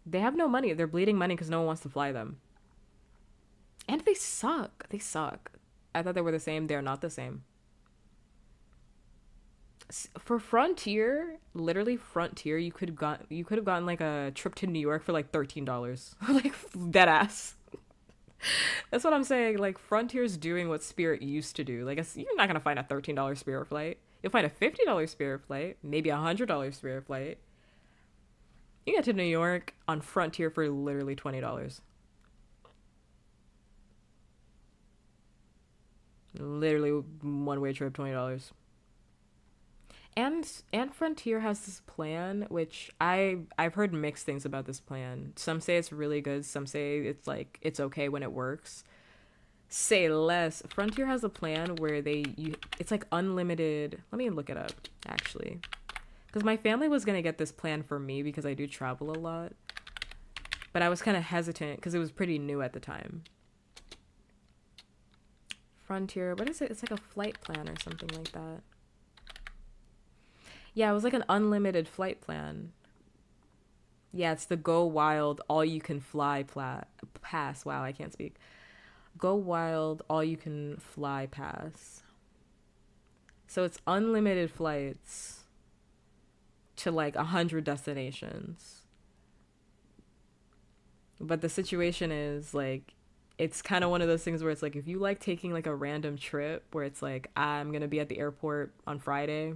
They have no money. They're bleeding money because no one wants to fly them. And they suck. They suck. I thought they were the same. They're not the same. For Frontier, literally Frontier, you could have gotten like a trip to New York for like $13. Like dead ass. That's what I'm saying. Like Frontier's doing what Spirit used to do. Like you're not gonna find a $13 Spirit flight. You'll find a $50 Spirit flight, maybe a $100 Spirit flight. You get to New York on Frontier for literally $20. Literally one-way trip, $20. And Frontier has this plan, which I've heard mixed things about this plan. Some say it's really good. Some say it's like it's okay when it works. Say less. Frontier has a plan where it's like unlimited. Let me look it up actually, because my family was gonna get this plan for me because I do travel a lot, but I was kind of hesitant because it was pretty new at the time. Frontier, what is it? It's like a flight plan or something like that. Yeah, it was like an unlimited flight plan. Yeah, it's the Go Wild All You Can Fly pass. Wow, I can't speak. Go Wild All You Can Fly pass. So it's unlimited flights to like 100 destinations. But the situation is like it's kind of one of those things where it's like if you like taking like a random trip where it's like I'm going to be at the airport on Friday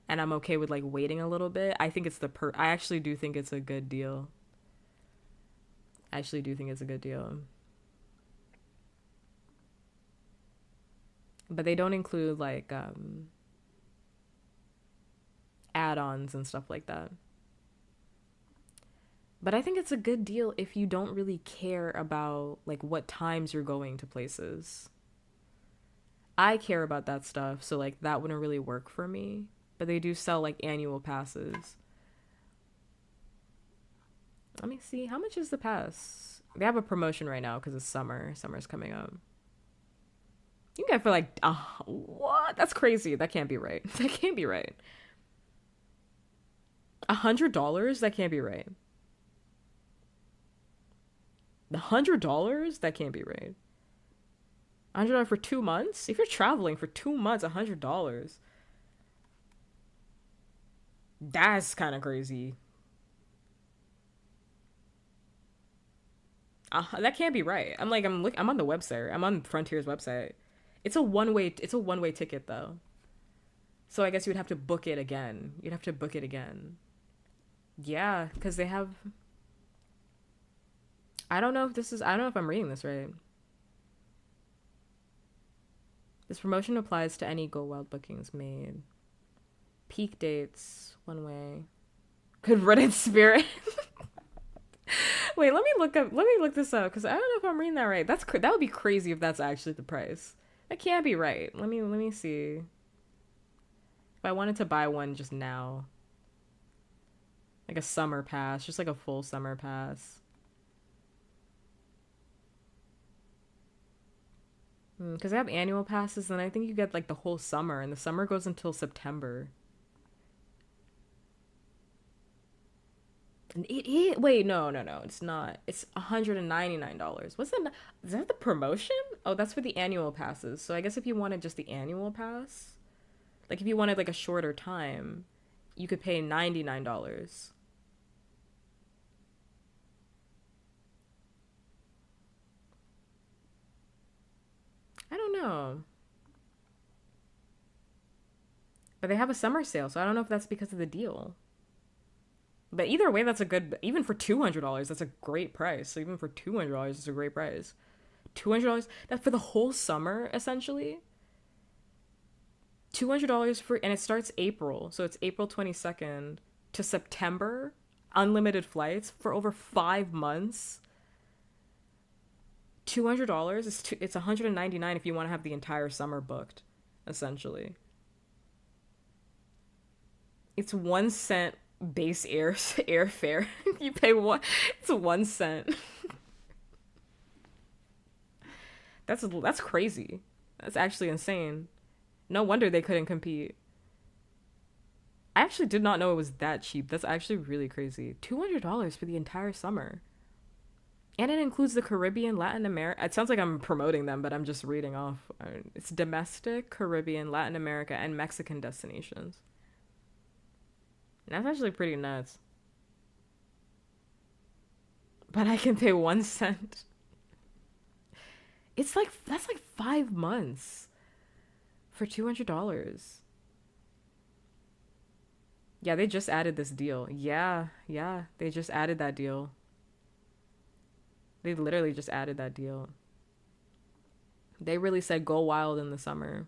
and I'm okay with like waiting a little bit. I think it's I actually do think it's a good deal. I actually do think it's a good deal. But they don't include like add-ons and stuff like that. But I think it's a good deal if you don't really care about like what times you're going to places. I care about that stuff, so like that wouldn't really work for me. But they do sell like annual passes. Let me see. How much is the pass? They have a promotion right now because it's summer. Summer's coming up. You can get for like, what? That's crazy. That can't be right. That can't be right. $100? That can't be right. $100? That can't be right. $100 for 2 months? If you're traveling for 2 months, $100. That's kind of crazy. That can't be right. I'm on the website. I'm on Frontier's website. It's a one way ticket though. So I guess you would have to book it again. You'd have to book it again. Yeah, cuz they have I don't know if I'm reading this right. This promotion applies to any Go Wild bookings made. Peak dates, one way. Could run in spirit. Wait, let me look this up because I don't know if I'm reading that right. That would be crazy if that's actually the price. That can't be right. Let me see. If I wanted to buy one just now, like a summer pass, just like a full summer pass. Because they have annual passes, and I think you get like the whole summer, and the summer goes until September. And wait, no, it's not. It's $199. What's that? Is that the promotion? Oh, that's for the annual passes. So I guess if you wanted just the annual pass, like if you wanted like a shorter time, you could pay $99. I don't know. But they have a summer sale, so I don't know if that's because of the deal. But either way, that's a good. Even for $200, that's a great price. So even for $200, it's a great price. $200. That's for the whole summer, essentially. $200 for, and it starts April, so it's April 22nd to September. Unlimited flights for over 5 months. $200 is it's $199 if you want to have the entire summer booked, essentially. It's 1 cent base airfare. You pay one. It's 1 cent. That's crazy. That's actually insane. No wonder they couldn't compete. I actually did not know it was that cheap. That's actually really crazy. $200 for the entire summer. And it includes the Caribbean, Latin America. It sounds like I'm promoting them, but I'm just reading off. It's domestic, Caribbean, Latin America, and Mexican destinations. That's actually pretty nuts. But I can pay 1 cent. That's like 5 months for $200. Yeah, they just added this deal. Yeah, they just added that deal. They literally just added that deal. They really said go wild in the summer.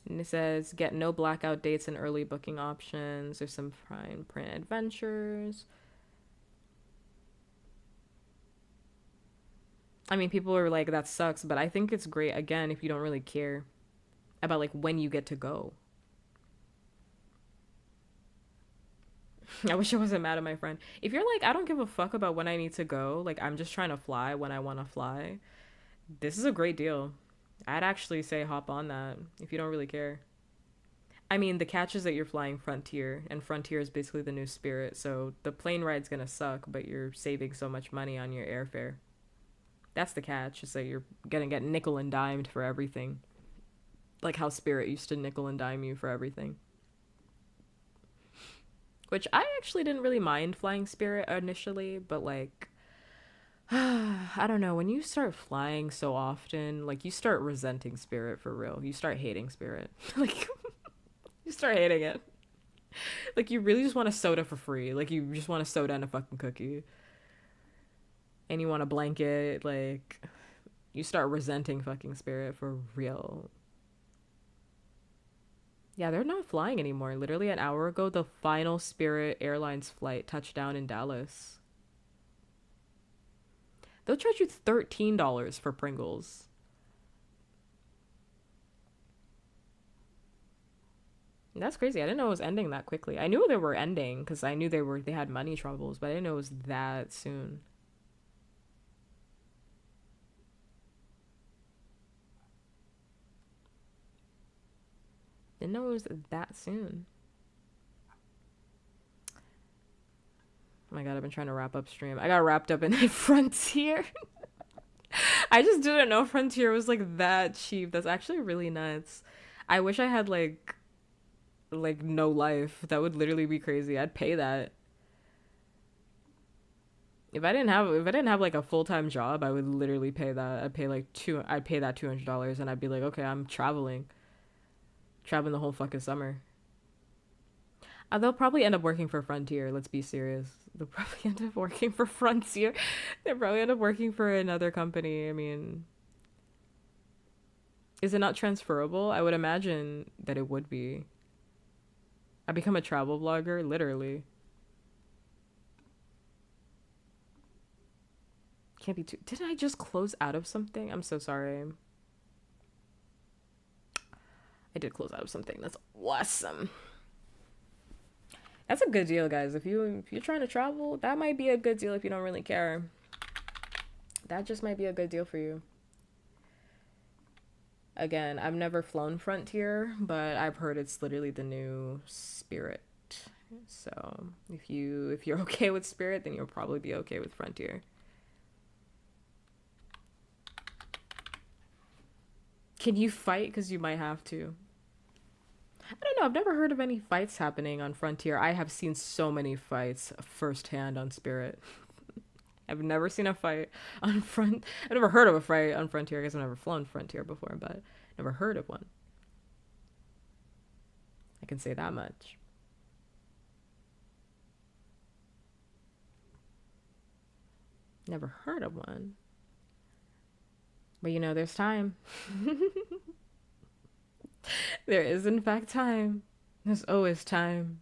And it says get no blackout dates and early booking options. There's some fine print adventures. I mean, people are like, that sucks, but I think it's great, again, if you don't really care about like when you get to go. I wish I wasn't mad at my friend. If you're like, I don't give a fuck about when I need to go, like I'm just trying to fly when I want to fly, this is a great deal. I'd actually say hop on that if you don't really care. I mean, the catch is that you're flying Frontier, and Frontier is basically the new Spirit, so the plane ride's gonna suck, but you're saving so much money on your airfare. That's the catch, is that you're gonna get nickel and dimed for everything. Like how Spirit used to nickel and dime you for everything. Which I actually didn't really mind flying Spirit initially, but like, I don't know, when you start flying so often, like you start resenting Spirit for real. You start hating Spirit. Like, you start hating it. Like, you really just want a soda for free. Like, you just want a soda and a fucking cookie. And you want a blanket. Like, you start resenting fucking Spirit for real. Yeah, they're not flying anymore. Literally an hour ago, the final Spirit Airlines flight touched down in Dallas. They'll charge you $13 for Pringles. That's crazy. I didn't know it was ending that quickly. I knew they were ending because I knew they had money troubles, but I didn't know it was that soon. Didn't know it was that soon. Oh my god, I've been trying to wrap up stream. I got wrapped up in Frontier. I just didn't know Frontier was like that cheap. That's actually really nuts. I wish I had like no life. That would literally be crazy. I'd pay that. If I didn't have like a full-time job, I would literally pay that. I'd pay that $200 and I'd be like, "Okay, I'm traveling the whole fucking summer." They'll probably end up working for Frontier. Let's be serious. They'll probably end up working for Frontier. They'll probably end up working for another company. I mean, is it not transferable? I would imagine that it would be. I become a travel vlogger, literally. Can't be too. Did I just close out of something? I'm so sorry. I did close out of something. That's awesome. That's a good deal, guys. If you're trying to travel, that might be a good deal if you don't really care. That just might be a good deal for you. Again, I've never flown Frontier, but I've heard it's literally the new Spirit. So if you're okay with Spirit, then you'll probably be okay with Frontier. Can you fight? Because you might have to. I don't know. I've never heard of any fights happening on Frontier. I have seen so many fights firsthand on Spirit. I've never seen a fight on Front. I've never heard of a fight on Frontier. I guess I've never flown Frontier before, but never heard of one. I can say that much. Never heard of one. But you know, there's time. There is, in fact, time. There's always time.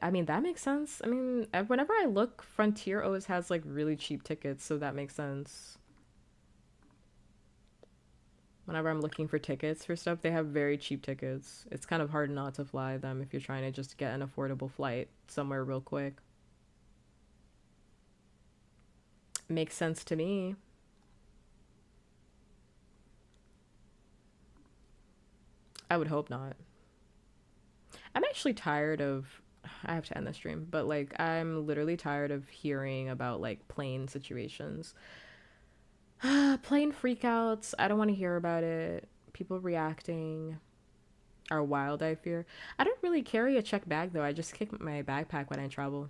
I mean, that makes sense. I mean, whenever I look, Frontier always has like really cheap tickets, so that makes sense. Whenever I'm looking for tickets for stuff, they have very cheap tickets. It's kind of hard not to fly them if you're trying to just get an affordable flight somewhere real quick. Makes sense to me. I would hope not. I'm actually tired of. I have to end the stream, but like, I'm literally tired of hearing about like plane situations. Plane freakouts. I don't want to hear about it. People reacting are wild, I fear. I don't really carry a check bag though. I just kick my backpack when I travel.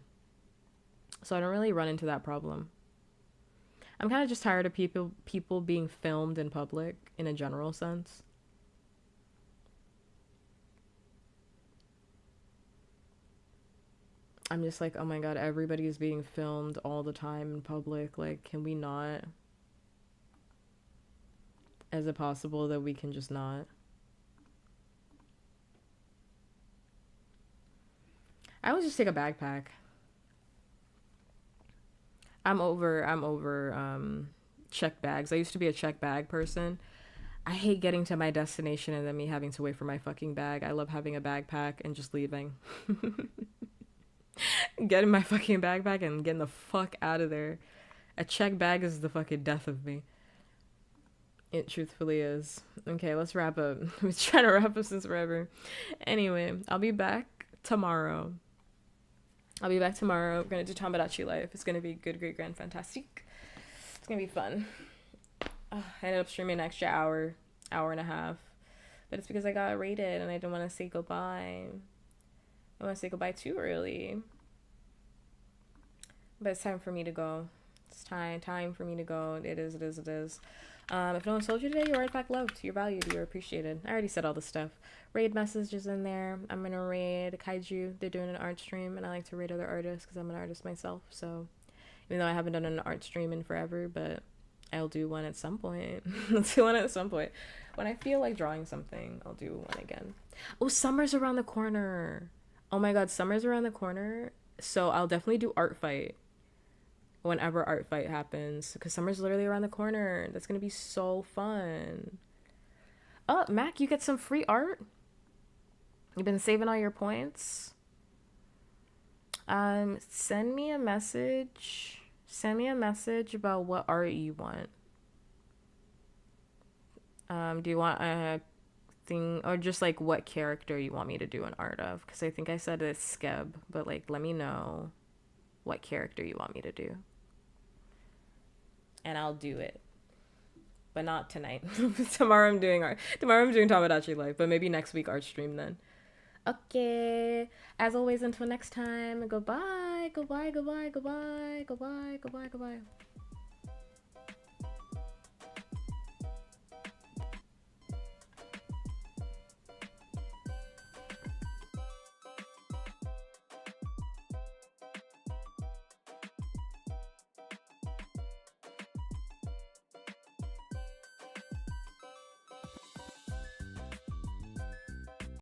So I don't really run into that problem. I'm kind of just tired of people being filmed in public in a general sense. I'm just like, oh my god, everybody is being filmed all the time in public. Like, can we not? Is it possible that we can just not? I would just take a backpack. I'm over check bags. I used to be a check bag person. I hate getting to my destination and then me having to wait for my fucking bag. I love having a backpack and just leaving. Getting my fucking backpack and getting the fuck out of there. A check bag is the fucking death of me. It truthfully is. Okay, let's wrap up. We're trying to wrap up since forever. Anyway, I'll be back tomorrow. We're gonna do Tomodachi Life. It's gonna be good, great, grand, fantastic. It's gonna be fun. I ended up streaming an extra hour and a half. But it's because I got rated and I didn't want to say goodbye. I want to say goodbye too early. But it's time for me to go. It's time for me to go. It is. If no one told you today, you're right back loved. You're valued. You're appreciated. I already said all this stuff. Raid messages in there. I'm going to raid Kaiju. They're doing an art stream, and I like to raid other artists because I'm an artist myself. So even though I haven't done an art stream in forever, but I'll do one at some point. When I feel like drawing something, I'll do one again. Oh, summer's around the corner. Oh my god, summer's around the corner. So I'll definitely do art fight whenever art fight happens, because summer's literally around the corner. That's gonna be so fun. Oh, Mac, you get some free art. You've been saving all your points. Send me a message about what art you want. Do you want a thing, or just like what character you want me to do an art of? Because I think I said it's Skeb, but like let me know what character you want me to do, and I'll do it. But not tonight. Tomorrow I'm doing Tomodachi Life, but maybe next week art stream then. Okay. As always, until next time, goodbye.